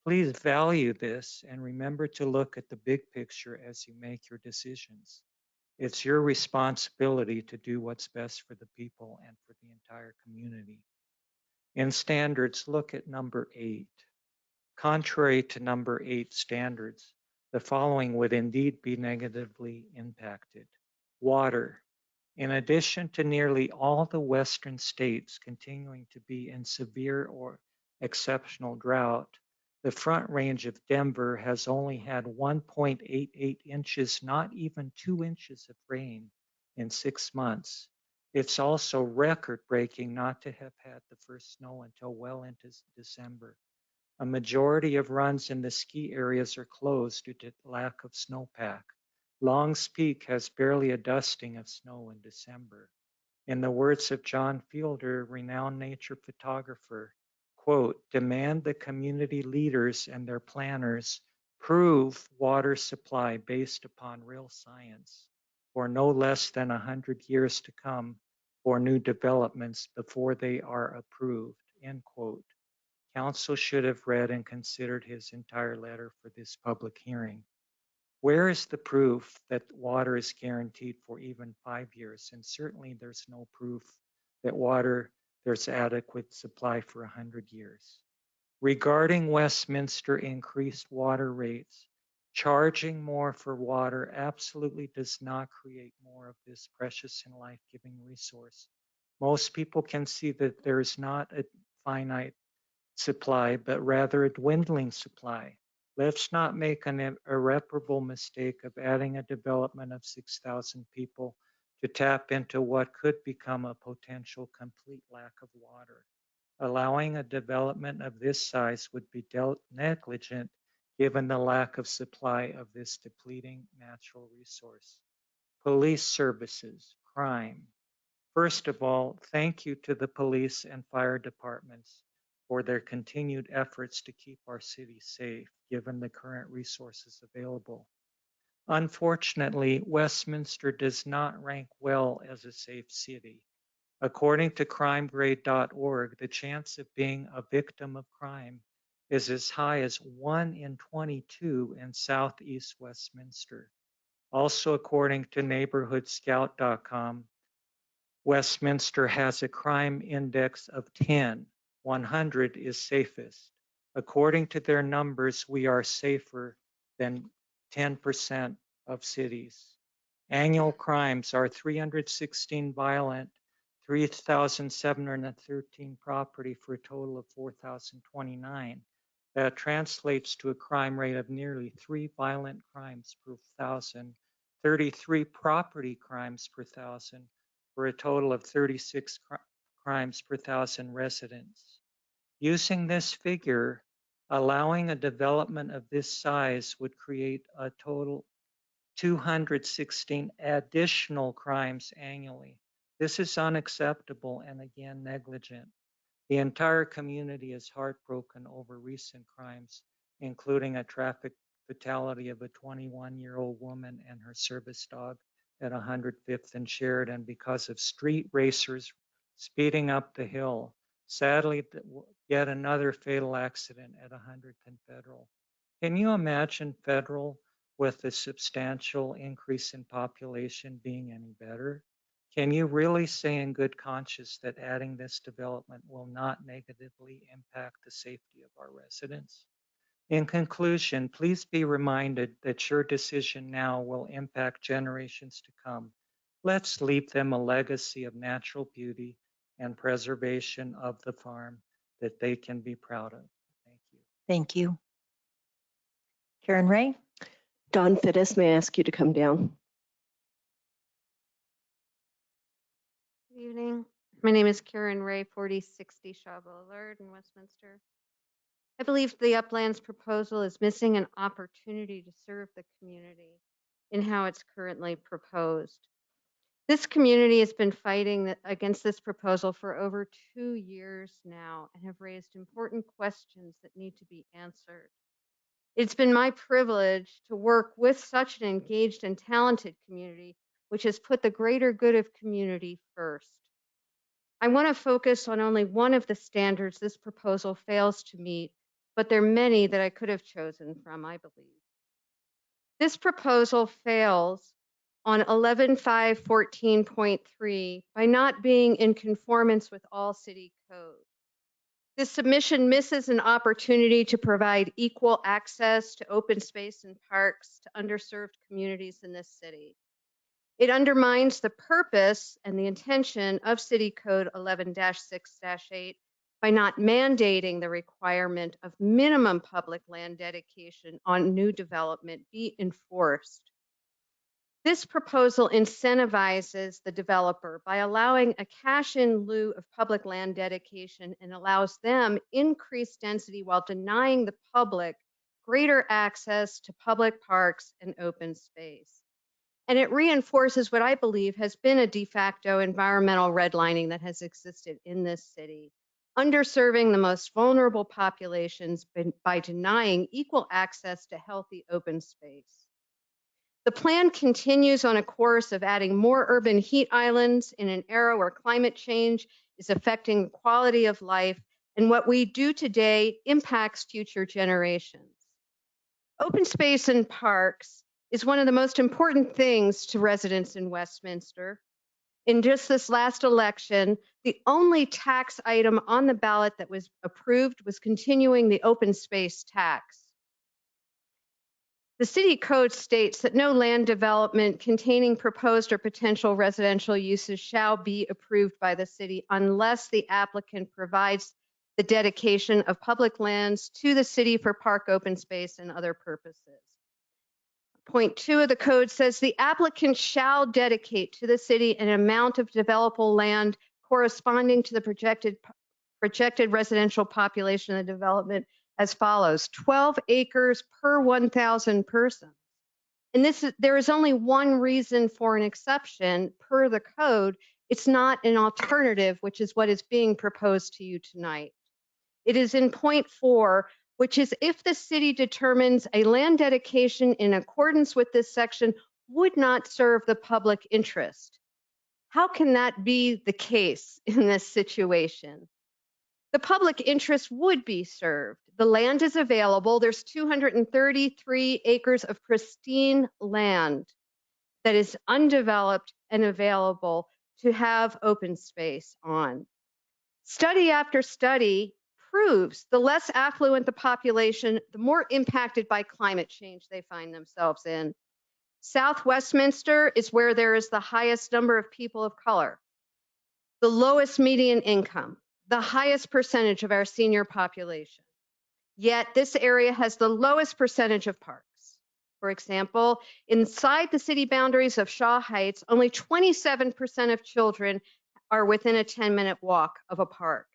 Please value this and remember to look at the big picture as you make your decisions. It's your responsibility to do what's best for the people and for the entire community. In standards, look at number 8. Contrary to number 8 standards, the following would indeed be negatively impacted. Water. In addition to nearly all the Western states continuing to be in severe or exceptional drought, The Front Range of Denver has only had 1.88 inches, not even 2 inches of rain in 6 months. It's also record-breaking not to have had the first snow until well into December. A majority of runs in the ski areas are closed due to lack of snowpack. Long's Peak has barely a dusting of snow in December. In the words of John Fielder, renowned nature photographer, quote, demand the community leaders and their planners prove water supply based upon real science for no less than 100 years to come for new developments before they are approved, end quote. Council should have read and considered his entire letter for this public hearing. Where is the proof that water is guaranteed for even 5 years? And certainly there's no proof that there's adequate supply for 100 years. Regarding Westminster increased water rates, charging more for water absolutely does not create more of this precious and life-giving resource. Most people can see that there is not a finite supply, but rather a dwindling supply. Let's not make an irreparable mistake of adding a development of 6,000 people to tap into what could become a potential complete lack of water. Allowing a development of this size would be negligent given the lack of supply of this depleting natural resource. Police services, crime. First of all, thank you to the police and fire departments for their continued efforts to keep our city safe, given the current resources available. Unfortunately, Westminster does not rank well as a safe city. According to crimegrade.org, the chance of being a victim of crime is as high as 1 in 22 in Southeast Westminster. Also, according to neighborhoodscout.com, Westminster has a crime index of 10. 100 is safest. According to their numbers, we are safer than 10% of cities. Annual crimes are 316 violent, 3,713 property for a total of 4,029. That translates to a crime rate of nearly 3 violent crimes per 1,000, 33 property crimes per 1,000, for a total of 36 crimes per 1,000 residents. Using this figure, allowing a development of this size would create a total 216 additional crimes annually. This is unacceptable and again negligent. The entire community is heartbroken over recent crimes, including a traffic fatality of a 21-year-old woman and her service dog at 105th and Sheridan because of street racers speeding up the hill. Sadly, yet another fatal accident at 100th and Federal. Can you imagine Federal with a substantial increase in population being any better? Can you really say in good conscience that adding this development will not negatively impact the safety of our residents? In conclusion, please be reminded that your decision now will impact generations to come. Let's leave them a legacy of natural beauty and preservation of the farm that they can be proud of. Thank you. Thank you. Karen Ray? Don Fittis, may I ask you to come down? Good evening. My name is Karen Ray, 4060 Shaw Boulevard in Westminster. I believe the Uplands proposal is missing an opportunity to serve the community in how it's currently proposed. This community has been fighting against this proposal for over 2 years now and have raised important questions that need to be answered. It's been my privilege to work with such an engaged and talented community, which has put the greater good of community first. I want to focus on only one of the standards this proposal fails to meet, but there are many that I could have chosen from, I believe. This proposal fails on 11.5.14.3 by not being in conformance with all city code. This submission misses an opportunity to provide equal access to open space and parks to underserved communities in this city. It undermines the purpose and the intention of City Code 11-6-8 by not mandating the requirement of minimum public land dedication on new development be enforced. This proposal incentivizes the developer by allowing a cash in lieu of public land dedication and allows them increased density while denying the public greater access to public parks and open space. And it reinforces what I believe has been a de facto environmental redlining that has existed in this city, underserving the most vulnerable populations by denying equal access to healthy open space. The plan continues on a course of adding more urban heat islands in an era where climate change is affecting the quality of life, and what we do today impacts future generations. Open space and parks is one of the most important things to residents in Westminster. In just this last election, the only tax item on the ballot that was approved was continuing the open space tax. The city code states that no land development containing proposed or potential residential uses shall be approved by the city unless the applicant provides the dedication of public lands to the city for park open space and other purposes. Point 2 of the code says the applicant shall dedicate to the city an amount of developable land corresponding to the projected residential population of the development as follows: 12 acres per 1,000 persons. And there is only one reason for an exception per the code. It's not an alternative, which is what is being proposed to you tonight. It is in point 4, which is if the city determines a land dedication in accordance with this section would not serve the public interest. How can that be the case in this situation? The public interest would be served. The land is available. There's 233 acres of pristine land that is undeveloped and available to have open space on. Study after study proves the less affluent the population, the more impacted by climate change they find themselves in. South Westminster is where there is the highest number of people of color, the lowest median income, the highest percentage of our senior population. Yet this area has the lowest percentage of parks. For example, inside the city boundaries of Shaw Heights, only 27% of children are within a 10-minute walk of a park.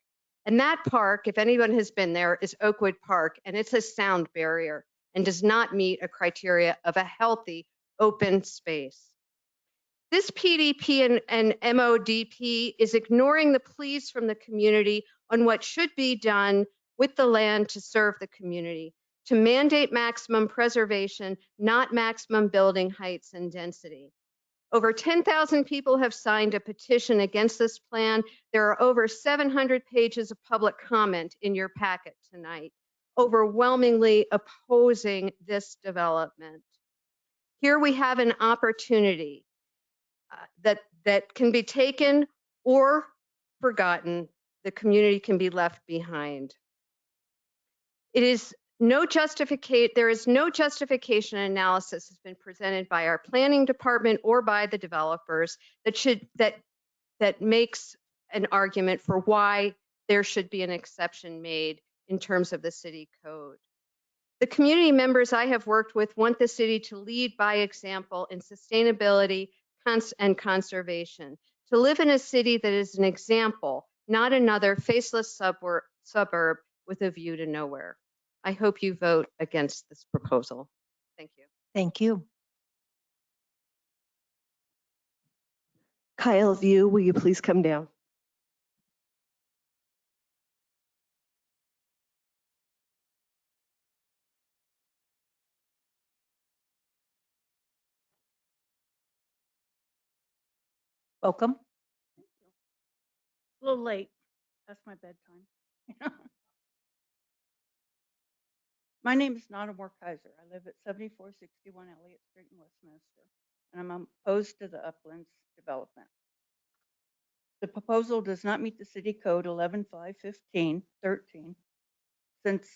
And that park, if anyone has been there, is Oakwood Park, and it's a sound barrier and does not meet a criteria of a healthy open space. This PDP and MODP is ignoring the pleas from the community on what should be done with the land to serve the community, to mandate maximum preservation, not maximum building heights and density. Over 10,000 people have signed a petition against this plan. There are over 700 pages of public comment in your packet tonight, overwhelmingly opposing this development. Here we have an opportunity that can be taken or forgotten. The community can be left behind. There is no justification analysis has been presented by our planning department or by the developers that makes an argument for why there should be an exception made in terms of the city code. The community members I have worked with want the city to lead by example in sustainability and conservation, to live in a city that is an example, not another faceless suburb with a view to nowhere. I hope you vote against this proposal. Thank you. Thank you. Kyle View, will you please come down? Welcome. A little late. That's my bedtime. My name is Nada Moore Kaiser. I live at 7461 Elliott Street in Westminster, and I'm opposed to the Uplands development. The proposal does not meet the city code 11.5.15.13, since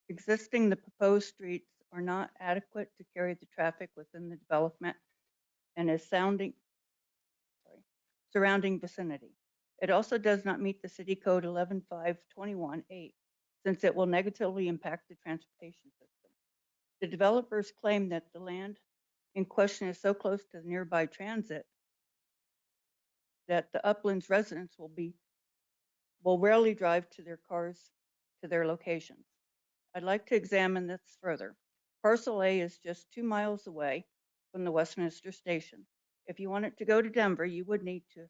the proposed streets are not adequate to carry the traffic within the development and is surrounding vicinity. It also does not meet the City Code 11.521.8, since it will negatively impact the transportation system. The developers claim that the land in question is so close to the nearby transit that the Uplands residents will rarely drive to their cars to their locations. I'd like to examine this further. Parcel A is just 2 miles away from the Westminster station. If you wanted to go to Denver, you would need to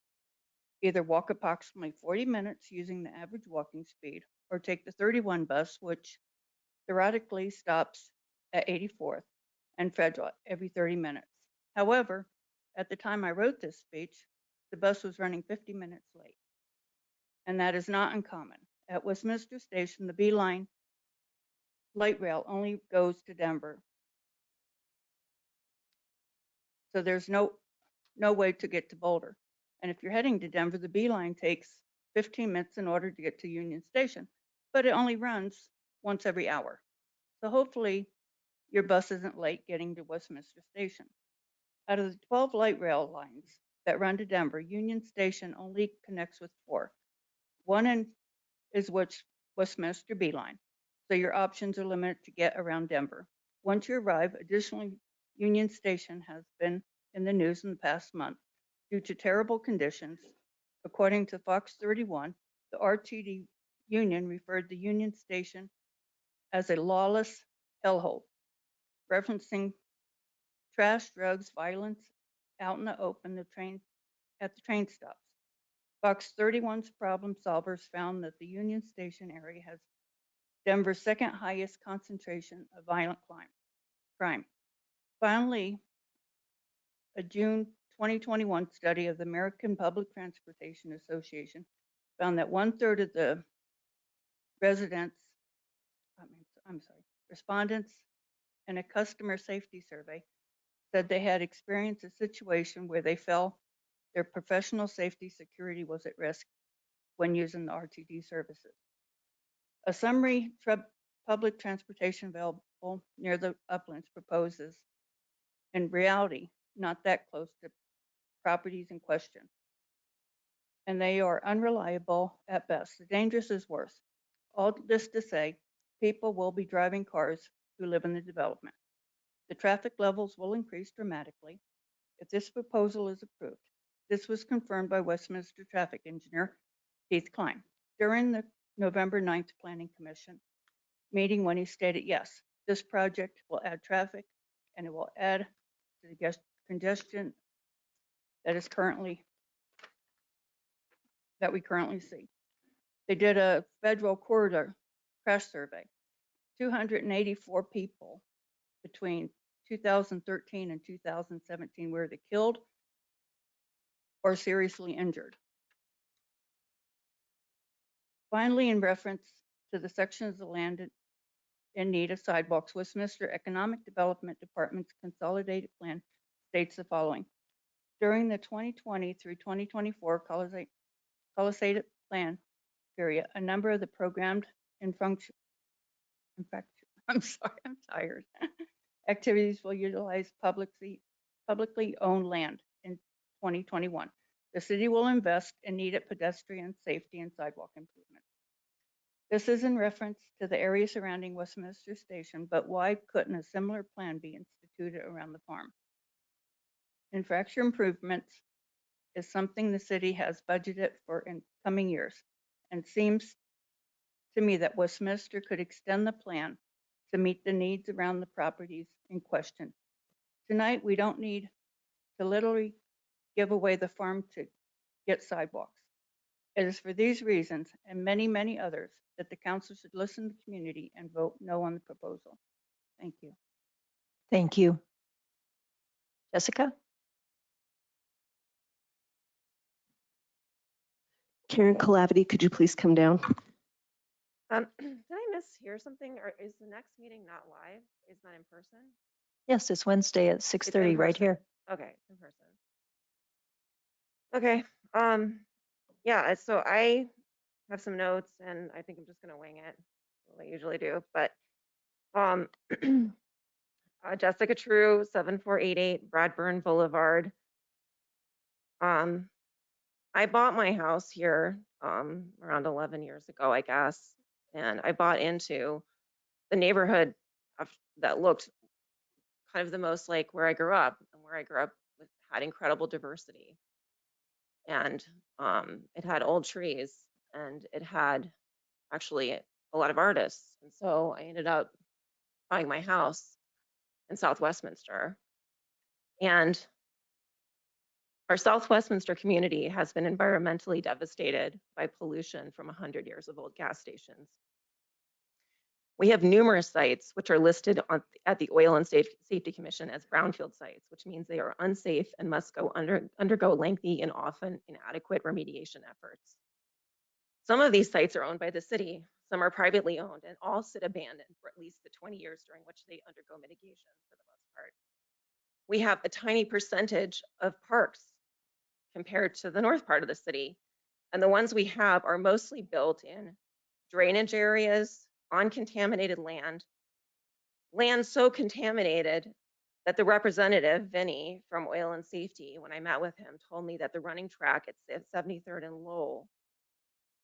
either walk approximately 40 minutes using the average walking speed, or take the 31 bus, which theoretically stops at 84th and Federal every 30 minutes. However, at the time I wrote this speech, the bus was running 50 minutes late. And that is not uncommon. At Westminster Station, the B line light rail only goes to Denver. So there's no way to get to Boulder. And if you're heading to Denver, the B line takes 15 minutes in order to get to Union Station, but it only runs once every hour. So hopefully your bus isn't late getting to Westminster Station. Out of the 12 light rail lines that run to Denver, Union Station only connects with 4. One is Westminster B line, so your options are limited to get around Denver. Once you arrive, additionally, Union Station has been in the news in the past month due to terrible conditions. According to Fox 31, the RTD union referred the Union Station as a lawless hellhole, referencing trash, drugs, violence out in the open at the train stops. Fox 31's problem solvers found that the Union Station area has Denver's second highest concentration of violent crime. Finally, a June 2021 study of the American Public Transportation Association found that 1/3 of the respondents in a customer safety survey said they had experienced a situation where they felt their professional safety security was at risk when using the RTD services. A summary public transportation available near the Uplands proposes, in reality, not that close to properties in question, and they are unreliable at best. The dangerous is worse. All this to say, people will be driving cars who live in the development. The traffic levels will increase dramatically if this proposal is approved. This was confirmed by Westminster Traffic Engineer Keith Klein during the November 9th Planning Commission meeting, when he stated, yes, this project will add traffic and it will add to the congestion that we currently see. They did a federal corridor crash survey. 284 people between 2013 and 2017 were either killed or seriously injured. Finally, in reference to the sections of land in need of sidewalks, Westminster Economic Development Department's consolidated plan states the following. During the 2020 through 2024 consolidated plan period, a number of the programmed activities will utilize publicly owned land in 2021. The city will invest in needed pedestrian safety and sidewalk improvements. This is in reference to the area surrounding Westminster Station, but why couldn't a similar plan be instituted around the farm? Infrastructure improvements is something the city has budgeted for in coming years, and seems to me that Westminster could extend the plan to meet the needs around the properties in question. Tonight, we don't need to literally give away the farm to get sidewalks. It is for these reasons and many, many others that the council should listen to the community and vote no on the proposal. Thank you. Thank you. Jessica? Karen Calavity, could you please come down? Did I mishear something, or is the next meeting not live? It's not in person? Yes, it's Wednesday at It's 6:30 in right person. here. Okay, it's in person. Okay, yeah, so I have some notes, and I think I'm just gonna wing it, like I usually do, but Jessica True, 7488 Bradburn Boulevard. I bought my house here around 11 years ago, I guess, and I bought into the neighborhood that looked kind of the most like where I grew up, and where I grew up had incredible diversity, and it had old trees, and it had actually a lot of artists, and so I ended up buying my house in South Westminster, and our South Westminster community has been environmentally devastated by pollution from 100 years of old gas stations. We have numerous sites which are listed at the Oil and Safety Commission as brownfield sites, which means they are unsafe and must undergo lengthy and often inadequate remediation efforts. Some of these sites are owned by the city, some are privately owned, and all sit abandoned for at least the 20 years during which they undergo mitigation for the most part. We have a tiny percentage of parks compared to the north part of the city, and the ones we have are mostly built in drainage areas, on contaminated land so contaminated that the representative, Vinny, from Oil and Safety, when I met with him, told me that the running track at 73rd and Lowell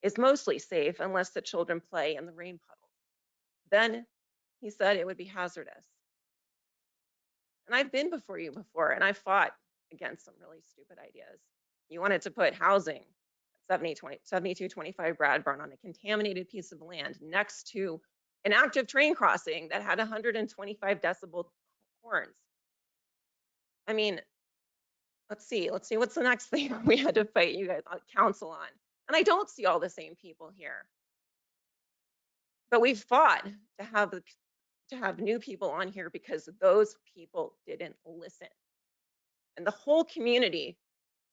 is mostly safe unless the children play in the rain puddles. Then he said it would be hazardous. And I've been before you before, and I fought against some really stupid ideas. You wanted to put housing, 7225 Bradburn, on a contaminated piece of land next to an active train crossing that had 125 decibel horns. I mean, let's see, what's the next thing we had to fight you guys on council on? And I don't see all the same people here. But we've fought to have new people on here because those people didn't listen. And the whole community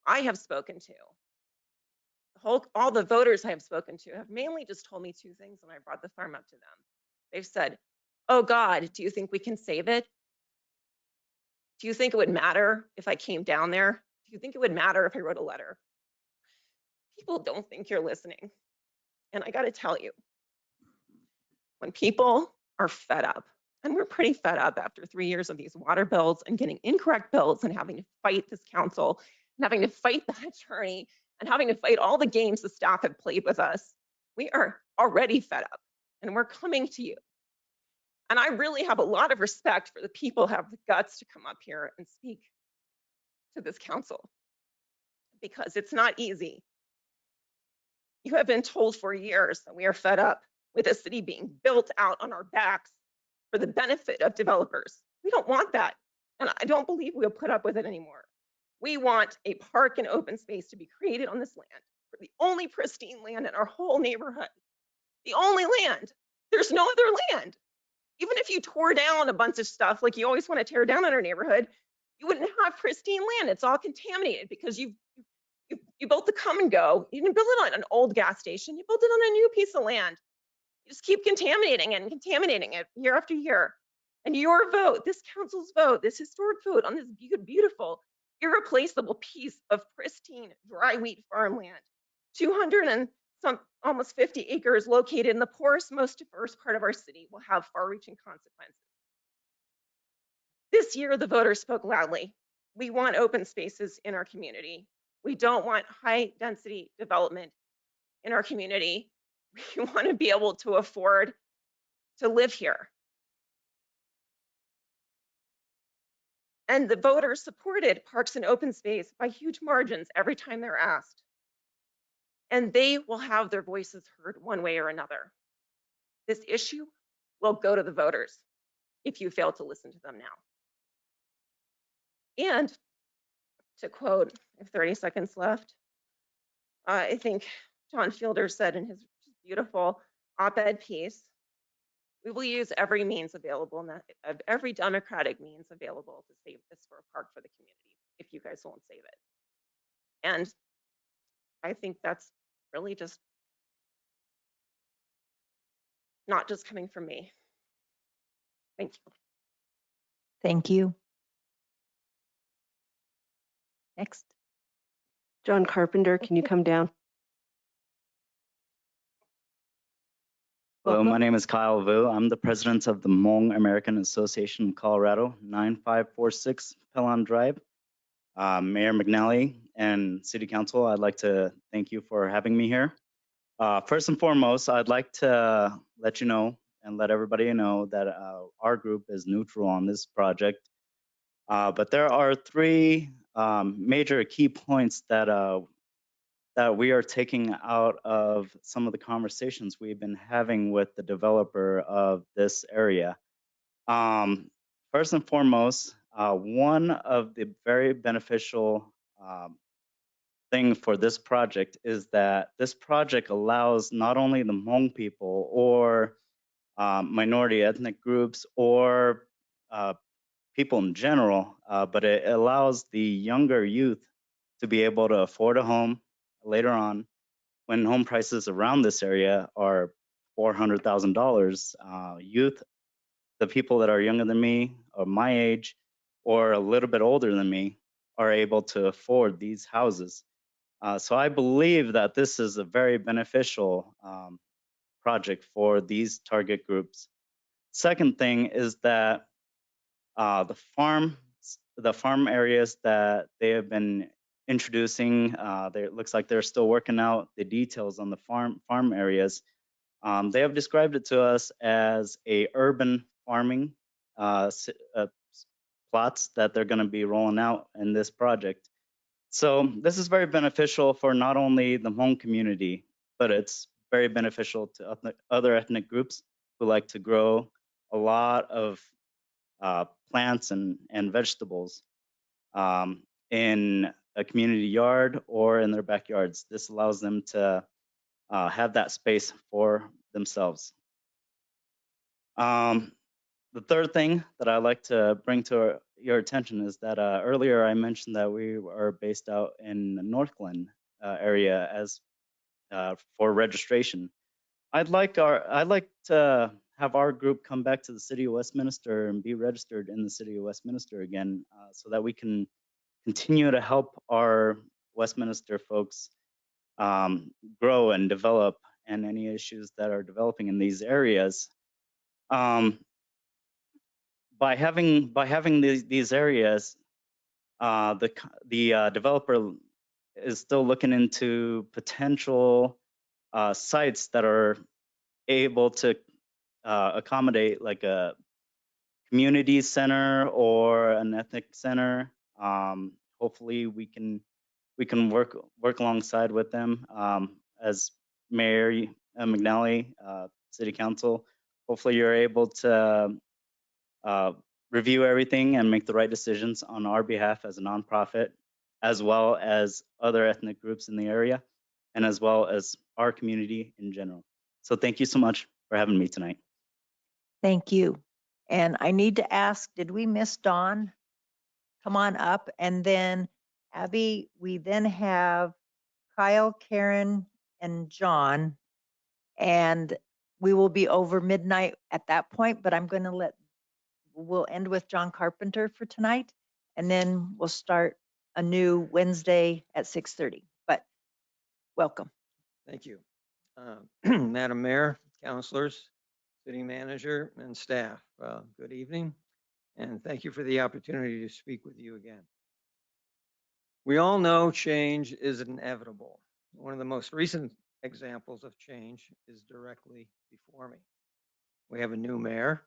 I have spoken to, all the voters I have spoken to have mainly just told me two things when I brought the farm up to them. They've said, oh God, do you think we can save it? Do you think it would matter if I came down there? Do you think it would matter if I wrote a letter? People don't think you're listening. And I gotta tell you, when people are fed up, and we're pretty fed up after 3 years of these water bills and getting incorrect bills and having to fight this council and having to fight the attorney and having to fight all the games the staff have played with us, we are already fed up and we're coming to you. And I really have a lot of respect for the people who have the guts to come up here and speak to this council, because it's not easy. You have been told for years that we are fed up with a city being built out on our backs for the benefit of developers. We don't want that. And I don't believe we'll put up with it anymore. We want a park and open space to be created on this land, for the only pristine land in our whole neighborhood. The only land. There's no other land. Even if you tore down a bunch of stuff like you always want to tear down in our neighborhood, you wouldn't have pristine land. It's all contaminated because you built the come and go. You didn't build it on an old gas station. You built it on a new piece of land. You just keep contaminating it and contaminating it year after year. And your vote, this council's vote, this historic vote on this beautiful, irreplaceable piece of pristine dry wheat farmland, 200 and some almost 50 acres located in the poorest, most diverse part of our city, will have far-reaching consequences. This year, the voters spoke loudly. We want open spaces in our community. We don't want high density development in our community. We want to be able to afford to live here. And the voters supported parks and open space by huge margins every time they're asked. And they will have their voices heard one way or another. This issue will go to the voters if you fail to listen to them now. And to quote, I have 30 seconds left, I think John Fielder said in his beautiful op-ed piece, we will use every means available, every democratic means available to save this for a park for the community, if you guys won't save it. And I think that's really just not just coming from me. Thank you. Thank you. Next. John Carpenter, can you come down? Hello, Welcome. my name is Kyle Vu. I'm the president of the Hmong American Association of Colorado, 9546 Pelham Drive. Mayor McNally and City Council, I'd like to thank you for having me here. First and foremost, I'd like to let you know and let everybody know that our group is neutral on this project. But there are three major key points that that we are taking out of some of the conversations we've been having with the developer of this area. First and foremost, one of the very beneficial thing for this project is that this project allows not only the Hmong people or minority ethnic groups or people in general, but it allows the younger youth to be able to afford a home later on when home prices around this area are $400,000. Youth, the people that are younger than me or my age or a little bit older than me, are able to afford these houses. So I believe that this is a very beneficial project for these target groups. Second thing is that the farm areas that they have been introducing, it looks like they're still working out the details on the farm areas. They have described it to us as a urban farming plots that they're going to be rolling out in this project. So this is very beneficial for not only the Hmong community, but it's very beneficial to other ethnic groups who like to grow a lot of plants and vegetables in a community yard or in their backyards. This allows them to have that space for themselves. The third thing that I like to bring to your attention is that earlier I mentioned that we are based out in the North Glen area as for registration. I'd like to have our group come back to the city of Westminster and be registered in the city of Westminster again, so that we can continue to help our Westminster folks grow and develop, and any issues that are developing in these areas. By having these areas, the developer is still looking into potential sites that are able to accommodate like a community center or an ethnic center. Hopefully we can work alongside with them as Mayor McNally, City Council. Hopefully you're able to review everything and make the right decisions on our behalf as a nonprofit, as well as other ethnic groups in the area, and as well as our community in general. So thank you so much for having me tonight. Thank you. And I need to ask, did we miss Dawn? Come on up. And then Abby, we then have Kyle, Karen, and John. And we will be over midnight at that point, but I'm going to we'll end with John Carpenter for tonight. And then we'll start a new Wednesday at 6:30. But welcome. Thank you. Madam Mayor, councilors, city manager, and staff, good evening, and thank you for the opportunity to speak with you again. We all know change is inevitable. One of the most recent examples of change is directly before me. We have a new mayor,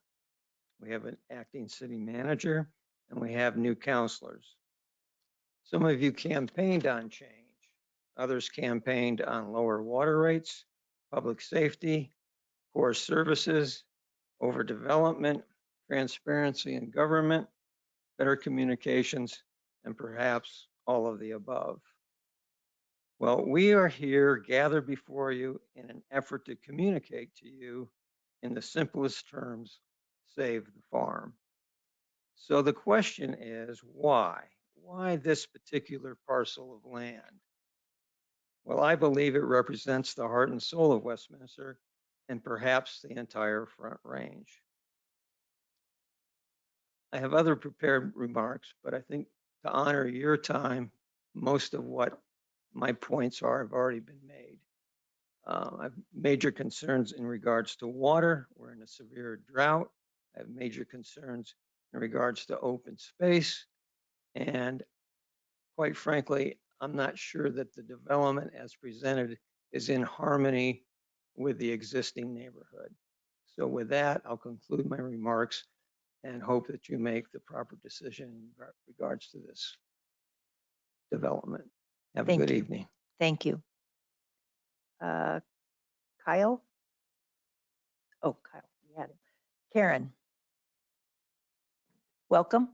we have an acting city manager, and we have new councilors. Some of you campaigned on change. Others campaigned on lower water rates, public safety, core services, overdevelopment, transparency in government, better communications, and perhaps all of the above. Well, we are here gathered before you in an effort to communicate to you in the simplest terms, save the farm. So the question is, why? Why this particular parcel of land? Well, I believe it represents the heart and soul of Westminster and perhaps the entire Front Range. I have other prepared remarks, but I think to honor your time, most of what my points are have already been made. I have major concerns in regards to water. We're in a severe drought. I have major concerns in regards to open space. And quite frankly, I'm not sure that the development as presented is in harmony with the existing neighborhood. So with that, I'll conclude my remarks and hope that you make the proper decision in regards to this development. Have a Thank good you. evening. Thank you. Kyle? Oh, Kyle, you had it. Karen? Welcome.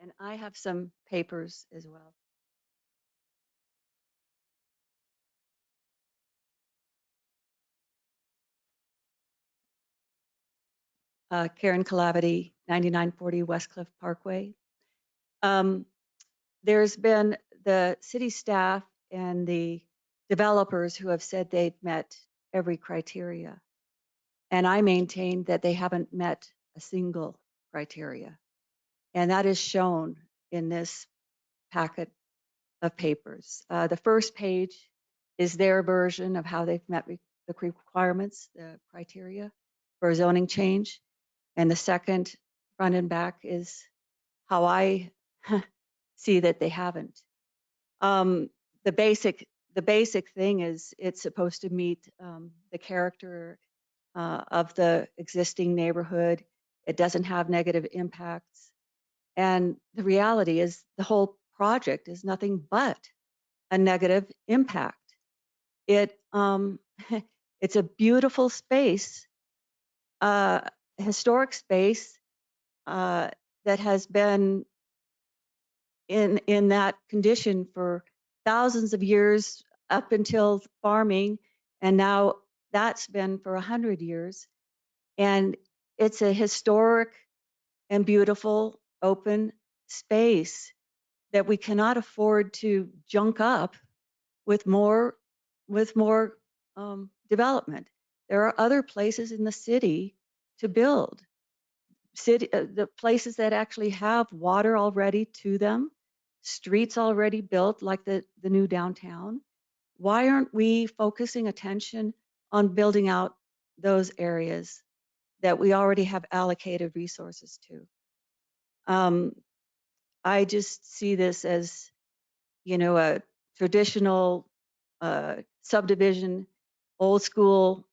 And I have some papers as well. Karen Calavity, 9940 Westcliff Parkway. There's been the city staff and the developers who have said they've met every criteria. And I maintain that they haven't met a single criteria. And that is shown in this packet of papers. The first page is their version of how they've met the requirements, the criteria for a zoning change. And the second, front and back, is how I see that they haven't. The basic thing is it's supposed to meet the character of the existing neighborhood. It doesn't have negative impacts. And the reality is the whole project is nothing but a negative impact. It's a beautiful space, historic space that has been in that condition for thousands of years up until farming, and now that's been for 100 years. And it's a historic and beautiful open space that we cannot afford to junk up with more development. There are other places in the city to build. The places that actually have water already to them, streets already built, like the new downtown. Why aren't we focusing attention on building out those areas that we already have allocated resources to? I just see this as, a traditional subdivision, old school,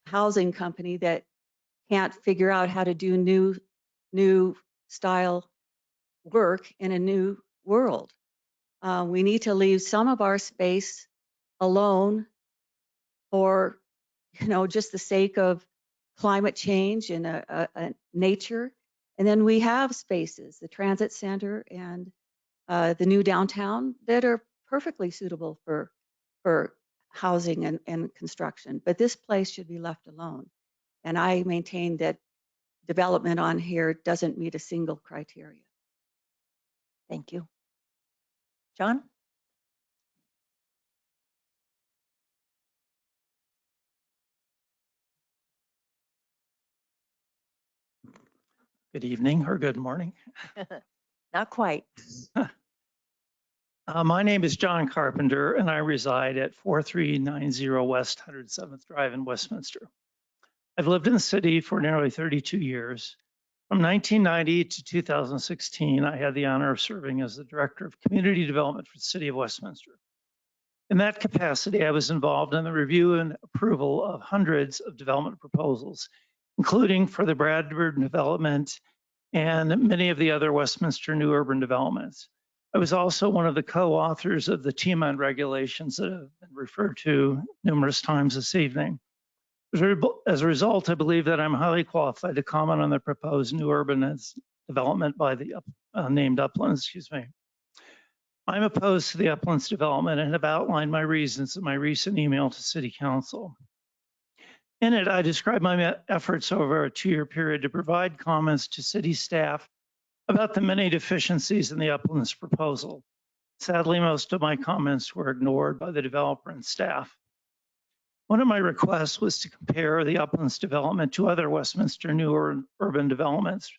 housing company that can't figure out how to do new style work in a new world. We need to leave some of our space alone for, just the sake of climate change and nature. And then we have spaces, the transit center and the new downtown, that are perfectly suitable for housing and construction. But this place should be left alone. And I maintain that development on here doesn't meet a single criteria. Thank you. John? Good evening or good morning. Not quite. My name is John Carpenter, and I reside at 4390 West 107th Drive in Westminster. I've lived in the city for nearly 32 years. From 1990 to 2016, I had the honor of serving as the Director of Community Development for the City of Westminster. In that capacity, I was involved in the review and approval of hundreds of development proposals, including for the Bradford development and many of the other Westminster new urban developments. I was also one of the co-authors of the TMUN regulations that have been referred to numerous times this evening. As a result, I believe that I'm highly qualified to comment on the proposed new urban development by the named Uplands, I'm opposed to the Uplands development and have outlined my reasons in my recent email to City Council. In it, I describe my efforts over a 2-year period to provide comments to city staff about the many deficiencies in the Uplands proposal. Sadly, most of my comments were ignored by the developer and staff. One of my requests was to compare the Uplands development to other Westminster new urban developments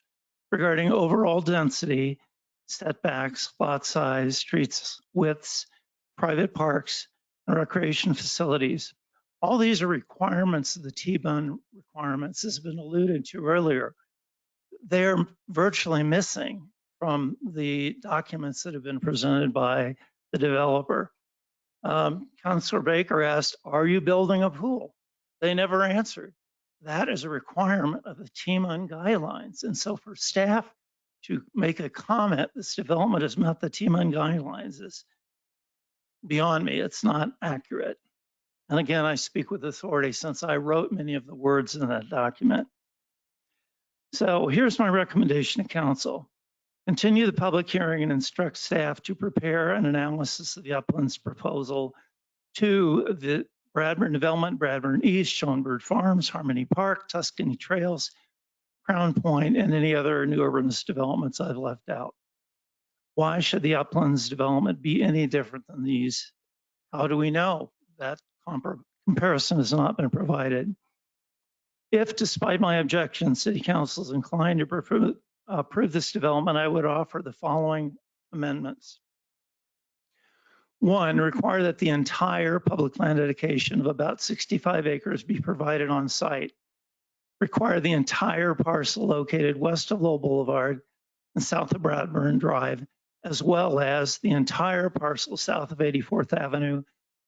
regarding overall density, setbacks, lot size, streets widths, private parks, and recreation facilities. All these are requirements of the TBUN requirements, as has been alluded to earlier. They're virtually missing from the documents that have been presented by the developer. Councilor Baker asked, are you building a pool? They never answered. That is a requirement of the TMUN guidelines. And so for staff to make a comment, this development has met the TMUN guidelines is beyond me. It's not accurate. And again, I speak with authority since I wrote many of the words in that document. So here's my recommendation to council. Continue the public hearing and instruct staff to prepare an analysis of the Uplands proposal to the Bradburn Development, Bradburn East, Schoenberg Farms, Harmony Park, Tuscany Trails, Crown Point, and any other new urbanist developments I've left out. Why should the Uplands development be any different than these? How do we know? That comparison has not been provided. If, despite my objections, City Council is inclined to approve this development, I would offer the following amendments. 1, require that the entire public land dedication of about 65 acres be provided on site. Require the entire parcel located west of Lowell Boulevard and south of Bradburn Drive, as well as the entire parcel south of 84th Avenue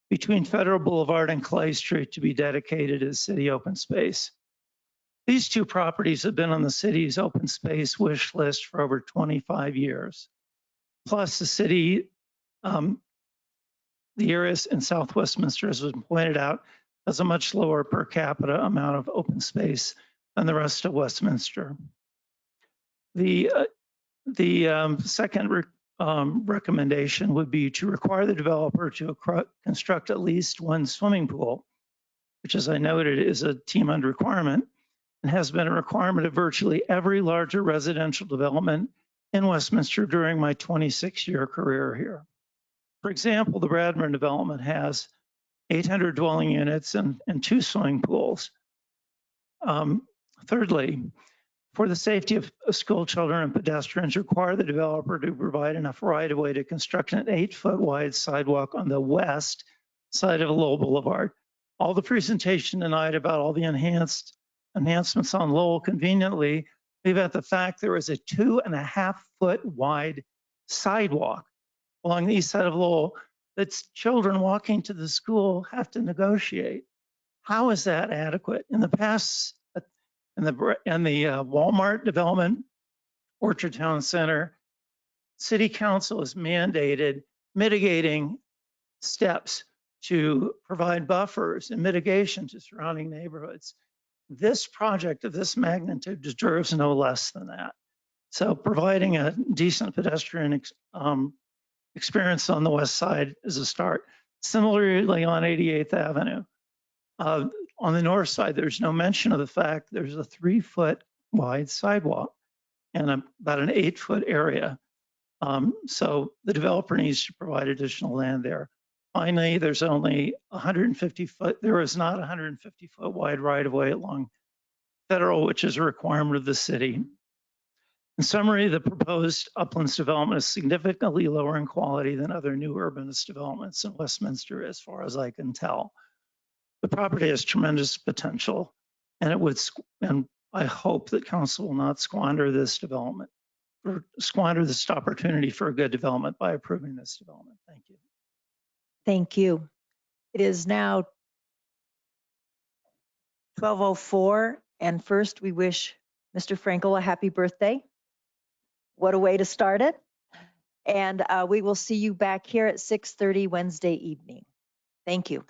between Federal Boulevard and Clay Street to be dedicated as city open space. These two properties have been on the city's open space wish list for over 25 years. Plus the city, the areas in South Westminster, as was pointed out, has a much lower per capita amount of open space than the rest of Westminster. The second recommendation would be to require the developer to construct at least one swimming pool, which, as I noted, is a TMUN requirement and has been a requirement of virtually every larger residential development in Westminster during my 26-year career here. For example, the Bradburn development has 800 dwelling units and 2 swimming pools. Thirdly, for the safety of school children and pedestrians, require the developer to provide enough right-of-way to construct an 8-foot wide sidewalk on the west side of Lowell Boulevard. All the presentation tonight about all the enhancements on Lowell conveniently leave out the fact there is a 2.5-foot wide sidewalk along the east side of Lowell that children walking to the school have to negotiate. How is that adequate? In the past, in the Walmart development, Orchard Town Center, City Council has mandated mitigating steps to provide buffers and mitigation to surrounding neighborhoods. This project of this magnitude deserves no less than that. So providing a decent pedestrian experience on the west side is a start. Similarly on 88th Avenue. On the north side, there's no mention of the fact there's a 3-foot wide sidewalk and about an 8-foot area. So the developer needs to provide additional land there. Finally, there's only 150 foot, there is not 150 foot wide right of way along Federal, which is a requirement of the city. In summary, the proposed Uplands development is significantly lower in quality than other new urbanist developments in Westminster, as far as I can tell. The property has tremendous potential, and I hope that council will not squander this development or squander this opportunity for a good development by approving this development. Thank you. Thank you. It is now 12:04, and first we wish Mr. Frankel a happy birthday. What a way to start it. And we will see you back here at 6:30 Wednesday evening. Thank you.